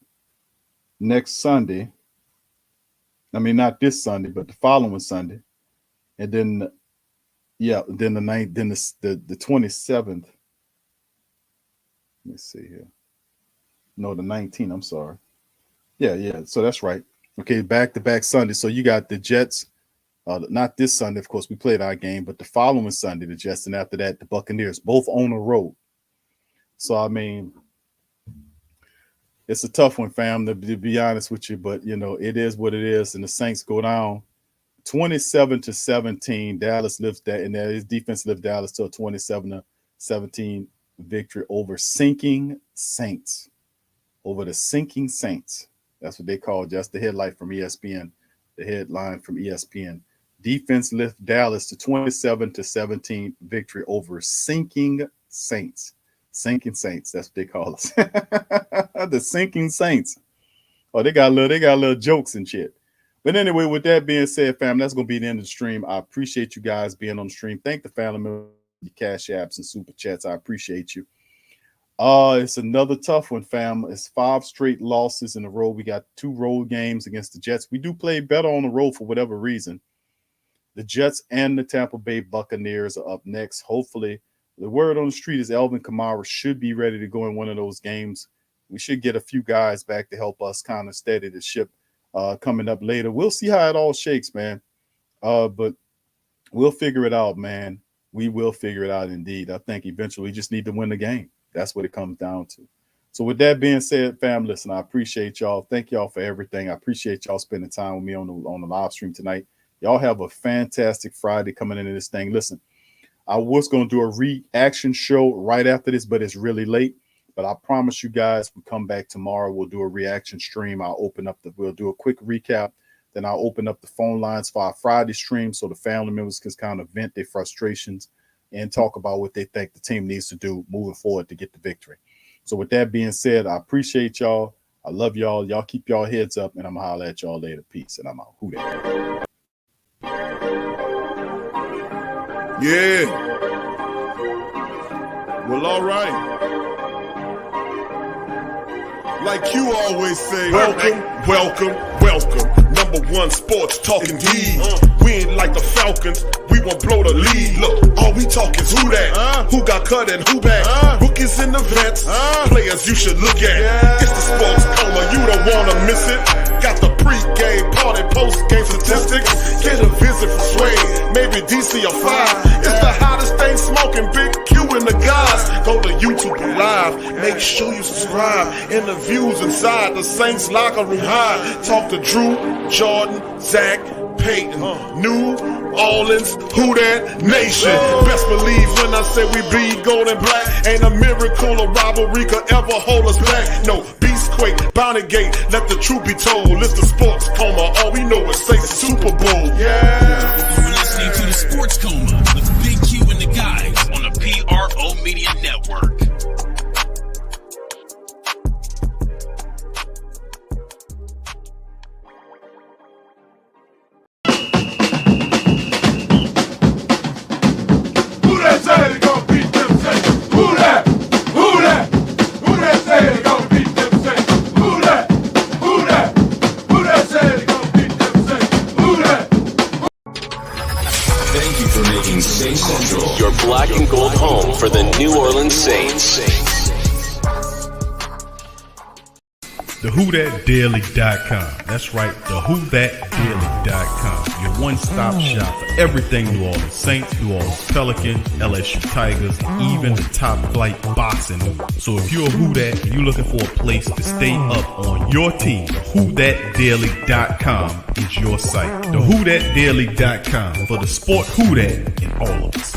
next Sunday. I mean, not this Sunday, but the following Sunday. And then, then the 9th, then the 27th. Let me see here. No, the 19th, I'm sorry. Yeah, so that's right. Okay, back-to-back Sunday. So you got the Jets. Not this Sunday, of course, we played our game, but the following Sunday, the Jets, and after that, the Buccaneers, both on the road. So, I mean, it's a tough one, fam, to be honest with you, but, you know, it is what it is, and the Saints go down 27-17. Dallas lifts that, and his defense lifts Dallas to a 27-17 victory over sinking Saints, over the sinking Saints. That's what they call just the headline from ESPN, the headline from ESPN. Defense lift Dallas to 27-17 victory over sinking Saints. Sinking Saints, that's what they call us. The sinking Saints. Oh, they got little jokes and shit. But anyway, with that being said, fam, that's going to be the end of the stream. I appreciate you guys being on the stream. Thank the family members, your cash apps and super chats. I appreciate you. It's another tough one, fam. It's 5 straight losses in a row. We got 2 road games against the Jets. We do play better on the road for whatever reason. The Jets and the Tampa Bay Buccaneers are up next. Hopefully, the word on the street is Alvin Kamara should be ready to go in one of those games. We should get a few guys back to help us kind of steady the ship coming up later. We'll see how it all shakes, man. But we'll figure it out, man. We will figure it out indeed. I think eventually we just need to win the game. That's what it comes down to. So with that being said, fam, listen, I appreciate y'all. Thank y'all for everything. I appreciate y'all spending time with me on the live stream tonight. Y'all have a fantastic Friday coming into this thing. Listen, I was going to do a reaction show right after this, but it's really late. But I promise you guys, we come back tomorrow. We'll do a reaction stream. We'll do a quick recap. Then I'll open up the phone lines for our Friday stream so the family members can kind of vent their frustrations and talk about what they think the team needs to do moving forward to get the victory. So with that being said, I appreciate y'all. I love y'all. Y'all keep y'all heads up, and I'm going to holler at y'all later. Peace, and I'm out. Who that? Yeah. Well, all right. Like you always say, welcome. #1 sports talking D. We ain't like the Falcons. We won't blow the lead. Look, all we talk is who that, who got cut and who back. Rookies in the vets, players you should look at. It's the sports coma, you don't wanna miss it. Got the pregame, party, postgame statistics. Get a visit from Sway, maybe DC or 5. It's the hottest thing smoking, Big Q and the guys. super live. Make sure you subscribe. Interviews inside the Saints locker room high. Talk to Drew, Jordan, Zach, Peyton, New Orleans, who that nation? Best believe when I say we bleed gold and black. Ain't a miracle or rivalry could ever hold us back. No, Beastquake, Bounty Gate, let the truth be told. It's the sports coma, all we know is say Super Bowl. Yeah. You're listening to the Sports Coma with Big Q and the guys on the PRO Media Network. Who that say they gonna beat them Saints? Who that? Who that? Who that say they gonna beat them Saints? Who that? Who that? Who that say they gonna beat them Saints? Who that? Thank you for making Saints Central Your black and gold home for the New Orleans Saints. TheWhoThatDaily.com. That's right, TheWhoThatDaily.com. Your one-stop shop for everything New Orleans Saints, New Orleans Pelicans, LSU Tigers, even the top flight boxing news. So if you're a Who That and you're looking for a place to stay up on your team, TheWhoThatDaily.com is your site. TheWhoThatDaily.com for the sport Who That in all of us.